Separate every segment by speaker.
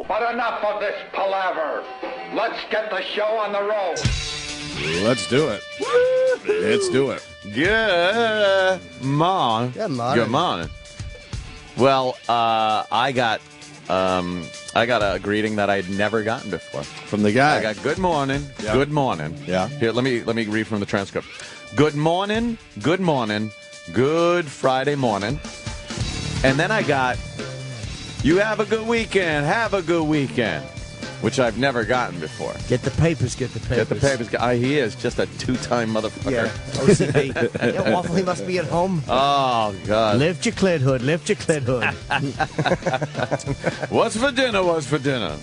Speaker 1: But enough of this palaver. Let's get the show on the road.
Speaker 2: Let's do it. Let's do it.
Speaker 3: Good morning.
Speaker 4: Good morning.
Speaker 3: Good morning. Well, I got a greeting that I'd never gotten before
Speaker 2: From the guy.
Speaker 3: I got good morning,
Speaker 2: Yeah.
Speaker 3: good morning.
Speaker 2: Yeah.
Speaker 3: Here, let me read from the transcript. Good morning, good Friday morning. And then I got, you have a good weekend, which I've never gotten before.
Speaker 4: Get the papers.
Speaker 3: Get the papers. He is just a two-time motherfucker.
Speaker 4: Yeah, OCD. Yeah, Waffle, he must be at home.
Speaker 3: Oh, God.
Speaker 4: Lift your clit hood.
Speaker 3: What's for dinner?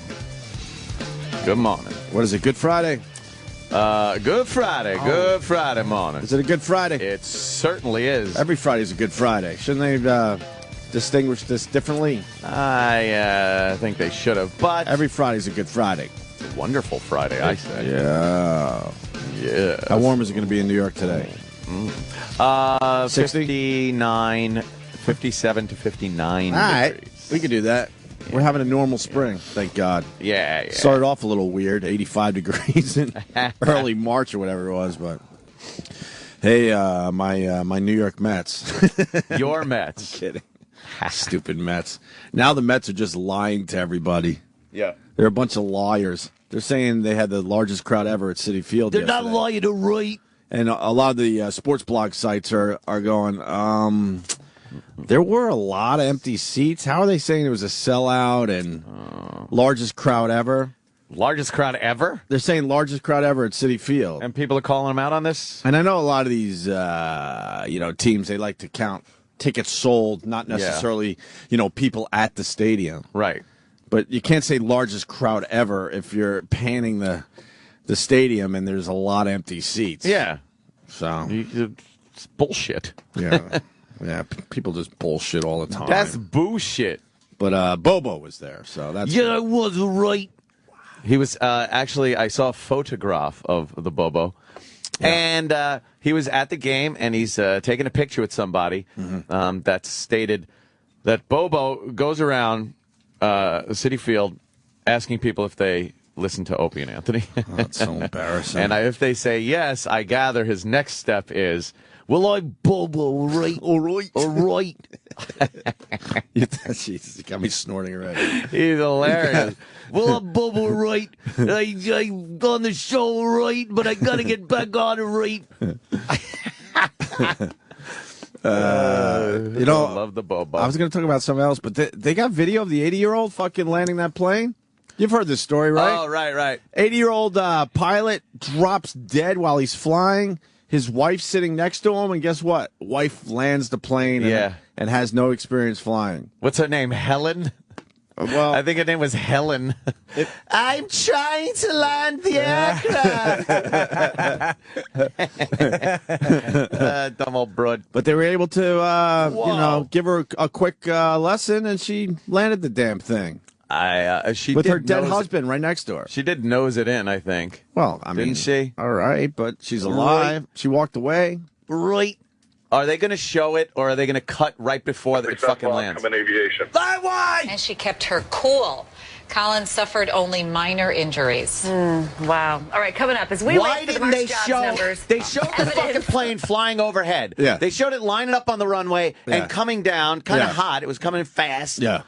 Speaker 3: Good morning.
Speaker 2: What is it, Good Friday?
Speaker 3: Good Friday morning.
Speaker 2: Is it a Good Friday?
Speaker 3: It certainly is.
Speaker 2: Every Friday's a Good Friday. Shouldn't they distinguish this differently?
Speaker 3: I think they should have, but
Speaker 2: Every Friday's a Good Friday.
Speaker 3: it's a wonderful Friday, I say.
Speaker 2: Yeah.
Speaker 3: Yeah.
Speaker 2: How warm is it going to be in New York today? 60?
Speaker 3: 57 to 59
Speaker 2: All right.
Speaker 3: degrees.
Speaker 2: We can do that. We're having a normal spring, thank God.
Speaker 3: Yeah.
Speaker 2: Started off a little weird, 85 degrees in early March or whatever it was, but hey, my New York Mets.
Speaker 3: Your Mets.
Speaker 2: Kidding. Stupid Mets. Now the Mets are just lying to everybody.
Speaker 3: Yeah.
Speaker 2: They're a bunch of liars. They're saying they had the largest crowd ever at Citi Field
Speaker 4: They're not
Speaker 2: yesterday.
Speaker 4: lying to right.
Speaker 2: And a lot of the sports blog sites are going, there were a lot of empty seats. How are they saying it was a sellout and largest crowd ever?
Speaker 3: Largest crowd ever?
Speaker 2: They're saying largest crowd ever at Citi Field.
Speaker 3: And people are calling them out on this?
Speaker 2: And I know a lot of these, teams, they like to count tickets sold, not necessarily, people at the stadium.
Speaker 3: Right.
Speaker 2: But you can't say largest crowd ever if you're panning the stadium and there's a lot of empty seats.
Speaker 3: Yeah.
Speaker 2: So
Speaker 3: It's bullshit.
Speaker 2: yeah, people just bullshit all the time.
Speaker 3: That's bullshit.
Speaker 2: But Bobo was there, so that's
Speaker 4: Yeah, I was right.
Speaker 3: He was actually, I saw a photograph of the Bobo. And he was at the game, and he's taking a picture with somebody that stated that Bobo goes around Citi Field asking people if they listen to Opie and Anthony.
Speaker 2: That's so embarrassing.
Speaker 3: And if they say yes, I gather his next step is, will I Bobo right?
Speaker 2: All right.
Speaker 3: All right.
Speaker 2: Jesus, you got me snorting already.
Speaker 3: He's hilarious.
Speaker 4: Well, I'm Bobo right. I'm on the show right, but I got to get back on it right.
Speaker 3: I love the Bobo.
Speaker 2: I was going to talk about something else, but they got video of the 80-year-old fucking landing that plane. You've heard this story, right?
Speaker 3: Oh, right.
Speaker 2: 80-year-old pilot drops dead while he's flying. His wife's sitting next to him, and guess what? Wife lands the plane and has no experience flying.
Speaker 3: What's her name? Helen?
Speaker 2: Well,
Speaker 3: I think her name was Helen. I'm trying to land the aircraft. Dumb old broad.
Speaker 2: but they were able to, give her a quick lesson, and she landed the damn thing
Speaker 3: She
Speaker 2: with
Speaker 3: did
Speaker 2: her dead
Speaker 3: nose
Speaker 2: husband right next to her.
Speaker 3: She did nose it in, I think.
Speaker 2: Well, I mean,
Speaker 3: Didn't she?
Speaker 2: All right, but she's alive. She walked away.
Speaker 3: Right. Are they going to show it, or are they going to cut right before it fucking lands?
Speaker 1: Aviation.
Speaker 5: And she kept her cool. Collins suffered only minor injuries.
Speaker 6: Wow. All right, coming up as we
Speaker 3: Why
Speaker 6: wait for the
Speaker 3: didn't
Speaker 6: March
Speaker 3: they
Speaker 6: jobs
Speaker 3: show?
Speaker 6: numbers.
Speaker 3: They showed the fucking plane flying overhead.
Speaker 2: Yeah.
Speaker 3: They showed it lining up on the runway
Speaker 2: Yeah.
Speaker 3: and coming down, kind of
Speaker 2: Yeah.
Speaker 3: hot. It was coming fast.
Speaker 2: Yeah.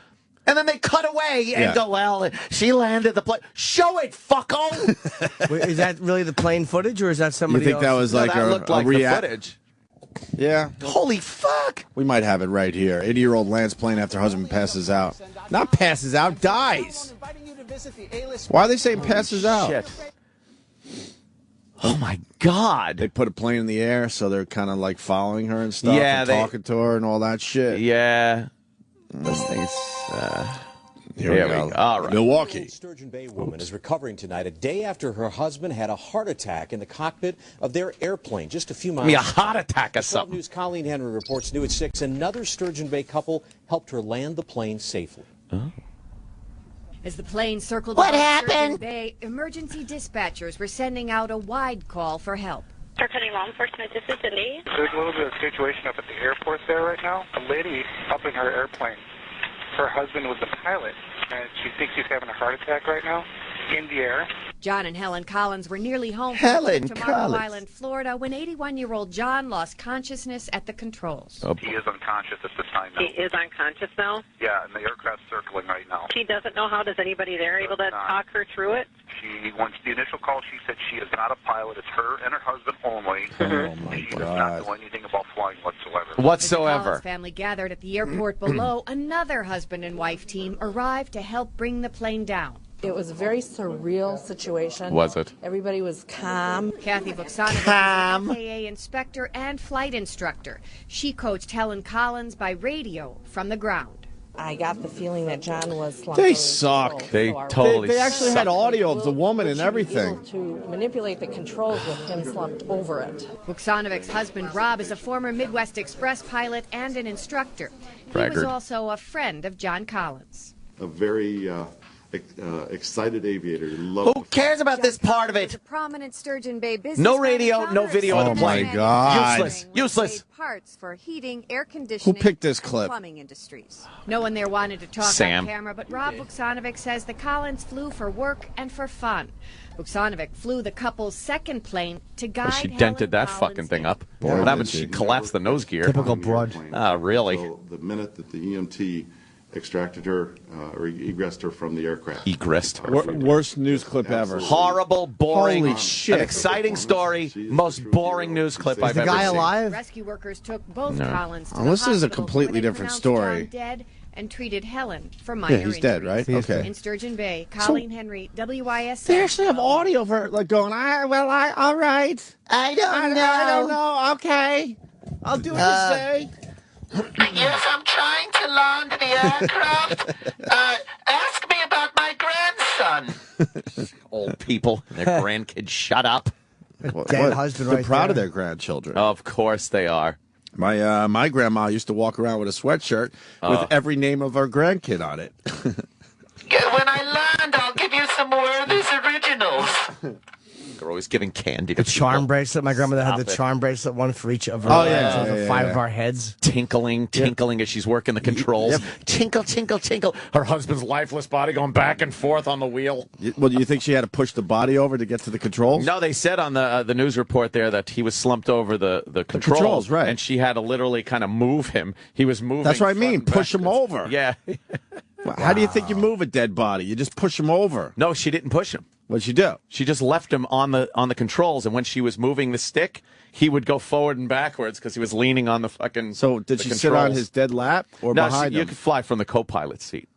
Speaker 3: And then they cut away and
Speaker 2: Yeah.
Speaker 3: go, well, she landed the plane. Show it, fucko!
Speaker 4: Wait, is that really the plane footage, or is that
Speaker 2: You
Speaker 4: somebody
Speaker 2: think
Speaker 4: else?
Speaker 2: that was like
Speaker 3: that looked like the footage.
Speaker 2: Yeah.
Speaker 3: Holy fuck!
Speaker 2: We might have it right here. 80-year-old lands plane after husband passes out. Not passes out, dies. Why are they saying passes out?
Speaker 3: Shit. Oh my God.
Speaker 2: They put a plane in the air, so they're kind of like following her and stuff,
Speaker 3: Yeah,
Speaker 2: and
Speaker 3: they-
Speaker 2: talking to her and all that shit.
Speaker 3: Yeah. This thing's.
Speaker 2: Here we go.
Speaker 3: All right.
Speaker 2: Milwaukee.
Speaker 7: Sturgeon Bay woman is recovering tonight, a day after her husband had a heart attack in the cockpit of their airplane just a few miles.
Speaker 3: Give me a heart attack or
Speaker 7: 12
Speaker 3: something.
Speaker 7: News' Colleen Henry reports new at 6. Another Sturgeon Bay couple helped her land the plane safely.
Speaker 8: As the plane circled
Speaker 6: What
Speaker 8: above
Speaker 6: happened?
Speaker 8: Sturgeon Bay, emergency dispatchers were sending out a wide call for help.
Speaker 9: County Law Enforcement, this is Cindy.
Speaker 1: There's a little bit of situation up at the airport there right now. A lady up in her airplane. Her husband was the pilot,
Speaker 10: and she thinks she's having a heart attack right now in the air.
Speaker 8: John and Helen Collins were nearly home
Speaker 2: Helen
Speaker 8: from Marco
Speaker 2: Collins.
Speaker 8: Island, Florida, when 81-year-old John lost consciousness at the controls.
Speaker 10: He is unconscious at this time now.
Speaker 9: He is unconscious now?
Speaker 10: Yeah, and the aircraft's circling right now.
Speaker 9: She doesn't know how. Does anybody there able to talk her through it?
Speaker 10: Once the initial call, she said she is not a pilot. It's her and her husband only.
Speaker 2: Oh, my
Speaker 10: She does not know anything about flying whatsoever.
Speaker 8: As the
Speaker 3: Whatsoever.
Speaker 8: Collins family gathered at the airport below, another husband and wife team arrived to help bring the plane down.
Speaker 11: It was a very surreal situation.
Speaker 3: Was it?
Speaker 11: Everybody was calm.
Speaker 8: Kathy Buxanovic is an FAA inspector and flight instructor. She coached Helen Collins by radio from the ground.
Speaker 11: I got the feeling that John was slumped.
Speaker 2: They suck.
Speaker 3: They totally
Speaker 2: They actually had audio of the woman and
Speaker 11: Would she be
Speaker 2: everything.
Speaker 11: able to manipulate the controls with him slumped over it.
Speaker 8: Buxanovic's husband, Rob, is a former Midwest Express pilot and an instructor. He was
Speaker 3: Braggart.
Speaker 8: also a friend of John Collins.
Speaker 12: A very excited aviator.
Speaker 3: Who cares about this part of it?
Speaker 8: A prominent Sturgeon Bay business.
Speaker 3: No radio, no video of the plane.
Speaker 2: God.
Speaker 3: Useless. Useless.
Speaker 8: Parts for heating, air conditioning,
Speaker 2: Who picked this clip?
Speaker 8: plumbing industries. No one there wanted to talk
Speaker 3: Sam.
Speaker 8: on camera, but Rob Buxanovic says the Collins flew for work and for fun. Buxanovic flew the couple's second plane to guide
Speaker 3: She
Speaker 8: Helen
Speaker 3: dented that
Speaker 8: Collins
Speaker 3: fucking thing
Speaker 8: in.
Speaker 3: up. What happened? She collapsed the nose gear.
Speaker 12: Typical broad.
Speaker 3: Ah, really?
Speaker 12: So the minute that the EMT extracted her or egressed her from the aircraft.
Speaker 3: Egressed her.
Speaker 2: Worst news clip ever.
Speaker 3: Horrible, boring,
Speaker 2: Holy shit.
Speaker 3: an exciting story, most boring news clip I've ever seen.
Speaker 8: Rescue workers took both
Speaker 3: No.
Speaker 8: Collins to
Speaker 2: Oh,
Speaker 8: the
Speaker 2: this is a
Speaker 8: hospital,
Speaker 2: completely
Speaker 8: where they
Speaker 2: different
Speaker 8: pronounced
Speaker 2: story.
Speaker 8: John dead and treated Helen for minor
Speaker 2: Yeah, he's dead, right?
Speaker 8: injuries.
Speaker 2: Okay.
Speaker 8: In Sturgeon Bay, Colleen Henry, WISN.
Speaker 2: They actually have audio of her like going, all right. I don't know. Okay. I'll do what you say.
Speaker 4: Yes, I'm trying to land the aircraft. Ask me about my grandson.
Speaker 3: Old people and their grandkids, shut up.
Speaker 2: Dead husband They're proud of their grandchildren.
Speaker 3: Of course they are.
Speaker 2: My grandma used to walk around with a sweatshirt with every name of her grandkid on it.
Speaker 4: When I land, I'll give you some more of these originals.
Speaker 3: They're always giving candy to
Speaker 13: The charm
Speaker 3: people.
Speaker 13: bracelet. My grandmother had
Speaker 3: Stop
Speaker 13: the
Speaker 3: it.
Speaker 13: charm bracelet, one for each of her.
Speaker 2: Oh, yeah,
Speaker 13: for
Speaker 2: yeah,
Speaker 13: five
Speaker 2: yeah.
Speaker 13: of our heads.
Speaker 3: Tinkling as she's working the controls. Tinkle, tinkle, tinkle. Her husband's lifeless body going back and forth on the wheel.
Speaker 2: Well, do you think she had to push the body over to get to the controls?
Speaker 3: No, they said on the news report there that he was slumped over the controls.
Speaker 2: controls, right.
Speaker 3: And she had to literally kind of move him. He was moving.
Speaker 2: That's what I
Speaker 3: front
Speaker 2: mean.
Speaker 3: and
Speaker 2: Push him
Speaker 3: backwards.
Speaker 2: over.
Speaker 3: Yeah.
Speaker 2: How do you think you move a dead body? You just push him over.
Speaker 3: No, she didn't push him.
Speaker 2: What'd you do?
Speaker 3: She just left him on the controls, and when she was moving the stick, he would go forward and backwards because he was leaning on the fucking.
Speaker 2: So did she sit on his dead lap or
Speaker 3: No,
Speaker 2: behind
Speaker 3: you
Speaker 2: him?
Speaker 3: could fly from the co-pilot seat.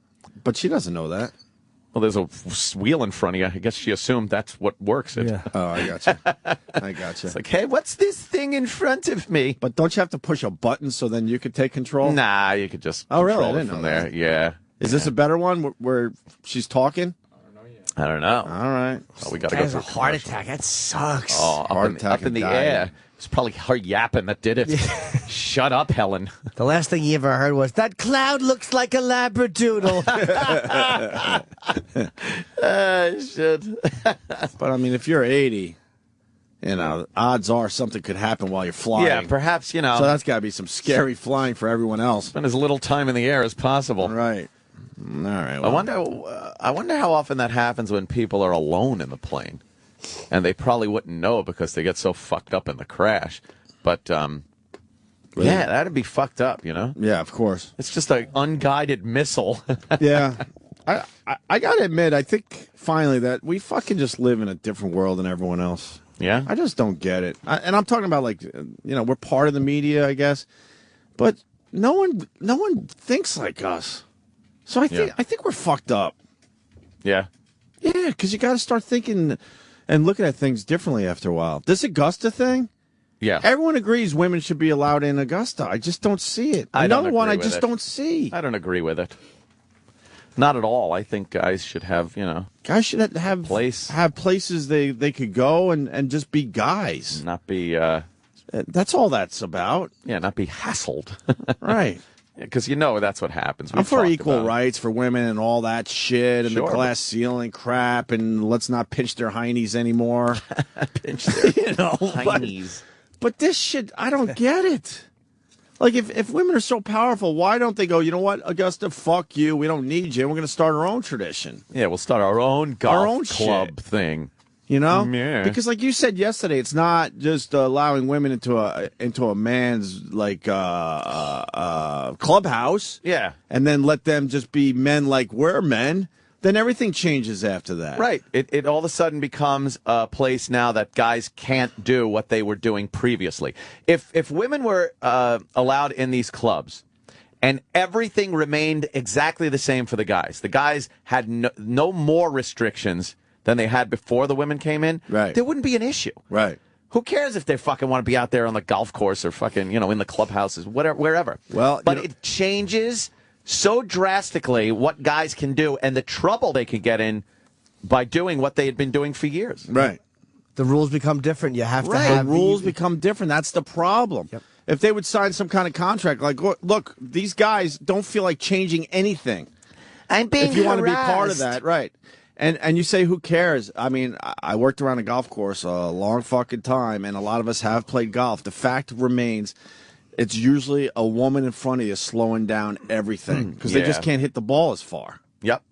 Speaker 2: But she doesn't know that.
Speaker 3: Well, there's a wheel in front of you. I guess she assumed that's what works it.
Speaker 2: Yeah. Oh, I got you. I got you.
Speaker 3: It's like, hey, what's this thing in front of me?
Speaker 2: But don't you have to push a button so then you could take control?
Speaker 3: Nah, you could just
Speaker 2: Oh, really? I
Speaker 3: control it
Speaker 2: didn't
Speaker 3: from
Speaker 2: know
Speaker 3: there.
Speaker 2: that.
Speaker 3: Yeah.
Speaker 2: Is this a better one where she's talking?
Speaker 3: I don't know.
Speaker 2: All right.
Speaker 3: Oh, we got to
Speaker 13: That
Speaker 3: go
Speaker 13: was
Speaker 3: through
Speaker 13: a heart
Speaker 3: commercial.
Speaker 13: attack. That sucks.
Speaker 3: Oh,
Speaker 2: Heart attack
Speaker 3: up in
Speaker 2: and
Speaker 3: the
Speaker 2: dying.
Speaker 3: air. It's probably her yapping that did it. Shut up, Helen.
Speaker 13: The last thing you ever heard was, that cloud looks like a labradoodle.
Speaker 3: Shit.
Speaker 2: But I mean, if you're 80, odds are something could happen while you're flying.
Speaker 3: Yeah, perhaps,
Speaker 2: So that's got to be some scary flying for everyone else.
Speaker 3: spend as little time in the air as possible.
Speaker 2: Right. All right.
Speaker 3: I wonder how often that happens when people are alone in the plane, and they probably wouldn't know because they get so fucked up in the crash. But yeah, that'd be fucked up, you know.
Speaker 2: Yeah, of course.
Speaker 3: It's just an unguided missile.
Speaker 2: Yeah. I got to admit, I think finally that we fucking just live in a different world than everyone else.
Speaker 3: Yeah,
Speaker 2: I just don't get it. And I'm talking about we're part of the media, I guess, but no one thinks like us. So I think we're fucked up.
Speaker 3: Yeah.
Speaker 2: Yeah, because you got to start thinking and looking at things differently after a while. This Augusta thing,
Speaker 3: Yeah.
Speaker 2: everyone agrees women should be allowed in Augusta. I just don't see it.
Speaker 3: I don't
Speaker 2: Another one I
Speaker 3: agree with
Speaker 2: just
Speaker 3: it.
Speaker 2: don't see.
Speaker 3: I don't agree with it. Not at all. I think guys should have,
Speaker 2: Guys should have places they could go and just be guys.
Speaker 3: not be,
Speaker 2: That's all that's about.
Speaker 3: not be hassled.
Speaker 2: Right.
Speaker 3: Because that's what happens.
Speaker 2: I'm for equal rights for women and all that shit and
Speaker 3: Sure,
Speaker 2: the glass ceiling crap and let's not pinch their heinies anymore.
Speaker 3: Pinch their
Speaker 2: But
Speaker 3: heinies.
Speaker 2: this shit, I don't get it. Like, if women are so powerful, why don't they go, you know what, Augusta, fuck you. We don't need you. We're going to start our own tradition.
Speaker 3: Yeah, we'll start our own golf club thing.
Speaker 2: You know?
Speaker 3: Yeah.
Speaker 2: Because like you said yesterday, it's not just allowing women into a man's, like, clubhouse.
Speaker 3: Yeah.
Speaker 2: And then let them just be men like we're men. Then everything changes after that.
Speaker 3: Right. It all of a sudden becomes a place now that guys can't do what they were doing previously. If women were allowed in these clubs and everything remained exactly the same for the guys had no more restrictions than they had before the women came in,
Speaker 2: right,
Speaker 3: there wouldn't be an issue.
Speaker 2: Right.
Speaker 3: Who cares if they fucking want to be out there on the golf course or fucking, in the clubhouses, wherever.
Speaker 2: Well,
Speaker 3: but it changes so drastically what guys can do and the trouble they can get in by doing what they had been doing for years.
Speaker 2: Right.
Speaker 13: The rules become different. You have to
Speaker 2: Right.
Speaker 13: have
Speaker 2: The rules become different. That's the problem.
Speaker 13: Yep.
Speaker 2: If they would sign some kind of contract, like, look, these guys don't feel like changing anything.
Speaker 3: I'm being
Speaker 2: If you want to be
Speaker 3: harassed.
Speaker 2: part of that, right. And you say, who cares? I mean, I worked around a golf course a long fucking time, and a lot of us have played golf. The fact remains, it's usually a woman in front of you slowing down everything because they just can't hit the ball as far.
Speaker 3: Yep.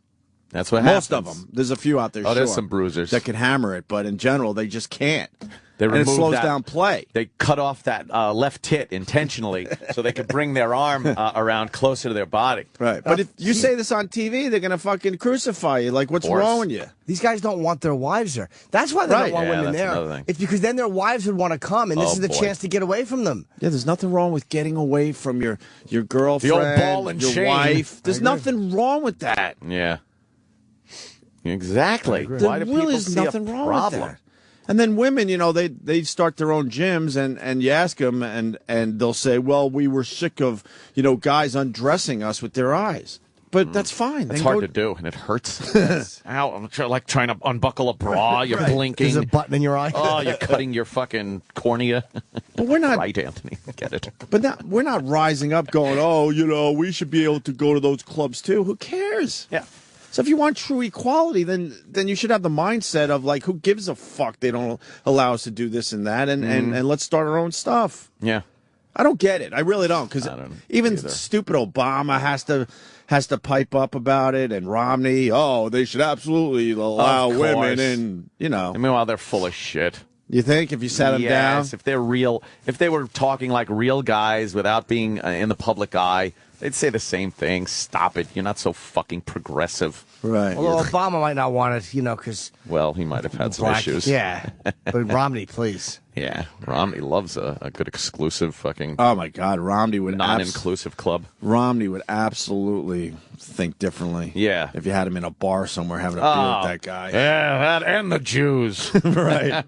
Speaker 3: That's what happens.
Speaker 2: Most of them. There's a few out there,
Speaker 3: there's some bruisers
Speaker 2: that can hammer it, but in general, they just can't.
Speaker 3: They
Speaker 2: and it
Speaker 3: remove
Speaker 2: slows
Speaker 3: that-
Speaker 2: down play.
Speaker 3: They cut off that left tit intentionally so they could bring their arm around closer to their body.
Speaker 2: Right. But if you say this on TV, they're going to fucking crucify you. Like, what's wrong with you?
Speaker 13: These guys don't want their wives there. That's why they
Speaker 2: Right.
Speaker 13: don't want
Speaker 3: Yeah,
Speaker 13: women
Speaker 3: that's
Speaker 13: there.
Speaker 3: another thing.
Speaker 13: It's because then their wives would want to come, and this is the
Speaker 3: boy.
Speaker 13: chance to get away from them.
Speaker 2: Yeah, there's nothing wrong with getting away from your girlfriend,
Speaker 3: The old ball and
Speaker 2: your
Speaker 3: chain.
Speaker 2: wife. There's nothing wrong with that.
Speaker 3: Yeah. Exactly.
Speaker 2: There
Speaker 3: Why do
Speaker 2: really
Speaker 3: people
Speaker 2: is
Speaker 3: see
Speaker 2: nothing
Speaker 3: a
Speaker 2: wrong
Speaker 3: problem?
Speaker 2: with that. And then women, they start their own gyms, and you ask them, and they'll say, well, we were sick of, guys undressing us with their eyes. But that's fine.
Speaker 3: It's
Speaker 2: Then
Speaker 3: hard
Speaker 2: go-
Speaker 3: to do, and it hurts. Ow, I'm like trying to unbuckle a bra. You're blinking.
Speaker 13: There's a button in your eye.
Speaker 3: Oh, you're cutting your fucking cornea.
Speaker 2: But we're not.
Speaker 3: Right, Anthony. Get it.
Speaker 2: But we're not rising up going, oh, we should be able to go to those clubs too. Who cares?
Speaker 3: Yeah.
Speaker 2: So if you want true equality, then you should have the mindset of, like, who gives a fuck they don't allow us to do this and that, and let's start our own stuff.
Speaker 3: Yeah.
Speaker 2: I don't get it. I really don't, because
Speaker 3: I don't
Speaker 2: even
Speaker 3: either.
Speaker 2: stupid Obama has to pipe up about it, and Romney, they should absolutely allow
Speaker 3: Of
Speaker 2: women,
Speaker 3: course.
Speaker 2: and
Speaker 3: And meanwhile, they're full of shit.
Speaker 2: You think if you sat them down?
Speaker 3: Yes, if they were talking like real guys without being in the public eye, they'd say the same thing. Stop it. You're not so fucking progressive.
Speaker 2: Right.
Speaker 13: Although Obama might not want it, because...
Speaker 3: Well, he might have had some issues.
Speaker 13: Yeah. But Romney, please.
Speaker 3: Yeah. Romney loves a good exclusive fucking
Speaker 2: Oh, my God. Romney would
Speaker 3: non-inclusive club.
Speaker 2: Romney would absolutely think differently.
Speaker 3: Yeah.
Speaker 2: If you had him in a bar somewhere having a beer with that guy.
Speaker 3: Yeah, that and the Jews.
Speaker 2: Right.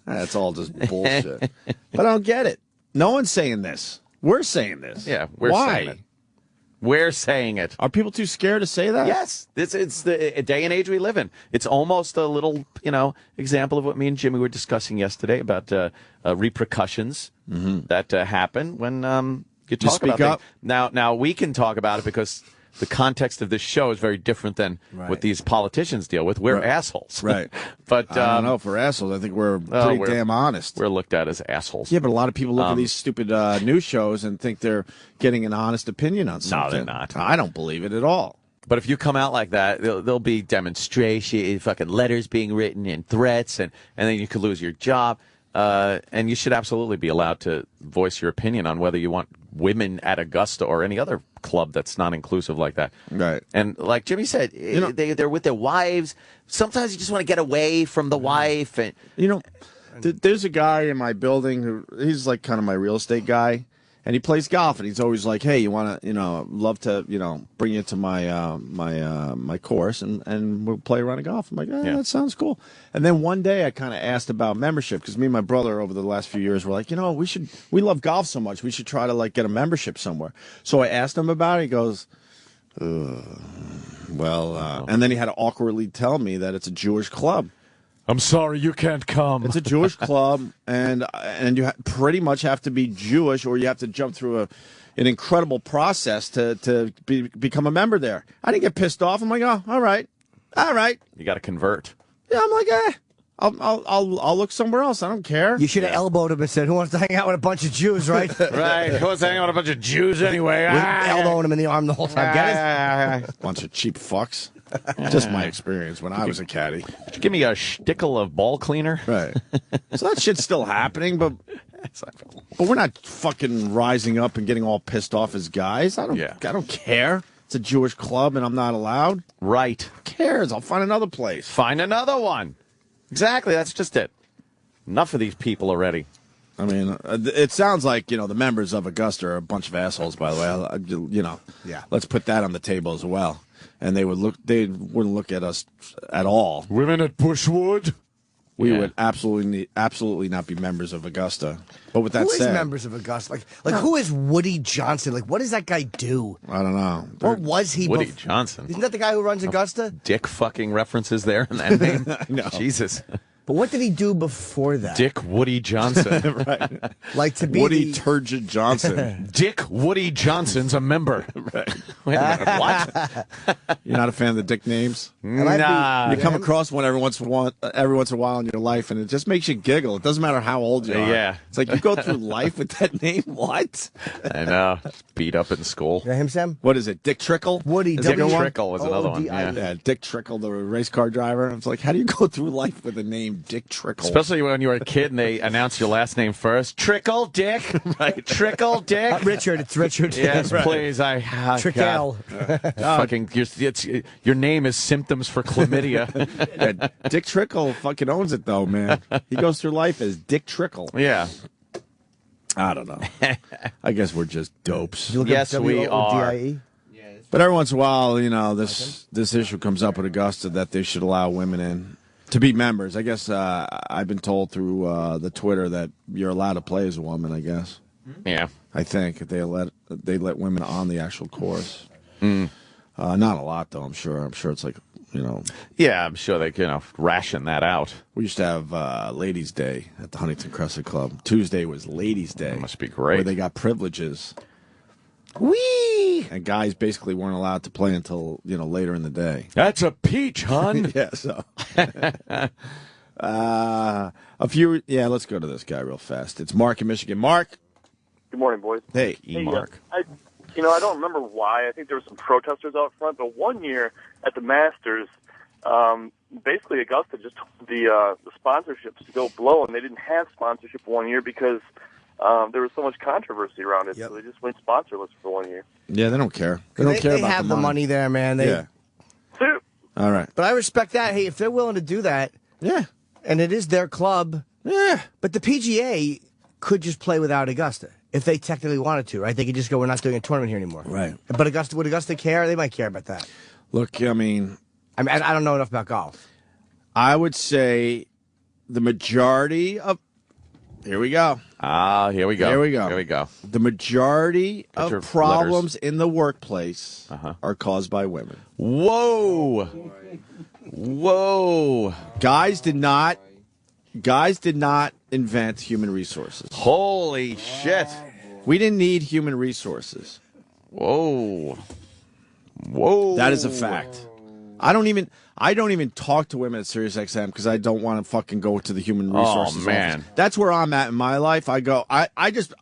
Speaker 2: That's all just bullshit. But I don't get it. No one's saying this. We're saying this.
Speaker 3: Yeah, we're
Speaker 2: Why?
Speaker 3: saying it. We're saying it.
Speaker 2: Are people too scared to say that?
Speaker 3: Yes, it's the day and age we live in. It's almost a little, example of what me and Jimmy were discussing yesterday about repercussions that happen when you talk
Speaker 2: speak
Speaker 3: about
Speaker 2: up.
Speaker 3: things. Now we can talk about it because the context of this show is very different than what these politicians deal with. We're assholes,
Speaker 2: Right.
Speaker 3: But
Speaker 2: I don't know. For assholes, I think we're pretty
Speaker 3: we're-
Speaker 2: damn honest.
Speaker 3: we're looked at as assholes.
Speaker 2: Yeah, but a lot of people look at these stupid news shows and think they're getting an honest opinion on something.
Speaker 3: they're not.
Speaker 2: I don't believe it at all.
Speaker 3: But if you come out like that, there'll be demonstration, fucking letters being written and threats, and then you could lose your job. And you should absolutely be allowed to voice your opinion on whether you want women at Augusta or any other club that's not inclusive like that.
Speaker 2: Right.
Speaker 3: And like Jimmy said, they're with their wives. Sometimes you just want to get away from the wife. And
Speaker 2: There's a guy in my building he's like kind of my real estate guy, and he plays golf, and he's always like, hey, you want to, love to, bring you to my my course, and we'll play around a golf. I'm like, that sounds cool. And then one day I kind of asked about membership, because me and my brother over the last few years were like, we love golf so much, we should try to like get a membership somewhere. So I asked him about it. He goes, and then he had to awkwardly tell me that it's a Jewish club.
Speaker 3: I'm sorry, you can't come.
Speaker 2: It's a Jewish club, and you pretty much have to be Jewish, or you have to jump through an incredible process to become a member there. I didn't get pissed off. I'm like, oh, all right.
Speaker 3: You got to convert.
Speaker 2: Yeah, I'm like, I'll look somewhere else. I don't care.
Speaker 13: You should have elbowed him and said, "Who wants to hang out with a bunch of Jews?" Right?
Speaker 3: Right. Who wants to hang out with a bunch of Jews anyway?
Speaker 13: Elbowing him in the arm the whole time. Get it?
Speaker 2: Bunch of cheap fucks. Just my experience when I was a caddy.
Speaker 3: Give me a shtickle of ball cleaner.
Speaker 2: Right. So that shit's still happening, but we're not fucking rising up and getting all pissed off as guys. I don't care. It's a Jewish club and I'm not allowed.
Speaker 3: Right.
Speaker 2: Who cares? I'll find another place.
Speaker 3: Find another one. Exactly. That's just it. Enough of these people already.
Speaker 2: I mean, it sounds like, the members of Augusta are a bunch of assholes, by the way.
Speaker 13: Yeah.
Speaker 2: Let's put that on the table as well. And they wouldn't look at us at all.
Speaker 3: Women at Bushwood?
Speaker 2: We would absolutely not be members of Augusta. But with that
Speaker 13: who
Speaker 2: said,
Speaker 13: is members of Augusta? Like who is Woody Johnson? Like, what does that guy do?
Speaker 2: I don't know.
Speaker 13: What was he?
Speaker 3: Woody Johnson.
Speaker 13: Isn't that the guy who runs Augusta?
Speaker 3: Dick fucking references there in that name.
Speaker 2: I know.
Speaker 3: Jesus.
Speaker 13: But what did he do before that?
Speaker 3: Dick Woody Johnson.
Speaker 2: Right.
Speaker 13: Like to be
Speaker 2: Woody Turgid Johnson.
Speaker 3: Dick Woody Johnson's a member.
Speaker 2: Right.
Speaker 3: Wait a minute, what?
Speaker 2: You're not a fan of the dick names?
Speaker 3: Nah.
Speaker 2: You come across one every once in a while in your life, and it just makes you giggle. It doesn't matter how old you are.
Speaker 3: Yeah.
Speaker 2: It's like you go through life with that name. What?
Speaker 3: I know. Beat up in school.
Speaker 13: Is that him, Sam?
Speaker 2: What is it? Dick Trickle?
Speaker 13: Woody.
Speaker 3: Dick Trickle was another one.
Speaker 2: Yeah, Dick Trickle, the race car driver. It's like, how do you go through life with the name Dick Trickle?
Speaker 3: Especially when you were a kid and they announced your last name first. Trickle Dick. Right. Trickle Dick.
Speaker 13: Richard. It's Richard.
Speaker 3: Yes,
Speaker 2: Right.
Speaker 3: please.
Speaker 13: Trickle.
Speaker 3: Fucking, your name is symptoms for chlamydia.
Speaker 2: Yeah, Dick Trickle fucking owns it, though, man. He goes through life as Dick Trickle.
Speaker 3: Yeah.
Speaker 2: I don't know. I guess we're just dopes.
Speaker 3: Yes, we are.
Speaker 2: But every once in a while, this issue comes up at Augusta that they should allow women in to be members. I guess I've been told through the Twitter that you're allowed to play as a woman, I guess.
Speaker 3: Yeah.
Speaker 2: I think they let women on the actual course.
Speaker 3: Mm.
Speaker 2: Not a lot, though, I'm sure. I'm sure it's like,
Speaker 3: Yeah, I'm sure they can ration that out.
Speaker 2: We used to have Ladies' Day at the Huntington Crescent Club. Tuesday was Ladies' Day.
Speaker 3: That must be great.
Speaker 2: Where they got privileges.
Speaker 3: Whee!
Speaker 2: And guys basically weren't allowed to play until, later in the day.
Speaker 3: That's a peach, hon.
Speaker 2: Yeah, so. Let's go to this guy real fast. It's Mark in Michigan. Mark.
Speaker 14: Good morning, boys.
Speaker 2: Hey,
Speaker 14: Mark. I don't remember why. I think there were some protesters out front, but one year at the Masters, basically Augusta just told the sponsorships to go blow, and they didn't have sponsorship 1 year because there was so much controversy around it, so they just went sponsorless for 1 year.
Speaker 2: Yeah, they don't care. They don't care about
Speaker 13: have the money there, man.
Speaker 2: Yeah. All right.
Speaker 13: But I respect that. Hey, if they're willing to do that,
Speaker 2: yeah,
Speaker 13: and it is their club,
Speaker 2: yeah.
Speaker 13: But the PGA could just play without Augusta if they technically wanted to, right? They could just go, we're not doing a tournament here anymore.
Speaker 2: Right.
Speaker 13: But would Augusta care? They might care about that.
Speaker 2: Look, I
Speaker 13: don't know enough about golf.
Speaker 2: I would say the majority of... Here we go.
Speaker 3: Here we go.
Speaker 2: Here we go.
Speaker 3: Here we go.
Speaker 2: The majority
Speaker 3: Put your
Speaker 2: of problems in the workplace are caused by women.
Speaker 3: Whoa. Whoa.
Speaker 2: Guys did not invent human resources.
Speaker 3: Holy shit.
Speaker 2: We didn't need human resources.
Speaker 3: Whoa. Whoa.
Speaker 2: That is a fact. I don't even talk to women at SiriusXM because I don't want to fucking go to the human resources.
Speaker 3: Oh, man.
Speaker 2: office. That's where I'm at in my life. I go, I just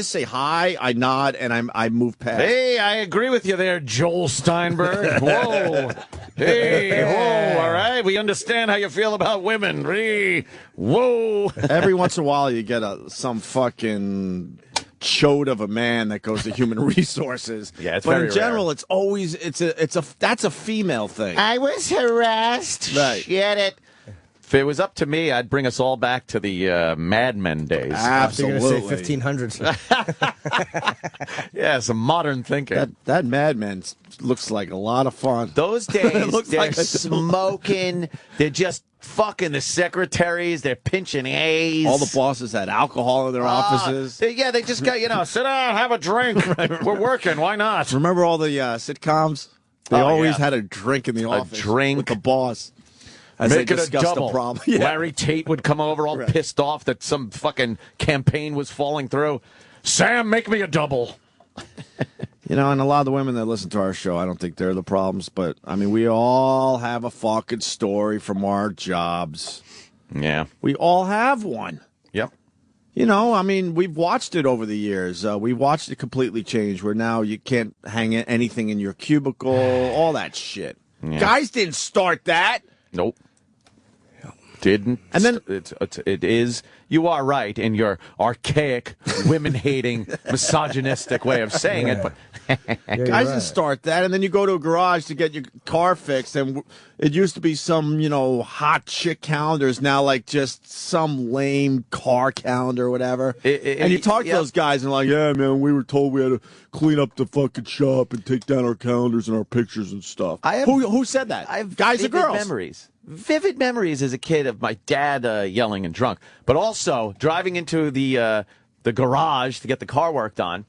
Speaker 2: say hi, I nod, and I move past.
Speaker 3: Hey, I agree with you there, Joel Steinberg. Whoa. Hey, whoa, all right. We understand how you feel about women. Hey, whoa.
Speaker 2: Every once in a while you get some fucking chode of a man that goes to human resources.
Speaker 3: Yeah, it's
Speaker 2: but
Speaker 3: very
Speaker 2: in general,
Speaker 3: rare.
Speaker 2: it's always that's a female thing.
Speaker 3: I was harassed.
Speaker 2: Right.
Speaker 3: Get it. If it was up to me, I'd bring us all back to the Mad Men days.
Speaker 2: Absolutely.
Speaker 13: You're going to say 1500s.
Speaker 3: Yeah, some modern thinking.
Speaker 2: That Mad Men looks like a lot of fun.
Speaker 3: Those days,
Speaker 2: looks
Speaker 3: they're
Speaker 2: like a-
Speaker 3: smoking. They're just fucking the secretaries. They're pinching A's.
Speaker 2: All the bosses had alcohol in their offices.
Speaker 3: They just got, sit down, have a drink. We're working. Why not?
Speaker 2: Remember all the sitcoms? They always had a drink in the office.
Speaker 3: drink.
Speaker 2: with the boss. As
Speaker 3: Make
Speaker 2: they
Speaker 3: it a
Speaker 2: discussed
Speaker 3: double.
Speaker 2: the problem. Yeah.
Speaker 3: Larry Tate would come over all pissed off that some fucking campaign was falling through. Sam, make me a double.
Speaker 2: And a lot of the women that listen to our show, I don't think they're the problems, but, we all have a fucking story from our jobs.
Speaker 3: Yeah.
Speaker 2: We all have one.
Speaker 3: Yep.
Speaker 2: You know, I mean, we've watched it over the years. We watched it completely change where now you can't hang anything in your cubicle, all that shit.
Speaker 3: Yeah.
Speaker 2: Guys didn't start that.
Speaker 3: Nope. Didn't.
Speaker 2: And then
Speaker 3: it is. You are right in your archaic, women-hating, misogynistic way of saying it. But
Speaker 2: guys didn't start that. And then you go to a garage to get your car fixed, and it used to be some, hot chick calendars. Now, like just some lame car calendar or whatever. And you talk to those guys, and like, yeah, man, we were told we had to clean up the fucking shop and take down our calendars and our pictures and stuff. Who said that?
Speaker 3: I have
Speaker 2: guys or girls?
Speaker 3: Vivid memories as a kid of my dad yelling and drunk, but also driving into the garage to get the car worked on,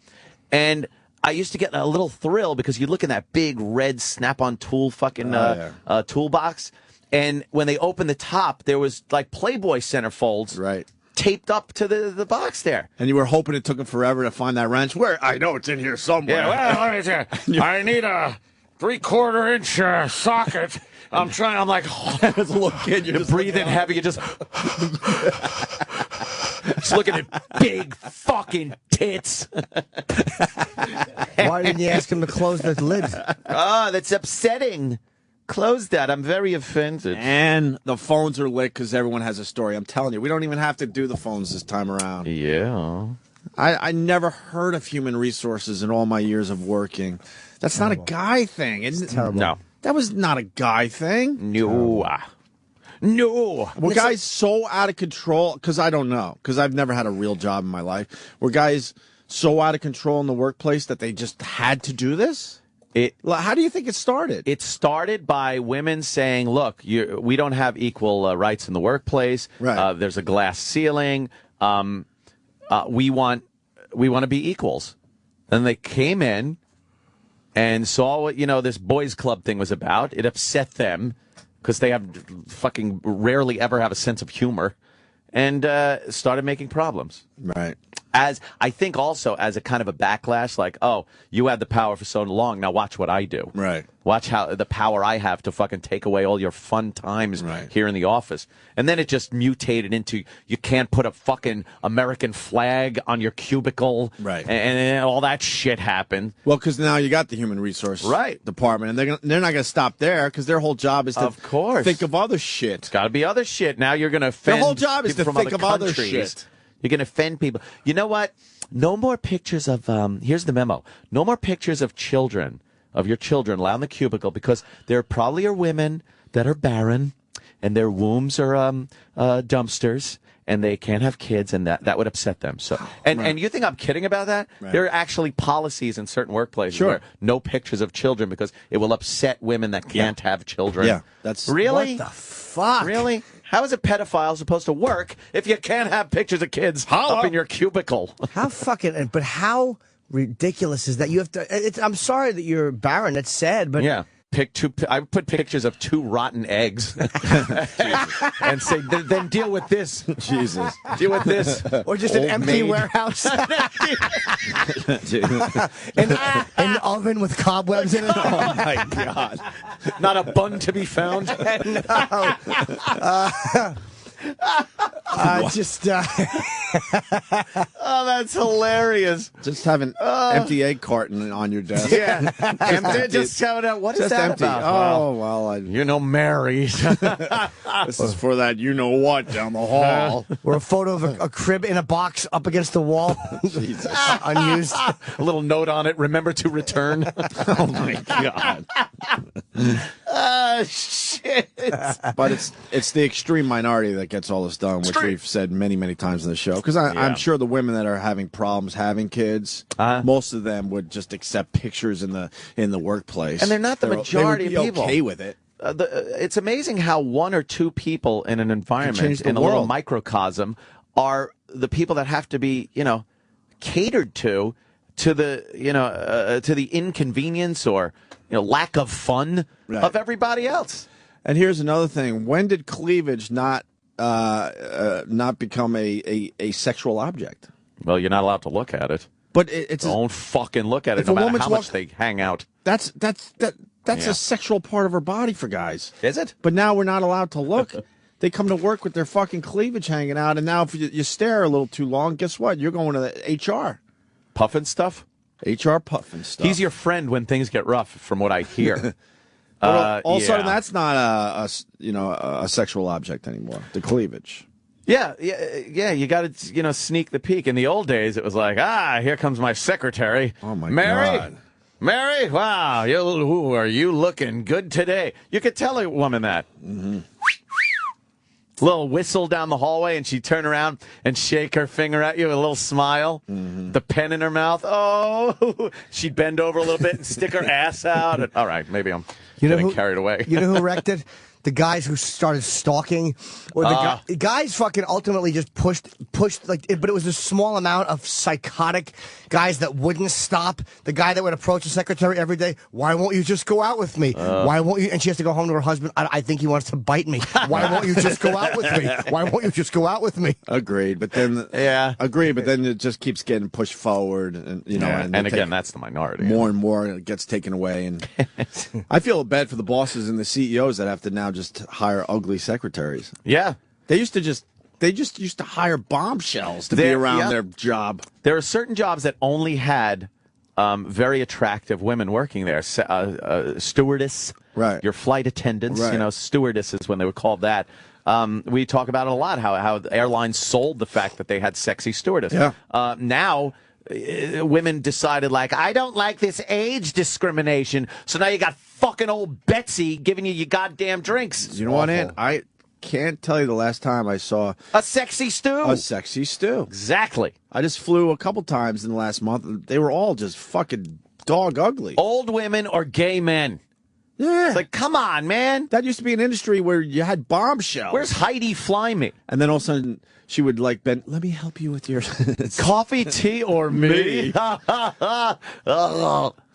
Speaker 3: and I used to get a little thrill because you look in that big red Snap-on tool fucking toolbox, and when they opened the top, there was like Playboy centerfolds taped up to the box there.
Speaker 2: And you were hoping it took them forever to find that wrench. Where I know it's in here somewhere.
Speaker 1: Yeah, well, let me tell you, I need a 3/4 inch socket. I'm like,
Speaker 2: as a little kid, you're just
Speaker 3: breathing heavy. You just looking at big fucking tits.
Speaker 13: Why didn't you ask him to close the lid?
Speaker 3: Oh, that's upsetting. Close that. I'm very offended.
Speaker 2: And the phones are lit because everyone has a story. I'm telling you, we don't even have to do the phones this time around.
Speaker 3: Yeah.
Speaker 2: I never heard of human resources in all my years of working. That's not a guy thing. It's
Speaker 13: terrible.
Speaker 3: No.
Speaker 2: That was not a guy thing.
Speaker 3: No. No.
Speaker 2: Were guys so out of control? Because I don't know. Because I've never had a real job in my life. Were guys so out of control in the workplace that they just had to do this? How do you think it started?
Speaker 3: It started by women saying, look, we don't have equal rights in the workplace.
Speaker 2: Right.
Speaker 3: There's a glass ceiling. We want to be equals. And they came in and saw what, this boys club thing was about. It upset them because they have fucking rarely ever have a sense of humor, and started making problems.
Speaker 2: Right.
Speaker 3: As I think also as a kind of a backlash, like, oh, you had the power for so long, now watch what I do.
Speaker 2: Right.
Speaker 3: Watch how the power I have to fucking take away all your fun times here in the office. And then it just mutated into you can't put a fucking American flag on your cubicle.
Speaker 2: Right.
Speaker 3: And all that shit happened.
Speaker 2: Well, because now you got the human resource department, and they're not going to stop there because their whole job is to think of other shit.
Speaker 3: It's got to be other shit. Now you're going to offend
Speaker 2: their whole job is to
Speaker 3: people
Speaker 2: think
Speaker 3: from
Speaker 2: of
Speaker 3: other
Speaker 2: other
Speaker 3: countries.
Speaker 2: shit.
Speaker 3: You're going to offend people. You know what? No more pictures of, here's the memo. No more pictures of your children allowed in the cubicle, because there probably are women that are barren and their wombs are dumpsters and they can't have kids, and that would upset them. So, and you think I'm kidding about that?
Speaker 2: Right.
Speaker 3: There are actually policies in certain workplaces where no pictures of children because it will upset women that can't have children.
Speaker 2: Yeah, that's
Speaker 3: really
Speaker 13: What the fuck?
Speaker 3: Really? How is a pedophile supposed to work if you can't have pictures of kids up in your cubicle?
Speaker 13: How fucking? But how ridiculous is that? You have to. I'm sorry that you're barren. That's sad, but
Speaker 3: yeah. I put pictures of 2 rotten eggs and say, then deal with this.
Speaker 2: Jesus.
Speaker 3: Deal with this.
Speaker 13: Or just an empty warehouse. An oven with cobwebs in it.
Speaker 2: Oh, my God.
Speaker 3: Not a bun to be found.
Speaker 13: No.
Speaker 3: Oh, that's hilarious.
Speaker 2: Just have an empty egg carton on your desk.
Speaker 3: Yeah. Just shout out, what is that
Speaker 2: empty.
Speaker 3: about?
Speaker 2: Oh, well,
Speaker 3: Mary.
Speaker 2: this is for that you-know-what down the hall.
Speaker 13: Or a photo of a crib in a box up against the wall.
Speaker 2: Jesus.
Speaker 13: Unused.
Speaker 3: A little note on it, remember to return.
Speaker 2: Oh, my God.
Speaker 3: Shit.
Speaker 2: But it's the extreme minority that gets all this done, which we've said many, many times in the show. Because I'm sure the women that are having problems having kids, most of them would just accept pictures in the workplace.
Speaker 3: And they're not the majority
Speaker 2: of people.
Speaker 3: Okay
Speaker 2: with it.
Speaker 3: It's amazing how 1 or 2 people in an environment, in a little microcosm, are the people that have to be, catered to the inconvenience or lack of fun of everybody else.
Speaker 2: And here's another thing: when did cleavage not become a sexual object?
Speaker 3: Well, you're not allowed to look at it.
Speaker 2: But it's
Speaker 3: don't fucking look at it, no matter how much they hang out.
Speaker 2: That's a sexual part of her body for guys.
Speaker 3: Is it?
Speaker 2: But now we're not allowed to look. They come to work with their fucking cleavage hanging out, and now if you stare a little too long, guess what? You're going to the HR.
Speaker 3: Puffin stuff?
Speaker 2: HR puffin stuff.
Speaker 3: He's your friend when things get rough, from what I hear.
Speaker 2: All of a sudden, that's not a sexual object anymore. The cleavage.
Speaker 3: Yeah. You got to sneak the peek. In the old days, it was like, here comes my secretary.
Speaker 2: Oh my
Speaker 3: Mary,
Speaker 2: God.
Speaker 3: Mary, wow, who are you looking good today? You could tell a woman that.
Speaker 2: Mm-hmm.
Speaker 3: Little whistle down the hallway, and she'd turn around and shake her finger at you with a little smile, the pen in her mouth. Oh, she'd bend over a little bit and stick her ass out. And, all right, maybe I'm getting carried away.
Speaker 13: You know who wrecked it? The guys who started stalking, or the guys fucking ultimately just pushed but it was a small amount of psychotic guys that wouldn't stop. The guy that would approach the secretary every day, why won't you just go out with me? Why won't you? And she has to go home to her husband. I think he wants to bite me. Why won't you just go out with me? Why won't you just go out with me?
Speaker 2: Agreed, but then but then it just keeps getting pushed forward, and and
Speaker 3: again, that's the minority.
Speaker 2: More and more it gets taken away, and I feel bad for the bosses and the CEOs that have to now just hire ugly secretaries.
Speaker 3: Yeah.
Speaker 2: They just used to hire bombshells to be around their job.
Speaker 3: There are certain jobs that only had very attractive women working there. Stewardess,
Speaker 2: right?
Speaker 3: Your flight attendants,
Speaker 2: right.
Speaker 3: Stewardesses when they were called that. We talk about it a lot, how the airlines sold the fact that they had sexy stewardess.
Speaker 2: Yeah.
Speaker 3: Now, women decided, I don't like this age discrimination, so now you got fucking old Betsy giving you your goddamn drinks.
Speaker 2: You know what, Ant? I can't tell you the last time I saw
Speaker 3: a sexy stew.
Speaker 2: A sexy stew.
Speaker 3: Exactly.
Speaker 2: I just flew a couple times in the last month. They were all just fucking dog ugly.
Speaker 3: Old women or gay men.
Speaker 2: Yeah.
Speaker 3: It's like, come on, man.
Speaker 2: That used to be an industry where you had bombshells.
Speaker 3: Where's Heidi Fly Me?
Speaker 2: And then all of a sudden, she would bend, let me help you with your
Speaker 3: coffee, tea, or me.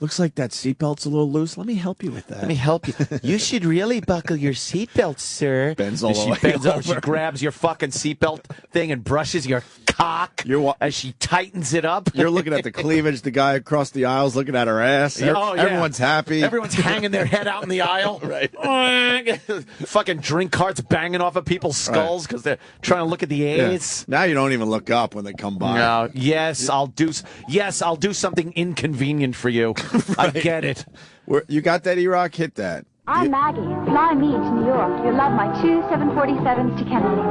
Speaker 2: Looks like that seatbelt's a little loose. Let me help you with that.
Speaker 3: Let me help you. You should really buckle your seatbelt, sir.
Speaker 2: Bends all the way
Speaker 3: bends over.
Speaker 2: over.
Speaker 3: She grabs your fucking seatbelt thing and brushes your cock as she tightens it up.
Speaker 2: You're looking at the cleavage. The guy across the aisle's looking at her ass. Everyone's happy.
Speaker 3: Everyone's hanging their head out in the aisle.
Speaker 2: Right.
Speaker 3: Fucking drink carts banging off of people's skulls because they're trying to look at the AIDS.
Speaker 2: Yeah. Now you don't even look up when they come by.
Speaker 3: No. Yes, I'll do something inconvenient for you. Right. I get it.
Speaker 2: You got that, E-Rock? Hit that.
Speaker 15: I'm Maggie. Fly me to New York. You'll love my 2 747s to Kennedy.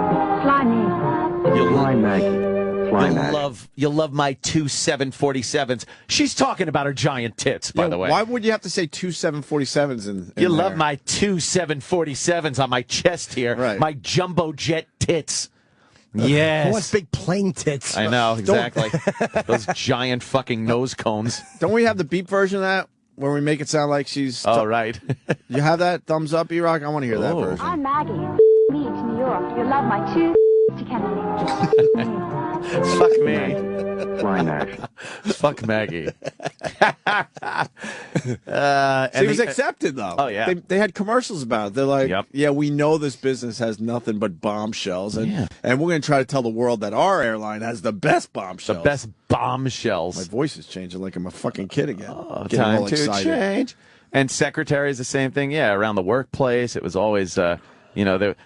Speaker 15: Fly me.
Speaker 3: You'll
Speaker 16: fly Maggie. Fly Maggie.
Speaker 3: You'll love my 2 747s. She's talking about her giant tits, by the way.
Speaker 2: Why would you have to say 2 747s in
Speaker 3: You
Speaker 2: there?
Speaker 3: love my 2 747s on my chest here.
Speaker 2: Right.
Speaker 3: My jumbo jet tits. Yes.
Speaker 13: Who wants big plane tits?
Speaker 3: I know, exactly. Those giant fucking nose cones.
Speaker 2: Don't we have the beep version of that where we make it sound like she's...
Speaker 3: right.
Speaker 2: You have that? Thumbs up, E-Rock? I want to hear that version.
Speaker 15: I'm Maggie. Me to New York. You'll love my 2 to Kennedy.
Speaker 3: Fuck me.
Speaker 16: Fly Maggie.
Speaker 3: Fuck Maggie.
Speaker 2: She was accepted, though.
Speaker 3: Oh, yeah.
Speaker 2: They had commercials about it. They're like, yeah, we know this business has nothing but bombshells, and we're going to try to tell the world that our airline has the best bombshells.
Speaker 3: The best bombshells.
Speaker 2: My voice is changing like I'm a fucking kid again.
Speaker 3: Oh,
Speaker 2: Getting
Speaker 3: time
Speaker 2: all
Speaker 3: to
Speaker 2: excited.
Speaker 3: change. And secretaries, the same thing. Yeah, around the workplace, it was always... there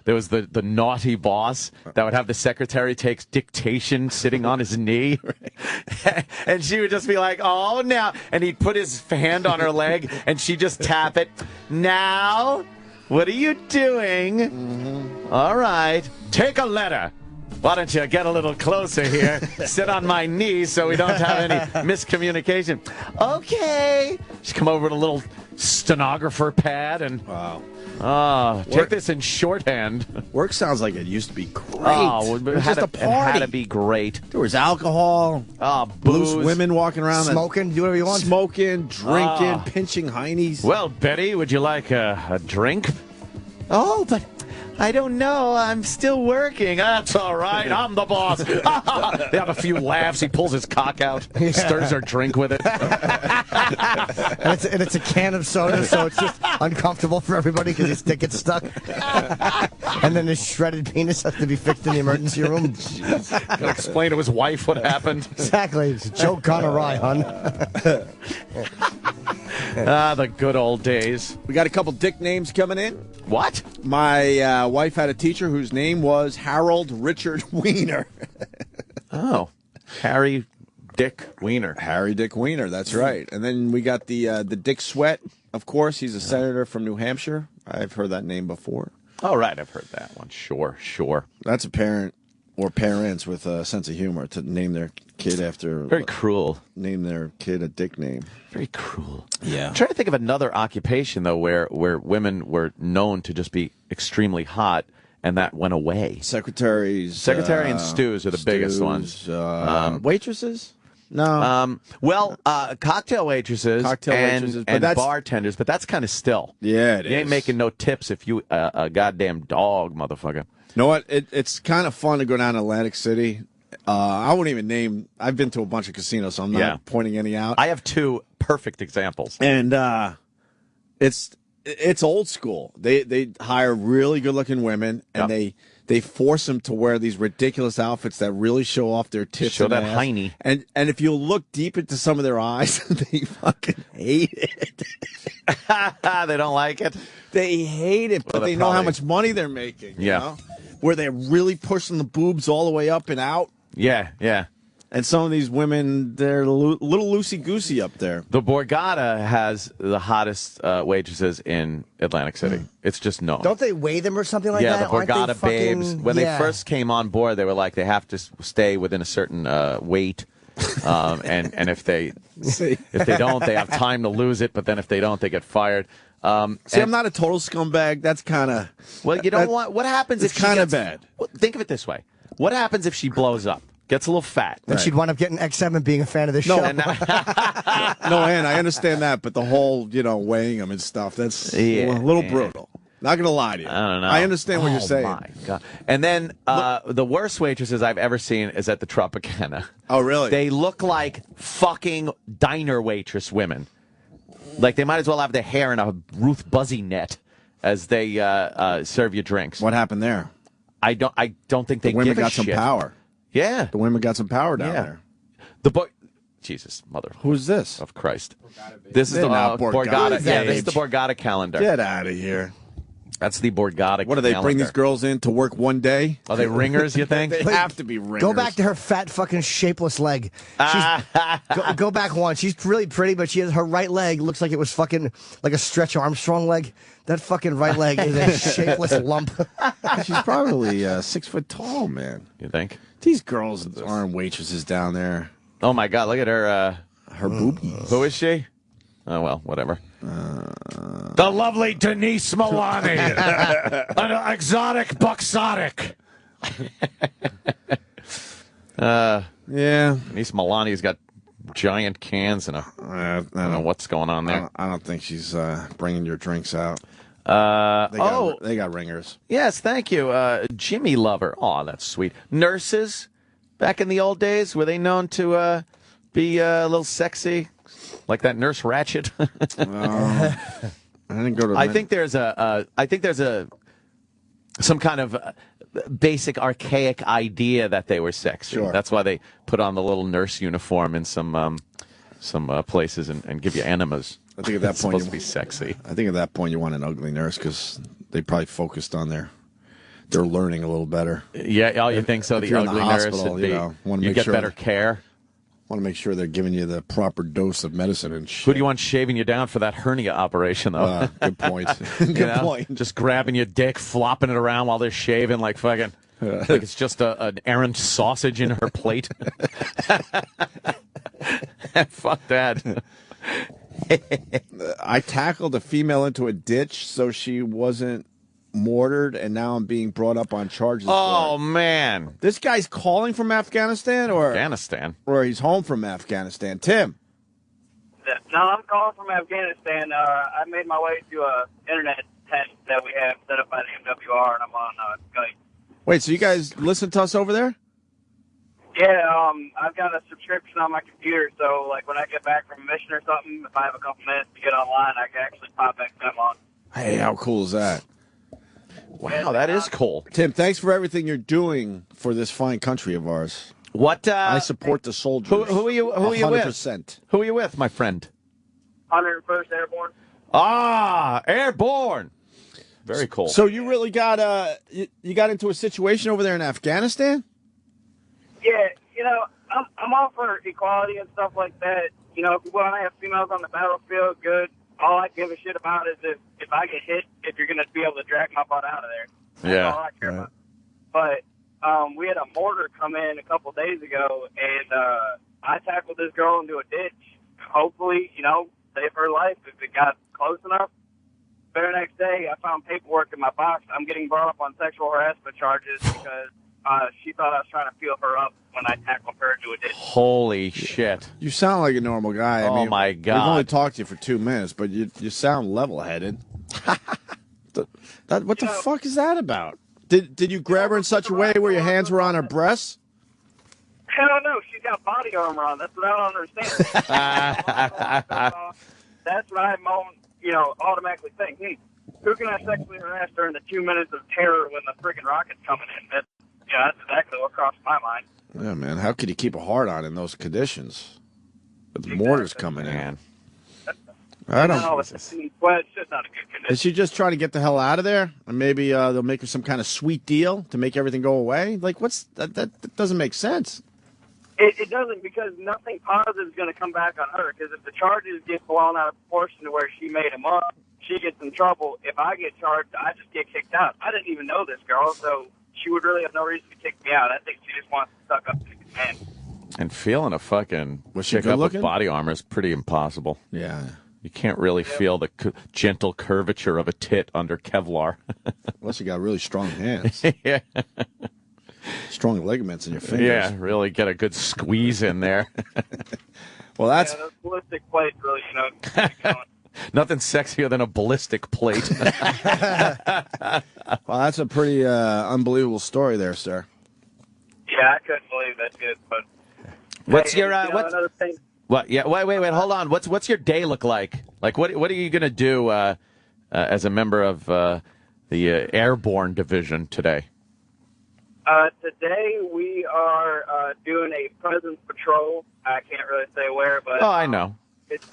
Speaker 3: was the naughty boss that would have the secretary take dictation sitting on his knee. And she would just be like, oh, now. And he'd put his hand on her leg, and she'd just tap it. Now, what are you doing? Mm-hmm. All right. Take a letter. Why don't you get a little closer here? Sit on my knee so we don't have any miscommunication. Okay. She'd come over with a little stenographer pad and...
Speaker 2: Wow.
Speaker 3: Take this in shorthand.
Speaker 2: Work sounds like it used to be great.
Speaker 3: Oh,
Speaker 2: it was just a party.
Speaker 3: It had to be great.
Speaker 2: There was alcohol.
Speaker 3: Booze.
Speaker 2: Loose women walking around.
Speaker 13: Smoking. Do whatever you want.
Speaker 2: Smoking, drinking, pinching heinies.
Speaker 3: Well, Betty, would you like a drink? Oh, but I don't know. I'm still working. That's all right. I'm the boss. They have a few laughs. He pulls his cock out, stirs her drink with it.
Speaker 13: and it's a can of soda, so it's just uncomfortable for everybody because his dick gets stuck. And then his shredded penis has to be fixed in the emergency room.
Speaker 3: Gotta explain to his wife what happened.
Speaker 13: Exactly. It's a joke gone awry, hon.
Speaker 3: The good old days.
Speaker 2: We got a couple dick names coming in.
Speaker 3: What?
Speaker 2: My wife had a teacher whose name was Harold Richard Wiener.
Speaker 3: Oh, Harry Dick Wiener.
Speaker 2: Harry Dick Wiener, that's right. And then we got the Dick Sweat, of course. He's a senator from New Hampshire. I've heard that name before.
Speaker 3: Oh, right, I've heard that one. Sure.
Speaker 2: That's a parent or parents with a sense of humor to name their kid after...
Speaker 3: Very cruel.
Speaker 2: Name their kid a dick name.
Speaker 3: Very cruel.
Speaker 2: Yeah.
Speaker 3: I'm trying to think of another occupation, though, where women were known to just be extremely hot, and that went away.
Speaker 2: Secretary
Speaker 3: and stews are the biggest ones.
Speaker 2: Waitresses? No.
Speaker 3: Cocktail waitresses, and bartenders, but that's kind of still.
Speaker 2: Yeah, it
Speaker 3: You ain't making no tips if you a goddamn dog, motherfucker.
Speaker 2: You know what? It's kind of fun to go down to Atlantic City. I won't even name. I've been to a bunch of casinos, so I'm not pointing any out.
Speaker 3: I have two perfect examples,
Speaker 2: and it's old school. They hire really good looking women, and they force them to wear these ridiculous outfits that really show off their tits.
Speaker 3: Show
Speaker 2: and
Speaker 3: that
Speaker 2: ass.
Speaker 3: hiney.
Speaker 2: And if you look deep into some of their eyes, they fucking hate it.
Speaker 3: They don't like it.
Speaker 2: They hate it, but they know how much money they're making. You know? Where they're really pushing the boobs all the way up and out.
Speaker 3: Yeah.
Speaker 2: And some of these women, they're a little loosey-goosey up there.
Speaker 3: The Borgata has the hottest waitresses in Atlantic City. It's just known.
Speaker 13: Don't they weigh them or something like
Speaker 3: yeah,
Speaker 13: that?
Speaker 3: the Borgata babes. When they first came on board, they were like, they have to stay within a certain weight. And if they don't, they have time to lose it. But then if they don't, they get fired.
Speaker 2: I'm not a total scumbag. That's kind of...
Speaker 3: Well, you know what? What happens if she
Speaker 2: kind of
Speaker 3: gets...
Speaker 2: bad.
Speaker 3: Well, think of it this way. What happens if she blows up? Gets a little fat.
Speaker 13: Then she'd wind up getting X7 being a fan of this show.
Speaker 2: No, and I understand that, but the whole, weighing them and stuff, that's a little brutal. Not going to lie to you.
Speaker 3: I don't know.
Speaker 2: I understand what you're saying.
Speaker 3: Oh, my God. And then the worst waitresses I've ever seen is at the Tropicana.
Speaker 2: Oh, really?
Speaker 3: They look like fucking diner waitress women. Like they might as well have their hair in a Ruth Buzzy net as they serve you drinks.
Speaker 2: What happened there?
Speaker 3: I don't think they
Speaker 2: women
Speaker 3: give a
Speaker 2: got
Speaker 3: shit.
Speaker 2: some power.
Speaker 3: Yeah.
Speaker 2: The women got some power down there.
Speaker 3: The boy... Jesus, mother.
Speaker 2: Who's this?
Speaker 3: Of Christ. This is the Borgata. Yeah, this is the Borgata calendar.
Speaker 2: Get out of here.
Speaker 3: That's the Borgata calendar.
Speaker 2: What do they bring these girls in to work one day?
Speaker 3: Are they ringers, you think?
Speaker 2: They have to be ringers.
Speaker 13: Go back to her fat fucking shapeless leg. Go back one. She's really pretty, but she has her right leg looks like it was fucking like a Stretch Armstrong leg. That fucking right leg is a shapeless lump.
Speaker 2: She's probably 6 foot tall, man.
Speaker 3: You think?
Speaker 2: These girls aren't waitresses down there.
Speaker 3: Oh my God! Look at her.
Speaker 2: Her boobies.
Speaker 3: Who is she? Oh well, whatever.
Speaker 1: The lovely Denise Milani, an exotic buxotic.
Speaker 2: Yeah.
Speaker 3: Denise Milani's got giant cans and I don't know what's going on there.
Speaker 2: I don't think she's bringing your drinks out. They got ringers.
Speaker 3: Yes, thank you. Jimmy Lover. Oh, that's sweet. Nurses, back in the old days, were they known to be a little sexy? Like that Nurse Ratched?
Speaker 2: I didn't go to...
Speaker 3: I think there's some kind of basic archaic idea that they were sexy.
Speaker 2: Sure.
Speaker 3: That's why they put on the little nurse uniform in some places and give you enemas.
Speaker 2: I think at that
Speaker 3: it's
Speaker 2: point
Speaker 3: supposed to be sexy.
Speaker 2: I think at that point you want an ugly nurse because they probably focused on their learning a little better.
Speaker 3: Yeah, oh, you think so?
Speaker 2: If
Speaker 3: The
Speaker 2: you're in
Speaker 3: ugly
Speaker 2: the
Speaker 3: nurse
Speaker 2: hospital,
Speaker 3: would be. You get better care.
Speaker 2: Want to make sure they're giving you the proper dose of medicine and shit.
Speaker 3: Who do you want shaving you down for that hernia operation, though?
Speaker 2: Good point. Good point.
Speaker 3: Just grabbing your dick, flopping it around while they're shaving like fucking... like it's just an errant sausage in her plate. Fuck that.
Speaker 2: I tackled a female into a ditch so she wasn't mortared, and now I'm being brought up on charges.
Speaker 3: Oh,
Speaker 2: for it.
Speaker 3: man.
Speaker 2: This guy's calling from Afghanistan, or he's home from Afghanistan. Tim.
Speaker 17: No, I'm calling from Afghanistan. I made my way to a internet tent that we have set up by the MWR, and I'm on Skype.
Speaker 2: Wait, so you guys listen to us over there?
Speaker 17: Yeah, I've got a subscription on my computer, so like when I get back from a mission or something, if I have a couple minutes to get online, I can actually pop XM on.
Speaker 2: Hey, how cool is that?
Speaker 3: Wow, that is cool.
Speaker 2: Tim, thanks for everything you're doing for this fine country of ours.
Speaker 3: What?
Speaker 2: I support the soldiers.
Speaker 3: Who are you? Who are you
Speaker 2: 100%.
Speaker 3: with? Who are you with, my friend?
Speaker 17: 101st Airborne.
Speaker 3: Ah, airborne. Very cool.
Speaker 2: So you really got you got into a situation over there in Afghanistan?
Speaker 17: Yeah, I'm all for equality and stuff like that. If we want to have females on the battlefield, good. All I give a shit about is if I get hit, if you're going to be able to drag my butt out of there. That's all I care about. But we had a mortar come in a couple days ago, and I tackled this girl into a ditch. Hopefully, save her life if it got close enough. Very next day, I found paperwork in my box. I'm getting brought up on sexual harassment charges because she thought I was trying to feel her up when I tackled her into a ditch.
Speaker 3: Holy shit.
Speaker 2: You sound like a normal guy.
Speaker 3: Oh, my God.
Speaker 2: We've only talked to you for 2 minutes, but you sound level-headed. What the fuck is that about? Did you grab her in such a way where your hands were on her breasts?
Speaker 17: Hell no, she's got body armor on. That's what I don't understand. That's what I'm automatically think. Who can I sexually harass during the 2 minutes of terror when the freaking rocket's coming in? That's exactly what crossed my mind.
Speaker 2: Yeah, man. How could you keep a heart on in those conditions? With the mortars coming in. I don't know.
Speaker 17: Well, it's just not a good condition.
Speaker 2: Is she just trying to get the hell out of there? And maybe they'll make her some kind of sweet deal to make everything go away? Like, that doesn't make sense.
Speaker 17: It doesn't, because nothing positive is going to come back on her. Because if the charges get blown out of proportion to where she made them up, she gets in trouble. If I get charged, I just get kicked out. I didn't even know this girl, so she would really have no reason to kick me out. I think she just wants to suck up to the command.
Speaker 3: And feeling a fucking chick up with body armor is pretty impossible.
Speaker 2: Yeah.
Speaker 3: You can't really feel the gentle curvature of a tit under Kevlar.
Speaker 2: Unless you got really strong hands.
Speaker 3: Yeah.
Speaker 2: Strong ligaments in your fingers.
Speaker 3: Yeah, really get a good squeeze in there.
Speaker 2: Well, that's...
Speaker 17: Yeah, those ballistic plates really,
Speaker 3: Nothing sexier than a ballistic plate.
Speaker 2: Well, that's a pretty unbelievable story there, sir.
Speaker 17: Yeah, I couldn't believe that shit, but...
Speaker 3: What's
Speaker 17: hey,
Speaker 3: your...
Speaker 17: another thing...
Speaker 3: What? Yeah. Wait. Hold on. What's your day look like? Like, what are you gonna do as a member of the Airborne Division today?
Speaker 17: Today we are doing a presence patrol. I can't really say where, but
Speaker 3: I know.
Speaker 17: It's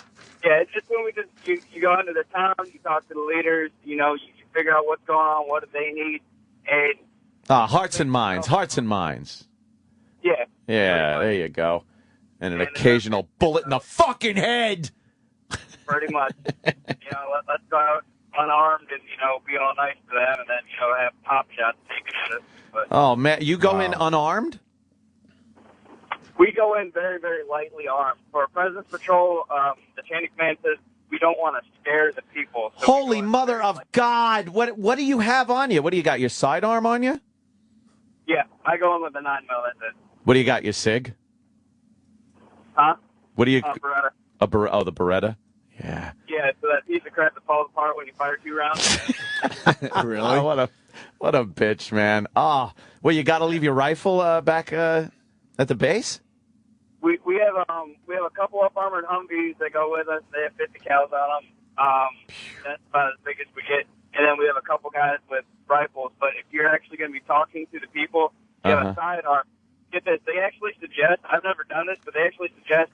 Speaker 17: just when you go into the town, you talk to the leaders, you figure out what's going on, what do they need, and
Speaker 3: hearts and minds.
Speaker 17: Yeah.
Speaker 3: Yeah. There you go. And an occasional bullet in the fucking head.
Speaker 17: Pretty much. Let's go out unarmed and, be all nice to them and then, have pop shots taken at us. But,
Speaker 3: oh, man. You go in unarmed?
Speaker 17: We go in very, very lightly armed. For a presence patrol, the chain of command says we don't want to scare the people. So
Speaker 3: holy mother of God. What do you have on you? What do you got, your sidearm on you?
Speaker 17: Yeah, I go in with a 9mm, that's it.
Speaker 3: What do you got, your SIG?
Speaker 17: Huh?
Speaker 3: What do you...
Speaker 17: Beretta.
Speaker 3: The Beretta? Yeah.
Speaker 17: Yeah, so that piece of crap that falls apart when you fire 2 rounds.
Speaker 2: Really?
Speaker 3: Oh, what a bitch, man. Well, you got to leave your rifle back at the base?
Speaker 17: We have a couple of armored Humvees that go with us. They have 50 cals on them. That's about as big as we get. And then we have a couple guys with rifles. But if you're actually going to be talking to the people, you have a sidearm. Get this, they actually suggest, I've never done this, but they actually suggest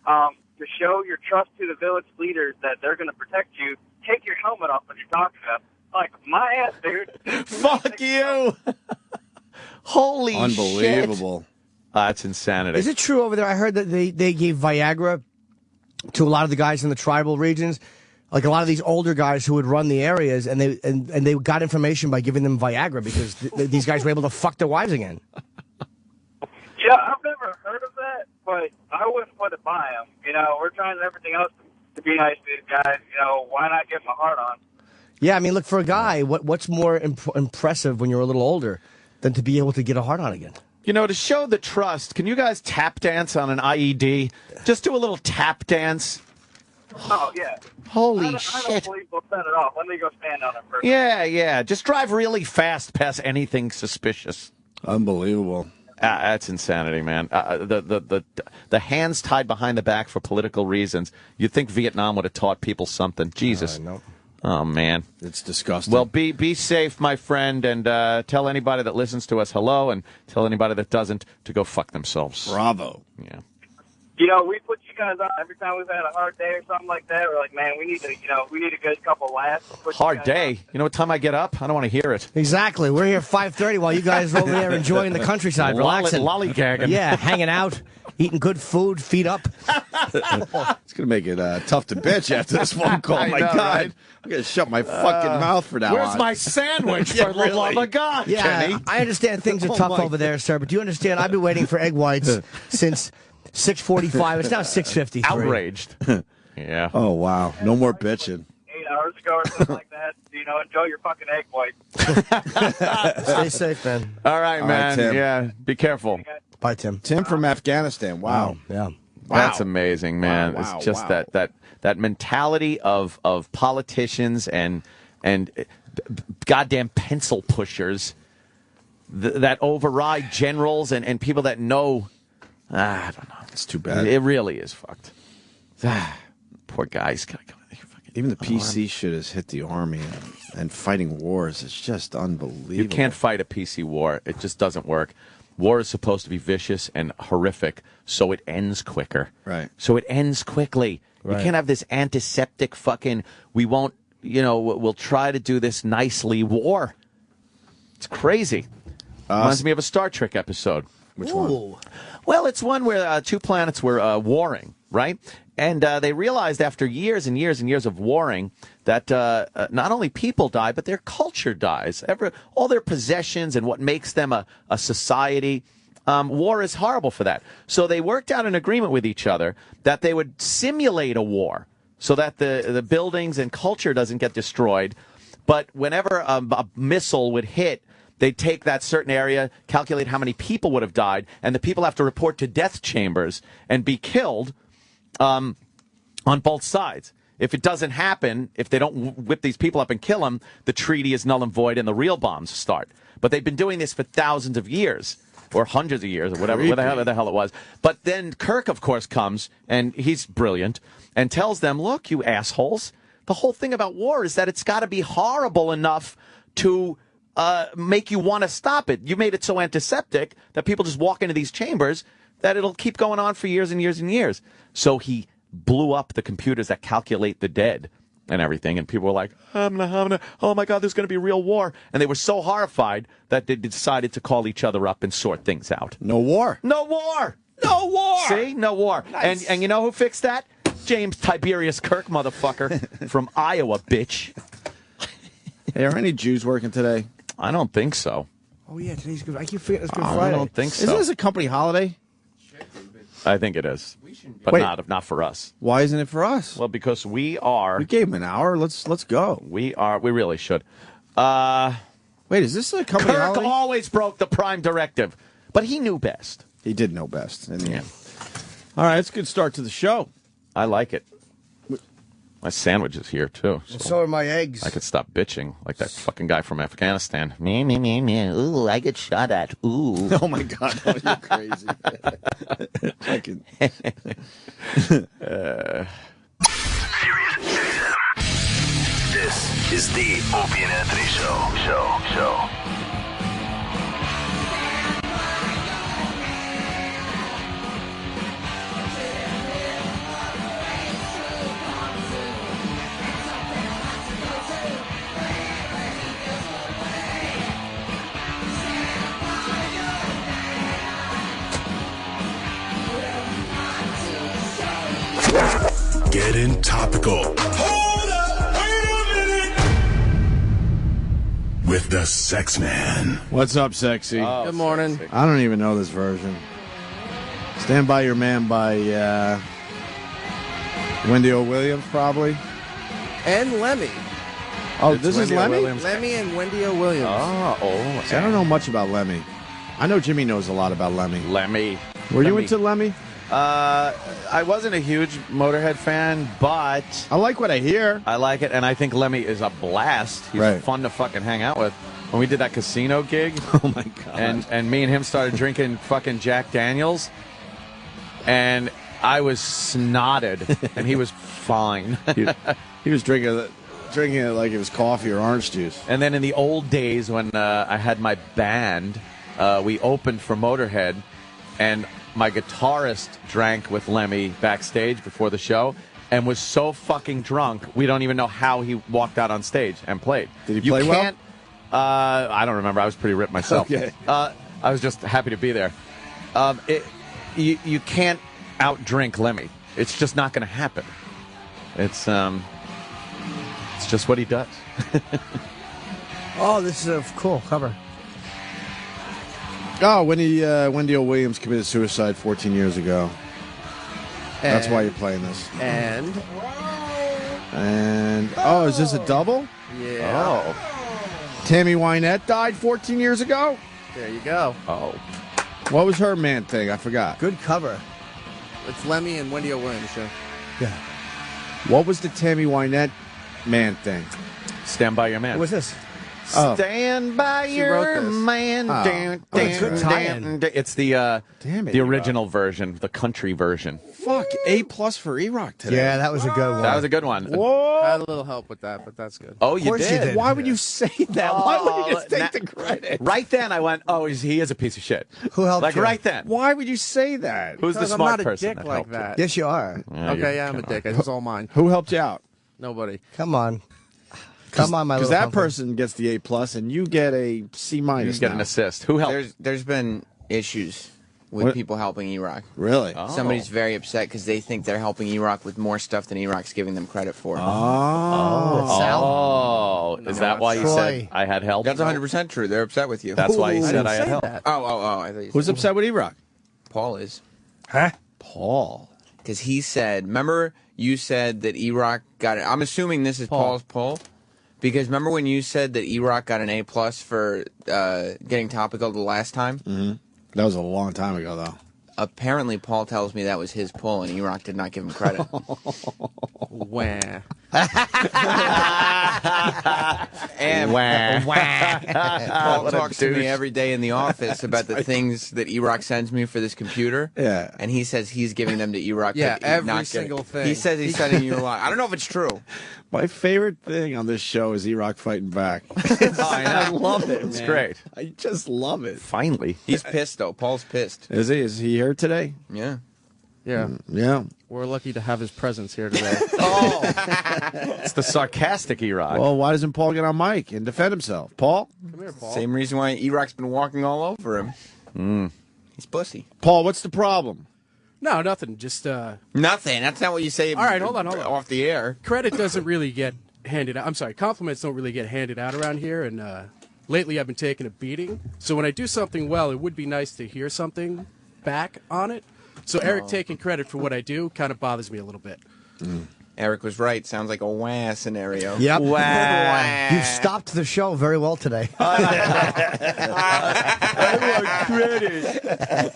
Speaker 17: to show your trust to the village leaders that they're going to protect you, take your helmet off when you're talking to them. Like, my ass, dude.
Speaker 3: Fuck you. Holy
Speaker 2: Unbelievable.
Speaker 3: Shit. That's insanity.
Speaker 13: Is it true over there? I heard that they gave Viagra to a lot of the guys in the tribal regions. Like a lot of these older guys who would run the areas, and they got information by giving them Viagra because these guys were able to fuck their wives again.
Speaker 17: Yeah, I've never heard of that, but I wouldn't put it by them. We're trying everything else to be nice to these guys. Why not get my heart on?
Speaker 13: Yeah, I mean, look, for a guy, what's more impressive when you're a little older than to be able to get a heart on again?
Speaker 3: To show the trust, can you guys tap dance on an IED? Just do a little tap dance.
Speaker 17: Oh, yeah.
Speaker 3: Holy shit.
Speaker 17: I don't believe we'll set it off. Let me go stand on it first.
Speaker 3: Yeah. Just drive really fast past anything suspicious.
Speaker 2: Unbelievable.
Speaker 3: That's insanity, man. The hands tied behind the back for political reasons. You'd think Vietnam would have taught people something. Jesus.
Speaker 2: No.
Speaker 3: Oh, man.
Speaker 2: It's disgusting.
Speaker 3: Well, be safe, my friend, and tell anybody that listens to us hello, and tell anybody that doesn't to go fuck themselves.
Speaker 2: Bravo.
Speaker 3: Yeah.
Speaker 17: we put you guys on every time we've had a hard day or something like that. We're like, man, we need a good couple laughs.
Speaker 3: Hard day. You know what time I get up? I don't want to hear it.
Speaker 13: Exactly. We're here 5:30 while you guys are over there enjoying the countryside, relaxing.
Speaker 3: Lollygagging.
Speaker 13: Yeah, hanging out, eating good food, feet up.
Speaker 2: It's going to make it tough to bitch after this phone call. My God. Right? I'm going to shut my fucking mouth for now.
Speaker 3: Where's my sandwich, for the love of God, Kenny?
Speaker 13: I understand things are tough over there, sir, but do you understand? I've been waiting for egg whites since 6:45. It's now 6:53.
Speaker 3: Outraged. Yeah.
Speaker 2: Oh, wow. No more bitching.
Speaker 17: 8 hours ago or something like that. Enjoy your fucking egg whites.
Speaker 13: Stay safe, man.
Speaker 3: All right, man.
Speaker 2: Tim.
Speaker 3: Yeah, be careful.
Speaker 13: Bye, Tim.
Speaker 2: Tim from Afghanistan. Wow.
Speaker 13: Yeah.
Speaker 3: That's amazing, man.
Speaker 2: Wow,
Speaker 3: It's just
Speaker 2: wow.
Speaker 3: that mentality of politicians and goddamn pencil pushers that override generals and people that know. I don't know.
Speaker 2: It's too bad.
Speaker 3: It really is fucked. Poor guys.
Speaker 2: Even the PC shit has hit the army and fighting wars. It's just unbelievable.
Speaker 3: You can't fight a PC war. It just doesn't work. War is supposed to be vicious and horrific, so it ends quicker.
Speaker 2: Right.
Speaker 3: So it ends quickly.
Speaker 2: Right.
Speaker 3: You can't have this antiseptic fucking, we'll try to do this nicely war. It's crazy. Reminds me of a Star Trek episode.
Speaker 2: Which one?
Speaker 3: Well, it's one where two planets were warring, right? And they realized after years and years and years of warring that not only people die, but their culture dies. All their possessions and what makes them a society. War is horrible for that. So they worked out an agreement with each other that they would simulate a war so that the buildings and culture doesn't get destroyed. But whenever a missile would hit, they'd take that certain area, calculate how many people would have died, and the people have to report to death chambers and be killed on both sides. If it doesn't happen, if they don't whip these people up and kill them, the treaty is null and void and the real bombs start. But they've been doing this for thousands of years, or hundreds of years, or whatever the hell it was. But then Kirk, of course, comes, and he's brilliant, and tells them, look, you assholes, the whole thing about war is that it's got to be horrible enough to make you want to stop it. You made it so antiseptic that people just walk into these chambers that it'll keep going on for years and years and years. So he blew up the computers that calculate the dead and everything, and people were like, oh my God, there's going to be real war. And they were so horrified that they decided to call each other up and sort things out.
Speaker 2: No war.
Speaker 3: No war. No war. See? No war. Nice. And you know who fixed that? James Tiberius Kirk, motherfucker, from Iowa, bitch.
Speaker 2: Hey, are any Jews working today?
Speaker 3: I don't think so.
Speaker 13: Oh, yeah, today's good. I keep forgetting it's Good Friday.
Speaker 3: I don't think so.
Speaker 2: Isn't this a company holiday?
Speaker 3: I think it is, but not for us.
Speaker 2: Why isn't it for us?
Speaker 3: Well, because we are.
Speaker 2: We gave him an hour. Let's go.
Speaker 3: We really should.
Speaker 2: Wait, is this a company
Speaker 3: Kirk
Speaker 2: holiday?
Speaker 3: always broke the prime directive, but he knew best.
Speaker 2: He did know best. Yeah. All right, it's a good start to the show.
Speaker 3: I like it. My sandwich is here, too.
Speaker 13: So are my eggs.
Speaker 3: I could stop bitching like that fucking guy from Afghanistan. Me. Ooh, I get shot at. Ooh.
Speaker 2: Oh, my God. Oh, you're crazy. Fucking.
Speaker 18: This is the Opie and Anthony Show. Getting topical. Hold up, wait a minute. With the Sex Man.
Speaker 2: What's up, sexy?
Speaker 3: Oh,
Speaker 13: good morning.
Speaker 2: I don't even know this version. Stand By Your Man by Wendy O. Williams, probably.
Speaker 19: And Lemmy.
Speaker 2: Oh, this is Lemmy?
Speaker 19: Lemmy and Wendy O. Williams.
Speaker 2: See, I don't know much about Lemmy. I know Jimmy knows a lot about Lemmy. Were you into Lemmy?
Speaker 3: I wasn't a huge Motorhead fan, but
Speaker 2: I like what I hear.
Speaker 3: I like it, and I think Lemmy is a blast. He's fun to fucking hang out with. When we did that casino gig,
Speaker 2: oh my God,
Speaker 3: and me and him started drinking fucking Jack Daniels, and I was snotted, and he was fine.
Speaker 2: He was drinking it like it was coffee or orange juice.
Speaker 3: And then in the old days when I had my band, we opened for Motorhead, and my guitarist drank with Lemmy backstage before the show and was so fucking drunk, we don't even know how he walked out on stage and played.
Speaker 2: Did he play well?
Speaker 3: I don't remember. I was pretty ripped myself.
Speaker 2: Okay.
Speaker 3: I was just happy to be there. You can't outdrink Lemmy. It's just not going to happen. It's just what he does.
Speaker 13: Oh, this is a cool cover.
Speaker 2: Oh, Wendy O. Williams committed suicide 14 years ago. That's why you're playing this.
Speaker 19: And
Speaker 2: oh, is this a double?
Speaker 19: Yeah.
Speaker 2: Oh. Tammy Wynette died 14 years ago?
Speaker 19: There you go.
Speaker 3: Oh.
Speaker 2: What was her man thing? I forgot.
Speaker 13: Good cover.
Speaker 19: It's Lemmy and Wendy O. Williams show.
Speaker 13: Yeah.
Speaker 2: What was the Tammy Wynette man thing?
Speaker 3: Stand by your man.
Speaker 13: What was this?
Speaker 2: Oh.
Speaker 3: Stand by
Speaker 19: She wrote
Speaker 3: your
Speaker 19: this.
Speaker 3: man.
Speaker 2: Oh.
Speaker 3: Dun,
Speaker 2: Oh, it's
Speaker 3: dun,
Speaker 2: good
Speaker 13: tie-in.
Speaker 3: dun. It's the
Speaker 2: Damn it,
Speaker 3: the
Speaker 2: E-Rock.
Speaker 3: original version, the country version.
Speaker 2: Fuck, A+ for E-Rock today.
Speaker 13: Yeah, that was a good one.
Speaker 3: That was a good one.
Speaker 2: Whoa.
Speaker 19: I had a little help with that, but that's good.
Speaker 3: Oh,
Speaker 13: Of course you did.
Speaker 2: Why would you say that? Why would you just take
Speaker 3: na-
Speaker 2: the credit?
Speaker 3: Right then, I went, "Oh, he is a piece of shit."
Speaker 13: Who helped
Speaker 3: Like
Speaker 13: you?
Speaker 3: right then.
Speaker 2: Why would you say that?
Speaker 3: Who's the
Speaker 19: Because I'm
Speaker 3: smart
Speaker 19: not a
Speaker 3: person
Speaker 19: dick
Speaker 3: that
Speaker 19: like
Speaker 3: helped you?
Speaker 19: that.
Speaker 13: Yes, you are.
Speaker 19: Okay, yeah, I'm a dick. It's all mine.
Speaker 2: Who helped you out?
Speaker 19: Nobody.
Speaker 13: Come on. Come on, my
Speaker 2: Because
Speaker 13: little
Speaker 2: that
Speaker 13: pumpkin.
Speaker 2: person gets the A+, and you get a C-.
Speaker 3: You get an assist. Who helped?
Speaker 20: There's been issues with
Speaker 2: What?
Speaker 20: people helping E-Rock.
Speaker 2: Really?
Speaker 3: Oh.
Speaker 20: Somebody's very upset because they think they're helping E-Rock with more stuff than E-Rock's giving them credit for.
Speaker 3: Oh, is that why you
Speaker 13: Troy.
Speaker 3: said I had help?
Speaker 20: That's 100% true. They're upset with you.
Speaker 3: That's why you
Speaker 19: I
Speaker 3: said
Speaker 19: didn't
Speaker 3: I had
Speaker 19: say
Speaker 3: help.
Speaker 19: that.
Speaker 20: Oh. I thought you
Speaker 2: Who's
Speaker 20: said
Speaker 2: upset with E-Rock?
Speaker 20: Paul is.
Speaker 13: Huh?
Speaker 2: Paul.
Speaker 20: Because he said, remember you said that E-Rock got it. I'm assuming this is Paul's poll. Because remember when you said that E-Rock got an A+ for getting topical the last time?
Speaker 2: Mm-hmm. That was a long time ago, though.
Speaker 20: Apparently, Paul tells me that was his poll, and E-Rock did not give him credit.
Speaker 19: Wah.
Speaker 20: And Paul
Speaker 3: What a
Speaker 20: talks to me
Speaker 3: douche.
Speaker 20: every day in the office about the things that E-Rock sends me for this computer.
Speaker 2: Yeah.
Speaker 20: And he says he's giving them to E-Rock.
Speaker 19: Yeah,
Speaker 20: but he's
Speaker 19: every
Speaker 20: not
Speaker 19: single
Speaker 20: getting-
Speaker 19: thing.
Speaker 20: He says he's sending you a lot. I don't know if it's true.
Speaker 2: My favorite thing on this show is E-Rock fighting back.
Speaker 3: I
Speaker 2: love it,
Speaker 3: It's
Speaker 2: man.
Speaker 3: great.
Speaker 2: I just love it.
Speaker 3: Finally.
Speaker 20: He's pissed, though. Paul's pissed.
Speaker 2: Is he? Is he here today?
Speaker 20: Yeah.
Speaker 19: Yeah.
Speaker 2: Yeah.
Speaker 19: We're lucky to have his presence here today.
Speaker 3: It's the sarcastic E-Rock.
Speaker 2: Well, why doesn't Paul get on mic and defend himself? Paul?
Speaker 19: Come here, Paul.
Speaker 20: Same reason why E-Rock's been walking all over him. He's pussy.
Speaker 2: Paul, what's the problem?
Speaker 19: No, nothing. Just
Speaker 20: Nothing. That's not what you say.
Speaker 19: All right, hold on.
Speaker 20: Off the air.
Speaker 19: credit doesn't really get handed out. I'm sorry, compliments don't really get handed out around here, and lately I've been taking a beating. So when I do something well, it would be nice to hear something back on it. So Eric taking credit for what I do kind of bothers me a little bit.
Speaker 20: Eric was right. Sounds like a wah scenario.
Speaker 13: Yep.
Speaker 20: Wah.
Speaker 13: You stopped the show very well today.
Speaker 20: I want credit.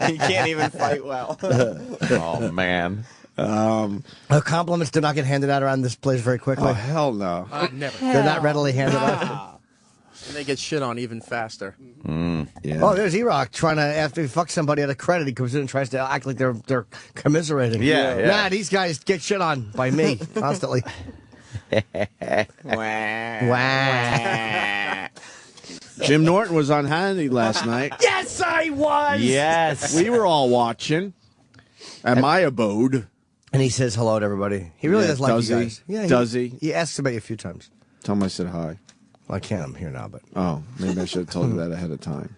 Speaker 20: He can't even fight well.
Speaker 3: Oh, man.
Speaker 13: Compliments do not get handed out around this place very quickly.
Speaker 2: Oh, hell no.
Speaker 19: Never.
Speaker 13: They're not readily handed out.
Speaker 19: And they get shit on even faster.
Speaker 2: Yeah.
Speaker 13: Oh, there's E-Rock trying to, after he fucks somebody out of credit, he comes in and tries to act like they're commiserating.
Speaker 3: Yeah.
Speaker 13: Nah, these guys get shit on by me constantly.
Speaker 20: Wah.
Speaker 2: Jim Norton was on Hannity last night.
Speaker 13: Yes, I was!
Speaker 3: Yes.
Speaker 2: We were all watching at my abode.
Speaker 13: And he says hello to everybody. He really
Speaker 2: Yeah,
Speaker 13: does like
Speaker 2: does
Speaker 13: you
Speaker 2: he?
Speaker 13: guys. Yeah,
Speaker 2: Does he?
Speaker 13: He asks about you a few times.
Speaker 2: Tell him I said hi.
Speaker 13: Well, I can't. I'm here now, but...
Speaker 2: Oh, maybe I should have told you that ahead of time.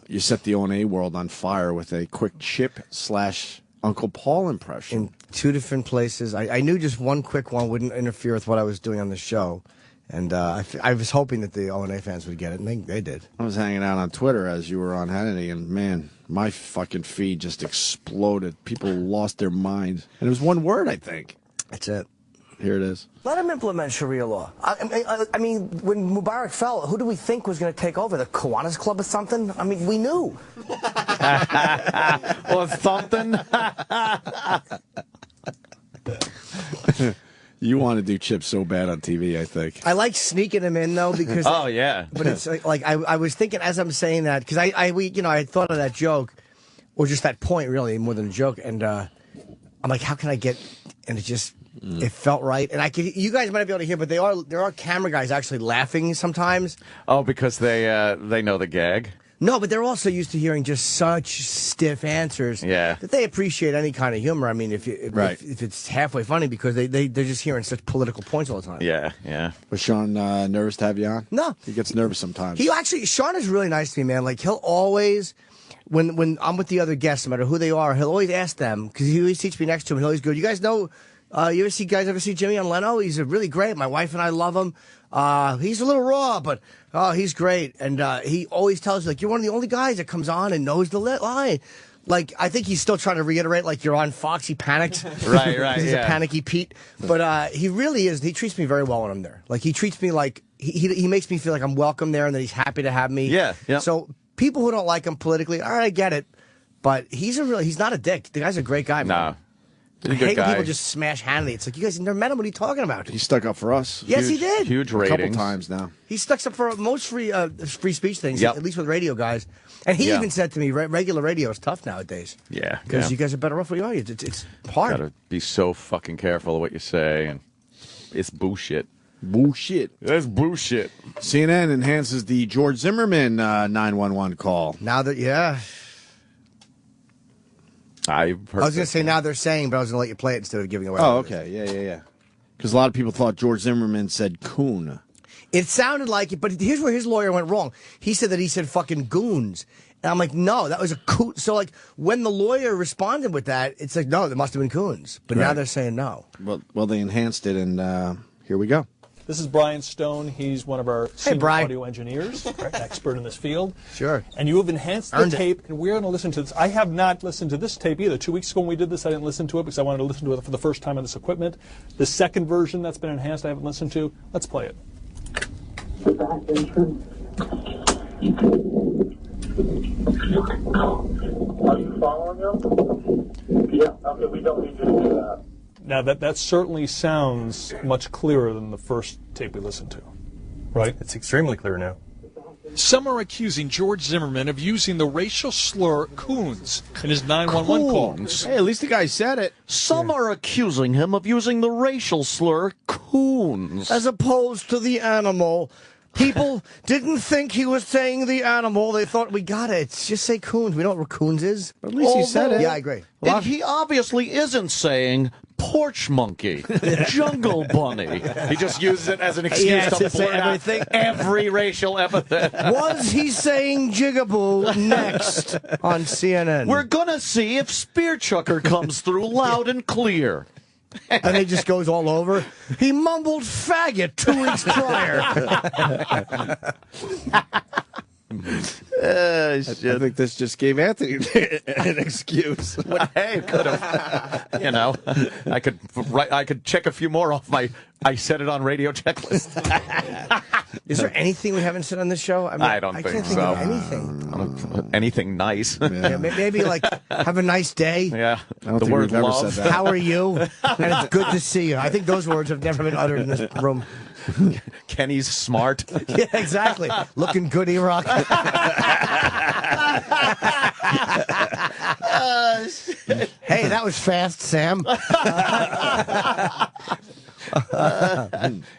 Speaker 2: You set the O&A world on fire with a quick Chip/Uncle Paul impression.
Speaker 13: In two different places. I knew just one quick one wouldn't interfere with what I was doing on the show. And I was hoping that the O&A fans would get it, and they did.
Speaker 2: I was hanging out on Twitter as you were on Hannity, and man, my fucking feed just exploded. People lost their minds. And it was one word, I think.
Speaker 13: That's it.
Speaker 2: Here it is.
Speaker 21: Let him implement Sharia law. I mean, when Mubarak fell, who do we think was going to take over? The Kiwanis Club or something? I mean, we knew.
Speaker 3: Or something.
Speaker 2: You want to do Chip so bad on TV, I think.
Speaker 13: I like sneaking him in, though, because...
Speaker 3: Oh, yeah.
Speaker 13: But it's like I was thinking as I'm saying that, because I had thought of that joke, or just that point, really, more than a joke, and I'm like, how can I get... And it just... It felt right, and you guys might not be able to hear, but there are camera guys actually laughing sometimes.
Speaker 3: Oh, because they know the gag.
Speaker 13: No, but they're also used to hearing just such stiff answers that they appreciate any kind of humor. I mean, if it's halfway funny because they're just hearing such political points all the time.
Speaker 3: Yeah.
Speaker 2: Was Sean nervous to have you on?
Speaker 13: No.
Speaker 2: He gets nervous sometimes.
Speaker 13: Sean is really nice to me, man. Like, he'll always, when I'm with the other guests, no matter who they are, he'll always ask them, because he always seats me next to him, and he'll always go, you guys know, you ever see Jimmy on Leno? He's really great. My wife and I love him. He's a little raw, but he's great. And he always tells you, like, you're one of the only guys that comes on and knows the line. Like, I think he's still trying to reiterate, like, you're on Fox. He panicked.
Speaker 3: Right.
Speaker 13: He's a panicky Pete. But he really is. He treats me very well when I'm there. Like, he treats me like, he makes me feel like I'm welcome there and that he's happy to have me.
Speaker 3: Yeah.
Speaker 13: So people who don't like him politically, all right, I get it. But he's not a dick. The guy's a great guy, man.
Speaker 3: No.
Speaker 13: I hate when people just smash Hannity. It's like, you guys never met him. What are you talking about?
Speaker 2: He stuck up for us.
Speaker 13: Yes, he did.
Speaker 3: Huge
Speaker 2: A
Speaker 3: ratings.
Speaker 2: couple times now.
Speaker 13: He stuck up for most free speech things, at least with radio guys. And he even said to me, regular radio is tough nowadays.
Speaker 3: Yeah.
Speaker 13: Because you guys are better off with the audience. It's hard.
Speaker 3: Gotta be so fucking careful of what you say, and it's bullshit.
Speaker 2: That's bullshit. CNN enhances the George Zimmerman 911 call.
Speaker 13: Now that, I was going to say now they're saying, but I was going to let you play it instead of giving away.
Speaker 2: Oh, okay. Yeah. Because a lot of people thought George Zimmerman said coon.
Speaker 13: It sounded like it, but here's where his lawyer went wrong. He said that he said fucking goons. And I'm like, no, that was a coon. So, like, when the lawyer responded with that, it's like, no, there must have been coons. But now they're saying no.
Speaker 2: Well, they enhanced it, and here we go.
Speaker 5: This is Brian Stone. He's one of our senior audio engineers, expert in this field.
Speaker 13: Sure.
Speaker 5: And you have enhanced the tape, and we're going to listen to this. I have not listened to this tape either. 2 weeks ago when we did this, I didn't listen to it because I wanted to listen to it for the first time on this equipment. The second version that's been enhanced I haven't listened to. Let's play it.
Speaker 17: Are you following him? Yeah, okay, we don't need you to do that.
Speaker 5: Now, that certainly sounds much clearer than the first tape we listened to, right?
Speaker 22: It's extremely clear now.
Speaker 23: Some are accusing George Zimmerman of using the racial slur coons in his 911 call.
Speaker 2: Hey, at least the guy said it.
Speaker 1: Some are accusing him of using the racial slur coons.
Speaker 13: As opposed to the animal. People didn't think he was saying the animal. They thought, we got it. Just say coons. We know what raccoons is.
Speaker 2: At least he said it.
Speaker 13: Yeah, I agree.
Speaker 1: He obviously isn't saying porch monkey, jungle bunny. He just uses it as an excuse to blurt out every racial epithet.
Speaker 13: Was he saying jigaboo next on CNN?
Speaker 1: We're gonna see if Spear Chucker comes through loud and clear.
Speaker 13: And he just goes all over. He mumbled faggot 2 weeks prior.
Speaker 2: I think this just gave Anthony an excuse.
Speaker 3: Well, hey, could have. You know, I could check a few more off my I said it on radio checklist.
Speaker 13: Is there anything we haven't said on this show? I mean,
Speaker 3: I don't
Speaker 13: I
Speaker 3: think
Speaker 13: can't think
Speaker 3: so.
Speaker 13: of anything.
Speaker 3: Anything nice.
Speaker 13: Yeah, maybe like, have a nice day.
Speaker 3: Yeah.
Speaker 2: I don't think we've ever said that.
Speaker 13: How are you? And it's good to see you. I think those words have never been uttered in this room.
Speaker 3: Kenny's smart.
Speaker 13: Yeah, exactly. Looking good, E-Rock. Hey, that was fast, Sam.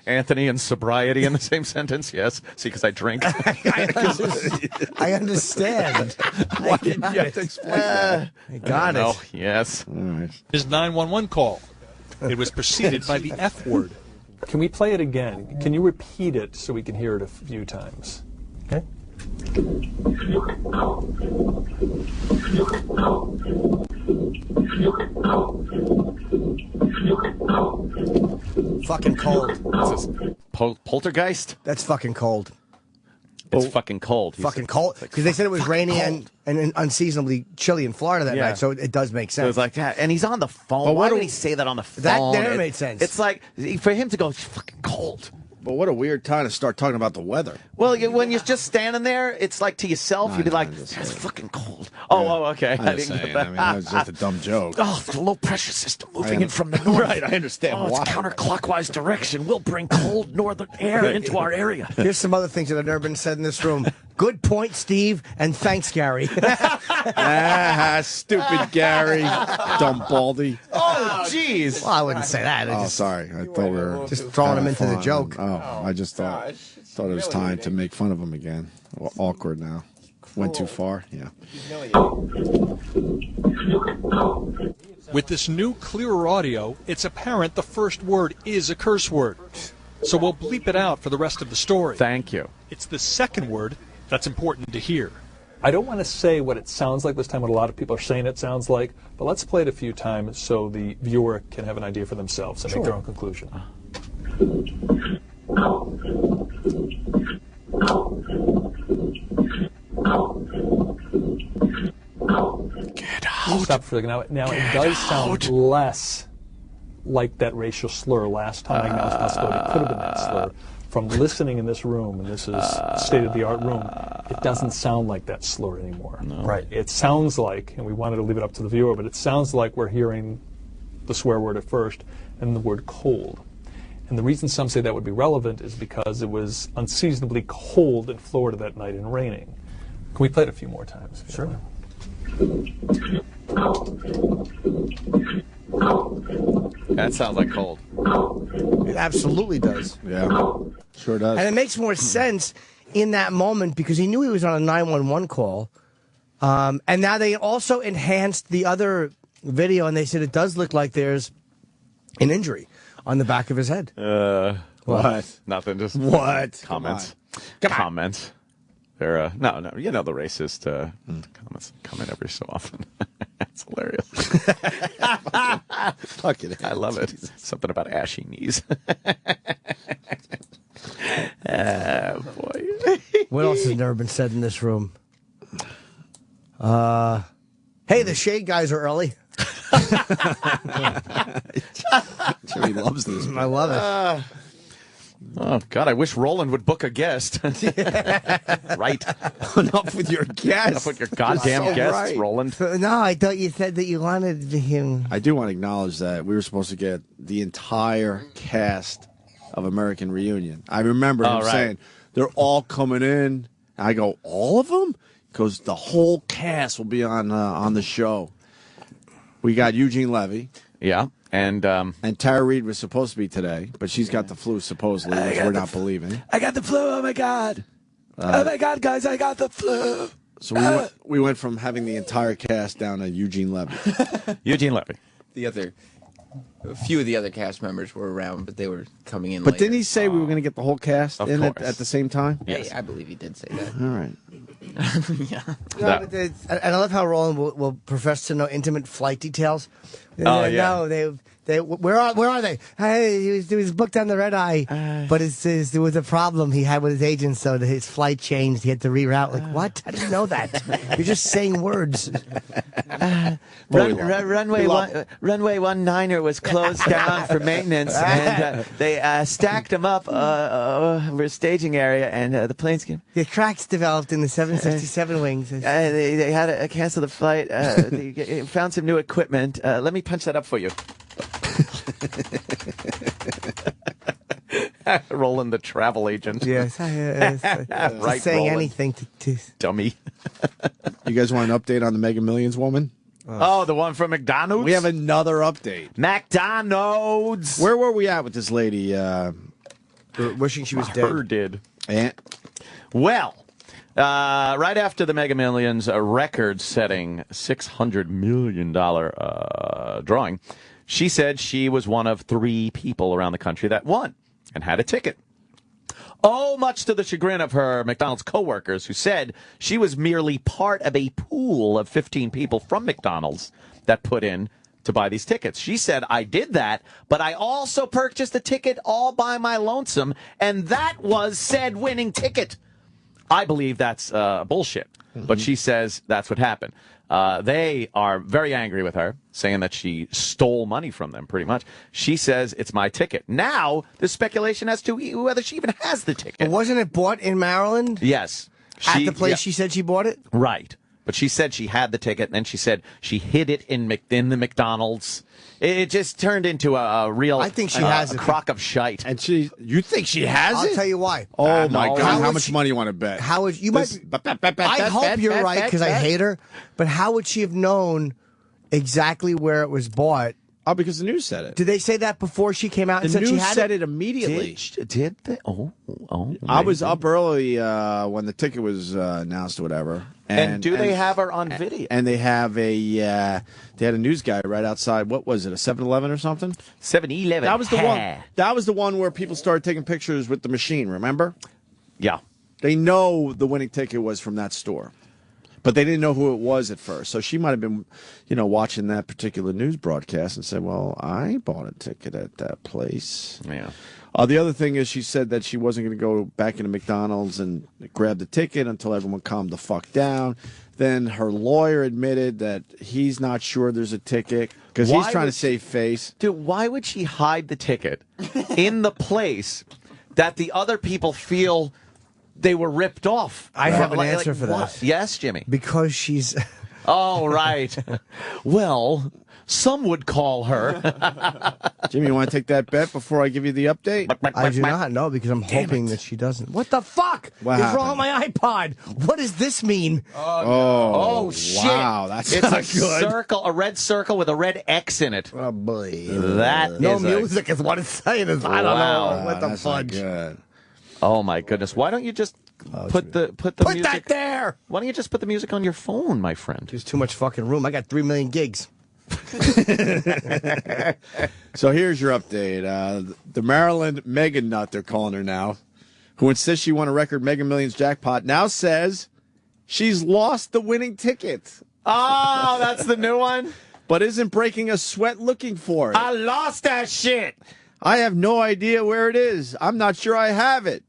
Speaker 3: Anthony and sobriety in the same sentence? Yes. See, because I drink.
Speaker 13: I understand.
Speaker 2: Why didn't you have to explain that?
Speaker 13: I got it.
Speaker 3: Yes.
Speaker 23: His 911 call. It was preceded by the F word.
Speaker 5: Can we play it again? Can you repeat it so we can hear it a few times? Okay.
Speaker 13: Fucking cold.
Speaker 3: What's this? Poltergeist?
Speaker 13: That's fucking cold.
Speaker 3: It's fucking cold.
Speaker 13: Fucking cold. Because they said it was rainy and unseasonably chilly in Florida that night, so it does make sense.
Speaker 3: So it's like that. And he's on the phone.
Speaker 2: But
Speaker 3: Why would he say that on the phone?
Speaker 13: That never made sense.
Speaker 3: It's like, for him to go, it's fucking cold.
Speaker 2: But what a weird time to start talking about the weather.
Speaker 3: Well, when you're just standing there, it's like to yourself, you'd be like, it's fucking cold. Oh, okay.
Speaker 2: I didn't get that. I mean, that was just a dumb joke.
Speaker 1: Oh, the low pressure system moving in from the north.
Speaker 2: Right, I understand
Speaker 1: why. It's counterclockwise direction. We'll bring cold northern air into our area.
Speaker 13: Here's some other things that have never been said in this room. Good point, Steve, and thanks, Gary.
Speaker 2: Stupid Gary. Dumb baldy.
Speaker 3: Oh, jeez.
Speaker 13: Well, I wouldn't say that.
Speaker 2: Sorry. I thought we were
Speaker 13: just throwing him into the joke.
Speaker 2: I just thought it was time to make fun of him again. Well, awkward now. went too far. Yeah.
Speaker 23: With this new, clearer audio, it's apparent the first word is a curse word. So we'll bleep it out for the rest of the story.
Speaker 3: Thank you.
Speaker 23: It's the second word that's important to hear. I don't want to say what it sounds like this time, what a lot of people are saying it sounds like, but let's play it a few times so the viewer can have an idea for themselves and make their own conclusion.
Speaker 3: Get out.
Speaker 23: Stop for a second. Now it does sound less like that racial slur last time I announced possibility it could have been that slur. From listening in this room, and this is state-of-the-art room, it doesn't sound like that slur anymore.
Speaker 3: No.
Speaker 23: Right. It sounds like, and we wanted to leave it up to the viewer, but it sounds like we're hearing the swear word at first and the word cold. And the reason some say that would be relevant is because it was unseasonably cold in Florida that night and raining. Can we play it a few more times?
Speaker 13: Sure.
Speaker 3: That sounds like cold.
Speaker 13: It absolutely does.
Speaker 2: Yeah, sure does.
Speaker 13: And it makes more sense in that moment because he knew he was on a 911 call. And now they also enhanced the other video, and they said it does look like there's an injury on the back of his head.
Speaker 2: What?
Speaker 3: Nothing. Just
Speaker 2: What?
Speaker 3: Comments.
Speaker 2: Come on.
Speaker 3: Comments. They're no. You know the racist comments come in every so often. It's hilarious.
Speaker 2: Fucking
Speaker 3: I love it. Something about ashy knees. Boy.
Speaker 13: What else has never been said in this room? Hey, the shade guys are early.
Speaker 2: Jimmy loves this.
Speaker 13: I love it.
Speaker 3: Oh, God, I wish Roland would book a guest. Right.
Speaker 2: Enough with your guest.
Speaker 3: Enough with your goddamn
Speaker 2: So
Speaker 3: guests,
Speaker 2: right.
Speaker 3: Roland.
Speaker 13: No, I thought you said that you wanted him.
Speaker 2: I do want to acknowledge that we were supposed to get the entire cast of American Reunion. I remember him saying, they're all coming in. I go, all of them? Because the whole cast will be on the show. We got Eugene Levy.
Speaker 3: Yeah. And
Speaker 2: Tara Reid was supposed to be today, but she's got the flu, supposedly, which we're not believing.
Speaker 3: I got the flu. Oh, my God. Oh, my God, guys, I got the flu.
Speaker 2: So we went from having the entire cast down to Eugene Levy.
Speaker 3: Eugene Levy.
Speaker 20: A few of the other cast members were around, but they were coming in
Speaker 2: But
Speaker 20: later.
Speaker 2: didn't he say we were going to get the whole cast
Speaker 3: Of
Speaker 2: in at
Speaker 3: course.
Speaker 2: the same time?
Speaker 20: Yes. I believe he did say that.
Speaker 2: All right.
Speaker 20: Yeah.
Speaker 13: No, but and I love how Roland will profess to know intimate flight details.
Speaker 3: Oh, yeah.
Speaker 13: No, where are they? Hey, he was booked on the red eye, but there was a problem he had with his agent, so his flight changed. He had to reroute. Like, what? I didn't know that. You're just saying words.
Speaker 3: Runway 19er was closed down for maintenance, and they stacked them up over a staging area, and the planes came.
Speaker 13: The cracks developed in the 767 wings.
Speaker 3: They had to cancel the flight. They found some new equipment. Let me punch that up for you. Roland, the travel agent.
Speaker 13: Yes,
Speaker 3: Right,
Speaker 13: saying
Speaker 3: Roland.
Speaker 13: anything to
Speaker 3: Dummy.
Speaker 2: You guys want an update on the Mega Millions woman?
Speaker 3: Oh, the one from McDonald's?
Speaker 2: We have another update.
Speaker 3: McDonald's.
Speaker 2: Where were we at with this lady?
Speaker 13: Wishing she was dead.
Speaker 3: Her did.
Speaker 2: And
Speaker 3: Well, right after the Mega Millions record-setting $600 million drawing, she said she was one of 3 people around the country that won and had a ticket. Oh, much to the chagrin of her McDonald's coworkers, who said she was merely part of a pool of 15 people from McDonald's that put in to buy these tickets. She said, I did that, but I also purchased a ticket all by my lonesome, and that was said winning ticket. I believe that's bullshit, but she says that's what happened. They are very angry with her, saying that she stole money from them, pretty much. She says it's my ticket. Now, there's speculation as to whether she even has the ticket.
Speaker 13: But wasn't it bought in Maryland?
Speaker 3: Yes.
Speaker 13: At the place she said she bought it?
Speaker 3: Right. But she said she had the ticket, and then she said she hid it in the McDonald's. It just turned into a real
Speaker 13: I think she has
Speaker 3: a
Speaker 13: it.
Speaker 3: crock of shite.
Speaker 2: And you think she has
Speaker 13: I'll
Speaker 2: it?
Speaker 13: tell you why.
Speaker 2: Oh, my
Speaker 3: no.
Speaker 2: God. How much money you want to bet?
Speaker 13: How would you might? I hope you're right because I hate her. But how would she have known exactly where it was bought
Speaker 2: Oh, because the news said it.
Speaker 13: Did they say that before she came out and
Speaker 2: The
Speaker 13: said she
Speaker 2: news
Speaker 13: had
Speaker 2: said it immediately.
Speaker 3: Did they? Oh.
Speaker 2: I was
Speaker 3: maybe.
Speaker 2: up early when the ticket was announced or whatever.
Speaker 3: And do they have her on video?
Speaker 2: And they have they had a news guy right outside. What was it? A 7-Eleven or something?
Speaker 3: 7-Eleven.
Speaker 2: That was the one. That was the one where people started taking pictures with the machine. Remember?
Speaker 3: Yeah.
Speaker 2: They know the winning ticket was from that store, but they didn't know who it was at first. So she might have been, watching that particular news broadcast and said, "Well, I bought a ticket at that place."
Speaker 3: Yeah.
Speaker 2: The other thing is she said that she wasn't going to go back into McDonald's and grab the ticket until everyone calmed the fuck down. Then her lawyer admitted that he's not sure there's a ticket because he's trying to save face.
Speaker 3: Dude, why would she hide the ticket in the place that the other people feel they were ripped off?
Speaker 13: I have an answer for
Speaker 3: what?
Speaker 13: that.
Speaker 3: Yes, Jimmy.
Speaker 13: Because she's...
Speaker 3: Oh, right. Well, some would call her.
Speaker 2: Jimmy, you want to take that bet before I give you the update?
Speaker 13: I do not know because I'm hoping that she doesn't. What the fuck
Speaker 2: What
Speaker 13: is
Speaker 2: happened?
Speaker 13: wrong with my iPod? What does this mean?
Speaker 2: Oh,
Speaker 3: shit.
Speaker 2: wow. That's
Speaker 3: It's
Speaker 2: not
Speaker 3: a
Speaker 2: good.
Speaker 3: circle, a red circle with a red X in it.
Speaker 13: Oh, boy.
Speaker 3: That
Speaker 13: no
Speaker 3: is
Speaker 13: music is what it's saying. I don't know. What the
Speaker 2: That's not
Speaker 13: fudge?
Speaker 2: good.
Speaker 3: Oh, my goodness. Why don't you just put the
Speaker 13: Put
Speaker 3: music...
Speaker 13: that there!
Speaker 3: Why don't you just put the music on your phone, my friend?
Speaker 13: There's too much fucking room. I got 3 million gigs.
Speaker 2: So here's your update. The Maryland Mega Nut, they're calling her now, who insists she won a record Mega Millions jackpot, now says she's lost the winning ticket.
Speaker 3: Oh, that's the new one?
Speaker 2: But isn't breaking a sweat looking for it.
Speaker 3: I lost that shit.
Speaker 2: I have no idea where it is. I'm not sure I have it.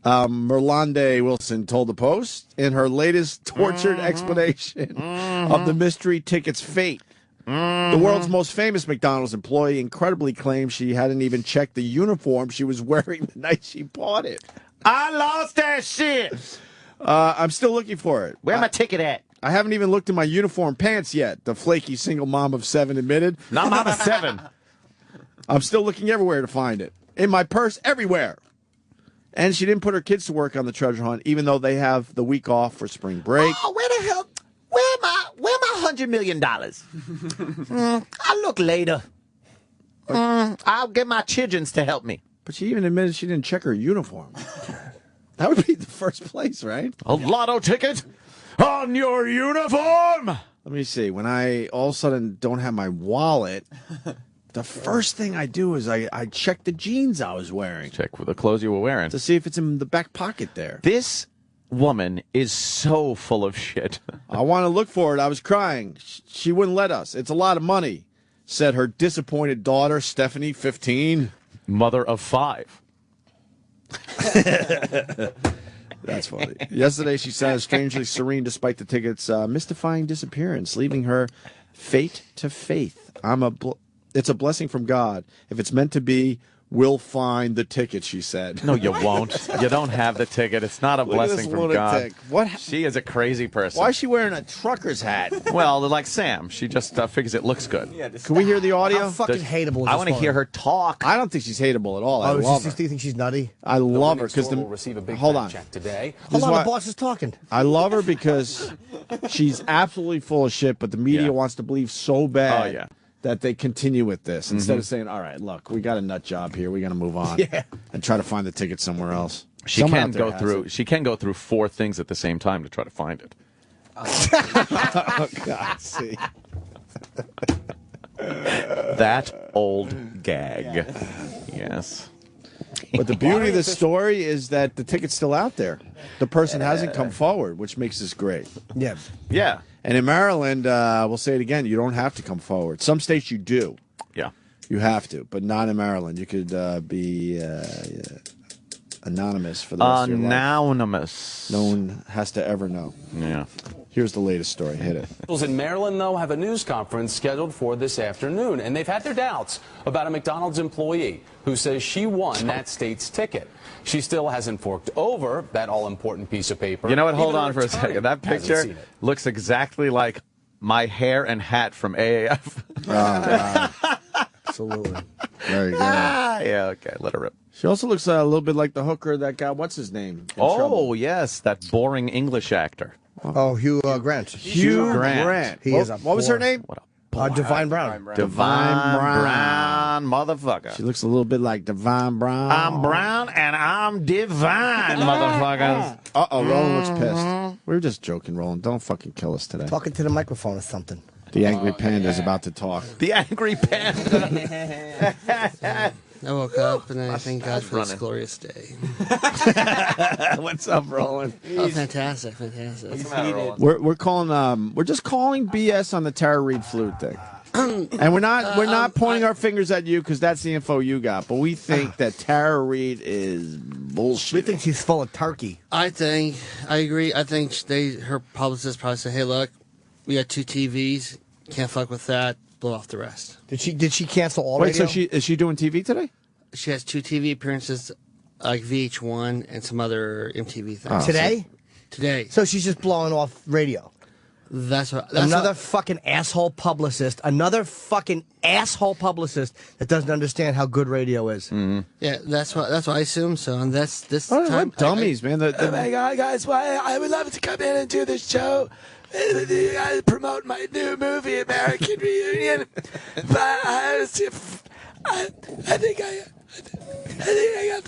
Speaker 2: Merlande Wilson told the Post in her latest tortured explanation of the mystery ticket's fate. The world's most famous McDonald's employee incredibly claims she hadn't even checked the uniform she was wearing the night she bought it.
Speaker 3: I lost that shit.
Speaker 2: I'm still looking for it.
Speaker 3: Where my ticket at?
Speaker 2: I haven't even looked in my uniform pants yet, the flaky single mom of 7 admitted.
Speaker 3: Not mom of 7.
Speaker 2: I'm still looking everywhere to find it. In my purse, everywhere. And she didn't put her kids to work on the treasure hunt, even though they have the week off for spring break.
Speaker 3: Oh, where the hell? Where my $100 million? I'll look later. I'll get my childrens to help me.
Speaker 2: But she even admitted she didn't check her uniform. That would be the first place, right?
Speaker 3: A lotto ticket on your uniform.
Speaker 2: Let me see. When I all of a sudden don't have my wallet, the first thing I do is I check the jeans I was wearing.
Speaker 3: Check the clothes you were wearing.
Speaker 2: To see if it's in the back pocket there.
Speaker 3: This woman is so full of shit.
Speaker 2: I want to look for it. I was crying. She wouldn't let us. It's a lot of money, said her disappointed daughter, Stephanie, 15.
Speaker 3: Mother of 5.
Speaker 2: That's funny. Yesterday, she sounded strangely serene despite the ticket's mystifying disappearance, leaving her fate to faith. It's a blessing from God. If it's meant to be, we'll find the ticket, she said.
Speaker 3: No, you won't. You don't have the ticket. It's not a blessing from God. She is a crazy person.
Speaker 2: Why is she wearing a trucker's hat?
Speaker 3: Well, like Sam. She just figures it looks good.
Speaker 2: Can we hear the audio?
Speaker 13: How fucking hateable is
Speaker 3: I
Speaker 13: this
Speaker 3: want to
Speaker 13: woman?
Speaker 3: hear her talk.
Speaker 2: I don't think she's hateable at all. I
Speaker 13: Oh,
Speaker 2: love
Speaker 13: do
Speaker 2: her.
Speaker 13: you think she's nutty?
Speaker 2: I love her because hold on.
Speaker 13: Hold on, the boss is talking.
Speaker 2: I love her because she's absolutely full of shit, but the media wants to believe so bad that they continue with this instead of saying, all right, look, we got a nut job here. We got to move on and try to find the ticket somewhere else.
Speaker 3: She can go through 4 things at the same time to try to find it.
Speaker 2: Oh, God, see.
Speaker 3: That old gag. Yes.
Speaker 2: But the beauty of this story is that the ticket's still out there. The person hasn't come forward, which makes this great.
Speaker 13: Yeah.
Speaker 3: Yeah.
Speaker 2: And in Maryland, we'll say it again, you don't have to come forward. Some states you do.
Speaker 3: Yeah.
Speaker 2: You have to, but not in Maryland. You could be anonymous for the rest of your life.
Speaker 3: Anonymous.
Speaker 2: No one has to ever know.
Speaker 3: Yeah.
Speaker 2: Here's the latest story. Hit it.
Speaker 6: Officials in Maryland, though, have a news conference scheduled for this afternoon, and they've had their doubts about a McDonald's employee who says she won that state's ticket. She still hasn't forked over that all-important piece of paper.
Speaker 3: You know what? Hold
Speaker 6: Even
Speaker 3: on for a second. That
Speaker 6: hasn't
Speaker 3: picture
Speaker 6: seen it.
Speaker 3: looks exactly like my hair and hat from AAF.
Speaker 13: Absolutely.
Speaker 2: Very good.
Speaker 3: Yeah, okay. Let her rip.
Speaker 2: She also looks a little bit like the hooker that got, what's his name? in trouble.
Speaker 3: Yes, that boring English actor.
Speaker 13: Oh, Hugh Grant.
Speaker 2: Hugh Grant.
Speaker 13: He is a
Speaker 2: What was her name?
Speaker 13: Divine Brown.
Speaker 2: Divine
Speaker 3: Brown, motherfucker.
Speaker 2: She looks a little bit like Divine Brown.
Speaker 3: I'm brown and I'm divine, motherfuckers.
Speaker 2: Uh-oh, Roland looks pissed. We were just joking, Roland. Don't fucking kill us today.
Speaker 13: Talking to the microphone or something.
Speaker 2: The angry panda's about to talk.
Speaker 3: The angry panda.
Speaker 7: I woke up and I thank God for this glorious day.
Speaker 2: What's up, Roland?
Speaker 7: Oh, fantastic, fantastic.
Speaker 2: We're calling. We're just calling BS on the Tara Reid flute thing. And we're not pointing our fingers at you because that's the info you got. But we think that Tara Reid is bullshit.
Speaker 13: We think she's full of turkey.
Speaker 7: I agree. I think her publicist probably said, "Hey, look, we got 2 TVs. Can't fuck with that. Blow off the rest."
Speaker 13: Did she cancel all
Speaker 2: Wait,
Speaker 13: radio?
Speaker 2: so is she doing TV today?
Speaker 7: She has 2 TV appearances, like VH1 and some other MTV things.
Speaker 13: Today?
Speaker 7: Today.
Speaker 13: So she's just blowing off radio.
Speaker 7: That's
Speaker 13: another fucking asshole publicist. Another fucking asshole publicist that doesn't understand how good radio is.
Speaker 2: Mm-hmm.
Speaker 7: Yeah, that's what I assume. So, and that's this
Speaker 2: Oh,
Speaker 7: time.
Speaker 2: what dummies, man.
Speaker 9: Oh my God, guys! Why I would love to come in and do this show. You guys promote my new movie, American Reunion. But I think I got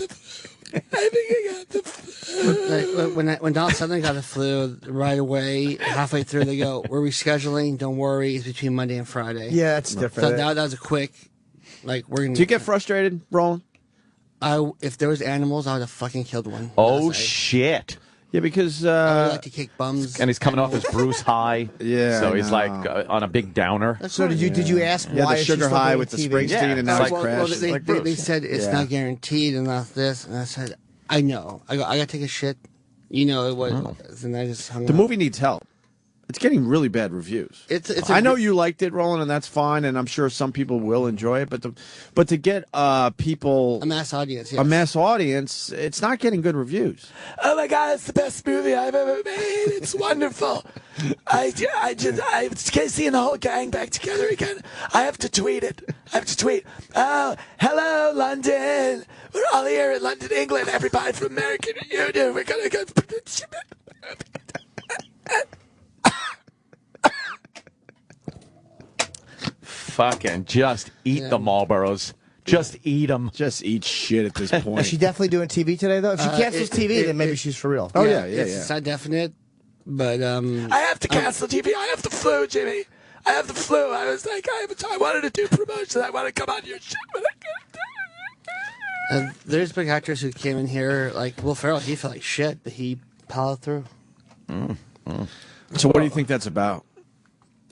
Speaker 9: the flu.
Speaker 7: When Donald Sutherland got the flu, right away, halfway through, they go, "We're rescheduling. Don't worry. It's between Monday and Friday."
Speaker 13: Yeah, it's different.
Speaker 7: So that was a quick, we're gonna.
Speaker 2: Do you get frustrated, Roland?
Speaker 7: If there was animals, I would have fucking killed one.
Speaker 3: Oh shit!
Speaker 2: Yeah, because
Speaker 7: I would like to kick bums.
Speaker 3: And he's coming off his Bruce high.
Speaker 2: Yeah,
Speaker 3: so he's
Speaker 2: I know.
Speaker 3: like on a big downer.
Speaker 13: So did you ask
Speaker 2: Yeah,
Speaker 13: why
Speaker 2: the
Speaker 13: is she
Speaker 2: sugar
Speaker 13: still
Speaker 2: high
Speaker 13: doing
Speaker 2: with the
Speaker 13: TV?
Speaker 2: Springsteen and now he's crashed.
Speaker 7: They said it's not guaranteed and not this, and I said, I know. I got to take a shit. You know it was, and I just hung
Speaker 2: The
Speaker 7: up.
Speaker 2: movie needs help. It's getting really bad reviews. I know you liked it, Roland, and that's fine, and I'm sure some people will enjoy it. But to get people
Speaker 7: a mass audience,
Speaker 2: it's not getting good reviews.
Speaker 9: Oh my God, it's the best movie I've ever made. It's wonderful. I seeing the whole gang back together again. I have to tweet it. Oh, hello, London. We're all here in London, England. Everybody from American Reunion. We're gonna go.
Speaker 3: Fucking just eat the Marlboros. Just eat them.
Speaker 2: Just eat shit at this point.
Speaker 13: Is she definitely doing TV today, though? If she cancels TV, then maybe she's for real.
Speaker 2: Oh,
Speaker 7: It's not definite, but
Speaker 9: I have to cancel TV. I have the flu, Jimmy. I have the flu. I was like, I wanted to do promotion. I want to come on your shit, but I can't.
Speaker 7: There's big actors who came in here, like Will Ferrell. He felt like shit, but he powered through.
Speaker 2: So what do you think that's about?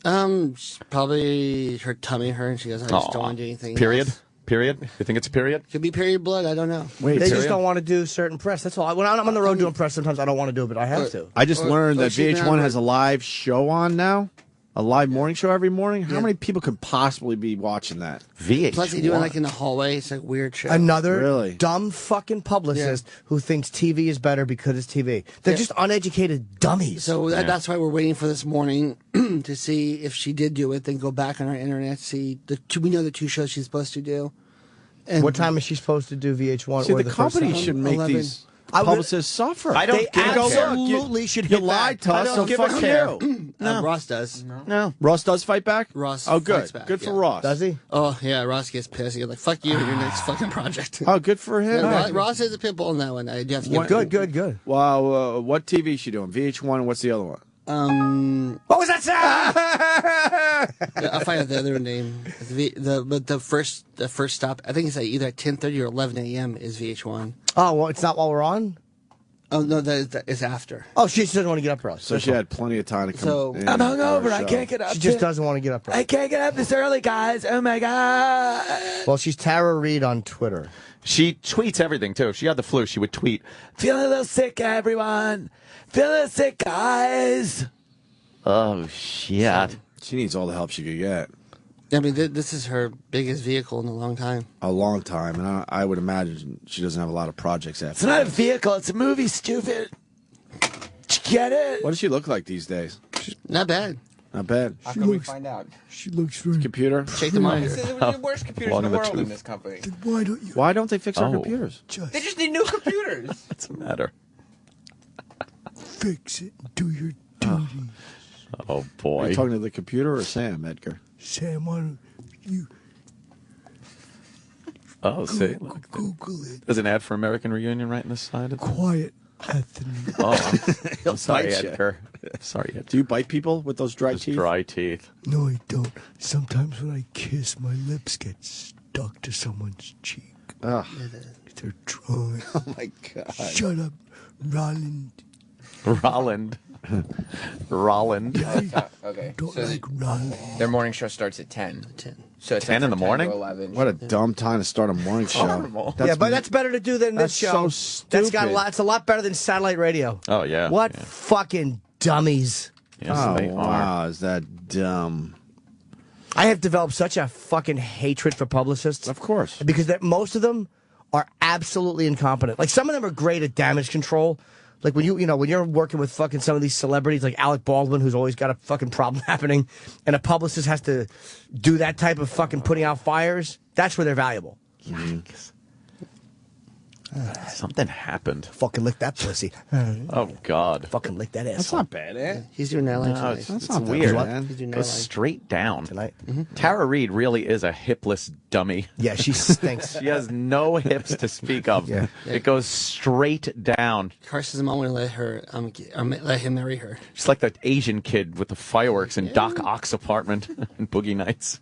Speaker 7: Probably her tummy hurt, and she goes, "I just don't want to do anything."
Speaker 3: Period.
Speaker 7: else."
Speaker 3: Period. You think it's a period?
Speaker 7: Could be period blood. I don't know.
Speaker 2: Wait,
Speaker 13: they just don't want to do certain press. That's all. When I'm on the road doing press, sometimes I don't want to do it, but I have to.
Speaker 2: I just learned that
Speaker 7: she's
Speaker 2: VH1
Speaker 7: not-
Speaker 2: has a live show on now. A live morning show every morning? How many people could possibly be watching that?
Speaker 3: VH1.
Speaker 7: Plus, they do it like in the hallway. It's like weird shit.
Speaker 13: Another dumb fucking publicist who thinks TV is better because it's TV. They're just uneducated dummies.
Speaker 7: So that's why we're waiting for this morning to see if she did do it. Then go back on our internet, see we know the 2 shows she's supposed to do. And
Speaker 13: what time is she supposed to do VH1?
Speaker 2: See,
Speaker 13: or
Speaker 2: the
Speaker 13: first
Speaker 2: company
Speaker 13: time?
Speaker 2: should make
Speaker 7: 11.
Speaker 2: these publicists suffer.
Speaker 3: I don't
Speaker 13: They
Speaker 3: give a care.
Speaker 13: absolutely should
Speaker 2: You
Speaker 13: hit
Speaker 2: lied
Speaker 13: back.
Speaker 2: to us, so
Speaker 3: give a
Speaker 2: fuck
Speaker 3: care.
Speaker 2: you.
Speaker 7: Ross does.
Speaker 3: No.
Speaker 2: Ross does fight back?
Speaker 7: Ross
Speaker 2: Oh, good.
Speaker 7: fights back,
Speaker 2: Good for
Speaker 7: yeah.
Speaker 2: Ross.
Speaker 13: Does he?
Speaker 7: Oh, yeah, Ross gets pissed. He's like, fuck you and your next fucking project.
Speaker 2: Oh, good for him.
Speaker 7: Yeah, Ross is a pit bull in that one. I do have to give it to him.
Speaker 13: Good.
Speaker 2: Wow, what TV is she doing? VH1, and what's the other one?
Speaker 13: What was that sound?
Speaker 7: I'll find out the other name. The first stop, I think it's either at 10:30 or 11 a.m. is VH1.
Speaker 13: Oh, well, it's not while we're on?
Speaker 7: Oh, no, that is after.
Speaker 13: Oh, she just doesn't want to get up early.
Speaker 2: So she had plenty of time to come
Speaker 7: So-
Speaker 2: in
Speaker 9: I'm
Speaker 2: and do
Speaker 9: hungover.
Speaker 2: her
Speaker 9: I
Speaker 2: show.
Speaker 9: can't get up.
Speaker 13: She just doesn't want to get up early.
Speaker 9: I can't get up this early, guys. Oh my God.
Speaker 13: Well, she's Tara Reid on Twitter.
Speaker 3: She tweets everything, too. If she had the flu, she would tweet.
Speaker 9: Feeling a little sick, everyone. Feeling a little sick, guys.
Speaker 3: Oh, shit.
Speaker 2: She needs all the help she could get.
Speaker 7: I mean, this is her biggest vehicle in a long time.
Speaker 2: A long time, and I would imagine she doesn't have a lot of projects after
Speaker 9: It's not a
Speaker 2: that.
Speaker 9: vehicle. It's a movie, stupid. Did you get it?
Speaker 2: What does she look like these days?
Speaker 7: Not bad.
Speaker 2: Not bad.
Speaker 20: How can we find out?
Speaker 13: She looks very...
Speaker 2: Computer?
Speaker 7: Shake the monitor.
Speaker 20: This is the worst computers in the world in this company.
Speaker 13: Why don't you...
Speaker 2: Why don't they fix our computers?
Speaker 20: They just need new computers.
Speaker 3: What's the matter?
Speaker 13: Fix it. Do your duty.
Speaker 3: Oh,
Speaker 2: Are
Speaker 3: boy.
Speaker 2: you talking to the computer or Sam, Edgar?
Speaker 9: Sam, why don't you
Speaker 3: Oh, see. Look,
Speaker 9: Google it?
Speaker 3: there's an ad for American Reunion right in the side of the...
Speaker 9: Quiet, Anthony.
Speaker 3: Oh, I'm sorry,
Speaker 2: bite ya.
Speaker 3: Edgar. Sorry, Edgar.
Speaker 2: Do you bite people with those dry teeth?
Speaker 3: Dry teeth.
Speaker 9: No, I don't. Sometimes when I kiss, my lips get stuck to someone's cheek.
Speaker 2: Ugh.
Speaker 9: They're dry.
Speaker 2: Oh, my God.
Speaker 9: Shut up, Roland.
Speaker 3: Roland.
Speaker 20: Okay.
Speaker 9: Don't
Speaker 20: So
Speaker 9: like Roland.
Speaker 20: their morning show starts at 10.
Speaker 7: 10.
Speaker 20: So it's
Speaker 3: 10 in the
Speaker 20: from 10
Speaker 3: morning?
Speaker 20: to 11.
Speaker 2: What a dumb time to start a morning show.
Speaker 20: Horrible.
Speaker 13: Yeah, but that's better to do than this
Speaker 2: That's
Speaker 13: show.
Speaker 2: so
Speaker 13: That's got a
Speaker 2: stupid.
Speaker 13: lot. It's a lot better than satellite radio.
Speaker 3: Oh, yeah.
Speaker 13: What
Speaker 3: Yeah.
Speaker 13: fucking dummies!
Speaker 3: Yes,
Speaker 2: Oh,
Speaker 3: they are.
Speaker 2: wow. Is that dumb?
Speaker 13: I have developed such a fucking hatred for publicists.
Speaker 2: Of course.
Speaker 13: Because most of them are absolutely incompetent. Like, some of them are great at damage control. Like, when when you're working with fucking some of these celebrities, like Alec Baldwin, who's always got a fucking problem happening, and a publicist has to do that type of fucking putting out fires, that's where they're valuable.
Speaker 3: Yikes. Something happened.
Speaker 13: Fucking lick that pussy.
Speaker 3: Oh, God.
Speaker 13: Fucking lick that ass.
Speaker 2: That's not bad, eh?
Speaker 7: He's doing that line
Speaker 3: No,
Speaker 7: tonight.
Speaker 3: it's
Speaker 2: not that
Speaker 3: weird.
Speaker 2: bad.
Speaker 7: He's doing that
Speaker 3: Goes
Speaker 7: line.
Speaker 3: straight down.
Speaker 13: Tonight.
Speaker 3: Tara Reid really is a hipless dummy.
Speaker 13: Yeah, she stinks.
Speaker 3: She has no hips to speak of.
Speaker 13: Yeah.
Speaker 3: It goes straight down.
Speaker 7: Carson's mom wouldn't let her, let him marry her.
Speaker 3: She's like that Asian kid with the fireworks in Doc Ock's apartment in Boogie Nights.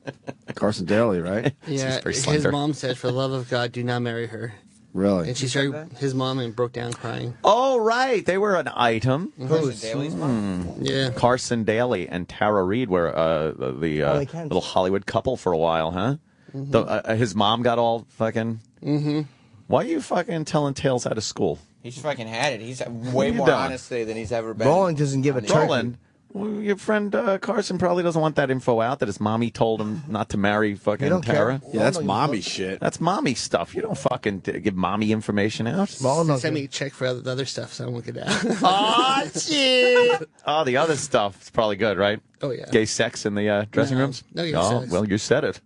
Speaker 2: Carson Daly, right?
Speaker 7: Yeah,
Speaker 3: very
Speaker 7: his
Speaker 3: slender.
Speaker 7: mom said, for the love of God, do not marry her.
Speaker 2: Really?
Speaker 7: And she started, his mom, and broke down crying.
Speaker 3: Oh, right. They were an item.
Speaker 20: Carson Daly's mom?
Speaker 7: Yeah.
Speaker 3: Carson Daly and Tara Reid were the little Hollywood couple for a while, huh? His mom got all fucking...
Speaker 7: Mm-hmm.
Speaker 3: Why are you fucking telling tales out of school?
Speaker 20: He's fucking had it. He's way
Speaker 3: you
Speaker 20: more
Speaker 3: done?
Speaker 20: honesty than he's ever been.
Speaker 13: Roland doesn't give a turkey.
Speaker 3: Roland, well, your friend Carson probably doesn't want that info out that his mommy told him not to marry fucking
Speaker 13: don't
Speaker 3: Tara.
Speaker 13: care.
Speaker 2: Yeah, that's mommy shit.
Speaker 3: That's mommy stuff. You don't fucking give mommy information out.
Speaker 13: Roland
Speaker 7: Send me a check for the other stuff so I won't get out.
Speaker 3: Oh, shit. Oh, the other stuff is probably good, right?
Speaker 7: Oh, yeah.
Speaker 3: Gay sex in the dressing rooms?
Speaker 7: No gay
Speaker 3: oh,
Speaker 7: sex.
Speaker 3: well, you said it.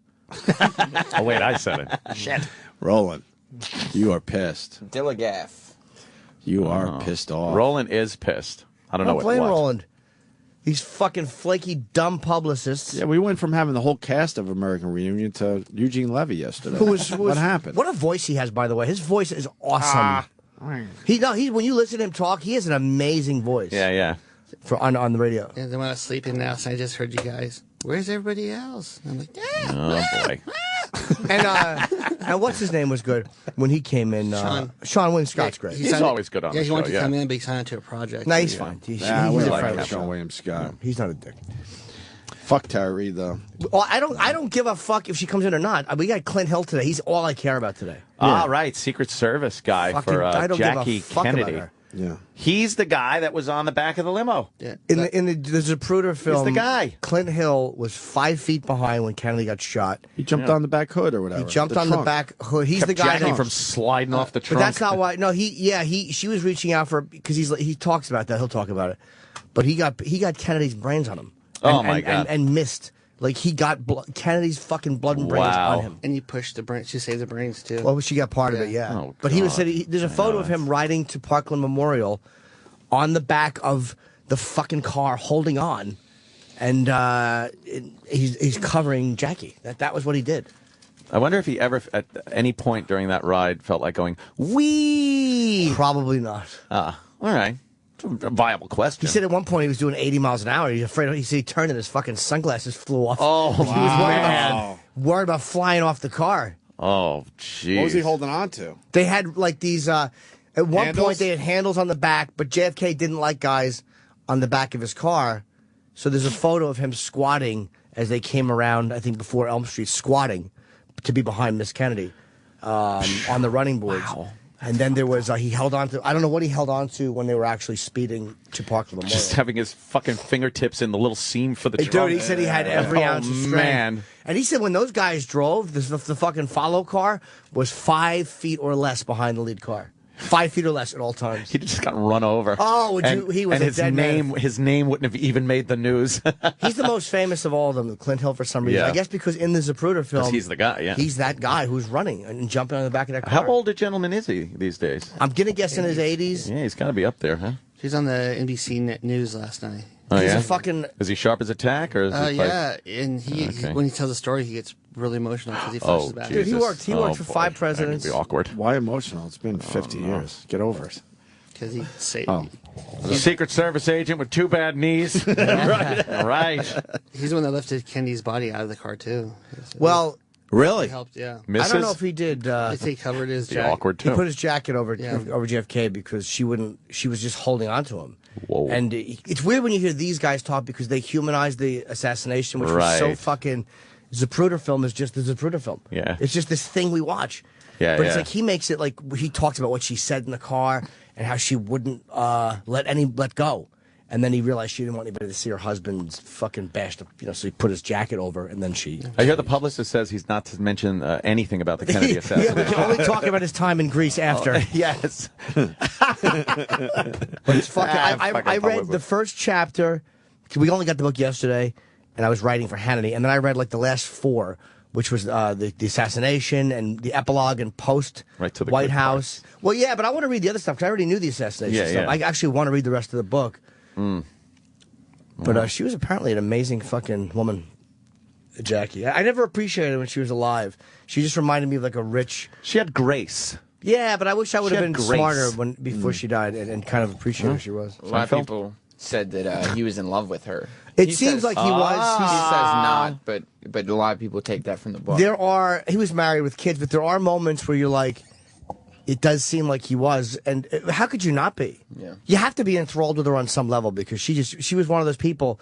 Speaker 3: Oh, wait, I said it. Shit.
Speaker 2: Roland, you are pissed.
Speaker 20: Dillagaff.
Speaker 2: You are pissed off.
Speaker 3: Roland is pissed. I don't know what.
Speaker 13: Blame Roland. These fucking flaky, dumb publicists.
Speaker 2: Yeah, we went from having the whole cast of American Reunion to Eugene Levy yesterday. What happened?
Speaker 13: What a voice he has, by the way. His voice is awesome. When you listen to him talk, he has an amazing voice.
Speaker 3: Yeah, yeah.
Speaker 13: On the radio.
Speaker 7: And then when I was sleeping last night, I just heard you guys. Where's everybody else? I'm like,
Speaker 3: Oh, boy.
Speaker 13: And what's his name was good when he came in. Sean William Scott's great.
Speaker 3: He's always good on
Speaker 7: yeah,
Speaker 3: the
Speaker 7: he
Speaker 3: show,
Speaker 7: wanted to
Speaker 3: yeah.
Speaker 7: come in, but he signed to a project.
Speaker 13: No, he's fine. He's
Speaker 2: we
Speaker 13: a
Speaker 2: like
Speaker 13: friend of the
Speaker 2: Sean
Speaker 13: show.
Speaker 2: William Scott.
Speaker 13: He's not a dick.
Speaker 2: Fuck Tara Reid, though.
Speaker 13: Well, I don't give a fuck if she comes in or not. We got Clint Hill today. He's all I care about today.
Speaker 3: All right, Secret Service guy
Speaker 13: Fucking-
Speaker 3: for
Speaker 13: I don't give a
Speaker 3: Jackie
Speaker 13: fuck about
Speaker 3: Kennedy.
Speaker 13: her.
Speaker 2: Yeah.
Speaker 3: He's the guy that was on the back of the limo.
Speaker 7: Yeah.
Speaker 13: In the Zapruder film,
Speaker 3: the guy.
Speaker 13: Clint Hill was 5 feet behind when Kennedy got shot.
Speaker 2: He jumped on the back hood or whatever.
Speaker 13: He jumped
Speaker 2: The
Speaker 13: on
Speaker 2: trunk.
Speaker 13: the back hood. He's
Speaker 3: Kept
Speaker 13: the guy
Speaker 3: Jackie
Speaker 13: that
Speaker 3: from sliding off the
Speaker 13: But
Speaker 3: trunk.
Speaker 13: that's not why. No, she was reaching out for because he talks about that. He'll talk about it. But he got Kennedy's brains on him.
Speaker 3: Oh, my God.
Speaker 13: And missed. Like he got Kennedy's fucking blood and brains
Speaker 3: Wow.
Speaker 13: on him.
Speaker 7: And you pushed the brains. You saved the brains too.
Speaker 13: Well, she got part of it, yeah.
Speaker 3: Oh,
Speaker 13: but he was
Speaker 3: God.
Speaker 13: said there's a photo of him riding to Parkland Memorial on the back of the fucking car, holding on, and he's covering Jackie. That was what he did.
Speaker 3: I wonder if he ever, at any point during that ride, felt like going, wee!
Speaker 13: Probably not.
Speaker 3: All right. It's a viable question.
Speaker 13: He said at one point he was doing 80 miles an hour. He's afraid. He said he turned and his fucking sunglasses flew off.
Speaker 3: Oh,
Speaker 13: he was worried about flying off the car.
Speaker 3: Oh, jeez.
Speaker 2: What was he holding on to?
Speaker 13: They had like these. At one
Speaker 2: Handles?
Speaker 13: point they had handles on the back, but JFK didn't like guys on the back of his car. So there's a photo of him squatting as they came around. I think before Elm Street, squatting to be behind Miss Kennedy on the running boards.
Speaker 3: Wow.
Speaker 13: And then there was he held on to. I don't know what he held on to when they were actually speeding to Parkland Memorial.
Speaker 3: Just having his fucking fingertips in the little seam for the
Speaker 13: Hey,
Speaker 3: trunk.
Speaker 13: dude, he said he had every ounce of strength.
Speaker 3: Man.
Speaker 13: And he said when those guys drove, the fucking follow car was 5 feet or less behind the lead car. 5 feet or less at all times.
Speaker 3: He just got run over.
Speaker 13: Oh, he was
Speaker 3: and
Speaker 13: a
Speaker 3: his
Speaker 13: dead
Speaker 3: name,
Speaker 13: man.
Speaker 3: his name wouldn't have even made the news.
Speaker 13: He's the most famous of all of them, Clint Hill, for some reason.
Speaker 3: Yeah.
Speaker 13: I guess because in the Zapruder film,
Speaker 3: 'Cause he's the guy, yeah.
Speaker 13: He's that guy who's running and jumping on the back of that car.
Speaker 3: How old a gentleman is he these days?
Speaker 13: I'm going to guess in his 80s.
Speaker 3: Yeah, he's got to be up there, huh?
Speaker 7: He's on the NBC News last night.
Speaker 3: Oh,
Speaker 13: He's
Speaker 3: yeah?
Speaker 13: a fucking.
Speaker 3: Is he sharp as a tack, or is he
Speaker 7: Yeah, and when he tells a story, he gets really emotional because he flushes back.
Speaker 13: Dude, he worked for 5 presidents.
Speaker 3: That could be awkward.
Speaker 2: Why emotional? It's been 50 years. Get over it.
Speaker 7: Because he saved.
Speaker 2: Oh.
Speaker 3: A Secret Service agent with 2 bad knees. right.
Speaker 7: He's the one that lifted Kennedy's body out of the car too.
Speaker 13: Well,
Speaker 2: really?
Speaker 7: He helped, yeah.
Speaker 13: I don't know if he did.
Speaker 7: I think he covered his jacket.
Speaker 3: Awkward
Speaker 13: He
Speaker 3: too.
Speaker 13: put his jacket over JFK because she wouldn't. She was just holding on to him.
Speaker 3: Whoa.
Speaker 13: And it's weird when you hear these guys talk because they humanize the assassination, which was so
Speaker 3: Right.
Speaker 13: fucking. Zapruder film is just the Zapruder film.
Speaker 3: Yeah.
Speaker 13: It's just this thing we watch.
Speaker 3: Yeah,
Speaker 13: But it's
Speaker 3: yeah.
Speaker 13: like he makes it like he talks about what she said in the car and how she wouldn't let go. And then he realized she didn't want anybody to see her husband's fucking bashed up, so he put his jacket over and then she.
Speaker 3: I hear the publicist says he's not to mention anything about the Kennedy
Speaker 13: Yeah,
Speaker 3: assassination.
Speaker 13: we can only talk about his time in Greece after.
Speaker 3: Yes.
Speaker 13: But it's fucking. I read the first chapter. We only got the book yesterday, and I was writing for Hannity, and then I read like the last 4, which was the assassination and the epilogue and post
Speaker 3: Right to the
Speaker 13: White
Speaker 3: good
Speaker 13: House.
Speaker 3: parts.
Speaker 13: Well, yeah, but I want to read the other stuff because I already knew the assassination
Speaker 3: Yeah,
Speaker 13: stuff.
Speaker 3: yeah.
Speaker 13: I actually want to read the rest of the book.
Speaker 3: Mm.
Speaker 13: But she was apparently an amazing fucking woman, Jackie. I never appreciated her when she was alive. She just reminded me of like a rich.
Speaker 3: She had grace.
Speaker 13: Yeah, but I wish I would
Speaker 3: She
Speaker 13: have
Speaker 3: had
Speaker 13: been
Speaker 3: grace.
Speaker 13: smarter before she died and kind of appreciate who she was.
Speaker 20: A lot of people said that he was in love with her.
Speaker 13: It
Speaker 20: He
Speaker 13: seems
Speaker 20: says-
Speaker 13: like he was.
Speaker 20: He says not, but a lot of people take that from the book.
Speaker 13: He was married with kids, but there are moments where you're like, it does seem like he was. And how could you not be?
Speaker 20: Yeah.
Speaker 13: You have to be enthralled with her on some level because she was one of those people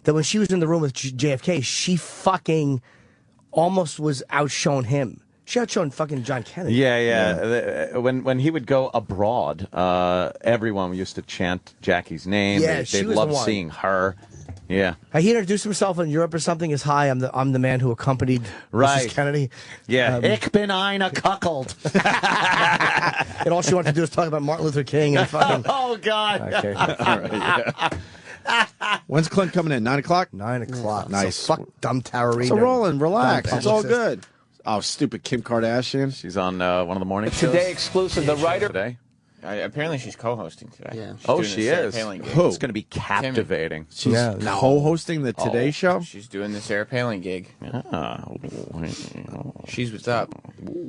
Speaker 13: that when she was in the room with JFK, she fucking almost was outshone him. She outshone fucking John Kennedy.
Speaker 3: Yeah. When he would go abroad, everyone used to chant Jackie's name.
Speaker 13: Yeah,
Speaker 3: they
Speaker 13: she was
Speaker 3: loved
Speaker 13: the one.
Speaker 3: seeing her. Yeah.
Speaker 13: He introduced himself in Europe or something as, "Hi, I'm the man who accompanied
Speaker 3: Right.
Speaker 13: Mrs. Kennedy."
Speaker 3: Yeah. Ich bin eine cuckold.
Speaker 13: And all she wanted to do was talk about Martin Luther King and fucking.
Speaker 3: Oh, God.
Speaker 13: Okay.
Speaker 2: All right, yeah. When's Clint coming in? 9 o'clock?
Speaker 13: 9 o'clock.
Speaker 2: Nice.
Speaker 13: So fuck dumb Tower Reader.
Speaker 2: So Roland, relax.
Speaker 13: Dumb
Speaker 2: It's all
Speaker 13: publicist.
Speaker 2: good. Oh, stupid Kim Kardashian.
Speaker 3: She's on one of the morning shows.
Speaker 20: Today exclusive, the writer.
Speaker 3: Today.
Speaker 20: Apparently she's co-hosting today.
Speaker 7: Yeah.
Speaker 20: She's
Speaker 3: Oh,
Speaker 20: doing
Speaker 3: she
Speaker 20: the Sarah
Speaker 3: is.
Speaker 20: Palin gig.
Speaker 3: It's going to be captivating.
Speaker 2: She's co-hosting the Today Show.
Speaker 20: She's doing the Sarah Palin gig. She's what's up.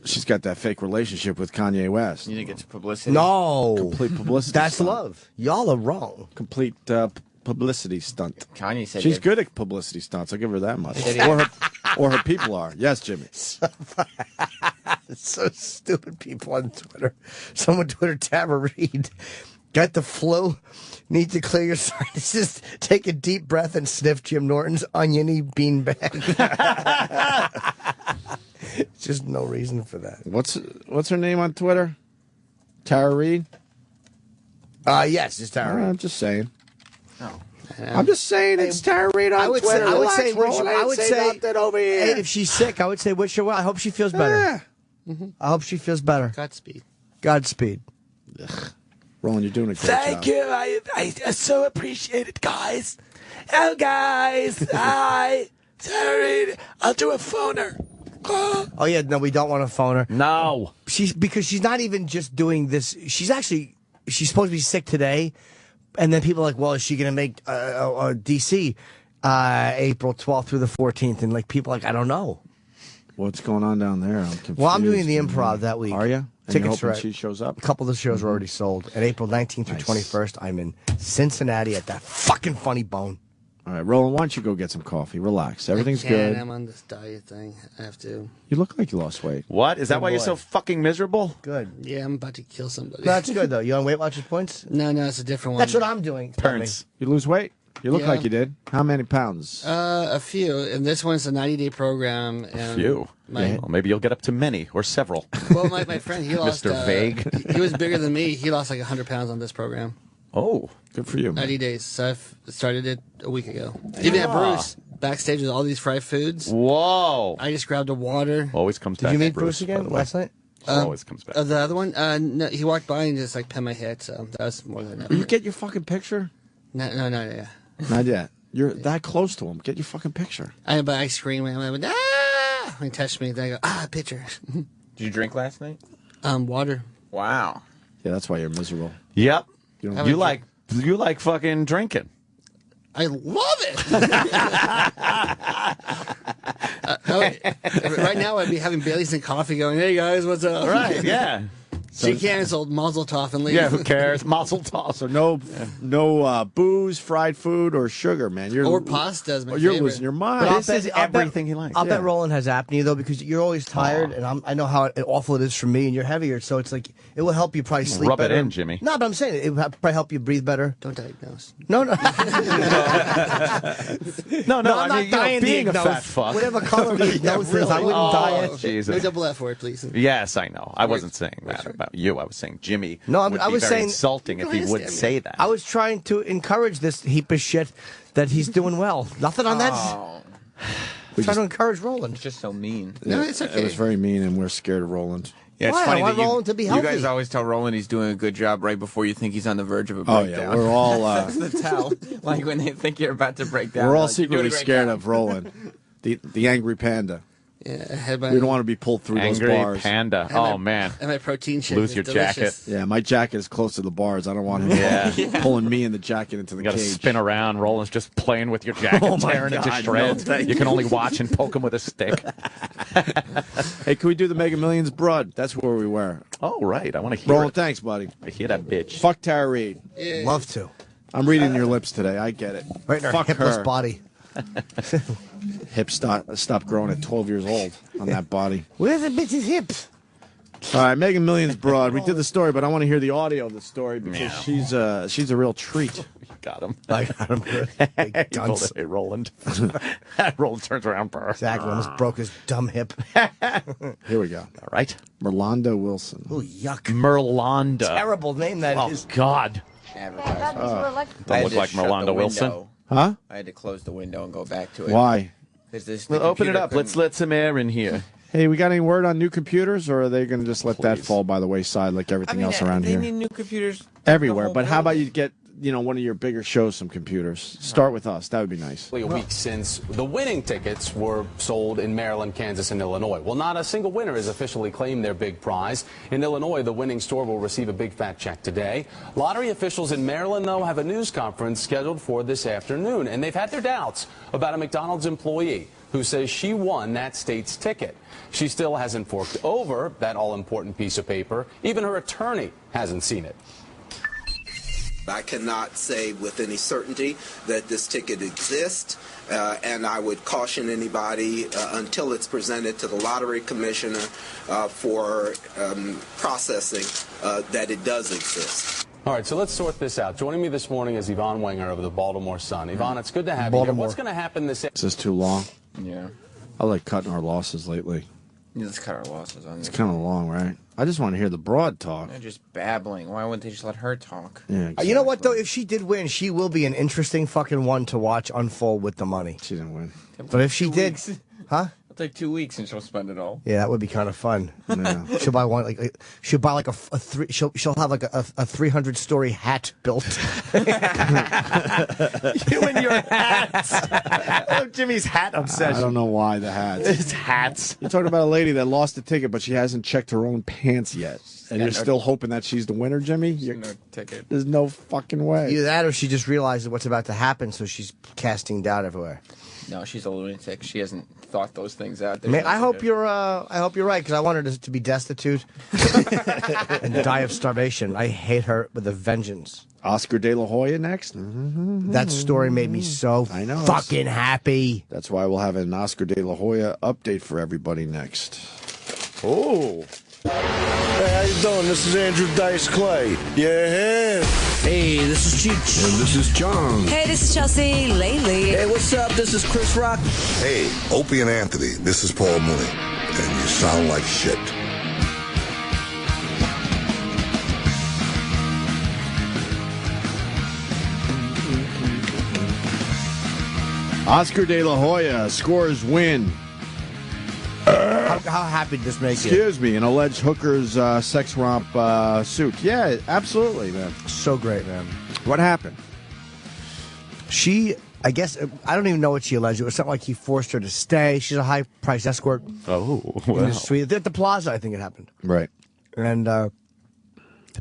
Speaker 2: She's got that fake relationship with Kanye West.
Speaker 20: You think it's publicity?
Speaker 13: No.
Speaker 2: Complete publicity
Speaker 13: That's
Speaker 2: stunt.
Speaker 13: love. Y'all are wrong.
Speaker 2: Complete publicity stunt.
Speaker 20: Kanye said
Speaker 2: She's good at publicity stunts. I'll give her that much. Or her people are. Yes, Jimmy.
Speaker 13: It's so stupid. People on Twitter. Someone Twitter Tara Reid. Got the flu. Need to clear your sinuses. Take a deep breath and sniff Jim Norton's oniony beanbag. Just no reason for that.
Speaker 2: What's her name on Twitter? Tara Reid?
Speaker 13: Yes, it's Tara Reid.
Speaker 2: I'm just saying.
Speaker 20: Oh.
Speaker 2: I'm just saying it's Tara Reid on Twitter.
Speaker 13: I would say,
Speaker 2: nothing over here.
Speaker 13: hey, if she's sick, I would say wish her well. I hope she feels better. I hope she feels better.
Speaker 7: Godspeed.
Speaker 13: Godspeed.
Speaker 2: Roland, you're doing a great job.
Speaker 9: Thank you. I so appreciate it, guys. Oh, guys. Hi. Sorry. I'll do a phoner.
Speaker 13: Oh yeah, no, we don't want to phone her.
Speaker 3: No,
Speaker 13: because she's not even just doing this. She's supposed to be sick today, and then people are like, well, is she going to make DC April 12th through the 14th? And like people are like, I don't know.
Speaker 2: What's going on down there? I'm confused.
Speaker 13: Well, I'm doing the Improv that week.
Speaker 2: Are you?
Speaker 13: Tickets are
Speaker 2: she shows up.
Speaker 13: A couple of the shows are already sold. And April 19th through 21st, I'm in Cincinnati at that fucking Funny Bone.
Speaker 2: All right, Roland, why don't you go get some coffee? Relax. Everything's
Speaker 7: I can't.
Speaker 2: good.
Speaker 7: I'm on this diet thing. I have to.
Speaker 2: You look like you lost weight.
Speaker 3: What? Is that
Speaker 13: Good
Speaker 3: why you're
Speaker 13: boy.
Speaker 3: so fucking miserable?
Speaker 13: Good.
Speaker 7: Yeah, I'm about to kill somebody.
Speaker 13: That's good, though. You on Weight Watchers points?
Speaker 7: No, it's a different one.
Speaker 13: That's what I'm doing.
Speaker 3: Turns.
Speaker 2: You lose weight? You look
Speaker 7: Yeah.
Speaker 2: like you did. How many pounds?
Speaker 7: A few, and this one's a 90-day program. And
Speaker 3: Few.
Speaker 7: My,
Speaker 3: Well, maybe you'll get up to many or several.
Speaker 7: well, my friend, he lost.
Speaker 3: Mr. Vague.
Speaker 7: He was bigger than me. He lost like 100 pounds on this program.
Speaker 3: Oh,
Speaker 2: good for you.
Speaker 7: 90 days. So I've started it a week ago. Even at Bruce, backstage with all these fried foods.
Speaker 3: Whoa.
Speaker 7: I just grabbed a water.
Speaker 3: Always comes
Speaker 13: Did
Speaker 3: back.
Speaker 13: you meet
Speaker 3: to
Speaker 13: Bruce
Speaker 3: by
Speaker 13: again
Speaker 3: the way.
Speaker 13: last night?
Speaker 3: Always comes back.
Speaker 7: The other one? No, he walked by and just like pet my head, so that was more than enough.
Speaker 2: You get your fucking picture?
Speaker 7: No, yeah.
Speaker 2: Not yet. You're that close to him. Get your fucking picture.
Speaker 7: But I screamed when I went, ah! When he touched me, then I go, picture.
Speaker 20: Did you drink last night?
Speaker 7: Water.
Speaker 20: Wow.
Speaker 2: Yeah, that's why you're miserable.
Speaker 3: Yep.
Speaker 2: You
Speaker 3: You like fucking drinking.
Speaker 7: I love it. Right now, I'd be having Baileys and coffee going, hey, guys, what's up?
Speaker 3: Right, yeah.
Speaker 7: She canceled Mazel Tov and leave.
Speaker 3: Yeah, who cares? Mazel Tov.
Speaker 2: So no booze, fried food, or sugar, man.
Speaker 7: Or pasta is my
Speaker 2: You're
Speaker 7: favorite.
Speaker 2: losing your mind.
Speaker 13: But
Speaker 3: everything he likes.
Speaker 13: I'll bet Roland has apnea, though, because you're always tired, and I know how awful it is for me, and you're heavier, so it's like, it will help you probably sleep
Speaker 3: Rub
Speaker 13: better.
Speaker 3: it in, Jimmy.
Speaker 13: No, but I'm saying it will probably help you breathe better.
Speaker 7: Don't diagnose.
Speaker 13: No.
Speaker 3: No,
Speaker 13: I'm not
Speaker 3: mean,
Speaker 13: dying
Speaker 3: being a
Speaker 13: diagnosed.
Speaker 3: fat fuck.
Speaker 13: Whatever color the nose is, I wouldn't die it.
Speaker 3: Jesus.
Speaker 7: No double F word, please.
Speaker 3: Yes, I know. I wasn't saying that about you. I was saying Jimmy.
Speaker 13: No,
Speaker 3: would
Speaker 13: I
Speaker 3: be
Speaker 13: was
Speaker 3: very
Speaker 13: saying
Speaker 3: insulting if he would say that.
Speaker 13: I was trying to encourage this heap of shit that he's doing well. Nothing on that. Trying to encourage Roland.
Speaker 20: It's just so mean.
Speaker 7: No, it's okay.
Speaker 2: It was very mean, and we're scared of Roland.
Speaker 20: Yeah, it's
Speaker 13: Why?
Speaker 20: funny
Speaker 13: I want
Speaker 20: that
Speaker 13: Roland to be
Speaker 20: you
Speaker 13: healthy.
Speaker 20: guys always tell Roland he's doing a good job right before you think he's on the verge of a
Speaker 2: Oh,
Speaker 20: breakdown.
Speaker 2: yeah, we're all
Speaker 20: That's the tell. Like when they think you're about to break down.
Speaker 2: we're all
Speaker 20: like, "You're doing
Speaker 2: secretly
Speaker 20: a great
Speaker 2: scared
Speaker 20: job."
Speaker 2: of Roland, the angry panda.
Speaker 7: Yeah,
Speaker 2: We don't want to be pulled through
Speaker 3: Angry
Speaker 2: those bars.
Speaker 3: panda. Oh, man.
Speaker 7: And my protein shake
Speaker 3: Lose
Speaker 7: is
Speaker 3: your
Speaker 7: delicious.
Speaker 3: jacket.
Speaker 2: Yeah, my jacket is close to the bars. I don't want him pulling me in the jacket into the
Speaker 3: You got to
Speaker 2: cage.
Speaker 3: spin around. Roland's just playing with your jacket,
Speaker 2: Oh, my
Speaker 3: tearing it to
Speaker 2: God,
Speaker 3: shreds.
Speaker 2: no, thank
Speaker 3: you can
Speaker 2: you.
Speaker 3: only watch and poke him with a stick.
Speaker 2: Hey, can we do the Mega Millions broad? That's where we were.
Speaker 3: Oh, right. I want to hear
Speaker 2: Roland,
Speaker 3: it.
Speaker 2: thanks, buddy.
Speaker 3: I hear that bitch.
Speaker 2: Fuck Tara Reid.
Speaker 7: Yeah.
Speaker 13: Love to.
Speaker 2: I'm reading your lips today. I get it.
Speaker 13: Right in her
Speaker 2: Fuck
Speaker 13: hipless
Speaker 2: her.
Speaker 13: body.
Speaker 2: Hips stopped growing at 12 years old on that body.
Speaker 13: Where's the bitch's hips?
Speaker 2: All right, Mega Millions broad. We did the story, but I want to hear the audio of the story because she's a real treat.
Speaker 3: Got him.
Speaker 13: I got him good. Big
Speaker 3: He
Speaker 13: dunce.
Speaker 3: pulled it. Hey, Roland. Roland turns around.
Speaker 13: Exactly. Almost broke his dumb hip.
Speaker 2: Here we go.
Speaker 3: All right.
Speaker 2: Merlando Wilson.
Speaker 13: Oh, yuck.
Speaker 3: Merlonda.
Speaker 13: Terrible name that is.
Speaker 3: Oh, God.
Speaker 20: Advertisement.
Speaker 3: Don't look like Merlando Wilson.
Speaker 2: Huh?
Speaker 20: I had to close the window and go back to it.
Speaker 2: Why?
Speaker 20: Because
Speaker 3: Open it up. Let's let some air in here.
Speaker 2: Hey, we got any word on new computers, or are they going to just let that fall by the wayside like everything else around
Speaker 20: they
Speaker 2: here?
Speaker 20: need new computers
Speaker 2: Everywhere. But how about you get one of your bigger shows some computers? Start with us. That would be nice.
Speaker 6: A week since the winning tickets were sold in Maryland, Kansas, and Illinois. Well, not a single winner has officially claimed their big prize. In Illinois, the winning store will receive a big fat check today. Lottery officials in Maryland, though, have a news conference scheduled for this afternoon, and they've had their doubts about a McDonald's employee who says she won that state's ticket. She still hasn't forked over that all-important piece of paper. Even her attorney hasn't seen it.
Speaker 10: I cannot say with any certainty that this ticket exists, and I would caution anybody until it's presented to the lottery commissioner for processing that it does exist.
Speaker 6: All right, so let's sort this out. Joining me this morning is Yvonne Wenger of the Baltimore Sun. Yvonne, it's good to have you here. What's going to happen this...
Speaker 2: Is this too long?
Speaker 20: Yeah.
Speaker 2: I like cutting our losses lately.
Speaker 20: Yeah, let's cut our losses on
Speaker 2: It's
Speaker 20: this.
Speaker 2: kind of long, right? I just want to hear the broad talk.
Speaker 20: They're just babbling. Why wouldn't they just let her talk?
Speaker 2: Yeah, exactly.
Speaker 13: You know what, though? If she did win, she will be an interesting fucking one to watch unfold with the money.
Speaker 2: She didn't win.
Speaker 13: But if she did... Huh?
Speaker 20: It'll take 2 weeks and she'll spend it all.
Speaker 13: Yeah, that would be kind of fun.
Speaker 2: Yeah.
Speaker 13: She'll buy one she'll buy like she'll have like a 300-story hat built.
Speaker 3: You and your hats. I love Jimmy's hat obsession.
Speaker 2: I don't know why the hats.
Speaker 3: His hats.
Speaker 2: You're talking about a lady that lost a ticket, but she hasn't checked her own pants yet. And you're still hoping that she's the winner, Jimmy?
Speaker 20: No ticket.
Speaker 2: There's no fucking way.
Speaker 13: Either that or she just realizes what's about to happen, so she's casting doubt everywhere.
Speaker 20: No, she's a lunatic. She hasn't thought those things out.
Speaker 13: Man, I hope you're right, because I want her to be destitute and die of starvation. I hate her with a vengeance.
Speaker 2: Oscar De La Hoya next?
Speaker 13: That story made me so fucking happy.
Speaker 2: That's why we'll have an Oscar De La Hoya update for everybody next.
Speaker 3: Oh.
Speaker 11: Hey, how you doing? This is Andrew Dice Clay. Yeah.
Speaker 7: Hey, this is Cheech.
Speaker 11: And this is John.
Speaker 22: Hey, this is Chelsea Lately.
Speaker 7: Hey, what's up? This is Chris Rock.
Speaker 11: Hey, Opie and Anthony. This is Paul Mooney. And you sound like shit.
Speaker 2: Oscar De La Hoya scores win.
Speaker 13: How happy did this make you?
Speaker 2: Excuse me, an alleged hooker's sex romp suit. Yeah, absolutely, man.
Speaker 13: So great, man.
Speaker 2: What happened?
Speaker 13: She, I guess, I don't even know what she alleged. It was something like he forced her to stay. She's a high-priced escort.
Speaker 3: Oh,
Speaker 13: In the suite. At the Plaza, I think it happened.
Speaker 2: Right.
Speaker 13: And
Speaker 2: The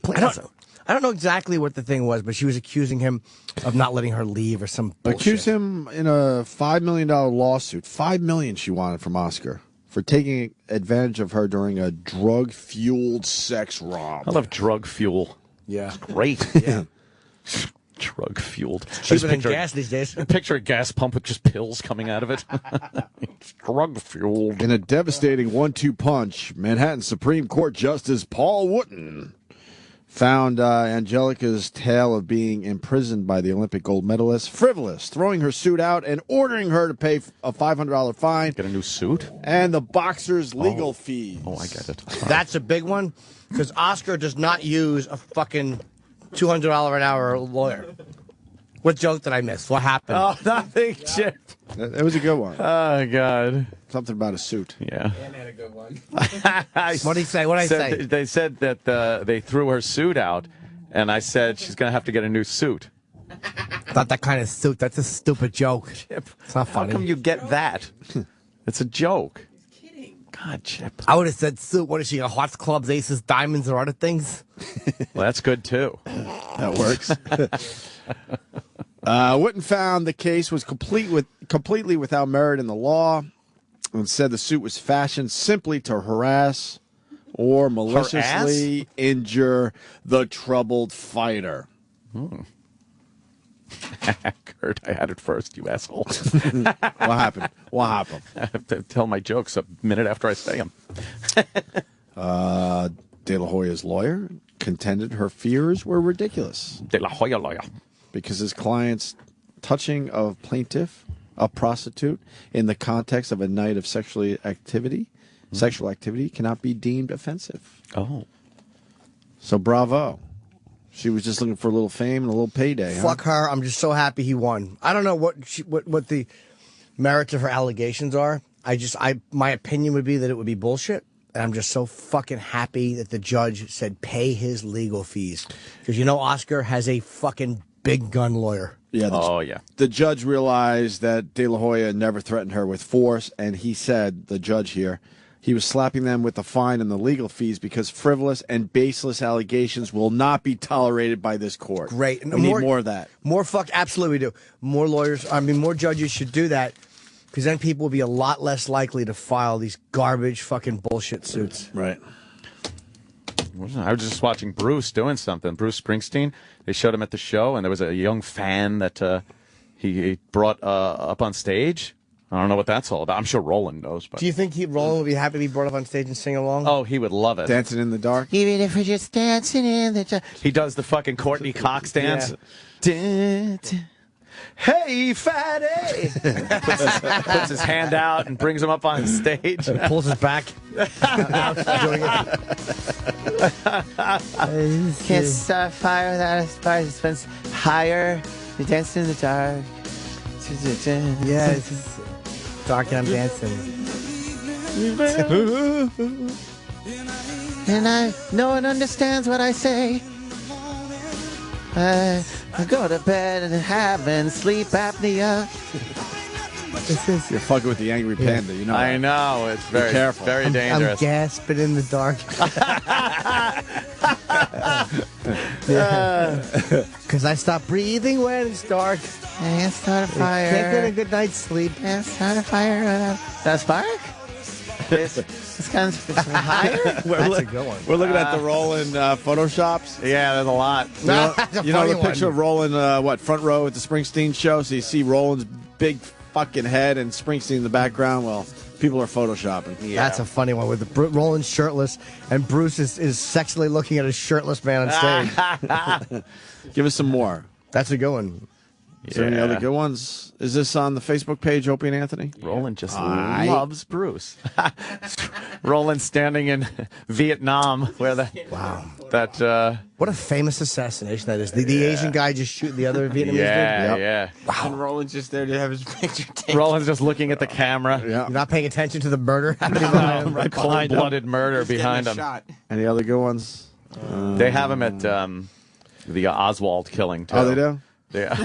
Speaker 2: Plaza.
Speaker 13: I don't know exactly what the thing was, but she was accusing him of not letting her leave or some bullshit.
Speaker 2: Accused him in a $5 million lawsuit. $5 million she wanted from Oscar for taking advantage of her during a drug-fueled sex romp.
Speaker 1: I love drug fuel.
Speaker 13: Yeah.
Speaker 1: It's great.
Speaker 13: Yeah.
Speaker 1: Drug fueled.
Speaker 13: Cheaper than gas these days.
Speaker 1: Picture a gas pump with just pills coming out of it. It's drug fueled.
Speaker 2: In a devastating 1-2 punch, Manhattan Supreme Court Justice Paul Wooten found Angelica's tale of being imprisoned by the Olympic gold medalist frivolous, throwing her suit out and ordering her to pay a $500 fine.
Speaker 1: Get a new suit?
Speaker 2: And the boxer's legal fees.
Speaker 1: Oh, I get it.
Speaker 13: That's a big one, because Oscar does not use a fucking $200 an hour lawyer. What joke did I miss? What happened?
Speaker 1: Oh, nothing, Chip.
Speaker 2: It was a good one.
Speaker 1: Oh, God.
Speaker 2: Something about a suit.
Speaker 1: Yeah.
Speaker 21: Dan had a good one.
Speaker 13: What did he say? What did I say?
Speaker 1: They said that they threw her suit out, and I said she's going to have to get a new suit.
Speaker 13: Not that kind of suit. That's a stupid joke.
Speaker 1: Chip,
Speaker 13: it's not funny.
Speaker 1: How come you get that? It's a joke. God, Chip.
Speaker 13: I would have said suit. What is she, a hearts, clubs, aces, diamonds, or other things?
Speaker 1: Well, that's good, too.
Speaker 2: That works. Wooten found the case was completely without merit in the law and said the suit was fashioned simply to harass or maliciously injure the troubled fighter.
Speaker 1: Kurt, I had it first, you asshole.
Speaker 2: What happened? What happened?
Speaker 1: I have to tell my jokes a minute after I say them.
Speaker 2: De La Hoya's lawyer contended her fears were ridiculous.
Speaker 1: De La Hoya lawyer.
Speaker 2: Because his client's touching of plaintiff, a prostitute, in the context of a night of sexual activity cannot be deemed offensive.
Speaker 1: Oh.
Speaker 2: So bravo. She was just looking for a little fame and a little payday.
Speaker 13: Fuck her. I'm just so happy he won. I don't know what the merits of her allegations are. My opinion would be that it would be bullshit. And I'm just so fucking happy that the judge said pay his legal fees. Because Oscar has a fucking big gun lawyer.
Speaker 2: Yeah.
Speaker 1: Yeah.
Speaker 2: The judge realized that De La Hoya never threatened her with force, and he said, the judge here, he was slapping them with the fine and the legal fees because frivolous and baseless allegations will not be tolerated by this court.
Speaker 13: Great.
Speaker 2: We need more of that.
Speaker 13: Absolutely we do. More lawyers, more judges should do that, because then people will be a lot less likely to file these garbage fucking bullshit suits.
Speaker 2: Right.
Speaker 1: I was just watching Bruce doing something. Bruce Springsteen. They showed him at the show, and there was a young fan that he brought up on stage. I don't know what that's all about. I'm sure Roland knows. But
Speaker 13: do you think Roland would be happy to be brought up on stage and sing along?
Speaker 1: Oh, he would love it.
Speaker 2: Dancing in the dark?
Speaker 1: Even if we're just dancing in the dark. He does the fucking Courtney Cox dance. Yeah. Hey, fatty! puts his hand out and brings him up on stage.
Speaker 13: And pulls his back.
Speaker 20: Can't start fire without a spark. It's higher. You dance in the dark.
Speaker 13: Yeah, it's just dark and I'm dancing.
Speaker 20: And no one understands what I say. I go to bed and having sleep apnea.
Speaker 2: You're fucking with the angry panda, you know.
Speaker 1: I know. It's very,
Speaker 2: careful.
Speaker 1: Very dangerous.
Speaker 13: I'm gasping in the dark. Because I stop breathing when it's dark.
Speaker 20: And start a fire.
Speaker 13: Can't get a good night's sleep.
Speaker 20: And start a fire. That's spark? It's kind of higher.
Speaker 13: That's a good one.
Speaker 2: We're looking at the Roland Photoshops.
Speaker 1: Yeah, there's a lot.
Speaker 2: You know the picture of Roland, front row at the Springsteen show? So you see Roland's big fucking head and Springsteen in the background. Well, people are photoshopping.
Speaker 13: Yeah. That's a funny one with Roland shirtless and Bruce is sexually looking at a shirtless man on stage.
Speaker 2: Give us some more.
Speaker 13: That's a good one.
Speaker 2: Is there any other good ones? Is this on the Facebook page, Opie and Anthony?
Speaker 1: Roland just loves Bruce. Roland standing in Vietnam where
Speaker 13: what a famous assassination that is. The Asian guy just shooting the other Vietnamese dude.
Speaker 1: Yeah.
Speaker 20: Wow. And Roland's just there to have his picture taken.
Speaker 1: Roland's just looking at the camera.
Speaker 2: Yeah.
Speaker 13: You're not paying attention to the murder happening
Speaker 1: right cold-blooded murder behind him.
Speaker 20: Shot.
Speaker 2: Any other good ones?
Speaker 1: They have him at the Oswald killing, too.
Speaker 2: Oh, they do?
Speaker 1: Yeah.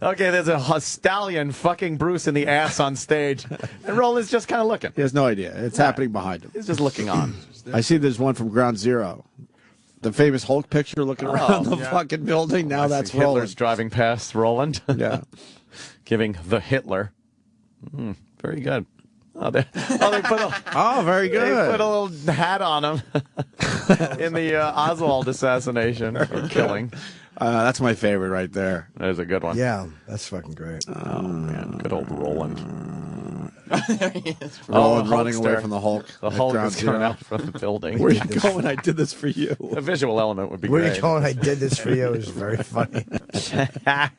Speaker 1: Okay, there's a stallion fucking Bruce in the ass on stage, and Roland's just kind of looking.
Speaker 2: He has no idea. It's happening behind him.
Speaker 1: He's just looking on.
Speaker 2: I see there's one from Ground Zero. the famous Hulk picture looking around the fucking building. Now that's
Speaker 3: Hitler's
Speaker 2: Roland.
Speaker 3: driving past Roland.
Speaker 2: Yeah.
Speaker 3: Giving the Hitler. Very good. Oh, they put a,
Speaker 2: very good.
Speaker 3: They put a little hat on him in the Oswald assassination or killing.
Speaker 2: That's my favorite right there.
Speaker 3: That is a good one.
Speaker 13: Yeah, that's fucking great.
Speaker 3: Oh, man. Good old Roland.
Speaker 20: There he is.
Speaker 2: Roland
Speaker 3: the
Speaker 2: running
Speaker 3: Hulkster.
Speaker 2: away from the Hulk.
Speaker 3: The
Speaker 2: at
Speaker 3: Hulk
Speaker 2: ground
Speaker 3: is coming
Speaker 2: zero.
Speaker 3: out from the building.
Speaker 2: Where you going? I did this for you.
Speaker 3: A visual element would be
Speaker 13: Where
Speaker 3: great.
Speaker 13: you going? I did this for you. Is very funny.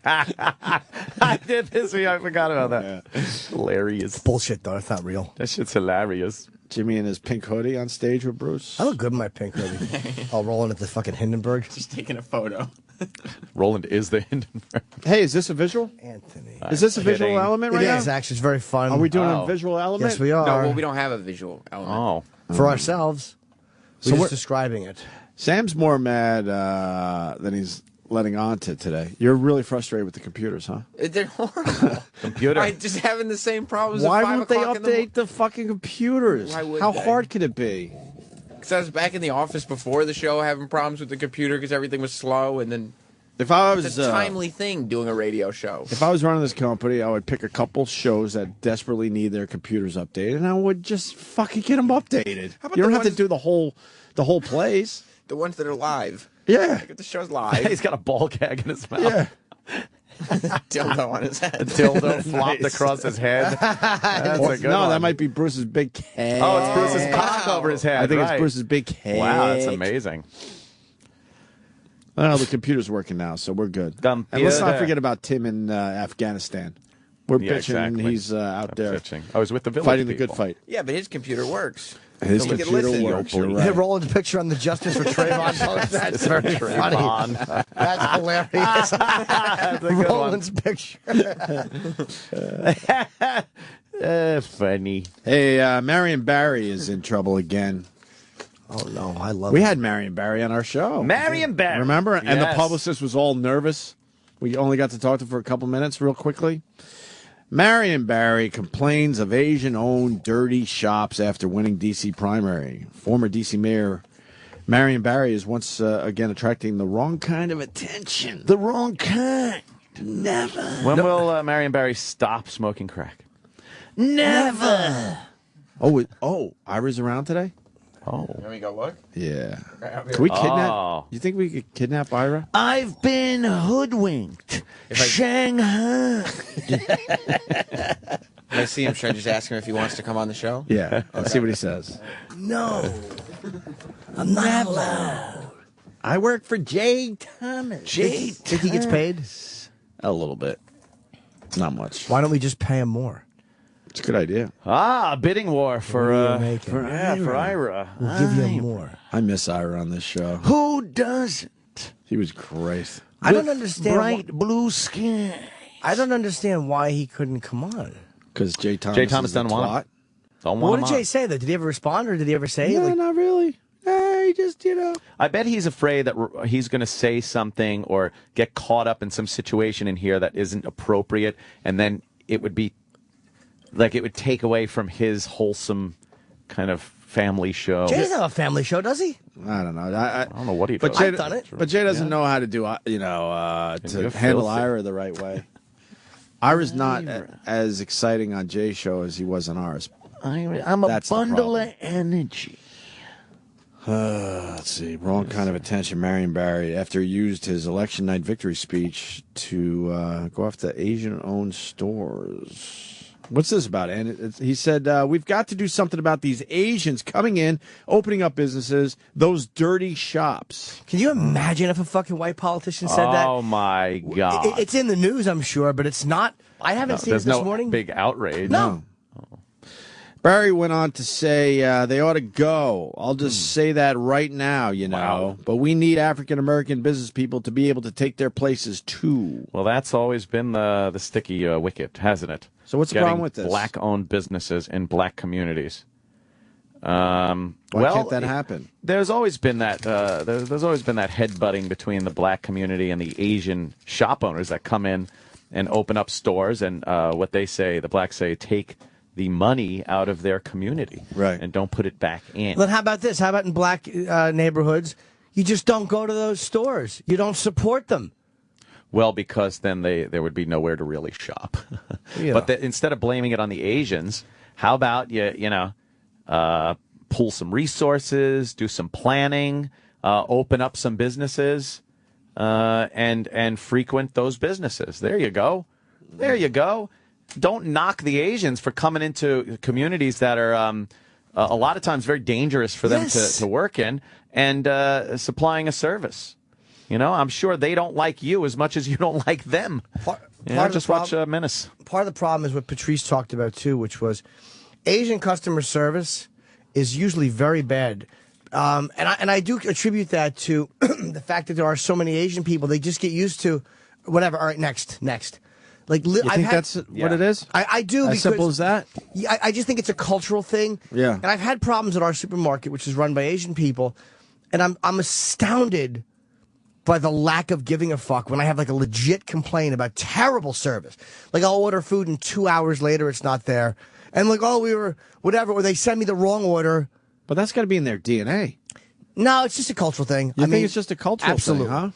Speaker 3: I did this for you. I forgot about that. Hilarious.
Speaker 13: Bullshit, though. It's not real.
Speaker 3: That shit's hilarious.
Speaker 2: Jimmy in his pink hoodie on stage with Bruce.
Speaker 13: I look good in my pink hoodie. I'll roll in at the fucking Hindenburg.
Speaker 20: Just taking a photo.
Speaker 3: Roland is the Hindenburg.
Speaker 2: Hey, is this a visual?
Speaker 13: Anthony.
Speaker 2: Is this a visual
Speaker 3: kidding.
Speaker 2: element right
Speaker 13: It
Speaker 2: now?
Speaker 13: is, actually. It's very fun.
Speaker 2: Are we doing
Speaker 3: Oh.
Speaker 2: a visual element?
Speaker 13: Yes, we are.
Speaker 20: No, well, we don't have a visual element.
Speaker 3: Oh.
Speaker 13: For ourselves.
Speaker 2: So
Speaker 13: We're
Speaker 2: we're-
Speaker 13: just describing it.
Speaker 2: Sam's more mad than he's letting on to today. You're really frustrated with the computers, huh?
Speaker 20: They're horrible.
Speaker 3: Computer.
Speaker 20: I'm just having the same problems
Speaker 2: Why
Speaker 20: at 5
Speaker 2: won't they
Speaker 20: o'clock in the
Speaker 2: update the fucking computers?
Speaker 20: Why would
Speaker 2: How
Speaker 20: they?
Speaker 2: hard could it be?
Speaker 20: Because I was back in the office before the show having problems with the computer because everything was slow, and then
Speaker 2: If I
Speaker 20: it's
Speaker 2: was
Speaker 20: a timely thing doing a radio show.
Speaker 2: if I was running this company, I would pick a couple shows that desperately need their computers updated, and I would just fucking get them updated.
Speaker 20: How about
Speaker 2: You don't
Speaker 20: the
Speaker 2: have to
Speaker 20: ones-
Speaker 2: do the whole place.
Speaker 20: The ones that are live.
Speaker 2: Yeah.
Speaker 20: Like if the show's live.
Speaker 3: He's got a ball gag in his mouth.
Speaker 2: Yeah.
Speaker 20: dildo on his head.
Speaker 3: A dildo flopped across his head. That's a good
Speaker 2: no,
Speaker 3: one.
Speaker 2: that might be Bruce's big head.
Speaker 3: Oh, it's Bruce's cock over his head.
Speaker 2: I think
Speaker 3: right.
Speaker 2: it's Bruce's big head.
Speaker 3: Wow, that's amazing.
Speaker 2: Well, the computer's working now, so we're good. And let's not forget about Tim in Afghanistan. We're
Speaker 3: Yeah,
Speaker 2: bitching.
Speaker 3: exactly.
Speaker 2: He's out there
Speaker 3: Bitching. I was with the village
Speaker 2: fighting the
Speaker 3: people.
Speaker 2: good fight.
Speaker 20: Yeah, but his computer works.
Speaker 2: His
Speaker 20: So we can
Speaker 2: computer
Speaker 20: listen.
Speaker 2: works. You're
Speaker 13: Hey,
Speaker 2: right.
Speaker 13: Roland's picture on the Justice for Trayvon post. That's very funny.
Speaker 3: Trayvon.
Speaker 13: That's hilarious.
Speaker 3: That's a good
Speaker 13: Roland's picture.
Speaker 3: Funny.
Speaker 2: Hey, Marion Barry is in trouble again.
Speaker 13: Oh, no. I love
Speaker 2: We
Speaker 13: it.
Speaker 2: had Marion Barry on our show.
Speaker 3: Marion Barry.
Speaker 2: Remember? And the
Speaker 3: Yes.
Speaker 2: publicist was all nervous. We only got to talk to her for a couple minutes real quickly. Marion Barry complains of Asian-owned dirty shops after winning D.C. primary. Former D.C. Mayor Marion Barry is once again attracting the wrong kind of attention.
Speaker 13: The wrong kind. Never.
Speaker 3: When will Marion Barry stop smoking crack?
Speaker 13: Never.
Speaker 2: Oh, Ira's around today?
Speaker 3: Oh.
Speaker 20: Let me go look.
Speaker 2: Yeah. Can we kidnap?
Speaker 3: Oh.
Speaker 2: You think we could kidnap Ira?
Speaker 13: I've been hoodwinked. Shanghai.
Speaker 20: If I see him, should I just ask him if he wants to come on the show?
Speaker 2: Yeah. Let's see what he says.
Speaker 13: No. I'm not allowed.
Speaker 2: I work for Jay Thomas.
Speaker 13: Jay, think he gets paid?
Speaker 2: A little bit. Not much.
Speaker 13: Why don't we just pay him more?
Speaker 2: It's a good idea.
Speaker 3: Ah, bidding war for
Speaker 13: What are you making?
Speaker 3: for Ira.
Speaker 13: We'll give you more.
Speaker 2: I miss Ira on this show.
Speaker 13: Who doesn't?
Speaker 2: He was great.
Speaker 13: I don't understand.
Speaker 9: Bright blue sky.
Speaker 13: I don't understand why he couldn't come on.
Speaker 2: Because Jay Thomas,
Speaker 3: Jay Thomas
Speaker 2: is a
Speaker 3: doesn't want
Speaker 2: twat.
Speaker 3: him. Don't
Speaker 13: What
Speaker 3: want
Speaker 13: did
Speaker 3: him
Speaker 13: Jay
Speaker 3: on.
Speaker 13: say though? Did he ever respond, or did he ever say?
Speaker 2: No,
Speaker 13: like,
Speaker 2: not really. He just,
Speaker 3: I bet he's afraid that he's going to say something or get caught up in some situation in here that isn't appropriate, and then it would be like it would take away from his wholesome kind of family show.
Speaker 13: Jay doesn't have a family show, does he?
Speaker 2: I don't know.
Speaker 3: I don't know what he
Speaker 2: But
Speaker 3: does.
Speaker 2: Jay,
Speaker 13: I've done it.
Speaker 2: But Jay doesn't
Speaker 3: Yeah.
Speaker 2: know how to do, to
Speaker 3: You're
Speaker 2: handle
Speaker 3: filthy.
Speaker 2: Ira the right way. Ira's not as exciting on Jay's show as he was on ours.
Speaker 9: I'm a
Speaker 2: That's the
Speaker 9: bundle
Speaker 2: problem.
Speaker 9: of energy.
Speaker 2: Let's see. Wrong kind of attention. Marion Barry, after he used his election night victory speech to go after Asian-owned stores. What's this about? And he said, we've got to do something about these Asians coming in, opening up businesses, those dirty shops.
Speaker 13: Can you imagine if a fucking white politician said that?
Speaker 3: Oh my God!
Speaker 13: It's in the news, I'm sure, but it's not. I haven't seen it
Speaker 3: There's
Speaker 13: this
Speaker 3: no
Speaker 13: morning.
Speaker 3: big outrage.
Speaker 13: No.
Speaker 2: Barry went on to say they ought to go. I'll just say that right now,
Speaker 3: Wow.
Speaker 2: But we need African-American business people to be able to take their places, too.
Speaker 3: Well, that's always been the sticky wicket, hasn't it?
Speaker 2: So what's the
Speaker 3: Getting
Speaker 2: problem with this?
Speaker 3: Black-owned businesses in black communities.
Speaker 2: Why can't that happen?
Speaker 3: There's always been that. There's always been that headbutting between the black community and the Asian shop owners that come in and open up stores and what they say, the blacks say, take the money out of their community,
Speaker 2: right,
Speaker 3: and don't put it back in.
Speaker 13: Then how about this? How about in black neighborhoods, You just don't go to those stores. You don't support them.
Speaker 3: Well, because then there would be nowhere to really shop.
Speaker 13: Yeah.
Speaker 3: But instead of blaming it on the Asians, how about pool some resources, do some planning, open up some businesses, and frequent those businesses. There you go. There you go. Don't knock the Asians for coming into communities that are a lot of times very dangerous for them to work in and supplying a service. I'm sure they don't like you as much as you don't like them. Just watch Menace.
Speaker 13: Part of the problem is what Patrice talked about, too, which was Asian customer service is usually very bad. And I do attribute that to the fact that there are so many Asian people. They just get used to whatever. All right, next. Like,
Speaker 2: you think that's what it is?
Speaker 13: I do.
Speaker 2: As simple as that?
Speaker 13: Yeah, I just think it's a cultural thing.
Speaker 2: Yeah.
Speaker 13: And I've had problems at our supermarket, which is run by Asian people, and I'm astounded by the lack of giving a fuck when I have like a legit complaint about terrible service. Like I'll order food and 2 hours later it's not there. And like, we were whatever, or they send me the wrong order.
Speaker 2: But that's got to be in their DNA.
Speaker 13: No, it's just a cultural thing.
Speaker 2: I think it's just a cultural thing, huh?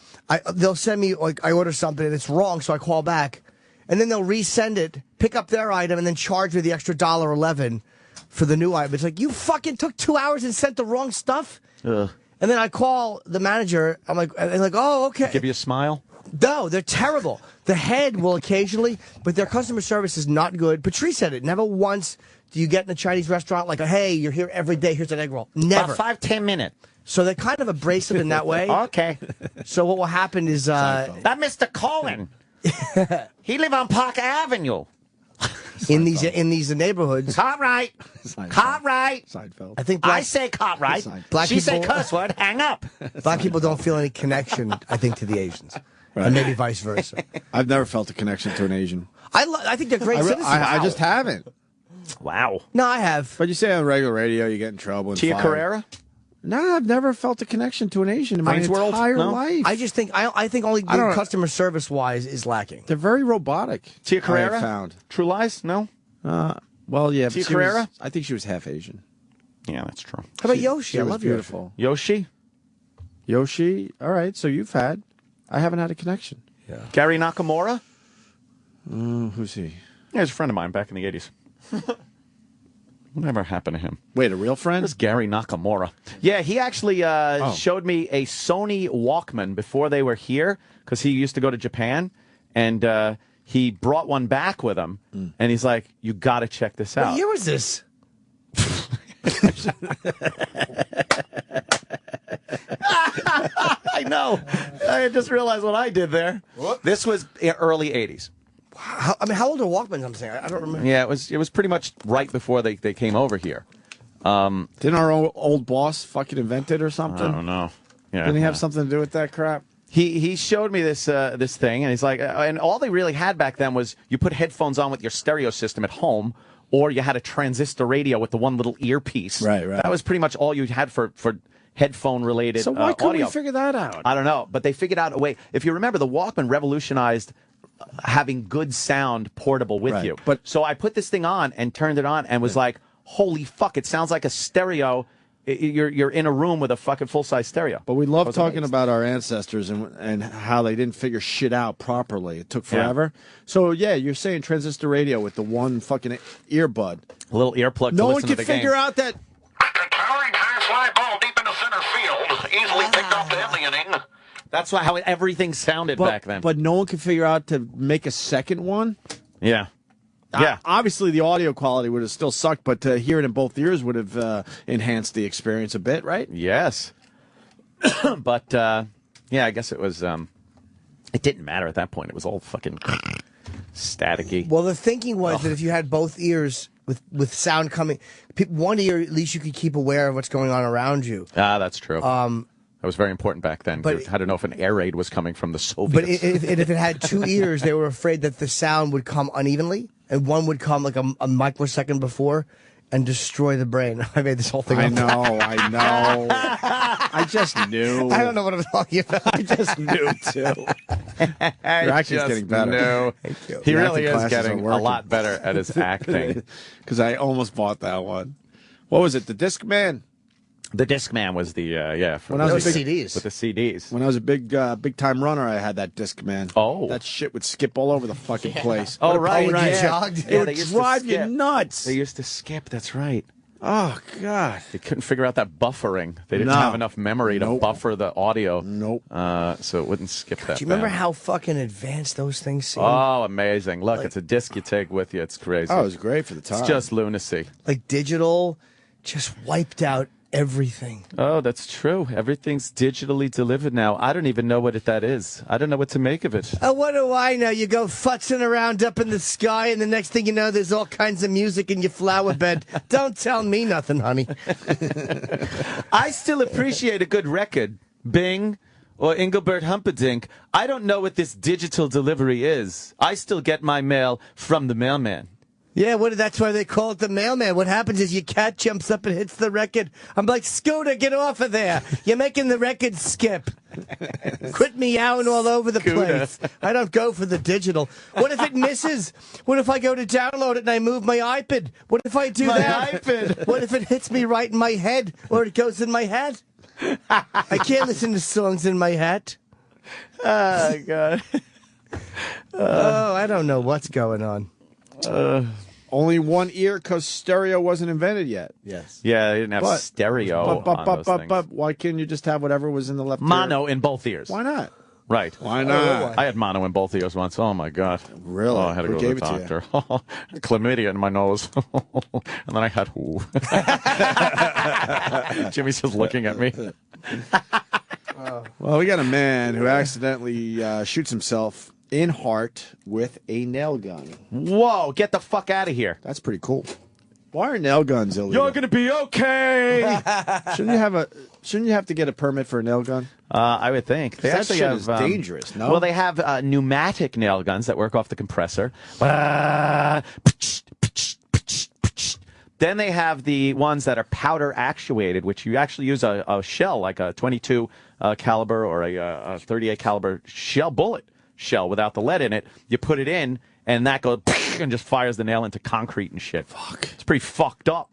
Speaker 13: They'll send me, like, I order something and it's wrong, so I call back. And then they'll resend it, pick up their item, and then charge me the extra $1.11 for the new item. It's like, you fucking took 2 hours and sent the wrong stuff?
Speaker 3: Ugh.
Speaker 13: And then I call the manager. I'm like, oh, okay.
Speaker 3: Give you a smile?
Speaker 13: No, they're terrible. The head will occasionally, but their customer service is not good. Patrice said it. Never once do you get in a Chinese restaurant like, hey, you're here every day, here's an egg roll. Never.
Speaker 3: About 5-10 minutes.
Speaker 13: So they're kind of abrasive in that way.
Speaker 3: Okay.
Speaker 13: So what will happen is...
Speaker 3: that Mr. Colin, he live on Park Avenue.
Speaker 13: In these neighborhoods.
Speaker 3: Cartwright. Cartwright.
Speaker 2: Seinfeld.
Speaker 13: I think
Speaker 3: I say Cartwright. She say cuss word. Hang up.
Speaker 13: Black people don't feel any connection, I think, to the Asians.
Speaker 2: Right.
Speaker 13: And maybe vice versa.
Speaker 2: I've never felt a connection to an Asian.
Speaker 13: I think they're great citizens.
Speaker 2: I just haven't.
Speaker 3: Wow.
Speaker 13: No, I have.
Speaker 2: But you say on regular radio, you get in trouble.
Speaker 3: Tia Carrera?
Speaker 2: No, I've never felt a connection to an Asian in my entire life.
Speaker 13: I just think I think only good customer service wise is lacking.
Speaker 2: They're very robotic.
Speaker 3: Tia Carrera?
Speaker 2: I found.
Speaker 3: True Lies? No.
Speaker 2: Well, yeah.
Speaker 3: Tia Carrera?
Speaker 2: I think she was half Asian.
Speaker 3: Yeah, that's true.
Speaker 13: How about Yoshi?
Speaker 2: She
Speaker 13: I
Speaker 2: was
Speaker 13: love
Speaker 2: beautiful.
Speaker 3: Yoshi?
Speaker 2: Yoshi. All right. So you've had. I haven't had a connection.
Speaker 13: Yeah.
Speaker 3: Gary Nakamura?
Speaker 2: Who's he?
Speaker 3: Yeah, he's a friend of mine back in the 80s. Whatever happened to him?
Speaker 2: Wait, a real friend?
Speaker 3: This is Gary Nakamura. Yeah, he actually showed me a Sony Walkman before they were here because he used to go to Japan, and he brought one back with him, and he's like, you got to check this out.
Speaker 13: What year was this?
Speaker 3: I know. I just realized what I did there. What? This was early 80s.
Speaker 13: How old are Walkmans? I'm saying I don't remember.
Speaker 3: Yeah, it was pretty much right before they came over here.
Speaker 2: Didn't our old boss fucking invent it or something?
Speaker 3: I don't know. Yeah,
Speaker 2: Didn't he have something to do with that crap?
Speaker 3: He showed me this thing, and he's like, and all they really had back then was you put headphones on with your stereo system at home, or you had a transistor radio with the one little earpiece.
Speaker 2: Right.
Speaker 3: That was pretty much all you had for headphone related.
Speaker 2: So why couldn't
Speaker 3: audio.
Speaker 2: we figure that out?
Speaker 3: I don't know, but they figured out a way. If you remember, the Walkman revolutionized having good sound portable with you.
Speaker 2: But
Speaker 3: so I put this thing on and turned it on and was like, holy fuck, it sounds like a stereo. You're in a room with a fucking full-size stereo.
Speaker 2: But we love talking about our ancestors and how they didn't figure shit out properly. It took forever. Yeah. So, yeah, you're saying transistor radio with the one fucking earbud.
Speaker 3: A little earplug
Speaker 2: no
Speaker 3: to
Speaker 2: one
Speaker 3: listen
Speaker 2: could
Speaker 3: to the
Speaker 2: figure
Speaker 3: game.
Speaker 2: out that...
Speaker 4: Towering high fly ball deep into center field. Easily picked off to end the inning.
Speaker 3: That's how everything sounded back then.
Speaker 2: But no one could figure out to make a second one?
Speaker 3: Yeah. Yeah.
Speaker 2: Obviously, the audio quality would have still sucked, but to hear it in both ears would have enhanced the experience a bit, right?
Speaker 3: Yes. But, yeah, I guess it was, it didn't matter at that point. It was all fucking staticky.
Speaker 13: Well, the thinking was that if you had both ears with sound coming, one ear, at least you could keep aware of what's going on around you.
Speaker 3: Ah, that's true. That was very important back then. But you had to know if an air raid was coming from the Soviets.
Speaker 13: But if it had two ears, they were afraid that the sound would come unevenly, and one would come like a microsecond before and destroy the brain. I made this whole thing up.
Speaker 2: I know. I just knew.
Speaker 13: I don't know what I'm talking about.
Speaker 2: I just knew, too. Your acting's getting better.
Speaker 3: No.
Speaker 13: Thank you.
Speaker 3: He really is getting a lot better at his acting.
Speaker 2: Because I almost bought that one. What was it, the Discman?
Speaker 3: The Discman was the for
Speaker 2: When I was
Speaker 3: the
Speaker 2: CDs.
Speaker 3: with the CDs.
Speaker 2: When I was a big time runner, I had that Discman.
Speaker 3: Oh,
Speaker 2: that shit would skip all over the fucking place.
Speaker 3: Oh, right.
Speaker 2: It would drive you nuts.
Speaker 3: They used to skip. That's right.
Speaker 2: Oh God!
Speaker 3: They couldn't figure out that buffering. They didn't
Speaker 2: No.
Speaker 3: have enough memory to buffer the audio.
Speaker 2: Nope.
Speaker 3: So it wouldn't skip that.
Speaker 13: Do you remember
Speaker 3: bad.
Speaker 13: how fucking advanced those things seemed?
Speaker 3: Oh, amazing! Look, it's a disc you take with you. It's crazy.
Speaker 2: Oh, it was great for the time.
Speaker 3: It's just lunacy.
Speaker 13: Like digital, just wiped out everything.
Speaker 3: Oh, that's true. Everything's digitally delivered now. I don't even know what that is. I don't know what to make of it.
Speaker 13: Oh, what do I know? You go futzing around up in the sky, and the next thing you know, there's all kinds of music in your flower bed. Don't tell me nothing, honey.
Speaker 3: I still appreciate a good record. Bing or Engelbert Humperdinck. I don't know what this digital delivery is. I still get my mail from the mailman.
Speaker 13: Yeah, that's why they call it the mailman. What happens is your cat jumps up and hits the record. I'm like, Scooter, get off of there. You're making the record skip. Quit meowing all over the place. I don't go for the digital. What if it misses? What if I go to download it and I move my iPad? What if I do that?
Speaker 3: iPad.
Speaker 13: What if it hits me right in my head or it goes in my hat? I can't listen to songs in my hat.
Speaker 3: Oh, God.
Speaker 13: Oh, I don't know what's going on.
Speaker 2: Only one ear because stereo wasn't invented yet.
Speaker 13: Yes.
Speaker 3: Yeah, they didn't have stereo on those things.
Speaker 2: But why couldn't you just have whatever was in the left
Speaker 3: Mono
Speaker 2: ear?
Speaker 3: in both ears.
Speaker 2: Why not?
Speaker 3: Right.
Speaker 2: Why not?
Speaker 3: I had mono in both ears once. Oh, my God.
Speaker 2: Really?
Speaker 3: Oh, I had to
Speaker 2: Who
Speaker 3: go to
Speaker 2: gave
Speaker 3: the
Speaker 2: it to you?
Speaker 3: doctor. Chlamydia in my nose. And then I had Jimmy's just looking at me.
Speaker 2: Well, we got a man who accidentally shoots himself in heart with a nail gun.
Speaker 3: Whoa, get the fuck out of here.
Speaker 2: That's pretty cool. Why are nail guns illegal?
Speaker 3: You're going to be okay.
Speaker 2: Shouldn't you have to get a permit for a nail gun?
Speaker 3: I would think. They
Speaker 2: That
Speaker 3: actually
Speaker 2: shit
Speaker 3: have,
Speaker 2: is dangerous, no?
Speaker 3: Well, they have pneumatic nail guns that work off the compressor. Then they have the ones that are powder actuated, which you actually use a shell, like a 22 caliber or a 38 caliber bullet shell without the lead in it. You put it in, and that goes and just fires the nail into concrete and shit. Fuck. It's pretty fucked up.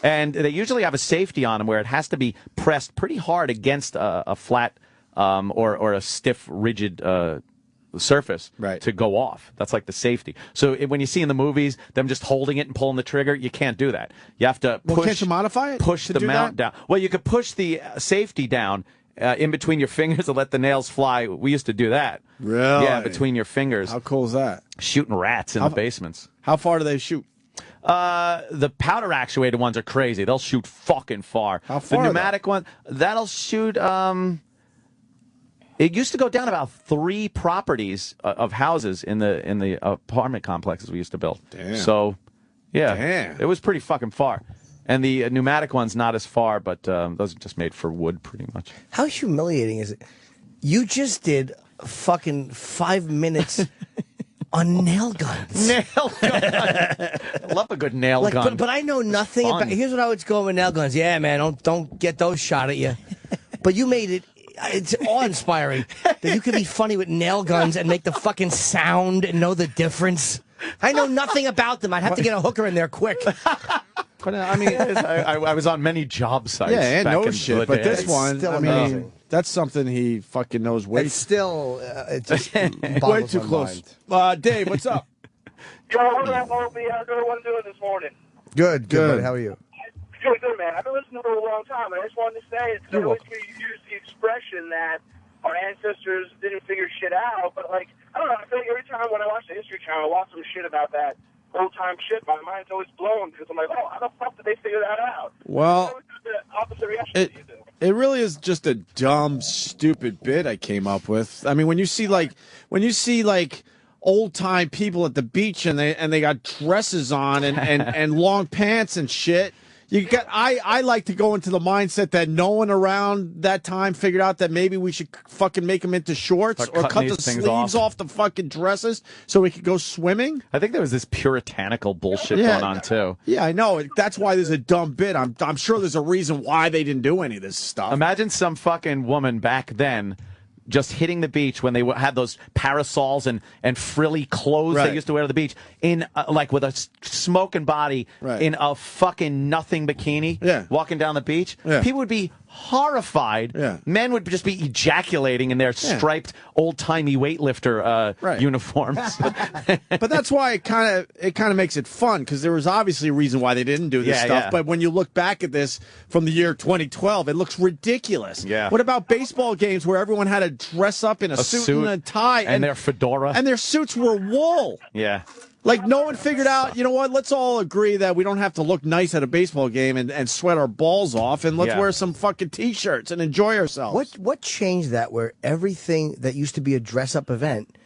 Speaker 3: And they usually have a safety on them where it has to be pressed pretty hard against a flat or a stiff, rigid surface to go off. That's like the safety. So when you see in the movies them just holding it and pulling the trigger, you can't do that. You have to push.
Speaker 2: Well, can't you modify it?
Speaker 3: Push the mount down. Well, you could push the safety down in between your fingers and let the nails fly. We used to do that.
Speaker 2: Really?
Speaker 3: Yeah, between your fingers.
Speaker 2: How cool is that?
Speaker 3: Shooting rats in the basements.
Speaker 2: How far do they shoot?
Speaker 3: The powder actuated ones are crazy. They'll shoot fucking far.
Speaker 2: How far?
Speaker 3: The pneumatic one, that'll shoot. It used to go down about 3 properties of houses in the apartment complexes we used to build.
Speaker 2: Damn.
Speaker 3: So, yeah,
Speaker 2: Damn.
Speaker 3: it was pretty fucking far. And the pneumatic one's not as far, but those are just made for wood, pretty much.
Speaker 13: How humiliating is it? You just did fucking 5 minutes on nail guns.
Speaker 3: Nail gun. I love a good nail gun.
Speaker 13: But I know nothing
Speaker 3: Fun.
Speaker 13: about. Here's what I would go with nail guns. Yeah, man, don't get those shot at you. But you made it. It's awe-inspiring that you could be funny with nail guns and make the fucking sound and know the difference. I know nothing about them. I'd have to get a hooker in there quick.
Speaker 2: But I mean,
Speaker 3: I was on many job sites.
Speaker 2: yeah, and
Speaker 3: back
Speaker 2: no
Speaker 3: in
Speaker 2: shit.
Speaker 3: the
Speaker 2: But this
Speaker 3: days.
Speaker 2: one,
Speaker 13: still
Speaker 2: I
Speaker 13: amazing.
Speaker 2: mean, that's something he fucking knows way.
Speaker 13: It's still it's just
Speaker 2: way
Speaker 13: boggles
Speaker 2: too
Speaker 13: my
Speaker 2: close.
Speaker 13: mind.
Speaker 2: Dave, what's up?
Speaker 17: Yo, what's up, Opie? How's everyone doing this morning?
Speaker 13: Good. Buddy. How are you?
Speaker 17: Good, good, man. I've been listening for a long time, and I just wanted to say it's I always hear you use the expression that our ancestors didn't figure shit out, but like I don't know. I feel like every time when I watch the History Channel, I watch some shit about that old time shit. My mind's always blown because I'm like, oh, how the fuck did they figure that out?
Speaker 2: Well,
Speaker 17: the opposite reaction that you do.
Speaker 2: It really is just a dumb, stupid bit I came up with. I mean, when you see like old time people at the beach and they got dresses on and long pants and shit. I like to go into the mindset that no one around that time figured out that maybe we should fucking make them into shorts
Speaker 3: Start
Speaker 2: or
Speaker 3: cutting
Speaker 2: cut the
Speaker 3: these things
Speaker 2: sleeves off the fucking dresses so we could go swimming.
Speaker 3: I think there was this puritanical bullshit going on too.
Speaker 2: Yeah, I know. That's why there's a dumb bit. I'm sure there's a reason why they didn't do any of this stuff.
Speaker 3: Imagine some fucking woman back then just hitting the beach when they had those parasols and frilly clothes they used to wear to the beach in like with a smoking body in a fucking nothing bikini walking down the beach. People would be horrified. Men would just be ejaculating in their striped old-timey weightlifter uniforms.
Speaker 2: But that's why it kind of makes it fun, because there was obviously a reason why they didn't do this stuff. But when you look back at this from the year 2012, it looks ridiculous. What about baseball games where everyone had to dress up in a suit and a tie
Speaker 3: and their fedora
Speaker 2: and their suits were wool? Like, no one figured out, you know what, let's all agree that we don't have to look nice at a baseball game and sweat our balls off, and let's wear some fucking T-shirts and enjoy ourselves.
Speaker 13: What changed that, where everything that used to be a dress-up event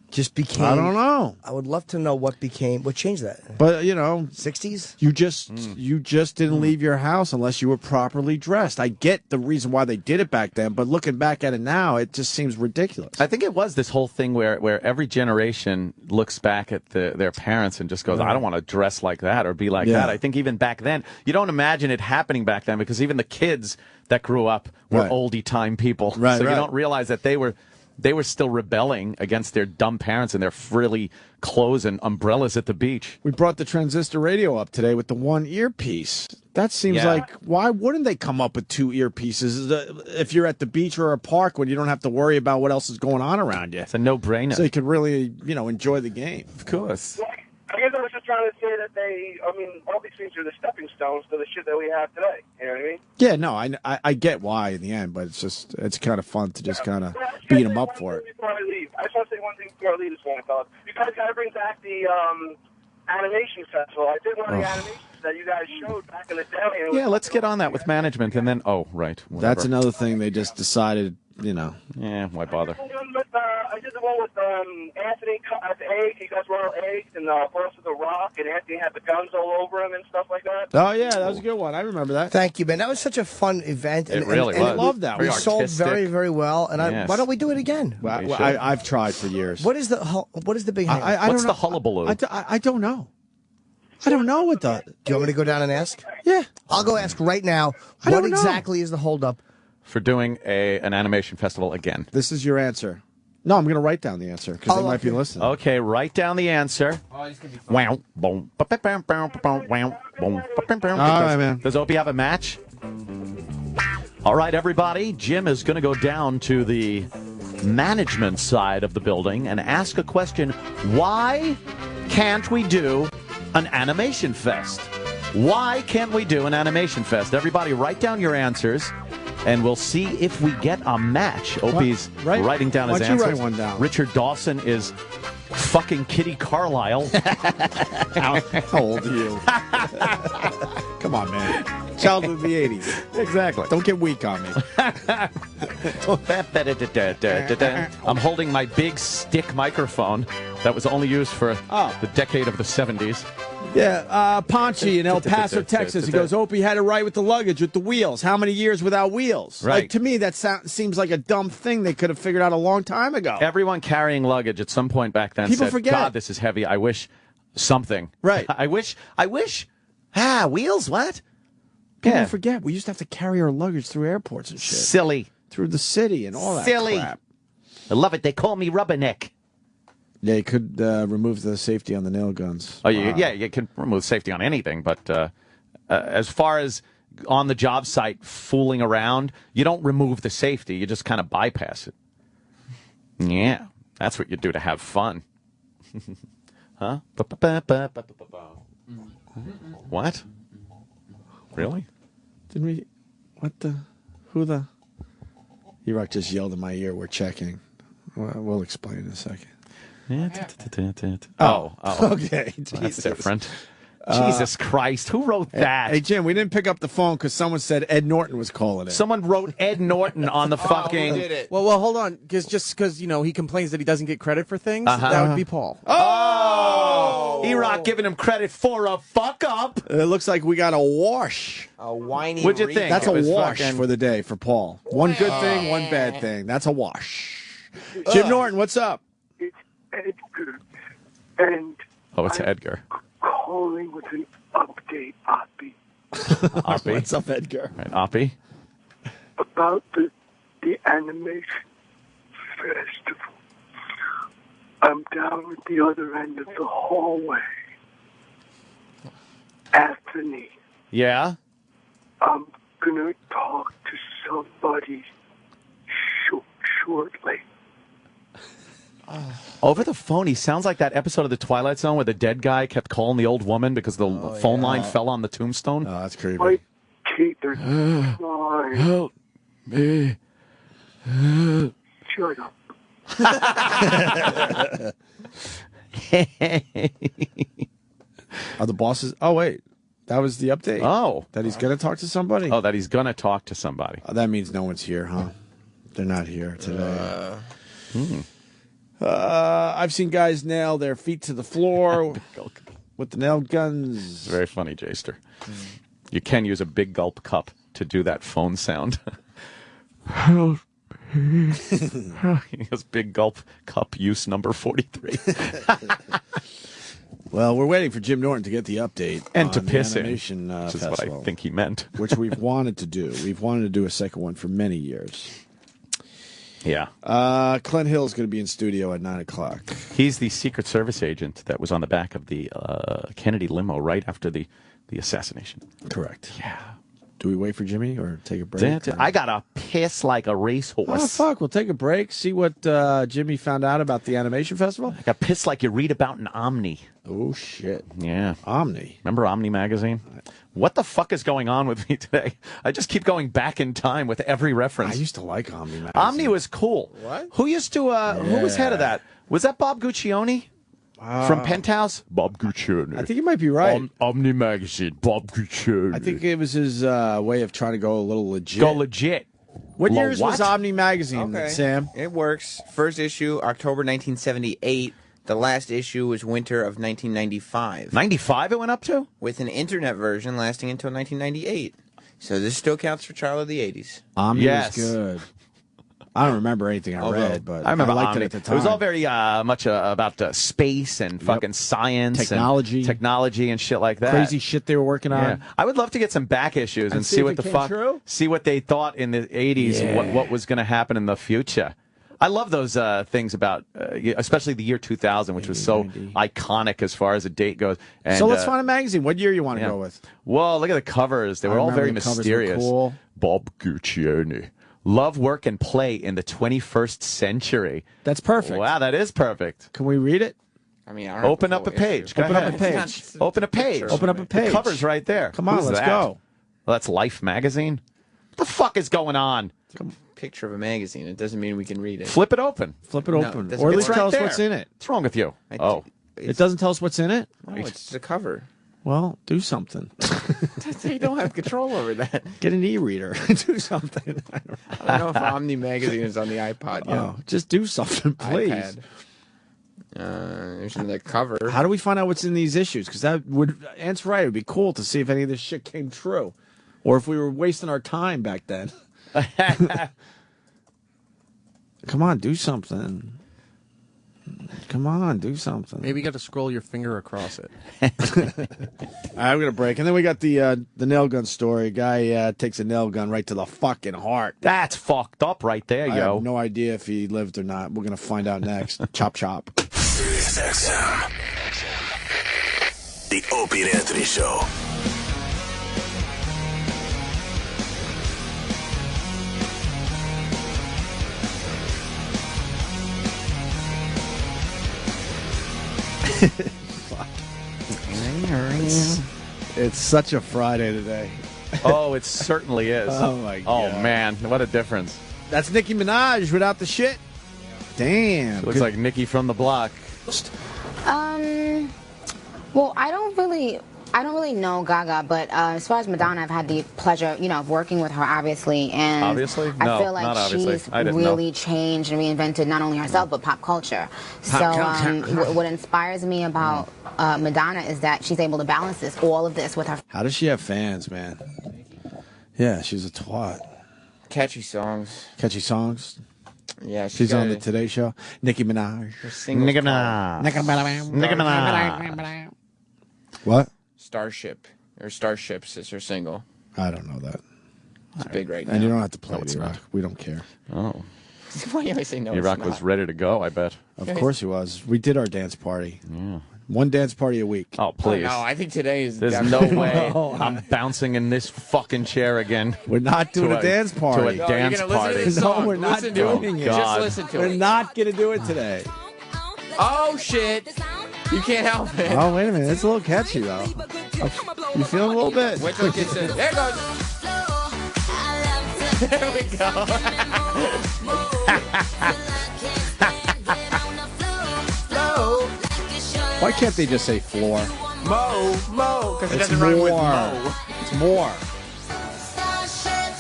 Speaker 13: just became...
Speaker 2: I don't know.
Speaker 13: I would love to know what changed that.
Speaker 2: But, you know...
Speaker 13: 60s?
Speaker 2: You just didn't leave your house unless you were properly dressed. I get the reason why they did it back then, but looking back at it now, it just seems ridiculous.
Speaker 3: I think it was this whole thing where every generation looks back at their parents and just goes, I don't want to dress like that or be like that. I think even back then, you don't imagine it happening back then, because even the kids that grew up were oldie-time people. So you don't realize that they were still rebelling against their dumb parents and their frilly clothes and umbrellas at the beach.
Speaker 2: We brought the transistor radio up today with the one earpiece. That seems like, why wouldn't they come up with two earpieces if you're at the beach or a park when you don't have to worry about what else is going on around you?
Speaker 3: It's a no-brainer.
Speaker 2: So you can really, enjoy the game.
Speaker 3: Of course.
Speaker 17: I guess I was just trying to say that all these things are the stepping stones to the shit that we have today. You know what I mean?
Speaker 2: Yeah, no, I get why in the end, but it's kind of fun to just kind of beat them up for it.
Speaker 17: Before I leave, I just want to say one thing before I leave this morning, fellas. You guys got to bring back the animation festival. I did one of the animations that you guys showed back in the day.
Speaker 3: Yeah, let's get on that with management, and then whatever.
Speaker 2: That's another thing they just decided,
Speaker 3: Yeah, why bother?
Speaker 17: I did the one with Anthony at the eggs. You guys were all eggs and Forrest with the rock, and Anthony had the guns all over him and stuff like that.
Speaker 2: Oh, yeah, that was a good one. I remember that.
Speaker 13: Thank you, man. That was such a fun event.
Speaker 3: It really was.
Speaker 2: I love that.
Speaker 13: We sold very, very well, and why don't we do it again?
Speaker 2: Well, I've tried for years.
Speaker 13: What is the big hang?
Speaker 3: What's the hullabaloo?
Speaker 2: I don't know. I don't know what the...
Speaker 13: Do you want me to go down and ask?
Speaker 2: Yeah.
Speaker 13: I'll go ask right now. What exactly is the holdup?
Speaker 3: For doing an animation festival again.
Speaker 2: This is your answer. No, I'm going to write down the answer, because they might be listening.
Speaker 3: Okay, write down the answer.
Speaker 2: Oh, he's going to be fun. All right, man.
Speaker 3: Does Opie have a match? All right, everybody. Jim is going to go down to the management side of the building and ask a question. Why can't we do an animation fest? Why can't we do an animation fest? Everybody, write down your answers, and we'll see if we get a match. Opie's writing down his answers.
Speaker 2: Why don't you write one down?
Speaker 3: Richard Dawson is fucking Kitty Carlisle.
Speaker 2: How old are you? Come on, man. Child of the 80s.
Speaker 3: Exactly.
Speaker 2: Don't get weak on me.
Speaker 3: I'm holding my big stick microphone that was only used for the decade of the 70s.
Speaker 2: Yeah, Ponchi in El Paso, Texas. He goes, Opie had it right with the luggage, with the wheels. How many years without wheels?
Speaker 3: Right.
Speaker 2: Like, to me, that seems like a dumb thing they could have figured out a long time ago.
Speaker 3: Everyone carrying luggage at some point back then
Speaker 2: People
Speaker 3: said,
Speaker 2: forget.
Speaker 3: God, this is heavy. I wish something.
Speaker 2: Right.
Speaker 3: I wish. Wheels, what?
Speaker 2: People forget. We used to have to carry our luggage through airports and shit.
Speaker 3: Silly.
Speaker 2: Through the city and all that
Speaker 3: Silly.
Speaker 2: crap.
Speaker 3: I love it. They call me Rubberneck.
Speaker 2: Yeah, you could remove the safety on the nail guns.
Speaker 3: Oh, you can remove safety on anything, but as far as on the job site fooling around, you don't remove the safety. You just kind of bypass it. Yeah, that's what you do to have fun. Huh? What? Really?
Speaker 2: Didn't we? What the? Who the? E-Rock just yelled in my ear, we're checking. We'll explain in a second.
Speaker 3: Oh,
Speaker 2: okay.
Speaker 3: That's different. Jesus Christ, who wrote that?
Speaker 2: Hey, Jim, we didn't pick up the phone because someone said Ed Norton was calling it.
Speaker 3: Someone wrote Ed Norton on the fucking...
Speaker 20: did it.
Speaker 19: Well, hold on, just because he complains that he doesn't get credit for things, that would be Paul.
Speaker 3: Oh! E-Rock giving him credit for a fuck up.
Speaker 2: It looks like we got a wash.
Speaker 20: A whiny.
Speaker 3: What'd you think?
Speaker 2: That's a wash
Speaker 3: fucking...
Speaker 2: for the day for Paul. One good thing, one bad thing. That's a wash. Jim Norton, what's up?
Speaker 11: It's Edgar. And
Speaker 3: it's Edgar.
Speaker 11: Calling with an update, Opie.
Speaker 3: Opie.
Speaker 2: What's up, Edgar?
Speaker 3: Right, Opie.
Speaker 11: About the animation Festival. I'm down at the other end of the hallway. Anthony,
Speaker 3: Yeah?
Speaker 11: I'm gonna talk to somebody shortly.
Speaker 3: Over the phone, he sounds like that episode of The Twilight Zone where the dead guy kept calling the old woman because the phone line fell on the tombstone.
Speaker 2: Oh, that's creepy.
Speaker 11: My teeth are fine.
Speaker 3: Help me.
Speaker 11: Shut up.
Speaker 2: Are the bosses? Oh, wait. That was the update.
Speaker 3: Oh.
Speaker 2: That he's going to talk to somebody?
Speaker 3: Oh, that he's going to talk to somebody.
Speaker 2: Oh, that means no one's here, huh? They're not here today. I've seen guys nail their feet to the floor with the nail guns.
Speaker 3: It's very funny, Jaster. You can use a big gulp cup to do that phone sound. Help me. He goes, big gulp cup use number 43.
Speaker 2: Well, we're waiting for Jim Norton to get the update
Speaker 3: And
Speaker 2: on
Speaker 3: to
Speaker 2: the
Speaker 3: piss in,
Speaker 2: animation
Speaker 3: which is
Speaker 2: festival,
Speaker 3: what I think he meant.
Speaker 2: which we've wanted to do. We've wanted to do a second one for many years.
Speaker 3: Yeah.
Speaker 2: Clint Hill is going to be in studio at 9 o'clock.
Speaker 3: He's the Secret Service agent that was on the back of the Kennedy limo right after the assassination.
Speaker 2: Correct.
Speaker 3: Yeah.
Speaker 2: Do we wait for Jimmy or take a break?
Speaker 3: I got to piss like a racehorse.
Speaker 2: Oh, fuck. We'll take a break. See what Jimmy found out about the animation festival.
Speaker 3: I got pissed like you read about in Omni.
Speaker 2: Oh, shit.
Speaker 3: Yeah.
Speaker 2: Omni.
Speaker 3: Remember Omni magazine? What the fuck is going on with me today? I just keep going back in time with every reference.
Speaker 2: I used to like Omni magazine.
Speaker 3: Omni was cool.
Speaker 2: What?
Speaker 3: Who used to, who was head of that? Was that Bob Guccione? From Penthouse? Bob Guccione.
Speaker 2: I think you might be right.
Speaker 3: Omni magazine, Bob Guccione.
Speaker 2: I think it was his way of trying to go a little legit.
Speaker 3: Go legit.
Speaker 2: What years
Speaker 3: what?
Speaker 2: was Omni magazine,
Speaker 20: Okay.
Speaker 2: Sam?
Speaker 20: It works. First issue, October 1978. The last issue was winter of 1995.
Speaker 3: 95 it went up to?
Speaker 20: With an internet version lasting until 1998. So this still counts for child of the 80s.
Speaker 2: Omni
Speaker 3: Yes.
Speaker 2: was good. I don't remember anything I read, but
Speaker 3: I remember
Speaker 2: liked
Speaker 3: Omni.
Speaker 2: it at the time.
Speaker 3: It was all very much about space and fucking science,
Speaker 2: Technology.
Speaker 3: and shit like that.
Speaker 2: Crazy shit they were working on.
Speaker 3: Yeah. I would love to get some back issues and see
Speaker 2: if
Speaker 3: what
Speaker 2: it
Speaker 3: the
Speaker 2: came
Speaker 3: fuck,
Speaker 2: true?
Speaker 3: see what they thought in the 80s and what was going to happen in the future. I love those things about, especially the year 2000, which was so iconic as far as a date goes. And,
Speaker 2: So let's find a magazine. What year you want to go with?
Speaker 3: Well, look at the covers. They were all very
Speaker 2: the covers were
Speaker 3: mysterious.
Speaker 2: cool.
Speaker 3: Bob Guccione. Love, work, and play in the 21st century.
Speaker 2: That's perfect.
Speaker 3: Wow, that is perfect.
Speaker 2: Can we read it?
Speaker 20: I mean, I don't
Speaker 3: Open
Speaker 20: know
Speaker 3: up a
Speaker 20: the full
Speaker 3: page.
Speaker 20: issue.
Speaker 3: Go
Speaker 2: Open
Speaker 3: ahead.
Speaker 2: up a page.
Speaker 3: Open a page.
Speaker 2: Open up a page.
Speaker 3: The cover's right there.
Speaker 2: Come on,
Speaker 3: Who's
Speaker 2: let's
Speaker 3: that?
Speaker 2: go.
Speaker 3: Well, that's Life magazine. What the fuck is going on?
Speaker 20: Picture of a magazine. It doesn't mean we can read it.
Speaker 3: Flip it open.
Speaker 2: Flip it
Speaker 20: No,
Speaker 2: open.
Speaker 20: it doesn't-
Speaker 2: Or at
Speaker 20: it's
Speaker 2: least
Speaker 3: right
Speaker 2: tell us
Speaker 3: there.
Speaker 2: what's in it.
Speaker 3: What's wrong with you?
Speaker 20: Oh,
Speaker 2: It doesn't tell us what's in it?
Speaker 20: no, it's the cover.
Speaker 2: Well, do something.
Speaker 20: You don't have control over that.
Speaker 2: Get an e-reader. Do something.
Speaker 20: I don't know if Omni magazine is on the iPod yet.
Speaker 2: Oh, just do something, please.
Speaker 20: iPad. There's the cover.
Speaker 2: How do we find out what's in these issues? Because that would, Ant's right, it would be cool to see if any of this shit came true. Or if we were wasting our time back then. Come on, do something. Come on, do something.
Speaker 19: Maybe you got to scroll your finger across it.
Speaker 2: All right, I'm going to break. And then we got the nail gun story. Guy takes a nail gun right to the fucking heart.
Speaker 3: That's fucked up right there,
Speaker 2: I
Speaker 3: yo.
Speaker 2: have no idea if he lived or not. We're going to find out next. Chop, chop.
Speaker 18: Sirius XM. The Opie and Anthony Show.
Speaker 2: It's such a Friday today.
Speaker 3: Oh, it certainly is.
Speaker 2: Oh, my God.
Speaker 3: Oh, man. What a difference.
Speaker 2: That's Nicki Minaj without the shit. Damn.
Speaker 3: She looks like Nikki from the block.
Speaker 8: Well, I don't really know Gaga, but as far as Madonna, I've had the pleasure, of working with her, obviously, and
Speaker 3: Obviously?
Speaker 8: I
Speaker 3: No,
Speaker 8: feel like
Speaker 3: not obviously.
Speaker 8: she's
Speaker 3: I didn't
Speaker 8: really changed and reinvented not only herself but pop culture. What inspires me about Madonna is that she's able to balance all of this with her.
Speaker 2: How does she have fans, man? Yeah, she's a twat.
Speaker 20: Catchy songs.
Speaker 2: Catchy songs.
Speaker 20: Yeah,
Speaker 2: She's on the Today Show. Nicki Minaj.
Speaker 3: Nicki Minaj. Nicki Minaj.
Speaker 2: What?
Speaker 20: Starship. Or Starships is her single.
Speaker 2: I don't know that.
Speaker 20: It's big right now.
Speaker 2: And you don't have to play it, Rock. We don't care.
Speaker 3: Oh.
Speaker 20: Why do you always say no?
Speaker 1: E-Rock was ready to go, I bet.
Speaker 2: Of course he was. We did our dance party.
Speaker 1: Yeah.
Speaker 2: One dance party a week.
Speaker 1: Oh, please.
Speaker 20: Oh, no, I think today is.
Speaker 1: There's no way I'm bouncing in this fucking chair again.
Speaker 2: We're not doing a dance party.
Speaker 20: No,
Speaker 1: To a dance
Speaker 20: you're gonna
Speaker 1: party.
Speaker 20: Listen to this song.
Speaker 2: No, we're not
Speaker 20: Listen to
Speaker 2: doing it.
Speaker 20: Just listen to
Speaker 2: We're
Speaker 20: it.
Speaker 2: not going to do it today.
Speaker 20: Oh, shit. You can't help it.
Speaker 2: Oh, wait a minute. It's a little catchy, though. You feeling a little bit?
Speaker 20: Wait till it gets in. There it goes. There we go.
Speaker 2: Why can't they just say floor?
Speaker 20: Mo, because it
Speaker 2: It's
Speaker 20: doesn't rhyme with
Speaker 2: more.
Speaker 20: Mo.
Speaker 2: It's more.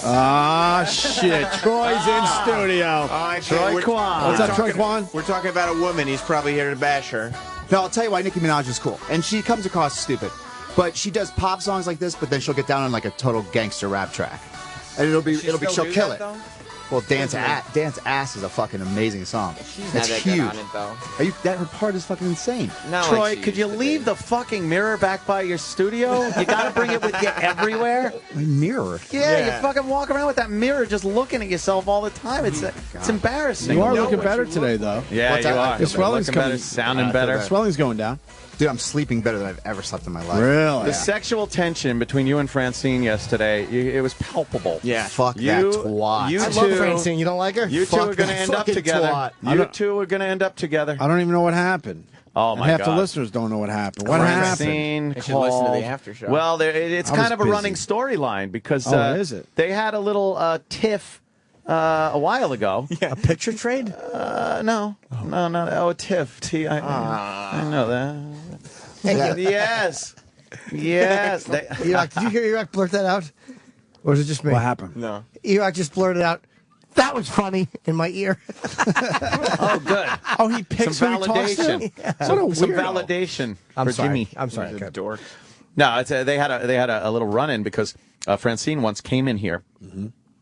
Speaker 2: Ah, shit. Troy's in studio.
Speaker 12: Troy Kwan.
Speaker 2: What's up, Troy Kwan?
Speaker 12: We're talking about a woman. He's probably here to bash her.
Speaker 14: No, I'll tell you why Nicki Minaj is cool. And she comes across stupid. But she does pop songs like this, but then she'll get down on like a total gangster rap track. And she'll kill it. Well, Dance Ass is a fucking amazing song.
Speaker 20: She's not
Speaker 14: It's
Speaker 20: that
Speaker 14: huge.
Speaker 20: good on it, though.
Speaker 14: Her part is fucking insane.
Speaker 1: Troy, could you leave the fucking mirror back by your studio? You got to bring it with you everywhere.
Speaker 14: My mirror?
Speaker 1: Yeah, you fucking walk around with that mirror just looking at yourself all the time. It's embarrassing.
Speaker 2: You are looking better today, though.
Speaker 1: Yeah, you are.
Speaker 2: The swelling's
Speaker 1: Looking
Speaker 2: coming.
Speaker 1: better, sounding better.
Speaker 2: The swelling's going down.
Speaker 14: Dude, I'm sleeping better than I've ever slept in my life.
Speaker 2: Really?
Speaker 1: The sexual tension between you and Francine yesterday, it was palpable.
Speaker 14: Yeah. Fuck that twat.
Speaker 1: You
Speaker 13: I
Speaker 1: two,
Speaker 13: love Francine. You don't like her?
Speaker 1: You two are going to end up together. You two are going to end up together.
Speaker 2: I don't even know what happened.
Speaker 1: Oh, my
Speaker 2: Half
Speaker 1: God.
Speaker 2: the listeners don't know what happened. What
Speaker 1: Francine
Speaker 2: happened?
Speaker 20: They should listen to the after show.
Speaker 1: Well, it's
Speaker 2: I
Speaker 1: kind
Speaker 2: was
Speaker 1: of a
Speaker 2: busy.
Speaker 1: running storyline because
Speaker 2: is it?
Speaker 1: they had a little tiff a while ago.
Speaker 13: A picture trade?
Speaker 1: No. Oh, a tiff. I know that. Yes. Yes.
Speaker 13: E-Rock, did you hear E-Rock blurt that out? Or was it just me?
Speaker 2: What happened?
Speaker 20: No.
Speaker 13: E-Rock just blurted out, "That was funny," in my ear.
Speaker 1: Oh, good.
Speaker 2: Oh, he picked
Speaker 1: Some
Speaker 2: who he talks to?
Speaker 1: validation.
Speaker 2: What a
Speaker 1: Some
Speaker 2: weirdo.
Speaker 1: validation
Speaker 13: I'm
Speaker 1: for
Speaker 13: sorry.
Speaker 1: Jimmy.
Speaker 13: I'm sorry.
Speaker 20: He's a
Speaker 13: Okay.
Speaker 20: dork.
Speaker 1: No, they had a little run-in because Francine once came in here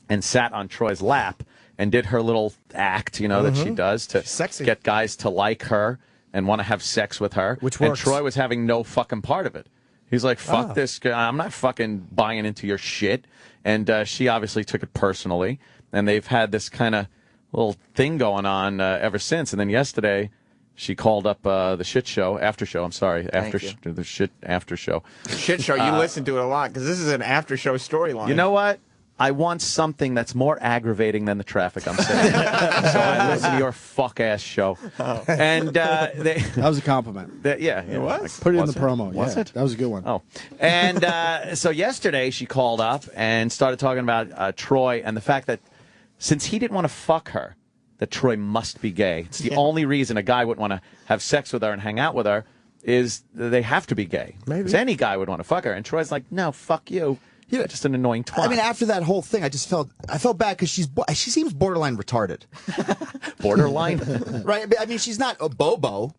Speaker 1: and sat on Troy's lap and did her little act, that she does to
Speaker 13: Sexy.
Speaker 1: get guys to like her and want to have sex with her.
Speaker 13: Which
Speaker 1: and
Speaker 13: works.
Speaker 1: Troy was having no fucking part of it. He's like, fuck this guy. I'm not fucking buying into your shit. And she obviously took it personally. And they've had this kind of little thing going on ever since. And then yesterday, she called up the shit show, after show. I'm sorry, the shit after show.
Speaker 20: Shit show. You listen to it a lot because this is an after show storyline.
Speaker 1: You know what? I want something that's more aggravating than the traffic I'm sitting in. So I listen to your fuck-ass show.
Speaker 20: Oh.
Speaker 1: And that
Speaker 2: was a compliment.
Speaker 1: Yeah. It
Speaker 20: was?
Speaker 2: Put it in the promo.
Speaker 1: Was
Speaker 2: Yeah,
Speaker 1: it?
Speaker 2: That was a good one.
Speaker 1: Oh. And so yesterday she called up and started talking about Troy and the fact that since he didn't want to fuck her, that Troy must be gay. It's the only reason a guy would want to have sex with her and hang out with her is they have to be gay.
Speaker 14: Maybe.
Speaker 1: Because any guy would want to fuck her. And Troy's like, no, fuck you. You're just an annoying twat.
Speaker 14: I mean, after that whole thing, I felt bad because she seems borderline retarded.
Speaker 1: Borderline?
Speaker 14: Right? I mean, she's not a bobo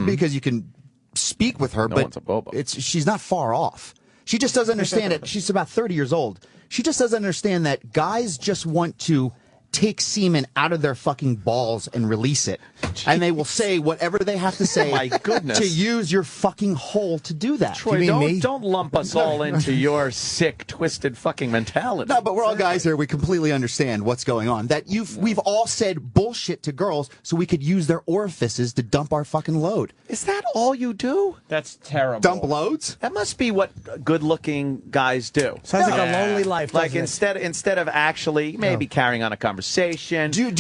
Speaker 14: because you can speak with her,
Speaker 1: No
Speaker 14: but
Speaker 1: one's a bobo.
Speaker 14: she's not far off. She just doesn't understand it. She's about 30 years old. She just doesn't understand that guys just want to take semen out of their fucking balls and release it. Jeez. And they will say whatever they have to say
Speaker 1: My goodness.
Speaker 14: to use your fucking hole to do that.
Speaker 1: Troy, don't lump us all into your sick, twisted fucking mentality.
Speaker 14: No, but we're all guys here. We completely understand what's going on. That we've all said bullshit to girls so we could use their orifices to dump our fucking load.
Speaker 1: Is that all you do?
Speaker 20: That's terrible.
Speaker 14: Dump loads?
Speaker 1: That must be what good-looking guys do.
Speaker 13: Sounds like a lonely life.
Speaker 1: Like
Speaker 13: doesn't it?
Speaker 1: instead of actually maybe carrying on a conversation,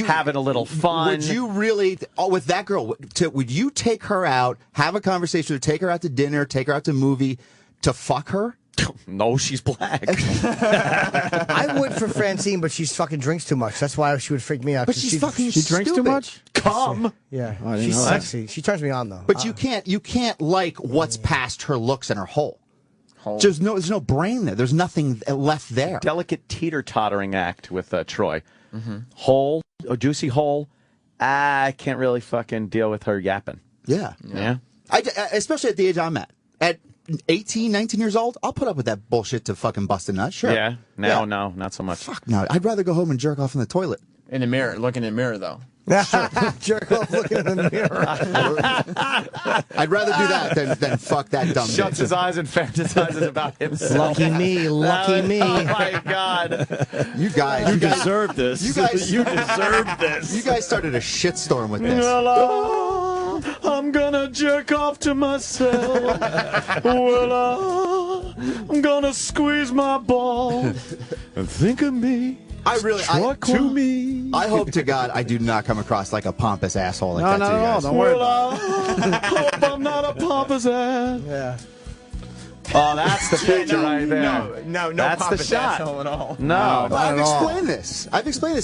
Speaker 1: having a little fun.
Speaker 14: Would you really, with that girl, would you take her out, have a conversation, take her out to dinner, take her out to a movie, to fuck her?
Speaker 1: No, she's black.
Speaker 13: I would for Francine, but she fucking drinks too much. That's why she would freak me out.
Speaker 14: But she's fucking
Speaker 2: She drinks too
Speaker 14: stupid.
Speaker 2: much?
Speaker 1: Come.
Speaker 13: Yeah,
Speaker 2: Oh, I didn't
Speaker 13: she's
Speaker 2: know that.
Speaker 13: sexy. She turns me on though.
Speaker 14: But you can't like what's past her looks and her hole. There's no brain there. There's nothing left there.
Speaker 1: Delicate teeter-tottering act with Troy. Hole, a juicy hole. I can't really fucking deal with her yapping.
Speaker 14: Yeah.
Speaker 1: Yeah.
Speaker 14: Especially at the age I'm at. At 18, 19 years old, I'll put up with that bullshit to fucking bust a nut. Sure.
Speaker 1: Yeah. No, not so much.
Speaker 14: Fuck no. I'd rather go home and jerk off in the toilet.
Speaker 20: In the mirror, looking in the mirror, though.
Speaker 13: Jerk off looking in the mirror.
Speaker 14: I'd rather do that than fuck that dumb
Speaker 3: Shuts his eyes and fantasizes about himself.
Speaker 13: Lucky me, lucky me.
Speaker 3: Oh my God!
Speaker 14: You guys
Speaker 2: deserve this.
Speaker 14: You guys,
Speaker 2: you deserve this.
Speaker 14: You guys started a shitstorm with this.
Speaker 3: I'm gonna jerk off to myself. I'm gonna squeeze my balls and think of me.
Speaker 14: I hope to God I do not come across like a pompous asshole like that to you guys.
Speaker 2: Don't worry about it.
Speaker 3: Hope I'm not a pompous ass.
Speaker 13: Yeah.
Speaker 3: Oh, that's the picture right there.
Speaker 20: No,
Speaker 3: that's the
Speaker 20: pompous
Speaker 3: shot.
Speaker 20: asshole at all.
Speaker 3: No,
Speaker 14: I've explained this.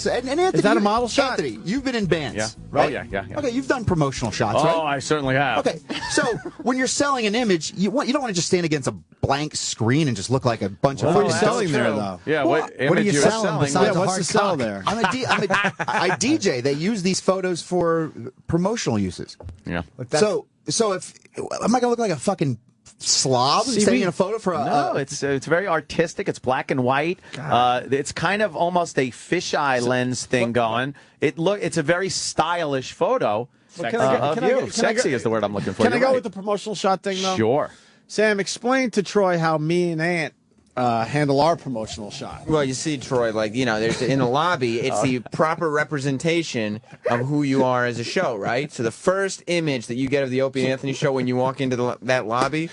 Speaker 14: And Anthony,
Speaker 2: Is that a model shot?
Speaker 14: Anthony, you've been in bands.
Speaker 3: Yeah.
Speaker 14: Right?
Speaker 3: Oh, yeah.
Speaker 14: Okay, you've done promotional shots,
Speaker 3: Oh,
Speaker 14: right?
Speaker 3: I certainly have.
Speaker 14: Okay, so when you're selling an image, you don't want to just stand against a blank screen and just look like a bunch of.
Speaker 2: What are you
Speaker 14: fucking
Speaker 2: selling there, though?
Speaker 3: Yeah, what
Speaker 13: are
Speaker 3: image
Speaker 13: you
Speaker 3: you're
Speaker 13: selling besides
Speaker 2: Yeah,
Speaker 13: a
Speaker 2: what's
Speaker 13: hard
Speaker 2: the sell
Speaker 13: cock?
Speaker 2: there?
Speaker 14: I DJ. They use these photos for promotional uses.
Speaker 3: Yeah.
Speaker 14: So if am I gonna look like a fucking slob standing in a photo for a?
Speaker 3: No, it's very artistic. It's black and white. It's kind of almost a fisheye lens thing going. It's a very stylish photo of you. Sexy is the word I'm looking for.
Speaker 2: Can I
Speaker 3: You're
Speaker 2: go
Speaker 3: right.
Speaker 2: with the promotional shot thing, though?
Speaker 3: Sure.
Speaker 2: Sam, explain to Troy how me and Ant handle our promotional shot.
Speaker 20: Well, you see, Troy, there's in the lobby, it's the proper representation of who you are as a show, right? So the first image that you get of the Opie and Anthony show when you walk into that lobby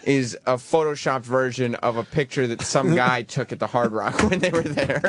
Speaker 20: is a photoshopped version of a picture that some guy took at the Hard Rock when they were there.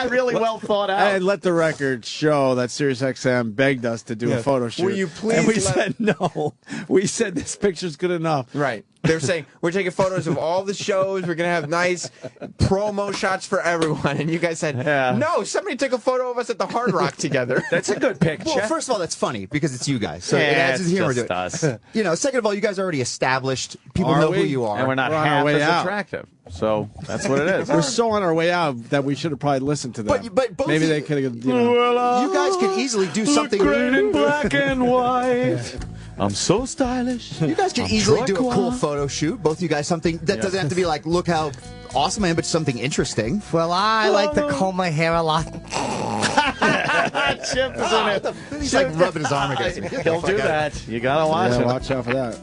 Speaker 3: Really well thought out.
Speaker 2: And let the record show that SiriusXM begged us to do a photo shoot.
Speaker 20: Will you please
Speaker 2: And we
Speaker 20: let-
Speaker 2: said no. We said this picture's good enough.
Speaker 20: Right. They're saying, we're taking photos of all the shows. We're going to have nice promo shots for everyone. And you guys said, no, somebody took a photo of us at the Hard Rock together.
Speaker 3: That's a good picture.
Speaker 14: Well, first of all, that's funny because it's you guys. So it
Speaker 3: Yeah,
Speaker 14: adds to the humor
Speaker 3: it's
Speaker 14: to it.
Speaker 3: just us.
Speaker 14: You know, second of all, you guys are already established. People
Speaker 2: Are
Speaker 14: know
Speaker 2: we?
Speaker 14: who you are.
Speaker 3: And we're not
Speaker 2: We're on our
Speaker 3: half
Speaker 2: way
Speaker 3: as
Speaker 2: out.
Speaker 3: attractive. So that's what it is.
Speaker 2: We're so on our way out that we should have probably listened to them.
Speaker 14: But both
Speaker 2: maybe
Speaker 14: of
Speaker 2: they
Speaker 14: you-
Speaker 2: could have.
Speaker 14: You guys can easily do something.
Speaker 3: Great in black and white. I'm so stylish.
Speaker 14: You guys can
Speaker 3: I'm
Speaker 14: easily do a
Speaker 3: Troy
Speaker 14: cool
Speaker 3: Kwan.
Speaker 14: photo shoot. Both of you guys, something that doesn't have to be like, look how awesome I am, but something interesting.
Speaker 13: Well, I like to comb my hair a lot.
Speaker 3: Chip is in it.
Speaker 14: He's like rubbing his arm against me.
Speaker 3: He'll do that. You gotta watch
Speaker 2: Yeah,
Speaker 3: him.
Speaker 2: watch out for that.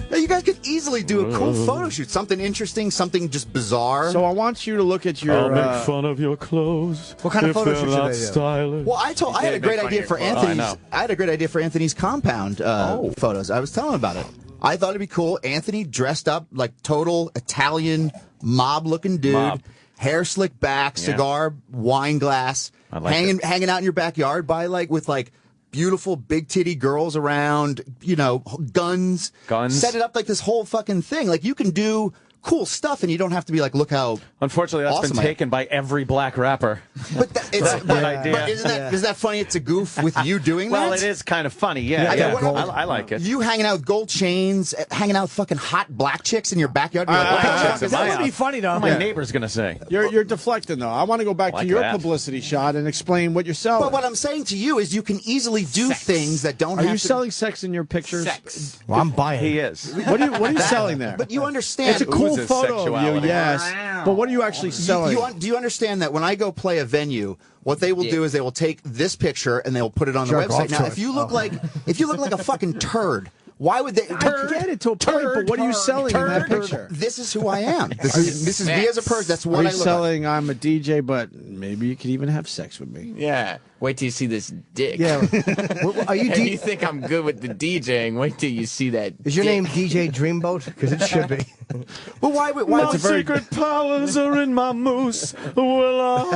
Speaker 14: Now, you guys could easily do a cool photo shoot. Something interesting, something just bizarre.
Speaker 2: So I want you to look at your.
Speaker 3: I'll make fun of your clothes.
Speaker 13: What kind of
Speaker 3: if
Speaker 13: photo
Speaker 3: they're
Speaker 13: shoot should
Speaker 3: not
Speaker 13: they do?
Speaker 3: stylish.
Speaker 14: Well, I had a great idea for Anthony's.
Speaker 3: I know.
Speaker 14: I had a great idea for Anthony's compound photos. I was telling him about it. I thought it'd be cool. Anthony dressed up like total Italian mob-looking dude,
Speaker 3: Mob.
Speaker 14: hair slicked back, cigar, wine glass,
Speaker 3: I like
Speaker 14: hanging out in your backyard with beautiful big titty girls around, guns. Set it up like this whole fucking thing. Like you can do cool stuff, and you don't have to be like, look how.
Speaker 3: Unfortunately, that's
Speaker 14: awesome
Speaker 3: been
Speaker 14: I am.
Speaker 3: taken by every black rapper.
Speaker 14: But it's
Speaker 3: Good idea.
Speaker 14: But isn't that funny? It's a goof with you doing that.
Speaker 3: Well, it is kind of funny. Yeah,
Speaker 14: Yeah,
Speaker 3: yeah.
Speaker 14: what-
Speaker 3: I like it.
Speaker 14: You hanging out with gold chains, hanging out with fucking hot black chicks in your backyard. You're like, what the fuck is
Speaker 13: That
Speaker 14: that?
Speaker 13: would be funny, though.
Speaker 3: What are my neighbor's gonna say?
Speaker 2: You're deflecting though. I want to go back
Speaker 3: Like
Speaker 2: to your
Speaker 3: that.
Speaker 2: publicity shot and explain what you're selling.
Speaker 14: But what I'm saying to you is you can easily do things that don't
Speaker 2: Are
Speaker 14: have
Speaker 2: you
Speaker 14: to.
Speaker 2: selling sex in your pictures?
Speaker 20: Sex.
Speaker 13: Well, I'm buying.
Speaker 3: He is.
Speaker 2: What are you selling there?
Speaker 14: But you understand.
Speaker 2: It's a cool
Speaker 3: Oozes
Speaker 2: photo of you,
Speaker 3: sexuality.
Speaker 2: yes. But what are you actually selling?
Speaker 14: Do you understand that when I go play a venue, what they will do is they will take this picture and they will put it on the
Speaker 13: Jerk
Speaker 14: website.
Speaker 13: off
Speaker 14: Now,
Speaker 13: to
Speaker 14: if
Speaker 13: it.
Speaker 14: you look like a fucking turd, why would they?
Speaker 2: I get it to a point, but what are you selling in that picture?
Speaker 14: This is who I am. This is me as a person. That's what
Speaker 2: Are
Speaker 14: I
Speaker 2: you
Speaker 14: look like.
Speaker 2: selling? I'm a DJ, but maybe you could even have sex with me.
Speaker 20: Yeah. Wait till you see this dick.
Speaker 13: Yeah. Are you
Speaker 20: If you think I'm good with the DJing, wait till you see that.
Speaker 13: Is your
Speaker 20: dick.
Speaker 13: name DJ Dreamboat? Because it should be.
Speaker 14: Well, why?
Speaker 3: My secret powers are in my moose. Well,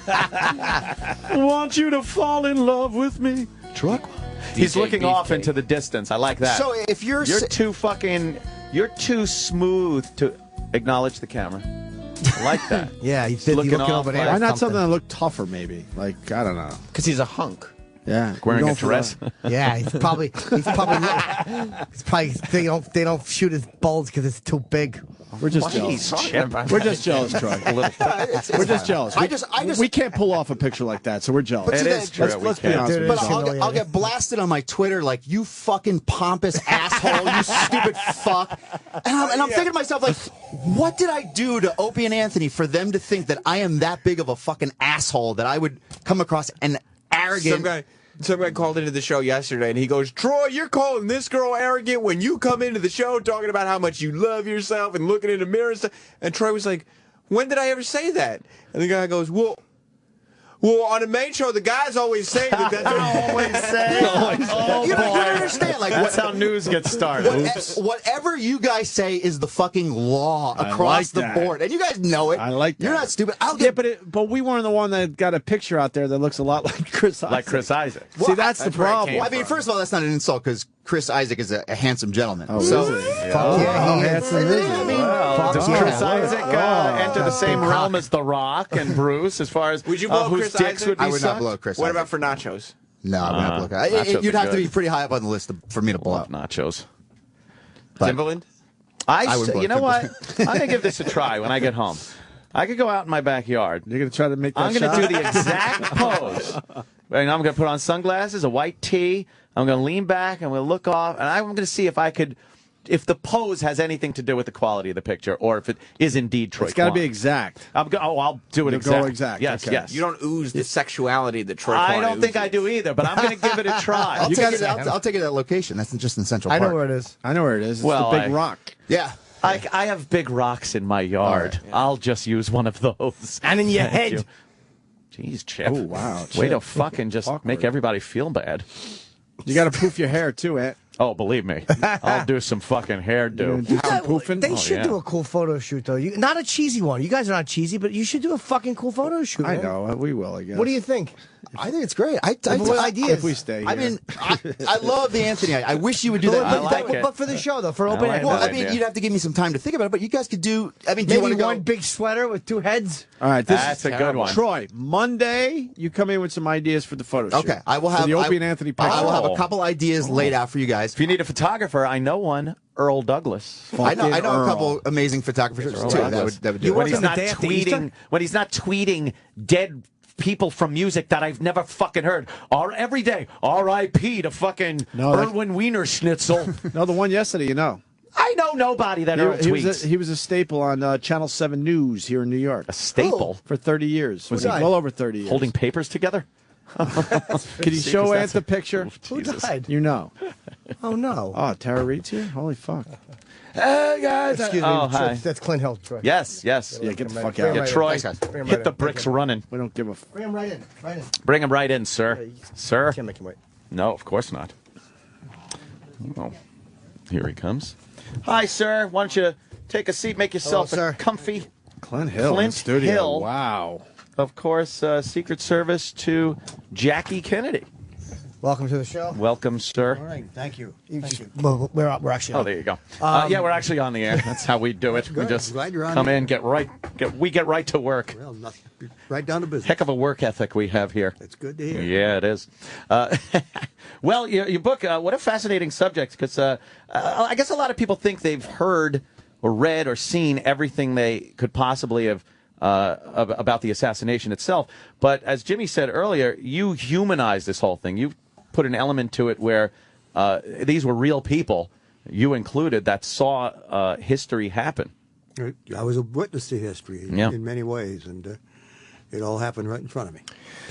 Speaker 3: I want you to fall in love with me. Truck. He's
Speaker 20: DJ
Speaker 3: looking off
Speaker 20: Beefcake.
Speaker 3: into the distance. I like that.
Speaker 14: So if you're
Speaker 3: you're too smooth to acknowledge the camera. I like that.
Speaker 13: Yeah, he's looking
Speaker 3: off
Speaker 13: over there.
Speaker 3: like-
Speaker 2: Why not something that looked tougher? Maybe like I don't know.
Speaker 20: Because he's a hunk.
Speaker 2: Yeah,
Speaker 3: Wearing
Speaker 2: You're
Speaker 3: a
Speaker 2: going for
Speaker 3: dress.
Speaker 13: Yeah, he's probably they don't shoot his balls because it's too big.
Speaker 2: We're just
Speaker 20: What are you
Speaker 2: jealous.
Speaker 20: talking about?
Speaker 2: We're just jealous, Troy. We're just jealous. We can't pull off a picture like that, so we're jealous.
Speaker 14: But see,
Speaker 3: It is true.
Speaker 2: Let's be
Speaker 3: we
Speaker 2: honest
Speaker 3: can't.
Speaker 2: with
Speaker 14: But
Speaker 2: yourself.
Speaker 14: I'll get blasted on my Twitter like, you fucking pompous asshole, you stupid fuck. And I'm thinking to myself, like, what did I do to Opie and Anthony for them to think that I am that big of a fucking asshole that I would come across and arrogant.
Speaker 20: Some guy called into the show yesterday, and he goes, "Troy, you're calling this girl arrogant when you come into the show talking about how much you love yourself and looking in the mirror and stuff." And Troy was like, "When did I ever say that?" And the guy goes, Well, on the main show, the guys always say that. That's
Speaker 3: always say.
Speaker 14: You don't understand. Like,
Speaker 3: that's how news gets started.
Speaker 14: Whatever you guys say is the fucking law across the board, and you guys know it.
Speaker 2: I like that.
Speaker 14: You're not stupid.
Speaker 2: But we weren't the one that got a picture out there that looks a lot like Chris Isaac.
Speaker 3: Like Chris Isaac.
Speaker 2: See, that's the problem.
Speaker 14: Well, I mean, first of all, that's not an insult because Chris Isaac is a handsome gentleman.
Speaker 2: Oh,
Speaker 14: so,
Speaker 2: is he?
Speaker 14: fuck yeah, he is.
Speaker 2: handsome is he?
Speaker 14: I mean,
Speaker 3: Well, does
Speaker 14: fuck
Speaker 3: Chris
Speaker 14: yeah.
Speaker 3: Isaac enter the same realm as The Rock and Bruce as far as
Speaker 20: Would you blow
Speaker 3: whose
Speaker 20: Chris
Speaker 3: dicks
Speaker 20: Isaac?
Speaker 3: would be
Speaker 14: I would not
Speaker 3: sucked?
Speaker 14: blow Chris
Speaker 20: What
Speaker 14: Isaac.
Speaker 20: about for nachos?
Speaker 14: No, I would not blow Chris.
Speaker 3: nachos
Speaker 14: You'd
Speaker 3: are
Speaker 14: have to
Speaker 3: good.
Speaker 14: be pretty high up on the list for me to blow.
Speaker 3: Love nachos.
Speaker 20: Timberland?
Speaker 14: I wouldn't blow
Speaker 3: You know what?
Speaker 14: Timberland.
Speaker 3: I'm going to give this a try when I get home. I could go out in my backyard.
Speaker 2: You're going to try to make that
Speaker 3: I'm going
Speaker 2: shot?
Speaker 3: to do the exact pose. And I'm going to put on sunglasses, a white tee. I'm going to lean back. I'm going to look off. And I'm going to see if I could, if the pose has anything to do with the quality of the picture or if it is indeed Troy
Speaker 2: It's got to be
Speaker 3: Kwan.
Speaker 2: exact.
Speaker 3: I'll do it
Speaker 2: You'll
Speaker 3: exact.
Speaker 2: go exact,
Speaker 3: Yes,
Speaker 2: okay.
Speaker 3: yes.
Speaker 20: You don't ooze the sexuality that Troy
Speaker 3: I
Speaker 20: Kwan
Speaker 3: don't think I
Speaker 20: oozes.
Speaker 3: do either, but I'm going to give it a try.
Speaker 14: I'll take it to that location. That's just in Central
Speaker 13: I
Speaker 14: Park.
Speaker 13: know where it is.
Speaker 2: I know where it is. It's
Speaker 3: Well,
Speaker 2: the big
Speaker 3: I-
Speaker 2: rock.
Speaker 14: Yeah.
Speaker 3: I have big rocks in my yard. I'll just use one of those.
Speaker 13: And in your
Speaker 3: Thank
Speaker 13: head.
Speaker 3: you. Jeez, Chip.
Speaker 2: Oh, wow,
Speaker 3: Way to
Speaker 2: Chip.
Speaker 3: fucking just
Speaker 2: Awkward.
Speaker 3: make everybody feel bad.
Speaker 2: You got to poof your hair, too, Ant.
Speaker 3: Oh, believe me. I'll do some fucking hairdo.
Speaker 13: They should
Speaker 3: yeah.
Speaker 13: do a cool photo shoot, though. Not a cheesy one. You guys are not cheesy, but you should do a fucking cool photo shoot.
Speaker 2: I
Speaker 13: man.
Speaker 2: know. We will, I guess.
Speaker 13: What do you think?
Speaker 14: I think it's great.
Speaker 13: Ideas.
Speaker 2: If we stay here.
Speaker 14: I mean, I love the Anthony. I wish you would do that.
Speaker 3: I like it.
Speaker 13: But for the show, though, for
Speaker 3: I
Speaker 13: open
Speaker 3: like
Speaker 13: air.
Speaker 14: Well,
Speaker 3: that
Speaker 14: I mean,
Speaker 3: idea.
Speaker 14: you'd have to give me some time to think about it, but you guys could do. I mean, do you want
Speaker 13: Maybe
Speaker 14: to go?
Speaker 13: one big sweater with two heads.
Speaker 2: All right, this
Speaker 3: That's
Speaker 2: is
Speaker 3: a good one.
Speaker 2: Troy, Monday, you come in with some ideas for the photo shoot.
Speaker 14: Okay, I will have
Speaker 2: For the Opie and
Speaker 14: I-
Speaker 2: Anthony picture.
Speaker 14: I will have a couple ideas laid out for you guys.
Speaker 3: If you need a photographer, I know one, Earl Douglas.
Speaker 14: I know
Speaker 2: Fucking
Speaker 14: a
Speaker 2: Earl.
Speaker 14: couple amazing photographers too. That would do
Speaker 3: when
Speaker 14: it.
Speaker 3: he's not
Speaker 13: the day after Easter?
Speaker 3: tweeting dead people from music that I've never fucking heard. Every day, R.I.P. to fucking
Speaker 2: No, that-
Speaker 3: Erwin Wiener Schnitzel.
Speaker 2: No, the one yesterday, you know.
Speaker 3: I know nobody that Earl tweets.
Speaker 2: He was a staple on Channel 7 News here in New York.
Speaker 3: A staple?
Speaker 2: For 30 years.
Speaker 3: Was he
Speaker 2: well over 30 years.
Speaker 3: Holding papers together?
Speaker 2: Could you show Ant the picture?
Speaker 13: Who died?
Speaker 2: You know.
Speaker 13: Oh, no.
Speaker 2: Oh, Tara Reid's here? Holy fuck.
Speaker 3: Hey, guys.
Speaker 13: Excuse me.
Speaker 3: Oh, hi.
Speaker 13: That's Clint Hill, Troy.
Speaker 3: Yes.
Speaker 2: Yeah, get the fuck out.
Speaker 3: Yeah, Troy,
Speaker 13: Thanks, guys. Bring him
Speaker 3: hit
Speaker 13: right
Speaker 3: the
Speaker 13: in.
Speaker 3: bricks running.
Speaker 2: We don't give a
Speaker 13: Bring him right in. Right in.
Speaker 3: Bring him right in, sir. Sir?
Speaker 13: Can't make him wait.
Speaker 3: No, of course not. Oh, here he comes. Hi, sir. Why don't you take a seat, make yourself
Speaker 13: Hello, sir.
Speaker 3: comfy.
Speaker 2: Clint Hill in
Speaker 3: Clint
Speaker 2: studio.
Speaker 3: Hill.
Speaker 2: Wow.
Speaker 3: Of course, Secret Service to Jackie Kennedy.
Speaker 13: Welcome to the show.
Speaker 3: Welcome, sir.
Speaker 21: All right, thank you.
Speaker 13: Well, we're actually
Speaker 3: Oh,
Speaker 13: on.
Speaker 3: there you go. Yeah, we're actually on the air. That's how we do it. We
Speaker 21: good.
Speaker 3: just
Speaker 21: I'm glad you're on
Speaker 3: come
Speaker 21: the
Speaker 3: in, get right to work.
Speaker 21: Well, nothing. Right down to business.
Speaker 3: Heck of a work ethic we have here.
Speaker 21: It's good to hear.
Speaker 3: Yeah, it is. Well, your book, what a fascinating subject, because I guess a lot of people think they've heard or read or seen everything they could possibly have about the assassination itself. But as Jimmy said earlier, you humanized this whole thing. You put an element to it where these were real people, you included, that saw history happen.
Speaker 21: I was a witness to history in many ways, and it all happened right in front of me.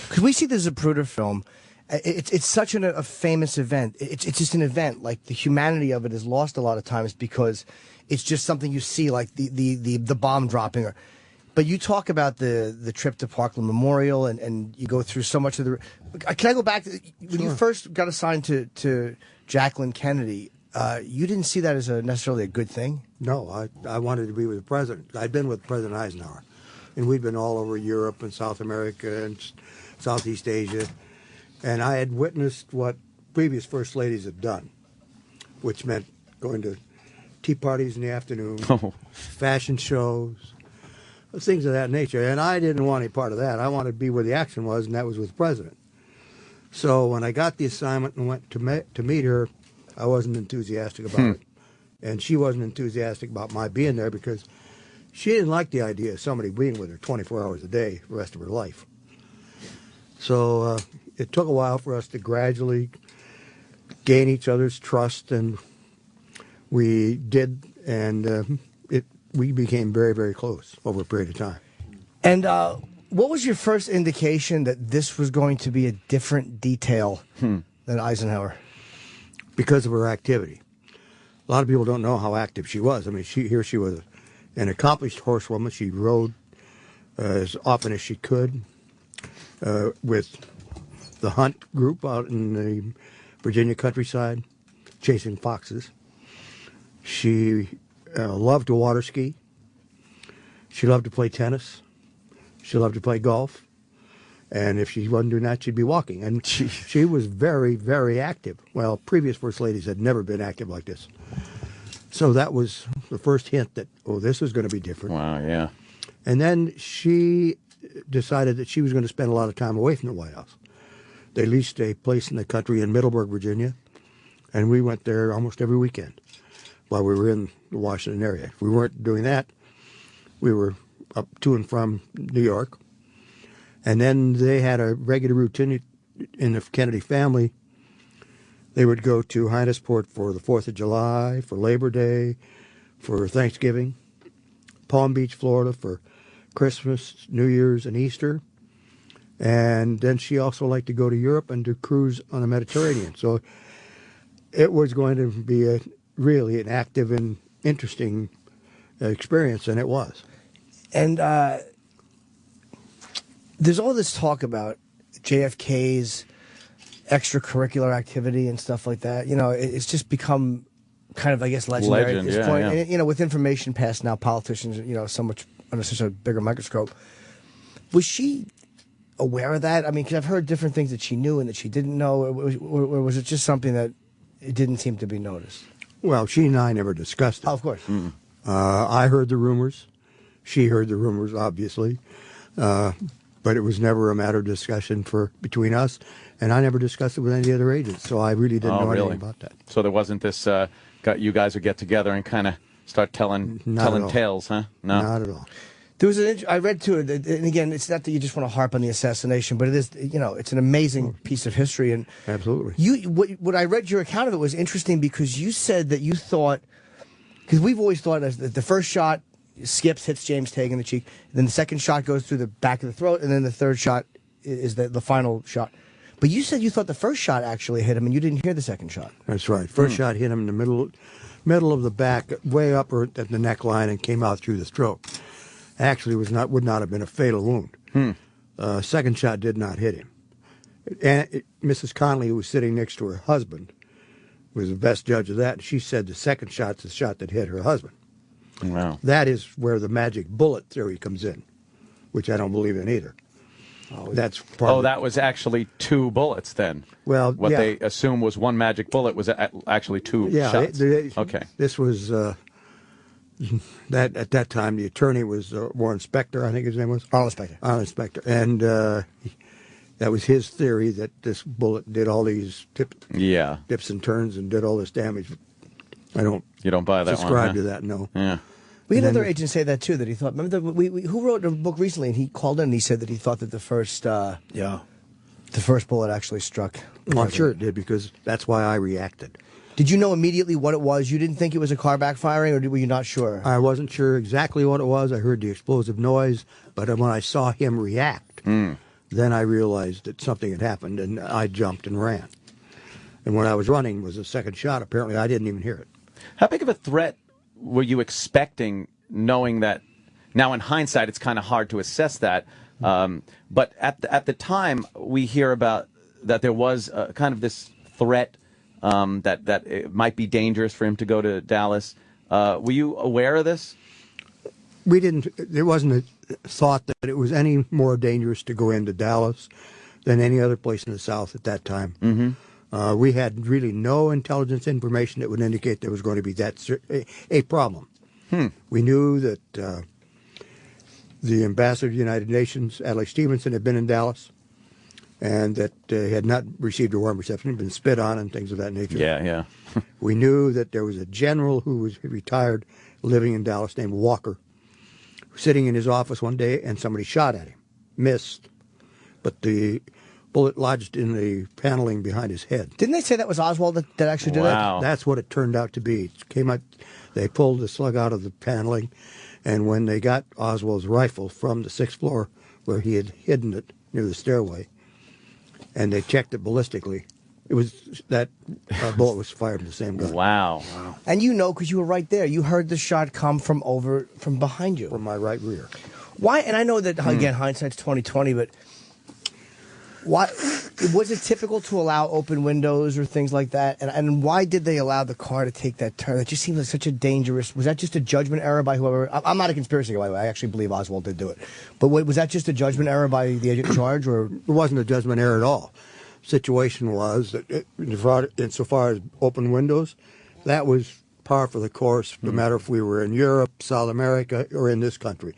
Speaker 13: Because we see the Zapruder film. It's such a famous event. It's just an event. Like, the humanity of it is lost a lot of times because it's just something you see, like the bomb dropping. But you talk about the trip to Parkland Memorial, and you go through so much of the. Can I go back to when you first got assigned to Jacqueline Kennedy? You didn't see that as necessarily a good thing.
Speaker 21: No, I wanted to be with the president. I'd been with President Eisenhower, and we'd been all over Europe and South America and Southeast Asia, and I had witnessed what previous first ladies had done, which meant going to tea parties in the afternoon, fashion shows, things of that nature. And I didn't want any part of that. I wanted to be where the action was, and that was with the president. So when I got the assignment and went to meet her, I wasn't enthusiastic about it. And she wasn't enthusiastic about my being there because she didn't like the idea of somebody being with her 24 hours a day the rest of her life. So it took a while for us to gradually gain each other's trust, and we did, and we became very, very close over a period of time.
Speaker 13: And What was your first indication that this was going to be a different detail than Eisenhower?
Speaker 21: Because of her activity. A lot of people don't know how active she was. I mean, she was an accomplished horsewoman. She rode as often as she could with the hunt group out in the Virginia countryside, chasing foxes. She loved to water ski. She loved to play tennis. She loved to play golf. And if she wasn't doing that, she'd be walking. And she was very, very active. Well, previous first ladies had never been active like this. So that was the first hint that, this was going to be different.
Speaker 3: Wow, yeah.
Speaker 21: And then she decided that she was going to spend a lot of time away from the White House. They leased a place in the country in Middleburg, Virginia, and we went there almost every weekend while we were in the Washington area. If we weren't doing that, we were up to and from New York. And then they had a regular routine in the Kennedy family. They would go to Hyannisport for the 4th of July, for Labor Day, for Thanksgiving, Palm Beach, Florida for Christmas, New Year's, and Easter. And then she also liked to go to Europe and to cruise on the Mediterranean. So it was going to be really an active and interesting experience, and it was.
Speaker 13: And there's all this talk about JFK's extracurricular activity and stuff like that. You know, it's just become kind of, I guess, legendary at this point.
Speaker 3: Yeah.
Speaker 13: And, you know, with information passed now, politicians, you know, so much under such a bigger microscope. Was she aware of that? I mean, because I've heard different things that she knew and that she didn't know, or was it just something that it didn't seem to be noticed?
Speaker 21: Well, she and I never discussed it.
Speaker 13: Oh, of course.
Speaker 21: I heard the rumors. She heard the rumors, obviously. But it was never a matter of discussion between us, and I never discussed it with any other agents, so I really didn't know anything about that.
Speaker 3: So there wasn't this, you guys would get together and kind of start telling tales, huh? No.
Speaker 21: Not at all.
Speaker 13: There was I read too, and again, it's not that you just want to harp on the assassination, but it is, you know, it's an amazing piece of history. And
Speaker 21: absolutely.
Speaker 13: What I read your account of it was interesting because you said that you thought, because we've always thought that the first shot skips, hits James Tague in the cheek, and then the second shot goes through the back of the throat, and then the third shot is the final shot. But you said you thought the first shot actually hit him, and you didn't hear the second shot.
Speaker 21: That's right. First shot hit him in the middle of the back, way up at the neckline, and came out through the throat. Actually, would not have been a fatal wound. Second shot did not hit him. And Mrs. Connolly, who was sitting next to her husband, was the best judge of that. She said the second shot's the shot that hit her husband.
Speaker 3: Wow.
Speaker 21: That is where the magic bullet theory comes in, which I don't believe in either. That's part
Speaker 3: that was actually two bullets then.
Speaker 21: Well,
Speaker 3: what they assumed was one magic bullet was actually two shots. Okay.
Speaker 21: This was that at that time the attorney was Warren Spector, I think his name was
Speaker 13: Arnold Spector.
Speaker 21: Arnold Spector, and that was his theory that this bullet did all these dips and turns and did all this damage. You
Speaker 3: don't buy that
Speaker 21: subscribe
Speaker 3: one,
Speaker 21: to that, no.
Speaker 3: Yeah.
Speaker 13: We had another agent say that too. That he thought. Remember, who wrote a book recently, and he called in and he said that he thought that the first bullet actually struck.
Speaker 21: Well, I'm sure it did because that's why I reacted.
Speaker 13: Did you know immediately what it was? You didn't think it was a car backfiring, or were you not sure?
Speaker 21: I wasn't sure exactly what it was. I heard the explosive noise, but when I saw him react, then I realized that something had happened, and I jumped and ran. And when I was running was the second shot. Apparently, I didn't even hear it.
Speaker 3: How big of a threat were you expecting, knowing that now in hindsight it's kind of hard to assess that, but at the time we hear about that there was kind of this threat that it might be dangerous for him to go to Dallas. Were you aware of this?
Speaker 21: We didn't. There wasn't a thought that it was any more dangerous to go into Dallas than any other place in the South at that time.
Speaker 3: Mm-hmm.
Speaker 21: We had really no intelligence information that would indicate there was going to be a problem. We knew that the ambassador to the United Nations, Adlai Stevenson, had been in Dallas, and that had not received a warm reception, had been spit on and things of that nature.
Speaker 3: Yeah.
Speaker 21: We knew that there was a general who was retired living in Dallas named Walker, sitting in his office one day, and somebody shot at him. Missed, but the bullet lodged in the paneling behind his head.
Speaker 13: Didn't they say that was Oswald that actually did that?
Speaker 21: That's what it turned out to be. It came out, they pulled the slug out of the paneling, and when they got Oswald's rifle from the 6th floor where he had hidden it near the stairway, and they checked it ballistically. It was that bullet was fired from the same gun.
Speaker 3: Wow.
Speaker 13: And you know, because you were right there, you heard the shot come from behind you,
Speaker 21: from my right rear.
Speaker 13: Why? And I know that again, hindsight's 20/20, but why was it typical to allow open windows or things like that? And why did they allow the car to take that turn? It just seems like such a dangerous. Was that just a judgment error by whoever? I'm not a conspiracy guy, by the way. I actually believe Oswald did do it. But was that just a judgment error by the agent in charge, or
Speaker 21: it wasn't a judgment error at all? Situation was that insofar as open windows, that was par for the course, no matter if we were in Europe, South America, or in this country.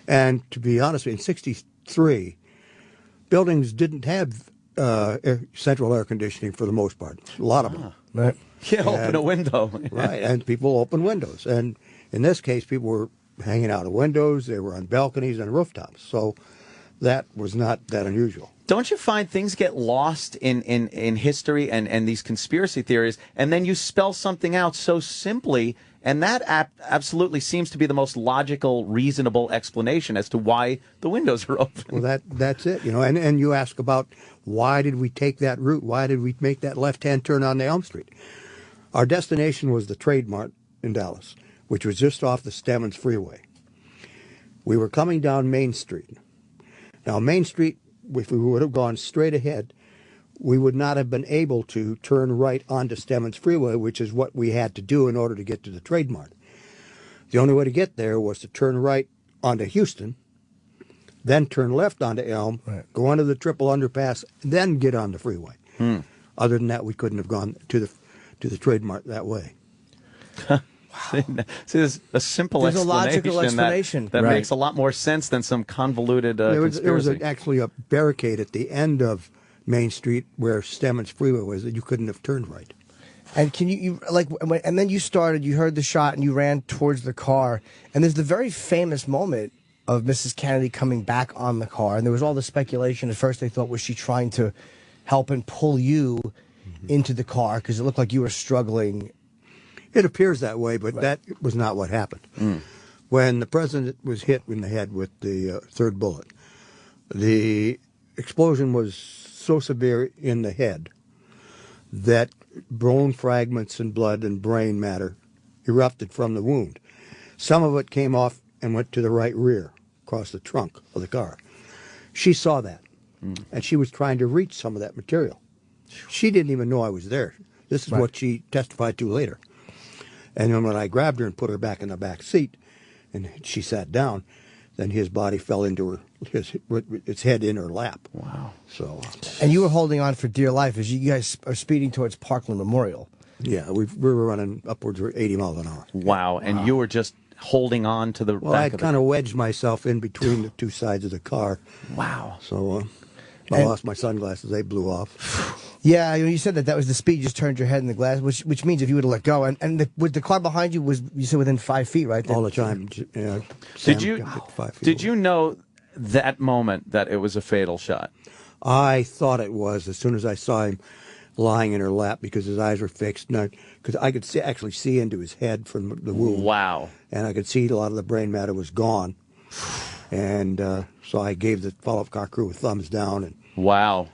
Speaker 21: And to be honest, in '63. Buildings didn't have central air conditioning for the most part. A lot of them.
Speaker 13: Right.
Speaker 3: Yeah, open a window.
Speaker 21: Right, and people open windows. And in this case, people were hanging out of windows. They were on balconies and rooftops. So that was not that unusual.
Speaker 3: Don't you find things get lost in history and these conspiracy theories, and then you spell something out so simply, and that absolutely seems to be the most logical, reasonable explanation as to why the windows are open.
Speaker 21: Well, that's it, you know. And you ask about why did we take that route? Why did we make that left-hand turn on Elm Street? Our destination was the Trade Mart in Dallas, which was just off the Stemmons Freeway. We were coming down Main Street. Now, Main Street, if we would have gone straight ahead, we would not have been able to turn right onto Stemmons Freeway, which is what we had to do in order to get to the Trade Mart. The only way to get there was to turn right onto Houston, then turn left onto Elm, go onto the triple underpass, then get on the freeway. Other than that, we couldn't have gone to the Trade Mart that way.
Speaker 3: See, there's a simple
Speaker 13: There's a
Speaker 3: explanation,
Speaker 13: logical explanation.
Speaker 3: that
Speaker 13: Right.
Speaker 3: makes a lot more sense than some convoluted
Speaker 21: There was
Speaker 3: conspiracy.
Speaker 21: actually a barricade at the end of Main Street where Stemmons Freeway was that you couldn't have turned right.
Speaker 13: And can you and then you started, you heard the shot and you ran towards the car. And there's the very famous moment of Mrs. Kennedy coming back on the car. And there was all the speculation. At first they thought, was she trying to help and pull you into the car? Because it looked like you were struggling.
Speaker 21: It appears that way, but that was not what happened. When the president was hit in the head with the third bullet, the explosion was so severe in the head that bone fragments and blood and brain matter erupted from the wound. Some of it came off and went to the right rear, across the trunk of the car. She saw that, and she was trying to reach some of that material. She didn't even know I was there. This is what she testified to later. And then when I grabbed her and put her back in the back seat, and she sat down, then his body fell into its head in her lap.
Speaker 3: Wow.
Speaker 21: So.
Speaker 13: And you were holding on for dear life as you guys are speeding towards Parkland Memorial.
Speaker 21: Yeah, we were running upwards of 80 miles an hour.
Speaker 3: Wow. And you were just holding on to the
Speaker 21: Well,
Speaker 3: back
Speaker 21: I kind of wedged myself in between the two sides of the car.
Speaker 3: Wow.
Speaker 21: So I lost my sunglasses. They blew off.
Speaker 13: Yeah, you said that was the speed. You just turned your head in the glass, which means if you would have let go. And with the car behind you was, you said, within 5 feet, right?
Speaker 21: All the time. Yeah,
Speaker 3: Did you know that moment that it was a fatal shot?
Speaker 21: I thought it was as soon as I saw him lying in her lap because his eyes were fixed. Because I could actually see into his head from the wound.
Speaker 3: Wow.
Speaker 21: And I could see a lot of the brain matter was gone. And so I gave the follow-up car crew a thumbs down. And
Speaker 3: wow.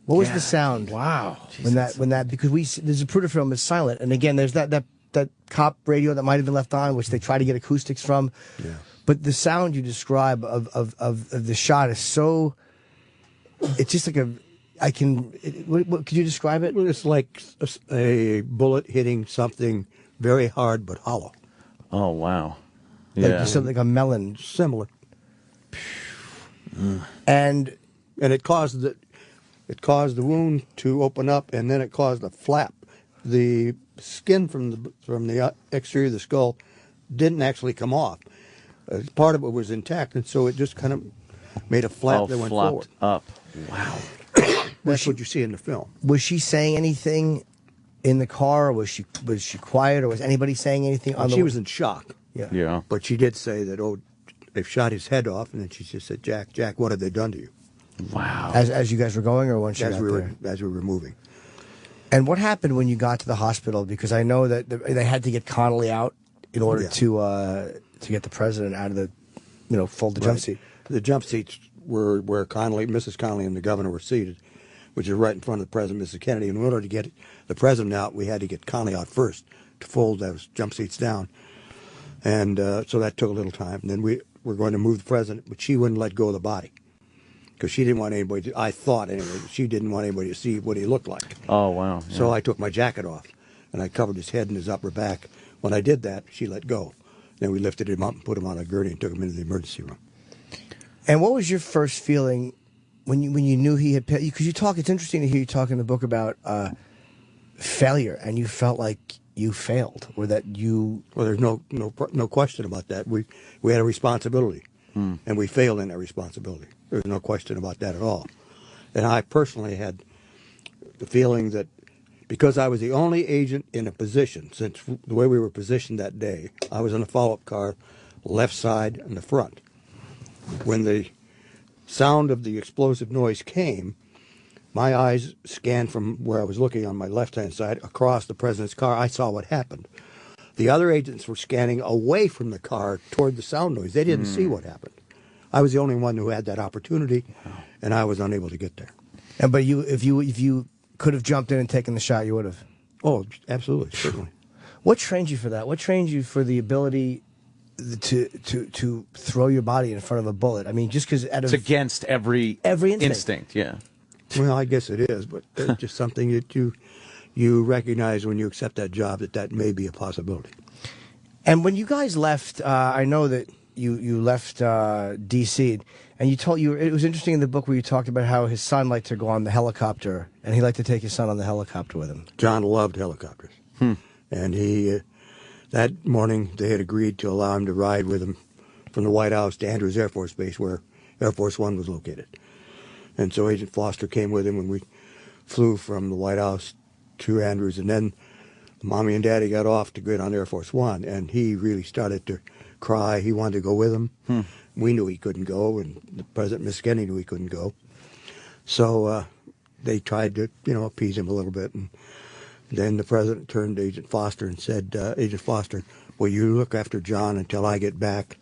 Speaker 13: What was the sound?
Speaker 3: Wow.
Speaker 13: When that because the Zapruder film is silent, and again, there's that cop radio that might have been left on, which they try to get acoustics from.
Speaker 21: Yeah.
Speaker 13: But the sound you describe of the shot is so. It's just like what could you describe it?
Speaker 21: Well, it's like a bullet hitting something very hard but hollow.
Speaker 3: Oh wow.
Speaker 13: Yeah. Like something like a melon.
Speaker 21: Similar.
Speaker 13: And
Speaker 21: it caused the wound to open up, and then it caused a flap. The skin from the exterior of the skull didn't actually come off. Part of it was intact, and so it just kind of made a flap that went forward.
Speaker 3: Up. Wow.
Speaker 21: That's what you see in the film.
Speaker 13: Was she saying anything in the car? Or was she quiet, or was anybody saying anything?
Speaker 21: She was in shock.
Speaker 3: Yeah.
Speaker 21: But she did say that, they've shot his head off, and then she just said, Jack, what have they done to you?
Speaker 3: Wow.
Speaker 13: As you guys were going, or once you got there?
Speaker 21: As we were moving.
Speaker 13: And what happened when you got to the hospital? Because I know that they had to get Connolly out in order to get the president out of the, fold the jump seat.
Speaker 21: The jump seats were where Mrs. Connolly and the governor were seated, which is right in front of the president, Mrs. Kennedy. In order to get the president out, we had to get Connolly out first to fold those jump seats down. And so that took a little time. And then we were going to move the president, but she wouldn't let go of the body. Because she didn't want anybody to, I thought anyway, she didn't want anybody to see what he looked like.
Speaker 3: Oh, wow. Yeah.
Speaker 21: So I took my jacket off, and I covered his head and his upper back. When I did that, she let go. Then we lifted him up and put him on a gurney and took him into the emergency room.
Speaker 13: And what was your first feeling when you knew he had? Because you talk, it's interesting to hear you talk in the book about failure, and you felt like you failed, or that you.
Speaker 21: Well, there's no question about that. We had a responsibility, and we failed in that responsibility. There's no question about that at all. And I personally had the feeling that because I was the only agent in a position, since the way we were positioned that day, I was in a follow-up car, left side and the front. When the sound of the explosive noise came, my eyes scanned from where I was looking on my left-hand side across the president's car. I saw what happened. The other agents were scanning away from the car toward the sound noise. They didn't see what happened. I was the only one who had that opportunity, and I was unable to get there.
Speaker 13: And but if you could have jumped in and taken the shot, you would have.
Speaker 21: Oh, absolutely, certainly.
Speaker 13: What trained you for that? What trained you for the ability to throw your body in front of a bullet? I mean, just because
Speaker 3: it's against every instinct. Yeah.
Speaker 21: Well, I guess it is, but it's just something that you recognize when you accept that job that may be a possibility.
Speaker 13: And when you guys left, I know that you left D.C. and it was interesting in the book where you talked about how his son liked to go on the helicopter, and he liked to take his son on the helicopter with him.
Speaker 21: John loved helicopters, and he that morning they had agreed to allow him to ride with him from the White House to Andrews Air Force Base, where Air Force One was located. And so Agent Foster came with him when we flew from the White House to Andrews, and then Mommy and Daddy got off to get on Air Force One, and he really started to cry. He wanted to go with them. We knew he couldn't go, and the President, Miss Kennedy, knew he couldn't go. So they tried to, appease him a little bit. And then the President turned to Agent Foster and said, Agent Foster, will you look after John until I get back?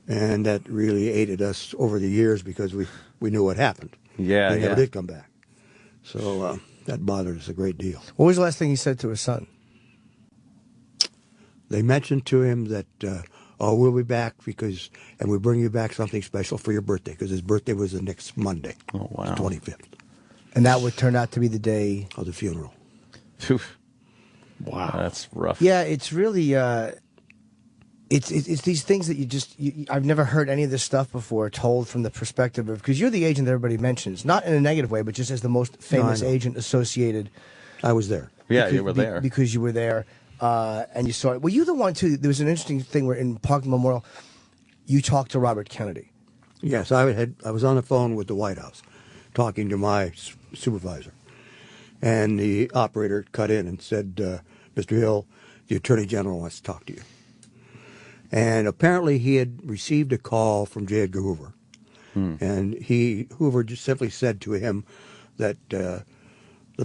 Speaker 21: And that really aided us over the years because we knew what happened.
Speaker 3: Yeah,
Speaker 21: He never did come back. So that bothered us a great deal.
Speaker 13: What was the last thing he said to his son?
Speaker 21: They mentioned to him that, we'll be back and we bring you back something special for your birthday, because his birthday was the next Monday.
Speaker 3: Oh, wow.
Speaker 21: The 25th.
Speaker 13: And that would turn out to be the day
Speaker 21: of the funeral.
Speaker 3: Wow. That's rough.
Speaker 13: Yeah, it's really, it's these things that I've never heard any of this stuff before told from the perspective of, because you're the agent that everybody mentions, not in a negative way, but just as the most famous agent associated.
Speaker 21: I was there.
Speaker 3: Yeah, you were there.
Speaker 13: Because you were there. And you saw it. Were you the one, too? There was an interesting thing where in Parkland Memorial, you talked to Robert Kennedy.
Speaker 21: Yes, I was on the phone with the White House talking to my supervisor. And the operator cut in and said, Mr. Hill, the Attorney General wants to talk to you. And apparently he had received a call from J. Edgar Hoover. And Hoover just simply said to him that the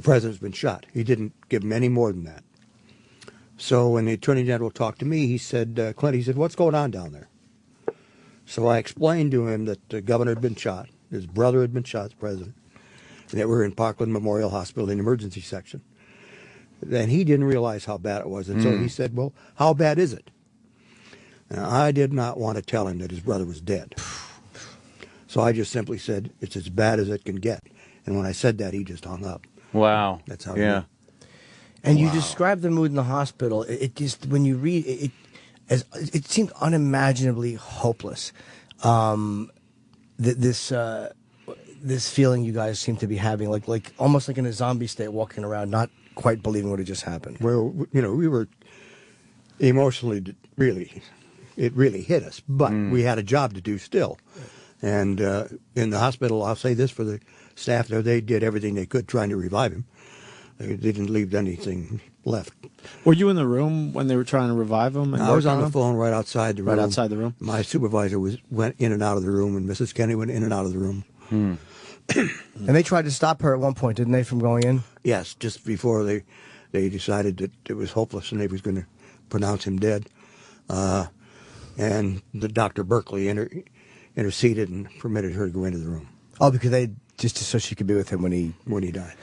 Speaker 21: president's been shot. He didn't give him any more than that. So when the Attorney General talked to me, he said, Clint, he said, what's going on down there? So I explained to him that the governor had been shot, his brother had been shot, the president, and that we're in Parkland Memorial Hospital in the emergency section. And he didn't realize how bad it was. And so he said, well, how bad is it? And I did not want to tell him that his brother was dead. So I just simply said, it's as bad as it can get. And when I said that, he just hung up.
Speaker 3: Wow.
Speaker 21: That's how
Speaker 3: Yeah.
Speaker 13: And you describe the mood in the hospital. It just, when you read it, it seemed unimaginably hopeless. This feeling you guys seem to be having, like almost like in a zombie state, walking around, not quite believing what had just happened.
Speaker 21: Well, we were emotionally it really hit us, but we had a job to do still. And in the hospital, I'll say this for the staff there, they did everything they could trying to revive him. They didn't leave anything left.
Speaker 2: Were you in the room when they were trying to revive him?
Speaker 21: I was on the phone right outside the room.
Speaker 2: Right outside the room?
Speaker 21: My supervisor went in and out of the room, and Mrs. Kennedy went in and out of the room.
Speaker 13: And they tried to stop her at one point, didn't they, from going in?
Speaker 21: Yes, just before they decided that it was hopeless and they was going to pronounce him dead. And the Dr. Berkeley interceded and permitted her to go into the room.
Speaker 13: Oh, because they just so she could be with him when he
Speaker 21: died.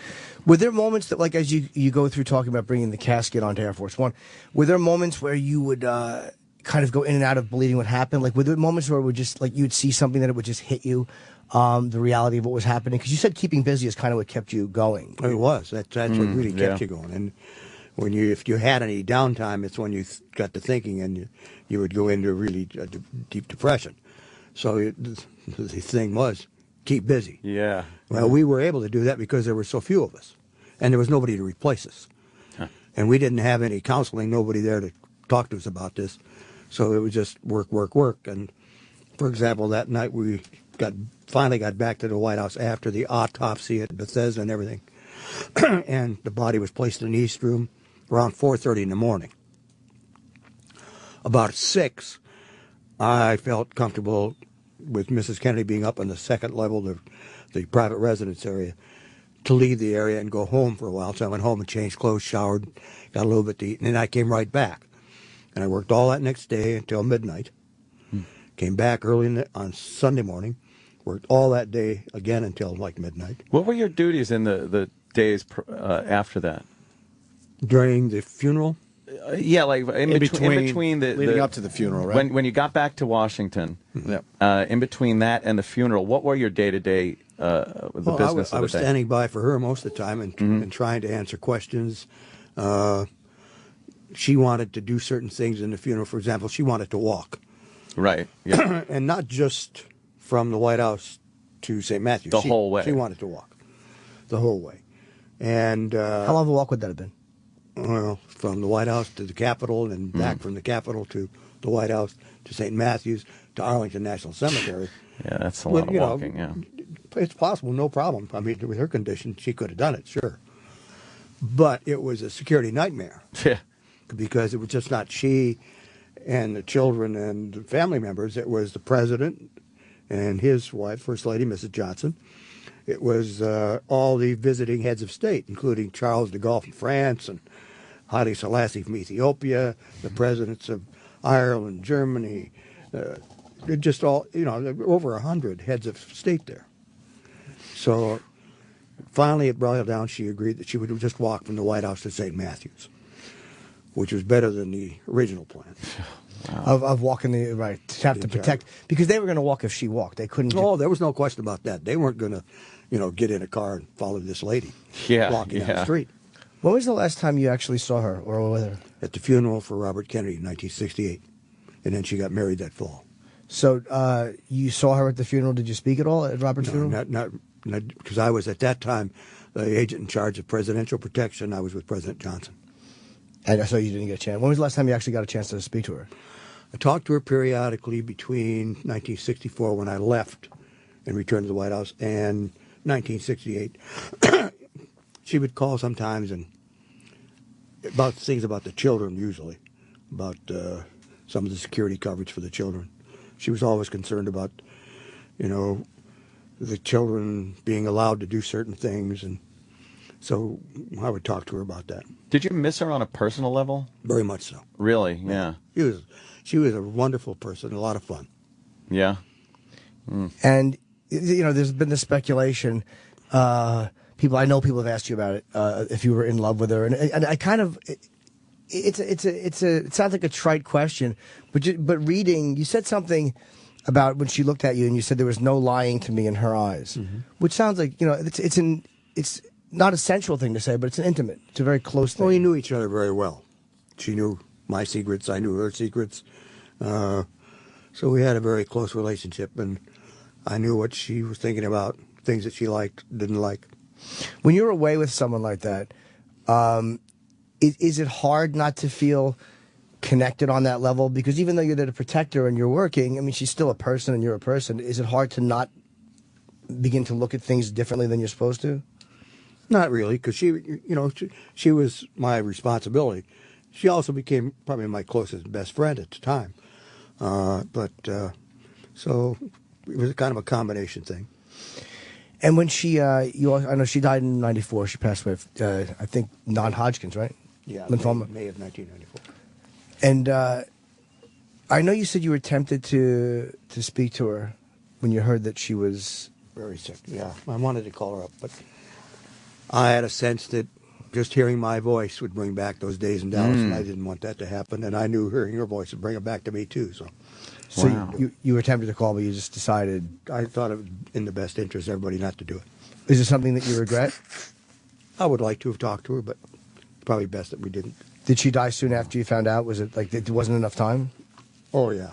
Speaker 13: Were there moments that, like, as you go through talking about bringing the casket onto Air Force One, were there moments where you would kind of go in and out of believing what happened? Like, were there moments where it would just, like, you'd see something that it would just hit you, the reality of what was happening? Because you said keeping busy is kind of what kept you going.
Speaker 21: It was. That's what really kept you going. And if you had any downtime, it's when you got to thinking, and you would go into a really deep depression. So the thing was, keep busy.
Speaker 3: Yeah.
Speaker 21: Well, we were able to do that because there were so few of us, and there was nobody to replace us.
Speaker 3: Huh.
Speaker 21: And we didn't have any counseling, nobody there to talk to us about this. So it was just work, work, work. And, for example, that night we finally got back to the White House after the autopsy at Bethesda and everything. And the body was placed in the East Room around 4:30 in the morning. About 6, I felt comfortable with Mrs. Kennedy being up on the second level of the private residence area to leave the area and go home for a while. So I went home and changed clothes, showered, got a little bit to eat, and then I came right back. And I worked all that next day until midnight. Came back early on Sunday morning, worked all that day again until like midnight.
Speaker 3: What were your duties in the days after that?
Speaker 21: During the funeral?
Speaker 3: Yeah, like in between the
Speaker 2: leading up to the funeral, right?
Speaker 3: When you got back to Washington, in between that and the funeral, what were your day-to-day the business?
Speaker 21: I was standing by for her most of the time and trying to answer questions. She wanted to do certain things in the funeral. For example, she wanted to walk.
Speaker 3: Right. Yeah.
Speaker 21: And not just from the White House to St. Matthews.
Speaker 3: The whole way.
Speaker 21: She wanted to walk the whole way. And
Speaker 13: how long of a walk would that have been?
Speaker 21: Well, from the White House to the Capitol, and then back from the Capitol to the White House to St. Matthews to Arlington National Cemetery.
Speaker 3: Yeah, that's a lot of walking. Yeah,
Speaker 21: it's possible, no problem. I mean, with her condition, she could have done it, sure. But it was a security nightmare.
Speaker 3: Yeah.
Speaker 21: Because it was just not she and the children and the family members. It was the president and his wife, First Lady Mrs. Johnson. It was all the visiting heads of state, including Charles de Gaulle from France and Haile Selassie from Ethiopia, the presidents of Ireland, Germany, just all, over 100 heads of state there. So finally it brought down, she agreed that she would just walk from the White House to St. Matthews, which was better than the original plan.
Speaker 13: Wow. Of walking to have to protect, because they were going to walk if she walked. They couldn't.
Speaker 21: Oh, there was no question about that. They weren't going to, get in a car and follow this lady walking down the street.
Speaker 13: When was the last time you actually saw her or with her?
Speaker 21: At the funeral for Robert Kennedy in 1968, and then she got married that fall.
Speaker 13: So you saw her at the funeral. Did you speak at all at Robert's funeral?
Speaker 21: Not because I was at that time the agent in charge of presidential protection. I was with President Johnson.
Speaker 13: And so you didn't get a chance. When was the last time you actually got a chance to speak to her?
Speaker 21: I talked to her periodically between 1964, when I left and returned to the White House, and 1968. She would call sometimes and about things about the children, usually, about some of the security coverage for the children. She was always concerned about, the children being allowed to do certain things, and so I would talk to her about that.
Speaker 3: Did you miss her on a personal level?
Speaker 21: Very much so.
Speaker 3: Really? Yeah.
Speaker 21: She was a wonderful person, a lot of fun.
Speaker 3: Yeah.
Speaker 13: And there's been this speculation. I know people have asked you about it. If you were in love with her, and I kind of, it sounds like a trite question, but reading, you said something about when she looked at you, and you said there was no lying to me in her eyes, which sounds like it's not a sensual thing to say, but it's an intimate, it's a very close thing.
Speaker 21: Well, we knew each other very well. She knew my secrets, I knew her secrets. So we had a very close relationship, and I knew what she was thinking about, things that she liked, didn't like.
Speaker 13: When you're away with someone like that, is it hard not to feel connected on that level? Because even though you're there to protect her and you're working, I mean, she's still a person and you're a person. Is it hard to not begin to look at things differently than you're supposed to?
Speaker 21: Not really, because she was my responsibility. She also became probably my closest and best friend at the time. So it was kind of a combination thing.
Speaker 13: And when she, I know she died in '94. She passed away, I think, non-Hodgkin's, right?
Speaker 21: Yeah,
Speaker 13: lymphoma.
Speaker 21: May of 1994.
Speaker 13: And I know you said you were tempted to speak to her when you heard that she was
Speaker 21: very sick. Yeah, I wanted to call her up, but I had a sense that just hearing my voice would bring back those days in Dallas, and I didn't want that to happen. And I knew hearing her voice would bring it back to me too.
Speaker 13: So you were tempted to call, but you just decided.
Speaker 21: I thought it was in the best interest of everybody not to do it.
Speaker 13: Is it something that you regret?
Speaker 21: I would like to have talked to her, but probably best that we didn't.
Speaker 13: Did she die soon after you found out? Was it like it wasn't enough time?
Speaker 21: Oh yeah,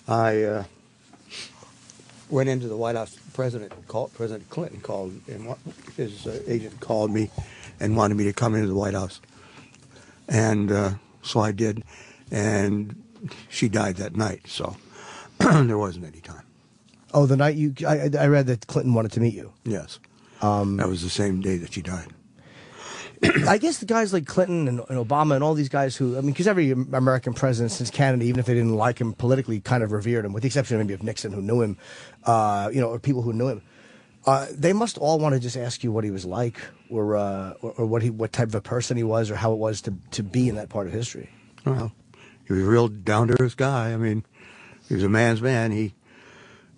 Speaker 21: I went into the White House. President Clinton called, and his agent called me and wanted me to come into the White House, and so I did, and she died that night. So there wasn't any time.
Speaker 13: Oh, the night I read that Clinton wanted to meet you.
Speaker 21: Yes, that was the same day that she died.
Speaker 13: I guess the guys like Clinton and Obama and all these guys who, I mean, because every American president since Canada, even if they didn't like him politically, kind of revered him, with the exception maybe of Nixon, who knew him, or people who knew him. They must all want to just ask you what he was like, or what type of a person he was, or how it was to be in that part of history.
Speaker 21: Well, he was a real down-to-earth guy. I mean, he was a man's man. He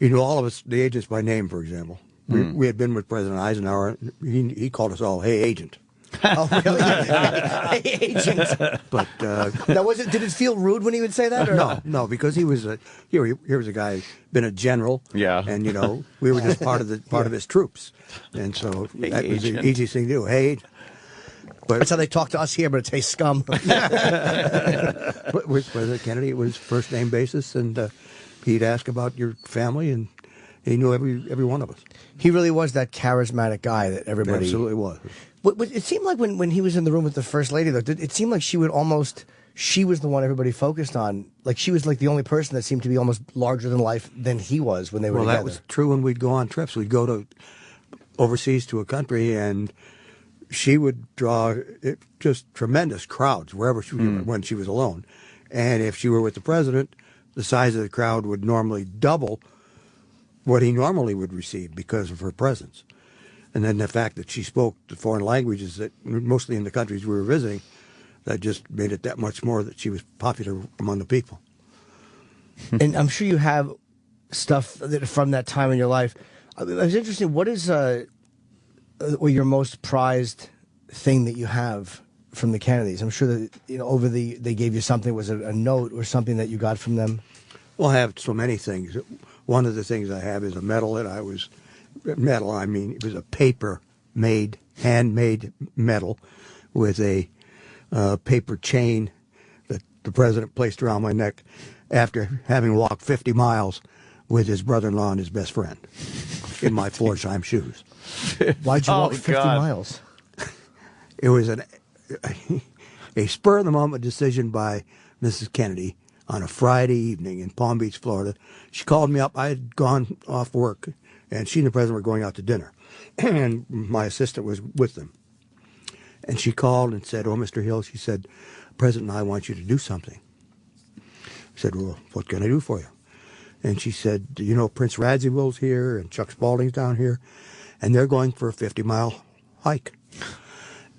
Speaker 21: knew all of us, the agents by name, for example. We had been with President Eisenhower. He called us all, "Hey, agent."
Speaker 13: Oh, really? Hey, agent.
Speaker 21: But
Speaker 13: now, did it feel rude when he would say that? Or?
Speaker 21: No, because he was here was a guy been a general.
Speaker 3: Yeah,
Speaker 21: and we were just part of his troops, and so that was the easiest thing to do. Hey,
Speaker 13: but that's how they talk to us here, but it's "hey, scum."
Speaker 21: With President Kennedy, it was first name basis, and he'd ask about your family, and he knew every one of us.
Speaker 13: He really was that charismatic guy that everybody
Speaker 21: absolutely was.
Speaker 13: But it seemed like when he was in the room with the First Lady, though, it seemed like she was the one everybody focused on. Like she was like the only person that seemed to be almost larger than life than he was when they were together.
Speaker 21: Well, that was true when we'd go on trips. We'd go to overseas to a country, and she would draw just tremendous crowds wherever she was when she was alone. And if she were with the president, the size of the crowd would normally double what he normally would receive because of her presence. And then the fact that she spoke the foreign languages that mostly in the countries we were visiting, that just made it that much more that she was popular among the people.
Speaker 13: And I'm sure you have stuff from that time in your life. It was interesting. What is your most prized thing that you have from the Kennedys? I'm sure that they gave you something. Was it a note or something that you got from them?
Speaker 21: Well, I have so many things. One of the things I have is a medal that it was a paper-made, handmade medal with a paper chain that the president placed around my neck after having walked 50 miles with his brother-in-law and his best friend in my Florsheim shoes.
Speaker 13: Why'd you walk 50 miles?
Speaker 21: It was a spur-of-the-moment decision by Mrs. Kennedy on a Friday evening in Palm Beach, Florida. She called me up. I had gone off work, and she and the president were going out to dinner, and my assistant was with them. And she called and said, "Oh, Mr. Hill," she said, "President and I want you to do something." I said, "Well, what can I do for you?" And she said, "Do you know Prince Radzivill's here and Chuck Spaulding's down here, and they're going for a 50-mile hike.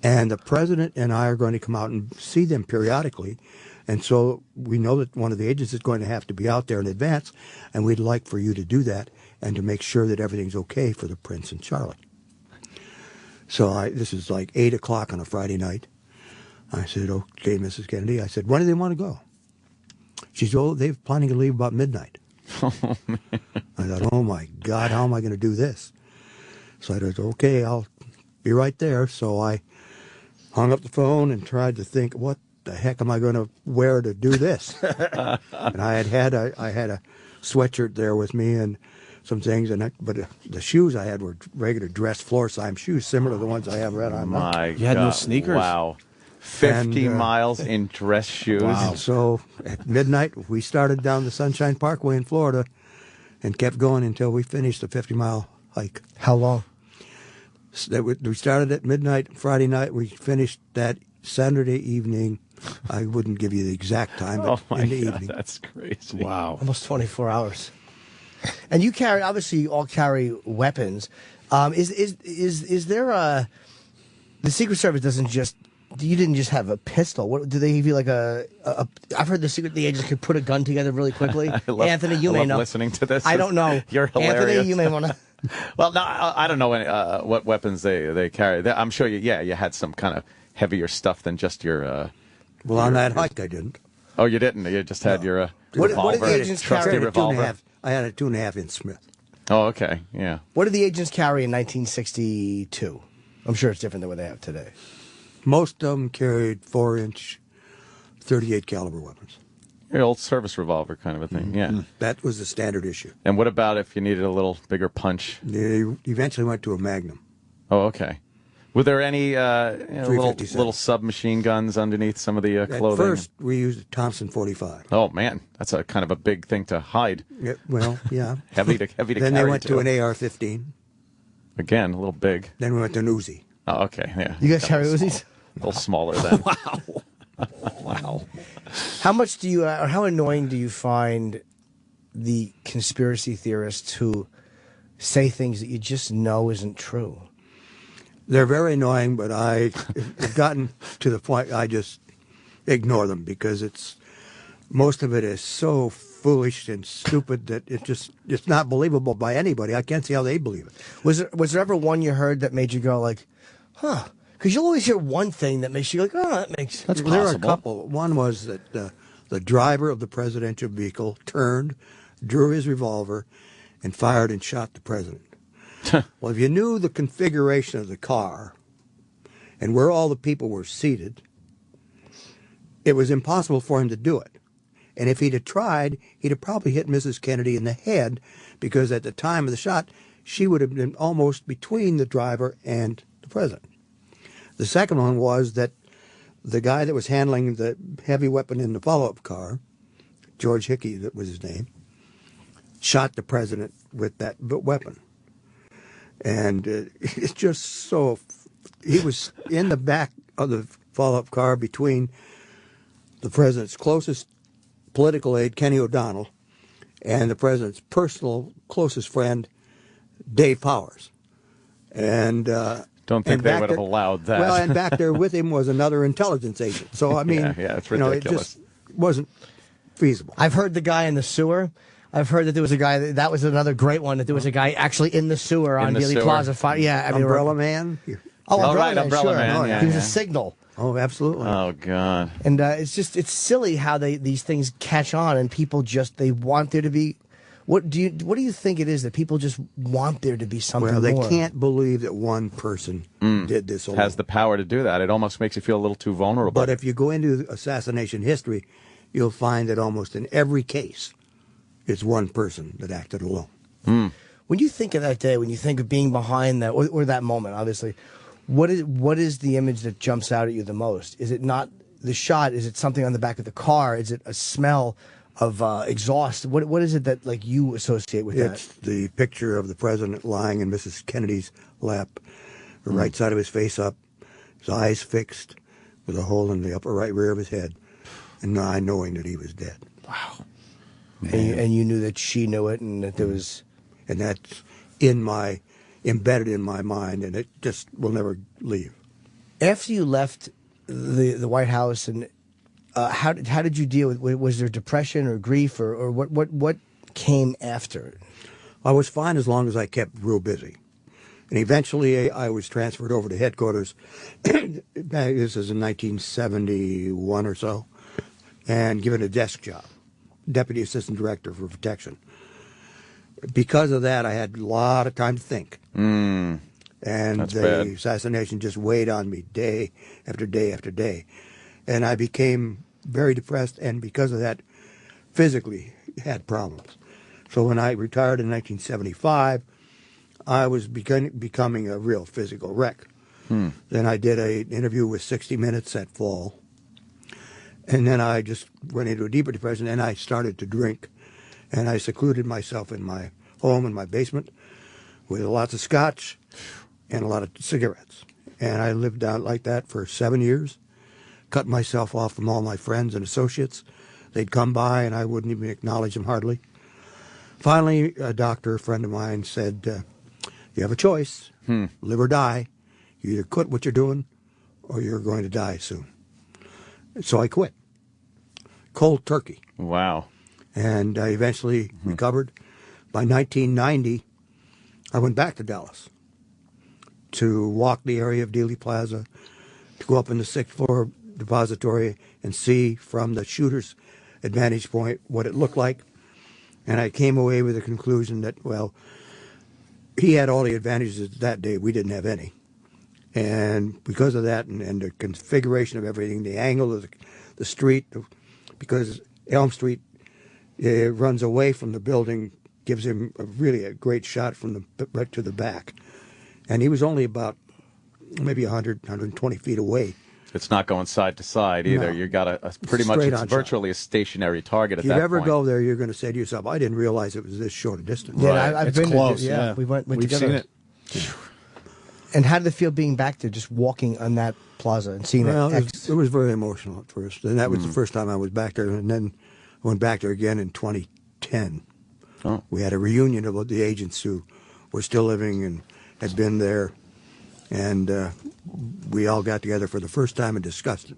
Speaker 21: And the president and I are going to come out and see them periodically. And so we know that one of the agents is going to have to be out there in advance, and we'd like for you to do that and to make sure that everything's okay for the Prince and Charlotte." So this is like 8 o'clock on a Friday night. I said, "Okay, Mrs. Kennedy." I said, "When do they want to go?" She said, "Oh, they're planning to leave about midnight."
Speaker 3: Oh, man.
Speaker 21: I thought, "Oh, my God, how am I going to do this?" So I said, "Okay, I'll be right there." So I hung up the phone and tried to think, what the heck am I going to wear to do this? And I had a sweatshirt there with me and some things, but the shoes I had were regular dress Florsheim shoes, similar to the ones I have right on now.
Speaker 3: My
Speaker 2: You had no sneakers?
Speaker 3: Wow. 50 miles in dress shoes.
Speaker 21: Wow. And so at midnight, we started down the Sunshine Parkway in Florida and kept going until we finished the 50-mile hike.
Speaker 13: How long?
Speaker 21: So we started at midnight Friday night. We finished that Saturday evening. I wouldn't give you the exact time, but in the evening.
Speaker 3: That's crazy.
Speaker 2: Wow.
Speaker 13: Almost 24 hours. And you obviously you all carry weapons. Is there the Secret Service doesn't just you didn't just have a pistol. What do they give you like a I've heard the secret the agents could put a gun together really quickly. Anthony, you may know.
Speaker 3: Listening to this.
Speaker 13: I don't know.
Speaker 3: You're hilarious.
Speaker 13: Anthony, you may want to.
Speaker 3: Well, no, I don't know what weapons they carry. I'm sure you had some kind of heavier stuff than just your.
Speaker 21: Well, on that hike, I didn't.
Speaker 3: Oh, you didn't. You just had your
Speaker 13: What
Speaker 3: revolver.
Speaker 13: did the agents carry?
Speaker 3: Revolver.
Speaker 21: I had a 2.5-inch Smith.
Speaker 3: Oh, okay, yeah.
Speaker 13: What did the agents carry in 1962? I'm sure it's different than what they have today.
Speaker 21: Most of them carried 4-inch, 38 caliber weapons.
Speaker 3: Your old service revolver kind of a thing, yeah.
Speaker 21: That was the standard issue.
Speaker 3: And what about if you needed a little bigger punch?
Speaker 21: They eventually went to a Magnum.
Speaker 3: Oh, okay. Were there any little submachine guns underneath some of the clothing?
Speaker 21: At first, we used a Thompson 45.
Speaker 3: Oh man, that's a kind of a big thing to hide.
Speaker 21: Yeah, well, yeah.
Speaker 3: heavy to
Speaker 21: Then
Speaker 3: carry.
Speaker 21: they went
Speaker 3: too.
Speaker 21: to an AR-15.
Speaker 3: Again, a little big.
Speaker 21: Then we went to an Uzi.
Speaker 3: Oh, okay, yeah.
Speaker 13: You guys carry Uzis?
Speaker 3: A little smaller then.
Speaker 13: Wow. How much do you, or how annoying do you find the conspiracy theorists who say things that you just know isn't true?
Speaker 21: They're very annoying, but I've gotten to the point I just ignore them because most of it is so foolish and stupid that it's not believable by anybody. I can't see how they believe it.
Speaker 13: Was there ever one you heard that made you go like, huh? Because you'll always hear one thing that makes you like, oh, that's possible.
Speaker 21: There are a couple. One was that the driver of the presidential vehicle turned, drew his revolver, and fired and shot the president. Well, if you knew the configuration of the car and where all the people were seated, it was impossible for him to do it. And if he'd have tried, he'd have probably hit Mrs. Kennedy in the head because at the time of the shot, she would have been almost between the driver and the president. The second one was that the guy that was handling the heavy weapon in the follow-up car, George Hickey, that was his name, shot the president with that weapon. And it's just so... He was in the back of the follow-up car between the president's closest political aide, Kenny O'Donnell, and the president's personal closest friend, Dave Powers. And...
Speaker 3: Don't think they would have allowed that.
Speaker 21: Well, and back there with him was another intelligence agent. So, I mean,
Speaker 3: yeah, it's ridiculous.
Speaker 21: It just wasn't feasible.
Speaker 13: I've heard the guy in the sewer. I've heard that there was a guy, that was another great one, that there was a guy actually in the sewer on Dealey Plaza. Yeah, I mean,
Speaker 21: Umbrella Man?
Speaker 13: Umbrella Man,
Speaker 3: Umbrella
Speaker 13: sure.
Speaker 3: Man, yeah,
Speaker 13: he was
Speaker 3: yeah.
Speaker 13: a signal.
Speaker 21: Oh, absolutely.
Speaker 3: Oh, God.
Speaker 13: And it's silly how these things catch on and people they want there to be... What do you think it is that people just want there to be something more?
Speaker 21: Well, they can't believe that one person did this alone.
Speaker 3: Has the power to do that. It almost makes you feel a little too vulnerable.
Speaker 21: But if you go into assassination history, you'll find that almost in every case, it's one person that acted alone.
Speaker 13: When you think of that day, when you think of being behind that, or that moment, obviously, what is the image that jumps out at you the most? Is it not the shot? Is it something on the back of the car? Is it a smell of exhaust? What is it that you associate with that?
Speaker 21: It's the picture of the president lying in Mrs. Kennedy's lap, the right side of his face up, his eyes fixed, with a hole in the upper right rear of his head, and I knowing that he was dead.
Speaker 13: Wow. And you knew that she knew it, and that there was...
Speaker 21: And that's embedded in my mind, and it just will never leave.
Speaker 13: After you left the White House, and how did you deal with? Was there depression or grief or what came after?
Speaker 21: I was fine as long as I kept real busy, and eventually I was transferred over to headquarters. This is in 1971 or so, and given a desk job, deputy assistant director for protection. Because of that, I had a lot of time to think. And the assassination just weighed on me day after day after day. And I became very depressed, and because of that, physically had problems. So when I retired in 1975, I was becoming a real physical wreck. Then I did an interview with 60 Minutes that fall. And then I just went into a deeper depression, and I started to drink. And I secluded myself in my home, in my basement, with lots of scotch and a lot of cigarettes. And I lived out like that for 7 years, cut myself off from all my friends and associates. They'd come by, and I wouldn't even acknowledge them hardly. Finally, a doctor, a friend of mine, said, you have a choice, live or die. You either quit what you're doing or you're going to die soon. So I quit. Cold turkey.
Speaker 3: Wow.
Speaker 21: And I eventually recovered. By 1990, I went back to Dallas to walk the area of Dealey Plaza, to go up in the 6th floor depository and see from the shooter's advantage point what it looked like. And I came away with the conclusion that, well, he had all the advantages that day. We didn't have any. And because of that and the configuration of everything, the angle of the street, because Elm Street runs away from the building, gives him really a great shot from the right to the back. And he was only about maybe 100, 120 feet away.
Speaker 3: It's not going side to side either.
Speaker 21: No.
Speaker 3: You got a pretty much,
Speaker 21: Straight
Speaker 3: it's
Speaker 21: on
Speaker 3: virtually a stationary target at
Speaker 21: If
Speaker 3: that
Speaker 21: you ever
Speaker 3: point.
Speaker 21: go there, you're going to say to yourself, I didn't realize it was this short a distance.
Speaker 13: Yeah, I've
Speaker 2: It's
Speaker 13: been
Speaker 2: close,
Speaker 13: to,
Speaker 2: yeah.
Speaker 13: We went
Speaker 2: We've
Speaker 13: together.
Speaker 2: seen it.
Speaker 13: And how did it feel being back there, just walking on that plaza and seeing
Speaker 21: Well,
Speaker 13: that?
Speaker 21: it was very emotional at first. And that was the first time I was back there. And then I went back there again in 2010.
Speaker 3: Oh.
Speaker 21: We had a reunion of the agents who were still living and had been there. And we all got together for the first time and discussed it.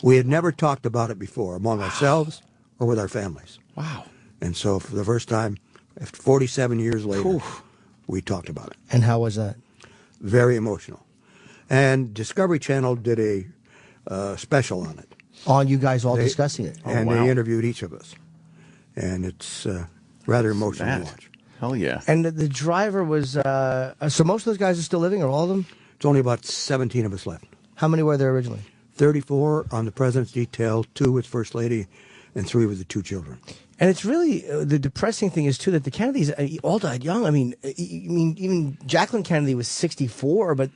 Speaker 21: We had never talked about it before among ourselves or with our families.
Speaker 2: Wow.
Speaker 21: And so for the first time, after 47 years later, we talked about it.
Speaker 13: And how was that?
Speaker 21: Very emotional. And Discovery Channel did a special on it.
Speaker 13: On you guys all discussing it.
Speaker 21: And they interviewed each of us. And it's rather emotional to watch.
Speaker 3: Hell yeah.
Speaker 13: And the driver was, so most of those guys are still living, or all of them?
Speaker 21: It's only about 17 of us left.
Speaker 13: How many were there originally?
Speaker 21: 34 on the president's detail, 2 with First Lady, and 3 with the 2 children.
Speaker 13: And it's really, the depressing thing is, too, that the Kennedys all died young. I mean, even Jacqueline Kennedy was 64, but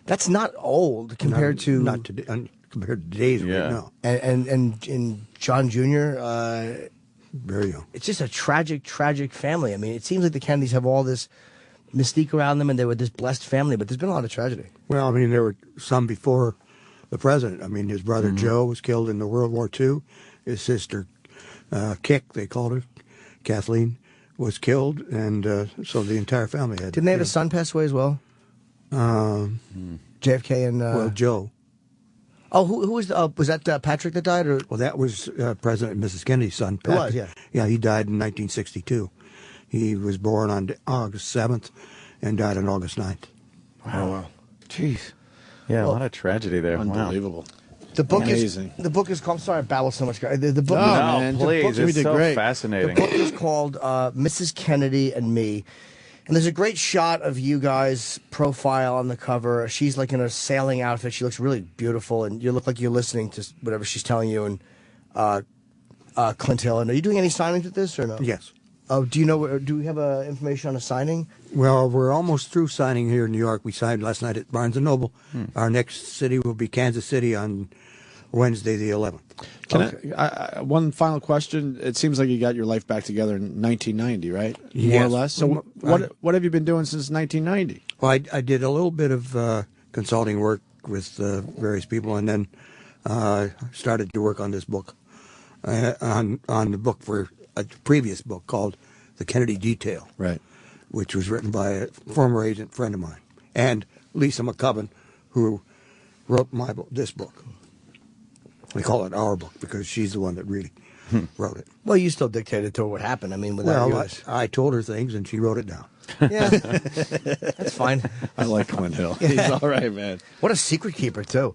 Speaker 13: that's not old compared to...
Speaker 21: Not today, compared to today's rate, no.
Speaker 13: And John Jr.,
Speaker 21: very young.
Speaker 13: It's just a tragic, tragic family. I mean, it seems like the Kennedys have all this mystique around them, and they were this blessed family, but there's been a lot of tragedy.
Speaker 21: Well, I mean, there were some before the president. I mean, his brother Joe was killed in the World War II. His sister, Kick, they called her, Kathleen, was killed, and so the entire family had...
Speaker 13: Didn't they have a son pass away as well? JFK and...
Speaker 21: well, Joe.
Speaker 13: Oh, who was that Patrick that died? Or?
Speaker 21: Well, that was President and Mrs. Kennedy's son, Patrick.
Speaker 13: It was, yeah.
Speaker 21: Yeah, he died in 1962. He was born on August 7th and died on August 9th.
Speaker 3: Wow. Jeez. Yeah, a lot of tragedy there.
Speaker 2: Unbelievable.
Speaker 13: The book
Speaker 2: Amazing.
Speaker 13: the book is called. I'm sorry, I babble so much, guys. The book.
Speaker 3: No,
Speaker 2: man.
Speaker 3: please.
Speaker 2: We
Speaker 3: It's
Speaker 2: did
Speaker 3: so
Speaker 2: great.
Speaker 3: fascinating.
Speaker 13: The book is called Mrs. Kennedy and Me. And there's a great shot of you guys' profile on the cover. She's like in a sailing outfit. She looks really beautiful, and you look like you're listening to whatever she's telling you. And Clint Hill. And are you doing any signings with this or no?
Speaker 21: Yes.
Speaker 13: Oh, do you know? Do we have information on a signing?
Speaker 21: Well, we're almost through signing here in New York. We signed last night at Barnes & Noble. Our next city will be Kansas City on Wednesday the 11th.
Speaker 2: Can I, one final question. It seems like you got your life back together in 1990, right? More
Speaker 21: Yes.
Speaker 2: or less. So what have you been doing since 1990?
Speaker 21: Well, I did a little bit of consulting work with various people, and then started to work on this book, on the book for a previous book called The Kennedy Detail,
Speaker 2: right,
Speaker 21: which was written by a former agent friend of mine, and Lisa McCubbin, who wrote this book. We call it our book because she's the one that really wrote it.
Speaker 13: Well, you still dictated to her what happened. I mean, without
Speaker 21: Well,
Speaker 13: yours.
Speaker 21: I told her things, and she wrote it down.
Speaker 13: Yeah, that's fine.
Speaker 2: I like Clint Hill. He's all right, man.
Speaker 13: What a secret keeper too.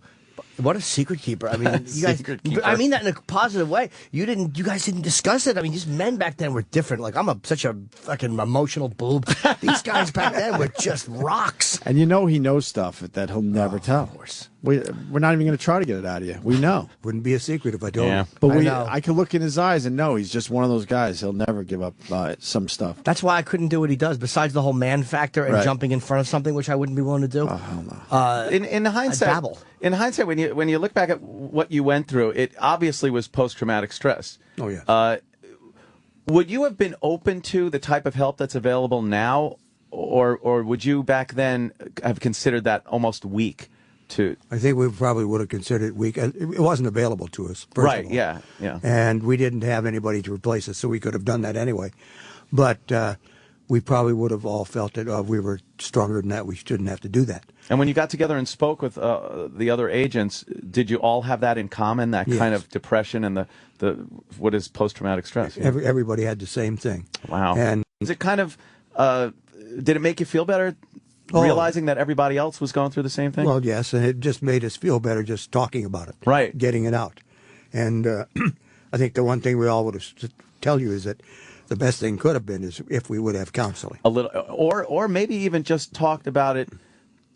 Speaker 13: What a secret keeper. I mean, you guys.
Speaker 3: Secret keeper.
Speaker 13: I mean that in a positive way. You guys didn't discuss it. I mean, just men back then were different. Like such a fucking emotional boob. These guys back then were just rocks.
Speaker 2: And you know he knows stuff that he'll never tell.
Speaker 13: Of course.
Speaker 2: We're not even going to try to get it out of you. We know.
Speaker 21: Wouldn't be a secret if I told
Speaker 3: Yeah.
Speaker 21: her.
Speaker 2: But
Speaker 13: I know.
Speaker 2: I can look in his eyes and know he's just one of those guys. He'll never give up some stuff.
Speaker 13: That's why I couldn't do what he does. Besides the whole man factor and
Speaker 2: Right.
Speaker 13: jumping in front of something, which I wouldn't be willing to do.
Speaker 2: Oh, hell no.
Speaker 3: In hindsight,
Speaker 13: I babble.
Speaker 3: in hindsight, when you look back at what you went through, it obviously was post-traumatic stress.
Speaker 21: Oh, yeah.
Speaker 3: Would you have been open to the type of help that's available now, or would you back then have considered that almost weak?
Speaker 21: I think we probably would have considered it weak. It wasn't available to us. first
Speaker 3: Right,
Speaker 21: of all.
Speaker 3: yeah.
Speaker 21: And we didn't have anybody to replace us, so we could have done that anyway. But we probably would have all felt that we were stronger than that. We shouldn't have to do that.
Speaker 3: And when you got together and spoke with the other agents, did you all have that in common? That kind of depression and the what is post-traumatic stress?
Speaker 21: Everybody had the same thing.
Speaker 3: Wow.
Speaker 21: And
Speaker 3: is it kind of did it make you feel better realizing that everybody else was going through the same thing?
Speaker 21: Well, yes, and it just made us feel better just talking about it,
Speaker 3: right?
Speaker 21: Getting it out. And I think the one thing we all would have tell you is that the best thing could have been is if we would have counseling.
Speaker 3: A little, or maybe even just talked about it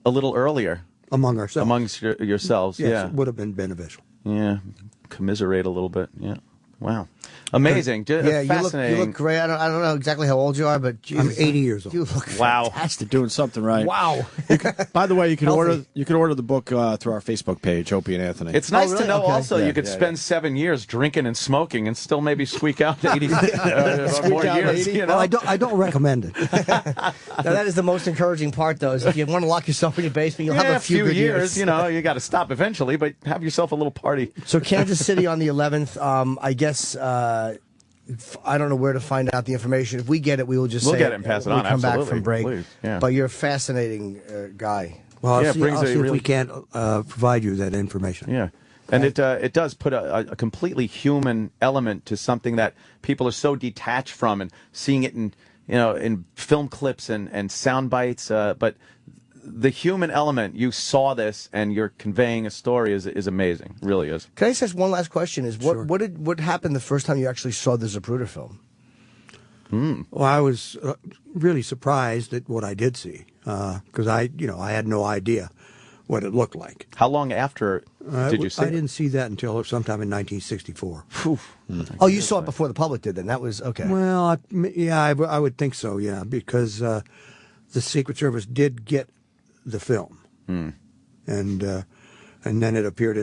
Speaker 3: a little earlier
Speaker 21: among ourselves,
Speaker 3: amongst yourselves.
Speaker 21: Yes,
Speaker 3: yeah,
Speaker 21: it would have been beneficial.
Speaker 3: Yeah, commiserate a little bit. Yeah, wow, amazing.
Speaker 13: Yeah,
Speaker 3: fascinating.
Speaker 13: you look great. I don't know exactly how old you are, but
Speaker 21: I'm 80 years old.
Speaker 13: You look
Speaker 2: Wow,
Speaker 13: fantastic.
Speaker 2: doing something right.
Speaker 13: Wow.
Speaker 2: By the way, you can
Speaker 13: Healthy.
Speaker 2: order the book through our Facebook page, Opie and Anthony.
Speaker 3: It's nice
Speaker 13: really?
Speaker 3: to know
Speaker 13: Okay.
Speaker 3: also
Speaker 2: Yeah,
Speaker 3: you could
Speaker 2: yeah,
Speaker 3: spend 7 years drinking and smoking and still maybe squeak out 80 more
Speaker 2: out
Speaker 3: years.
Speaker 2: 80?
Speaker 3: You know?
Speaker 21: Well, I don't recommend it.
Speaker 13: Now, that is the most encouraging part, though, is if you want to lock yourself in your basement, you'll
Speaker 3: Yeah,
Speaker 13: have a few good years.
Speaker 3: You know, you got to stop eventually, but have yourself a little party.
Speaker 13: So Kansas City on the 11th, I guess, I don't know where to find out the information. If we get it, we will just
Speaker 3: We'll
Speaker 13: say
Speaker 3: get it and pass it
Speaker 13: when
Speaker 3: on,
Speaker 13: we come back
Speaker 3: absolutely.
Speaker 13: from break.
Speaker 3: Please, yeah.
Speaker 13: But you're a fascinating guy.
Speaker 21: Well, I'll
Speaker 3: Yeah, it
Speaker 21: see,
Speaker 3: brings
Speaker 21: I'll
Speaker 3: a
Speaker 21: see if
Speaker 3: really-
Speaker 21: we can't provide you that information.
Speaker 3: Yeah. And it does put a completely human element to something that people are so detached from, and seeing it in film clips and sound bites. But the human element, you saw this and you're conveying a story is amazing. Really is.
Speaker 13: Can I just ask one last question? Is what happened the first time you actually saw the Zapruder film?
Speaker 21: Well, I was really surprised at what I did see because I had no idea what it looked like.
Speaker 3: How long after did you see
Speaker 21: I
Speaker 3: it?
Speaker 21: didn't see that until sometime in 1964.
Speaker 13: Oh, you saw it before the public did then. That was okay.
Speaker 21: Well, I would think so, yeah, because the Secret Service did get the film. And then it appeared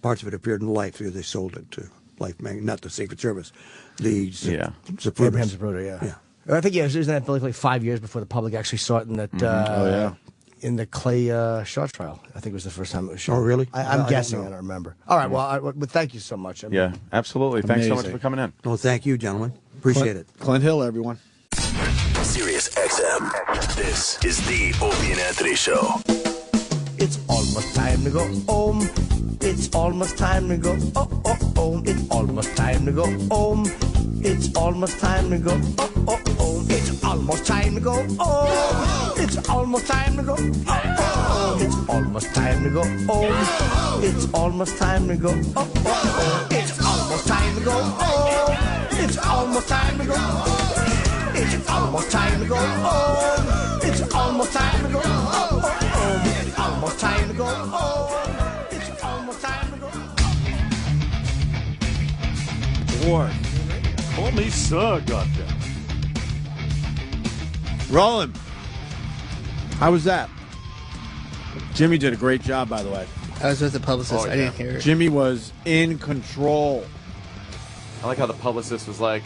Speaker 21: parts of it appeared in Life. They sold it to Life magazine, not the Secret Service. Zapruder.
Speaker 13: Abraham Zapruder, yeah. I think, isn't that like 5 years before the public actually saw it in that, in the Clay Shaw trial? I think it was the first time it was shown.
Speaker 21: Oh, really?
Speaker 13: I'm
Speaker 21: I
Speaker 13: guessing.
Speaker 21: don't
Speaker 13: I
Speaker 21: know.
Speaker 13: don't remember. All right, well, thank you so much.
Speaker 3: Yeah, absolutely. Thanks so much for coming in.
Speaker 21: Well, thank you, gentlemen. Appreciate it.
Speaker 2: Clint Hill, everyone.
Speaker 18: Sirius XM. This is the Opie and Anthony Show.
Speaker 13: It's almost time to go home. It's almost time to go home. It's almost time to go home. It's almost time to go home. It's almost time to go home. It's almost time to go home. It's almost time to go home. It's almost time to go home. It's almost time to go home. It's almost time to go home. It's almost time to go home. It's almost time to go home. It's almost time to go home. It's almost time to go home.
Speaker 2: Boy.
Speaker 5: Call me sir, goddamn.
Speaker 2: Roland, how was that? Jimmy did a great job, by the way.
Speaker 7: I was with the publicist. I didn't hear it.
Speaker 2: Jimmy was in control.
Speaker 3: I like how the publicist was like,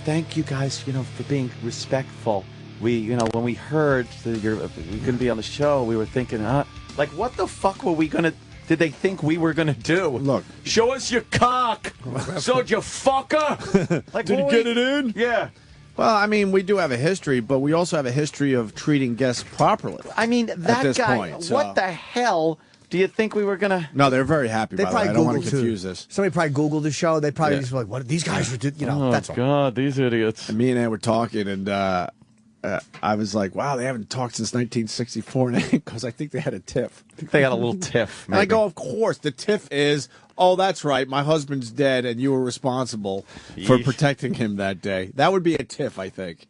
Speaker 3: thank you guys, for being respectful. We, when we heard that you're going to be on the show, we were thinking, like, what the fuck were we going to, did they think we were going to do?
Speaker 2: Look.
Speaker 3: Show us your cock. Showed you fucker. Like,
Speaker 2: Did you get it in?
Speaker 3: Yeah.
Speaker 2: Well, I mean, we do have a history, but we also have a history of treating guests properly.
Speaker 3: I mean, that
Speaker 2: this
Speaker 3: guy,
Speaker 2: point, so-
Speaker 3: what the hell do you think we were going to?
Speaker 2: No, they're very happy,
Speaker 13: They
Speaker 2: by the way.
Speaker 13: probably
Speaker 2: I don't want
Speaker 13: Googled
Speaker 2: to
Speaker 13: too.
Speaker 2: confuse this.
Speaker 13: Somebody probably Googled the show. They probably just were like, what these guys were doing?
Speaker 3: Oh,
Speaker 13: That's all.
Speaker 3: God, these idiots.
Speaker 2: And me and Ann were talking, and I was like, wow, they haven't talked since 1964, because I think they had a tiff.
Speaker 3: I think they got a little tiff.
Speaker 2: And I go, of course, the tiff is, oh, that's right, my husband's dead, and you were responsible for
Speaker 3: Yeesh.
Speaker 2: protecting him that day. That would be a tiff, I think.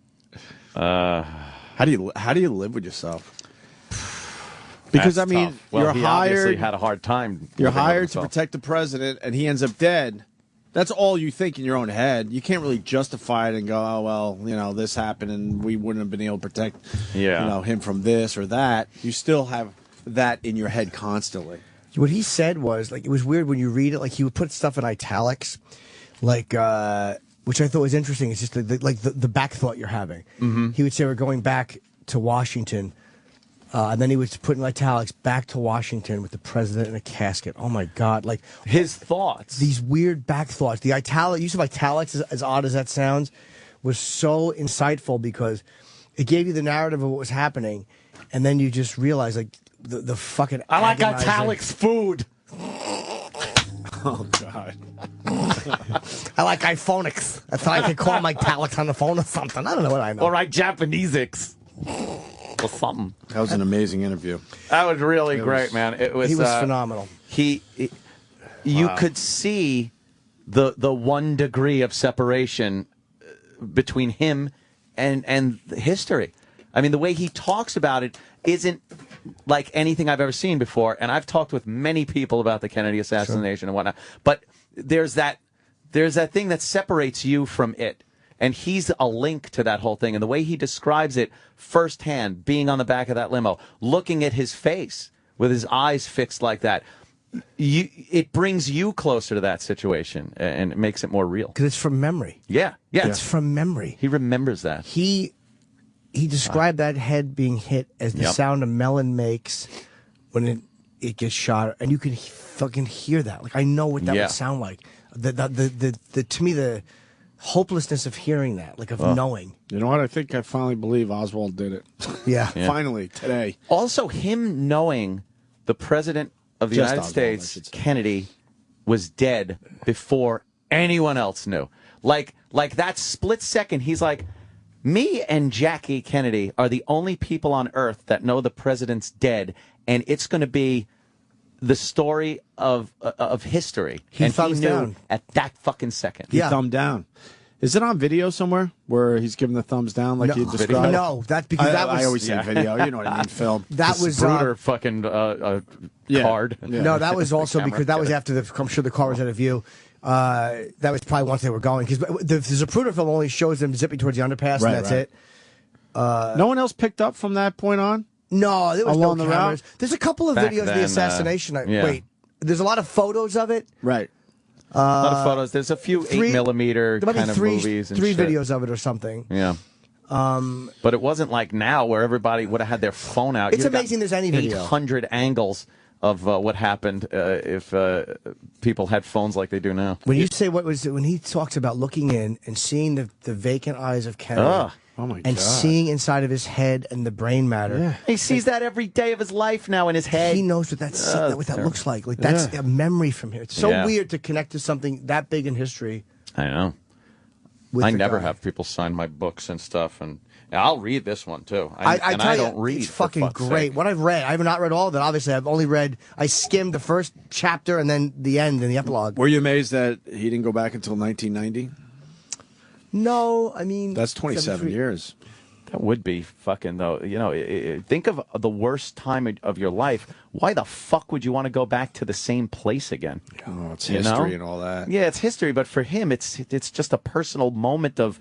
Speaker 2: How do you live with yourself? Because
Speaker 3: That's
Speaker 2: I mean,
Speaker 3: tough. Well,
Speaker 2: you're
Speaker 3: he obviously
Speaker 2: hired.
Speaker 3: had a hard time.
Speaker 2: You're
Speaker 3: living with
Speaker 2: hired to
Speaker 3: himself.
Speaker 2: protect the president, and he ends up dead. That's all you think in your own head. You can't really justify it and go, oh, well, this happened, and we wouldn't have been able to protect, him from this or that. You still have that in your head constantly.
Speaker 13: What he said was, like, it was weird when you read it. Like, he would put stuff in italics, like, which I thought was interesting. It's just the back thought you're having.
Speaker 3: Mm-hmm.
Speaker 13: He would say, we're going back to Washington. And then he would put in italics, back to Washington with the president in a casket. Oh, my God. Like,
Speaker 3: his thoughts.
Speaker 13: These weird back thoughts. The use of italics, as odd as that sounds, was so insightful because It gave you the narrative of what was happening, and then you just realize like the fucking.
Speaker 1: I like
Speaker 13: agonizing-
Speaker 1: italics food.
Speaker 2: Oh God.
Speaker 13: I like iPhonics. I thought I could call my italics on the phone or something. I don't know what I know.
Speaker 1: Or like Japaneseics. Or something.
Speaker 2: That was an amazing interview.
Speaker 1: That was really great, man. It was.
Speaker 13: He was phenomenal.
Speaker 1: You could see the 1 degree of separation between him and history. I mean, the way he talks about it isn't like anything I've ever seen before. And I've talked with many people about the Kennedy assassination and whatnot. But there's that thing that separates you from it. And he's a link to that whole thing. And the way he describes it firsthand, being on the back of that limo, looking at his face with his eyes fixed like that, it brings you closer to that situation and it makes it more real.
Speaker 13: Because it's from memory.
Speaker 1: Yeah.
Speaker 13: It's from memory.
Speaker 1: He remembers that.
Speaker 13: He described that head being hit as the sound a melon makes when it gets shot, and you can fucking hear that. Like I know what that would sound like. The to me the hopelessness of hearing that, like of knowing.
Speaker 2: You know what? I think I finally believe Oswald did it.
Speaker 13: Yeah.
Speaker 2: Finally today.
Speaker 1: Also, him knowing the president of the United States, Kennedy, was dead before anyone else knew. Like that split second, he's like, me and Jackie Kennedy are the only people on earth that know the president's dead, and it's going to be the story of history.
Speaker 2: He
Speaker 1: knew
Speaker 2: down
Speaker 1: at that fucking second.
Speaker 2: He thumbed down. Is it on video somewhere where he's giving the thumbs down like you described?
Speaker 13: No, that's because that was.
Speaker 2: I always say video. You know what I mean? Film.
Speaker 13: That was
Speaker 1: Zapruder fucking card.
Speaker 13: No, that was also because that was after I'm sure the car was out of view. That was probably once they were going because the Zapruder film only shows them zipping towards the underpass and that's it.
Speaker 2: No one else picked up from that point on.
Speaker 13: No, there was
Speaker 2: Along
Speaker 13: no
Speaker 2: the
Speaker 13: cameras.
Speaker 2: route?
Speaker 13: There's a couple of
Speaker 1: Back
Speaker 13: videos of
Speaker 1: then,
Speaker 13: the assassination.
Speaker 1: yeah.
Speaker 13: Wait, there's a lot of photos of it.
Speaker 2: Right.
Speaker 1: A lot of photos. There's a few 8mm
Speaker 13: There might
Speaker 1: kind
Speaker 13: be
Speaker 1: of
Speaker 13: three
Speaker 1: movies and
Speaker 13: three
Speaker 1: shit.
Speaker 13: videos of it or something.
Speaker 1: Yeah. But it wasn't like now where everybody would have had their phone out.
Speaker 13: It's amazing there's any video.
Speaker 1: 800 angles of what happened if people had phones like they do now.
Speaker 13: When you say when he talks about looking in and seeing the vacant eyes of Kennedy,
Speaker 2: oh my
Speaker 13: and
Speaker 2: God.
Speaker 13: seeing inside of his head and the brain matter,
Speaker 1: He sees that every day of his life now in his head.
Speaker 13: he knows what that looks like. Like that's a memory from here. It's so weird to connect to something that big in history.
Speaker 1: I know. I never have people sign my books and stuff, and I'll read this one too. I don't read.
Speaker 13: It's
Speaker 1: for
Speaker 13: fucking
Speaker 1: fuck's
Speaker 13: great.
Speaker 1: sake.
Speaker 13: What I've read, I have not read all of it. Obviously, I skimmed the first chapter and then the end and the epilogue.
Speaker 2: Were you amazed that he didn't go back until 1990?
Speaker 13: No, I mean
Speaker 2: That's 27 years.
Speaker 1: That would be fucking, though. You know, think of the worst time of your life. Why the fuck would you want to go back to the same place again?
Speaker 2: Oh, it's
Speaker 1: You
Speaker 2: history
Speaker 1: know?
Speaker 2: and all that.
Speaker 1: Yeah, it's history, but for him, it's just a personal moment of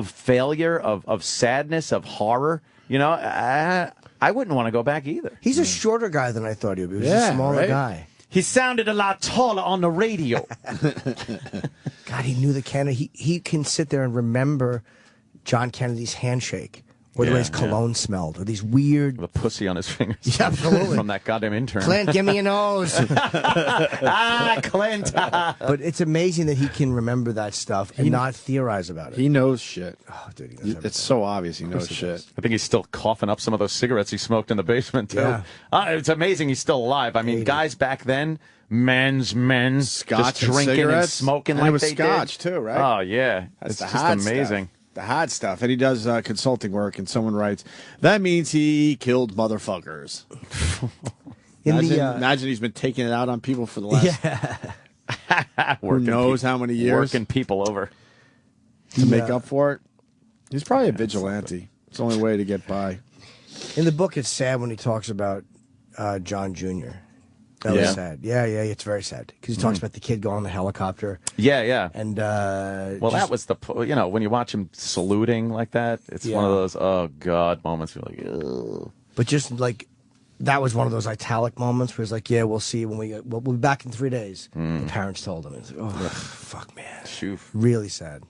Speaker 1: failure, of sadness, of horror. You know, I wouldn't want to go back either.
Speaker 13: He's a shorter guy than I thought he would be. He was a smaller guy.
Speaker 1: He sounded a lot taller on the radio.
Speaker 13: God, he knew the Kennedy. He can sit there and remember John Kennedy's handshake, or the way his cologne smelled, or these weird...
Speaker 1: The pussy on his fingers.
Speaker 13: Yeah, absolutely.
Speaker 1: From that goddamn intern.
Speaker 13: Clint, give me a nose.
Speaker 1: Clint.
Speaker 13: But it's amazing that he can remember that stuff and not theorize about it.
Speaker 2: He knows shit.
Speaker 13: Oh, dude, he knows
Speaker 2: It's so obvious he knows shit.
Speaker 1: I think he's still coughing up some of those cigarettes he smoked in the basement, too.
Speaker 2: Yeah.
Speaker 1: It's amazing he's still alive. I mean, guys back then, men's,
Speaker 2: Scotch
Speaker 1: just
Speaker 2: and
Speaker 1: drinking and
Speaker 2: cigarettes.
Speaker 1: smoking
Speaker 2: And
Speaker 1: like
Speaker 2: it was
Speaker 1: they
Speaker 2: scotch,
Speaker 1: did.
Speaker 2: too, right?
Speaker 1: Oh, yeah.
Speaker 2: That's
Speaker 1: it's
Speaker 2: the
Speaker 1: just
Speaker 2: hard
Speaker 1: amazing.
Speaker 2: Stuff. The hard stuff. And he does consulting work, and someone writes, that means he killed motherfuckers. Imagine he's been taking it out on people for the last... Who knows how many years?
Speaker 1: Working people over.
Speaker 2: To make up for it. He's probably a vigilante. It's the only way to get by.
Speaker 13: In the book, it's sad when he talks about John Jr. That was sad. Yeah, it's very sad. Because he talks about the kid going on the helicopter.
Speaker 1: Yeah.
Speaker 13: And,
Speaker 1: well, that was when you watch him saluting like that, it's one of those, oh, God, moments. You're like, ugh.
Speaker 13: But just like, that was one of those italic moments where it's like, yeah, we'll see when we'll be back in 3 days. The parents told him. It's like, oh, fuck, man. Really sad.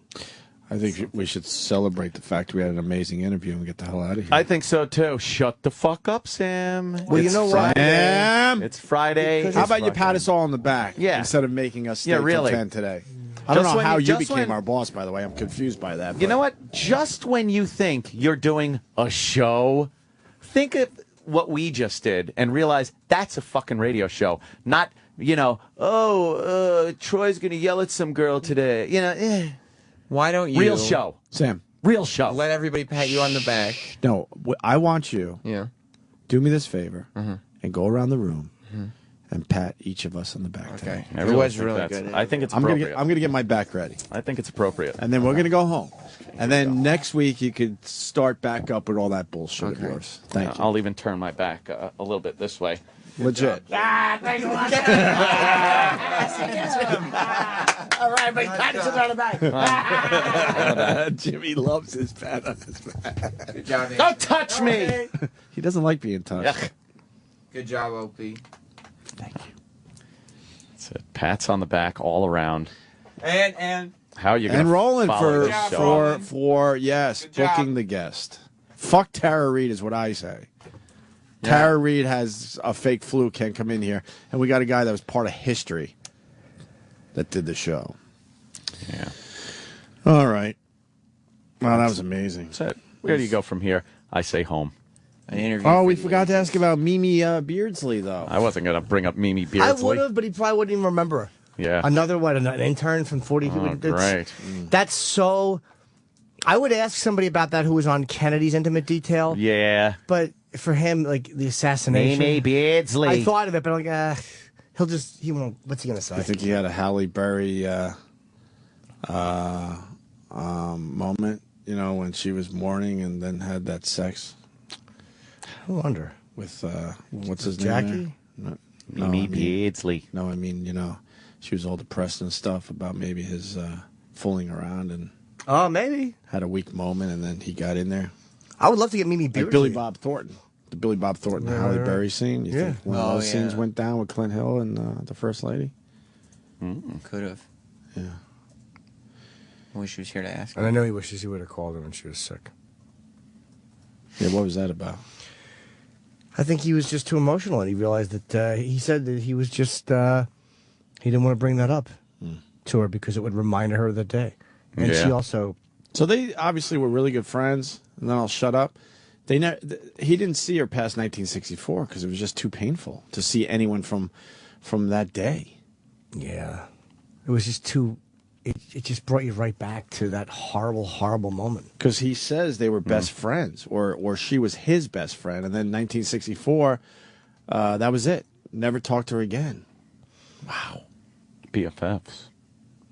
Speaker 2: I think we should celebrate the fact we had an amazing interview and get the hell out of here.
Speaker 1: I think so, too. Shut the fuck up, Sam.
Speaker 13: Well, you know what?
Speaker 2: Sam!
Speaker 1: It's Friday.
Speaker 2: How about you pat us all on the back
Speaker 1: Yeah.
Speaker 2: instead of making us stay
Speaker 1: Yeah, really.
Speaker 2: till 10 today? I don't
Speaker 3: Just
Speaker 2: know
Speaker 3: when
Speaker 2: how you
Speaker 3: just
Speaker 2: became
Speaker 3: when-
Speaker 2: our boss, by the way. I'm confused by that.
Speaker 3: You know what? Just when you think you're doing a show, think of what we just did and realize that's a fucking radio show. Not, Troy's going to yell at some girl today.
Speaker 20: Why don't you...
Speaker 3: Real show.
Speaker 2: Sam.
Speaker 3: Real show.
Speaker 20: Let everybody pat you on the back.
Speaker 2: No, I want you.
Speaker 20: Yeah.
Speaker 2: Do me this favor and go around the room and pat each of us on the back.
Speaker 20: Okay.
Speaker 2: today.
Speaker 20: It was really good.
Speaker 3: I think it's
Speaker 2: I'm
Speaker 3: appropriate.
Speaker 2: gonna get my back ready.
Speaker 3: I think it's appropriate.
Speaker 2: And then we're gonna go home. And then next week you could start back up with all that bullshit of yours. Thank you.
Speaker 3: I'll even turn my back a little bit this way.
Speaker 2: Legit.
Speaker 13: Thanks a lot. All right, but pat us on the back.
Speaker 2: Jimmy loves his pat on his back.
Speaker 20: Good job, Andy.
Speaker 3: Don't touch me.
Speaker 2: He doesn't like being touched.
Speaker 20: Good job, Opie.
Speaker 2: Thank you.
Speaker 3: That's it. Pats on the back all around.
Speaker 20: And
Speaker 3: How are you going
Speaker 2: And
Speaker 3: to
Speaker 2: Roland
Speaker 3: follow this show?
Speaker 2: for yes,
Speaker 20: Good job.
Speaker 2: booking the guest. Fuck Tara Reid is what I say. Tara Reid has a fake flu, can't come in here, and we got a guy that was part of history that did the show.
Speaker 3: Yeah.
Speaker 2: All right. Wow, that was amazing.
Speaker 3: That's it. Where do you go from here? I say home.
Speaker 20: An interview.
Speaker 2: Oh, we forgot to ask about Mimi Beardsley, though.
Speaker 3: I wasn't going to bring up Mimi
Speaker 13: I
Speaker 3: Beardsley.
Speaker 13: would have, but he probably wouldn't even remember her.
Speaker 3: Yeah.
Speaker 13: Another an intern from 40.
Speaker 3: Oh, great.
Speaker 13: That's so. I would ask somebody about that who was on Kennedy's Intimate Detail.
Speaker 3: Yeah.
Speaker 13: But for him, like the assassination.
Speaker 3: Mimi Beardsley.
Speaker 13: I thought of it, but I'm like, he won't. What's he gonna say?
Speaker 2: I think he had a Halle Berry moment, when she was mourning and then had that sex.
Speaker 13: I wonder.
Speaker 2: With, what's his
Speaker 13: Jackie?
Speaker 2: name?
Speaker 3: Mimi Beardsley.
Speaker 2: No, I mean, she was all depressed and stuff about maybe his fooling around and
Speaker 13: Oh, maybe.
Speaker 2: had a weak moment and then he got in there.
Speaker 13: I would love to get Mimi Beardsley.
Speaker 2: Like Billy Bob Thornton. The Billy Bob Thornton Halle Berry scene. You think one of those scenes went down with Clint Hill and the First Lady?
Speaker 20: Could have.
Speaker 2: Yeah.
Speaker 20: I wish she was here to ask.
Speaker 13: And I know he wishes he would have called her when she was sick.
Speaker 2: Yeah, what was that about?
Speaker 13: I think he was just too emotional, and he realized that he said that he was just he didn't want to bring that up to her because it would remind her of the day. And she also.
Speaker 2: So they obviously were really good friends, and then I'll shut up. He didn't see her past 1964 because it was just too painful to see anyone from that day.
Speaker 13: Yeah, it was just too. It just brought you right back to that horrible, horrible moment.
Speaker 2: Because he says they were best friends, or she was his best friend, and then 1964, that was it. Never talked to her again. Wow.
Speaker 3: BFFs.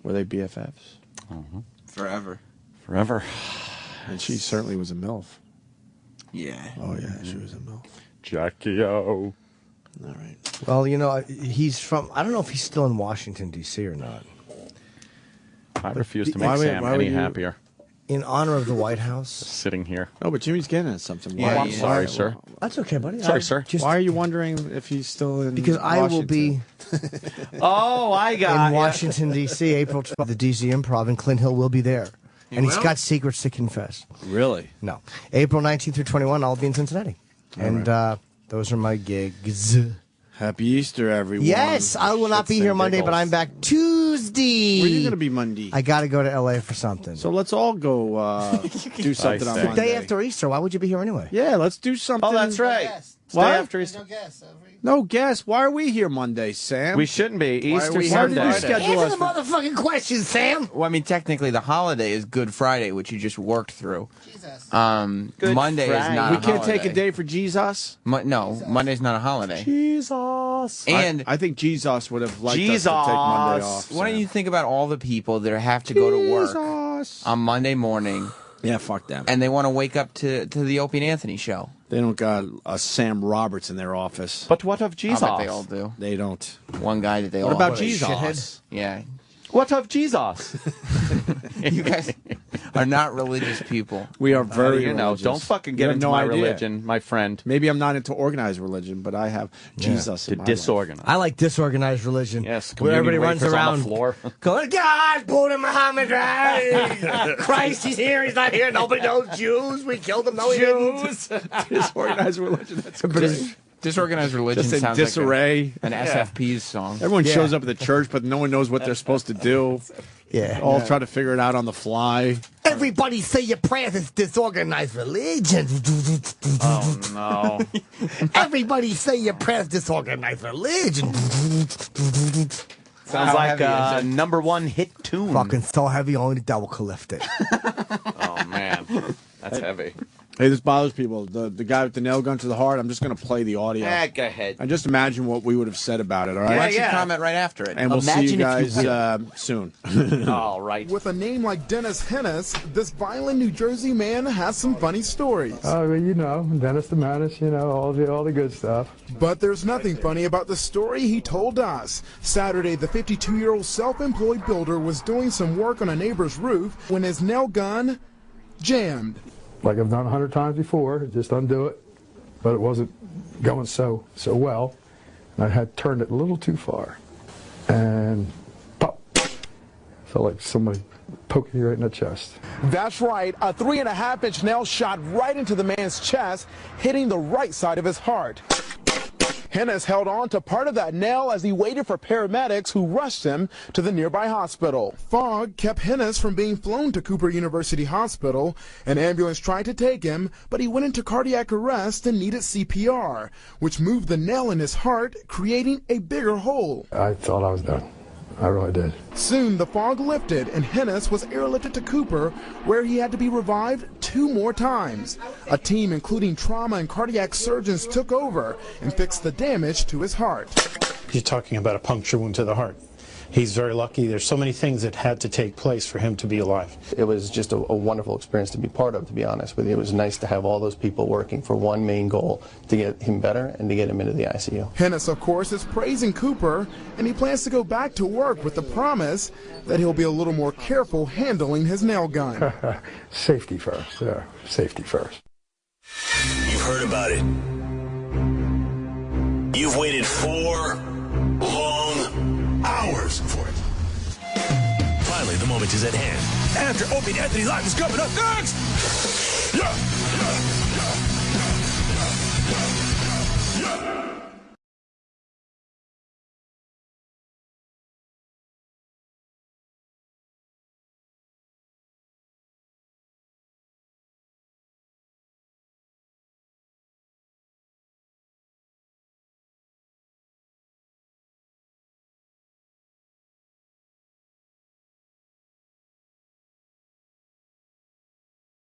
Speaker 2: Were they BFFs?
Speaker 20: Forever.
Speaker 3: Forever.
Speaker 2: And she certainly was a MILF.
Speaker 20: Yeah.
Speaker 2: Oh, yeah, she was a MILF.
Speaker 3: Jackie O.
Speaker 2: All right.
Speaker 13: Well, he's from. I don't know if he's still in Washington D.C. or not.
Speaker 3: I refuse to make Sam any happier.
Speaker 13: In honor of the White House,
Speaker 3: sitting here.
Speaker 2: Oh, but Jimmy's getting at something.
Speaker 3: Yeah, I'm sorry, sir.
Speaker 13: That's okay, buddy.
Speaker 3: Sorry, sir.
Speaker 2: Why are you wondering if he's still in
Speaker 13: Because I will be
Speaker 3: Oh, I got
Speaker 13: in Washington, D.C., April 12th, the D.C. Improv, and Clint Hill will be there. And he's got secrets to confess.
Speaker 2: Really?
Speaker 13: No. April 19th through 21, I'll be in Cincinnati. And those are my gigs.
Speaker 2: Happy Easter, everyone.
Speaker 13: Yes, I will not be here Monday, but I'm back Tuesday.
Speaker 2: Where are you going to be Monday?
Speaker 13: I got to go to L.A. for something.
Speaker 2: So let's all go do something on
Speaker 13: the
Speaker 2: Monday.
Speaker 13: day after Easter. Why would you be here anyway?
Speaker 2: Yeah, let's do something.
Speaker 3: Oh, that's right.
Speaker 2: What?
Speaker 3: Day after Easter.
Speaker 2: No guess. Why are we here Monday, Sam?
Speaker 3: We shouldn't be. Easter
Speaker 2: Why did
Speaker 3: Sunday.
Speaker 2: you schedule us?
Speaker 13: Answer the motherfucking question, Sam.
Speaker 20: Well, I mean, technically, the holiday is Good Friday, which you just worked through.
Speaker 13: Jesus.
Speaker 20: Monday is not.
Speaker 2: We
Speaker 20: a
Speaker 2: can't take a
Speaker 20: holiday.
Speaker 2: day for Jesus.
Speaker 20: No, Monday's not a holiday.
Speaker 2: Jesus.
Speaker 20: And
Speaker 2: I think Jesus would have liked us to take Monday off.
Speaker 20: Why don't you think about all the people that have to go to work on Monday morning?
Speaker 2: Yeah, fuck them.
Speaker 20: And they want to wake up to the Opie and Anthony show.
Speaker 2: They don't got a Sam Roberts in their office.
Speaker 3: But what of Jesus?
Speaker 20: I bet they all do.
Speaker 2: They don't.
Speaker 20: One guy that they
Speaker 2: What
Speaker 20: all
Speaker 2: about
Speaker 20: do.
Speaker 2: Jesus?
Speaker 13: Shithead?
Speaker 20: Yeah.
Speaker 3: What of Jesus?
Speaker 20: You guys are not religious people.
Speaker 2: We are very
Speaker 3: religious. Don't fucking get
Speaker 2: You have
Speaker 3: into
Speaker 2: no
Speaker 3: my
Speaker 2: idea.
Speaker 3: religion, my friend.
Speaker 2: Maybe I'm not into organized religion, but I have Jesus in my life.
Speaker 3: Disorganized.
Speaker 13: I like disorganized religion.
Speaker 3: Yes,
Speaker 13: where everybody runs
Speaker 3: wafers on
Speaker 13: around
Speaker 3: the floor.
Speaker 13: going, God, Buddha, Muhammad, Christ, he's here, he's not here. Nobody knows Jews. We killed them. No, we didn't.
Speaker 2: Disorganized religion. That's great.
Speaker 20: Disorganized religion
Speaker 2: Just in
Speaker 20: sounds
Speaker 2: disarray.
Speaker 20: like an SFP's song.
Speaker 2: Everyone shows up at the church, but no one knows what they're supposed to do.
Speaker 13: Yeah.
Speaker 2: All try to figure it out on the fly.
Speaker 13: Everybody say your prayers. It's disorganized religion.
Speaker 3: Oh, no.
Speaker 13: Everybody say your prayers. Disorganized religion.
Speaker 3: Sounds like a #1 hit tune.
Speaker 13: Fucking so heavy, only the devil could lift it.
Speaker 3: Oh, man. That's heavy.
Speaker 2: Hey, this bothers people. The guy with the nail gun to the heart, I'm just going to play the audio.
Speaker 3: Go ahead.
Speaker 2: And just imagine what we would have said about it, all right?
Speaker 20: Why don't you comment right after it?
Speaker 2: And we'll see you guys soon.
Speaker 3: All right.
Speaker 15: With a name like Dennis Hennis, this violent New Jersey man has some funny stories.
Speaker 16: Oh, you know, Dennis the Menace, you know, all the good stuff.
Speaker 15: But there's nothing funny about the story he told us. Saturday, the 52-year-old self-employed builder was doing some work on a neighbor's roof when his nail gun jammed.
Speaker 16: Like I've done 100 times before, just undo it, but it wasn't going so well, and I had turned it a little too far, and pop, felt like somebody poking you right in the chest.
Speaker 15: That's right, a 3.5-inch nail shot right into the man's chest, hitting the right side of his heart. Hennis held on to part of that nail as he waited for paramedics who rushed him to the nearby hospital. Fog kept Hennis from being flown to Cooper University Hospital. An ambulance tried to take him, but he went into cardiac arrest and needed CPR, which moved the nail in his heart, creating a bigger hole.
Speaker 16: I thought I was done. I really did.
Speaker 15: Soon the fog lifted and Hennis was airlifted to Cooper, where he had to be revived 2 more times. A team including trauma and cardiac surgeons took over and fixed the damage to his heart.
Speaker 23: You're talking about a puncture wound to the heart. He's very lucky. There's so many things that had to take place for him to be alive.
Speaker 24: It was just a wonderful experience to be part of, to be honest with you. It was nice to have all those people working for one main goal, to get him better and to get him into the ICU.
Speaker 15: Hennis, of course, is praising Cooper, and he plans to go back to work with the promise that he'll be a little more careful handling his nail gun.
Speaker 16: Safety first, yeah, safety first.
Speaker 18: You've heard about it. You've waited 4 long hours for it. Finally, the moment is at hand. After Opie and Anthony Live is coming up next. Yeah.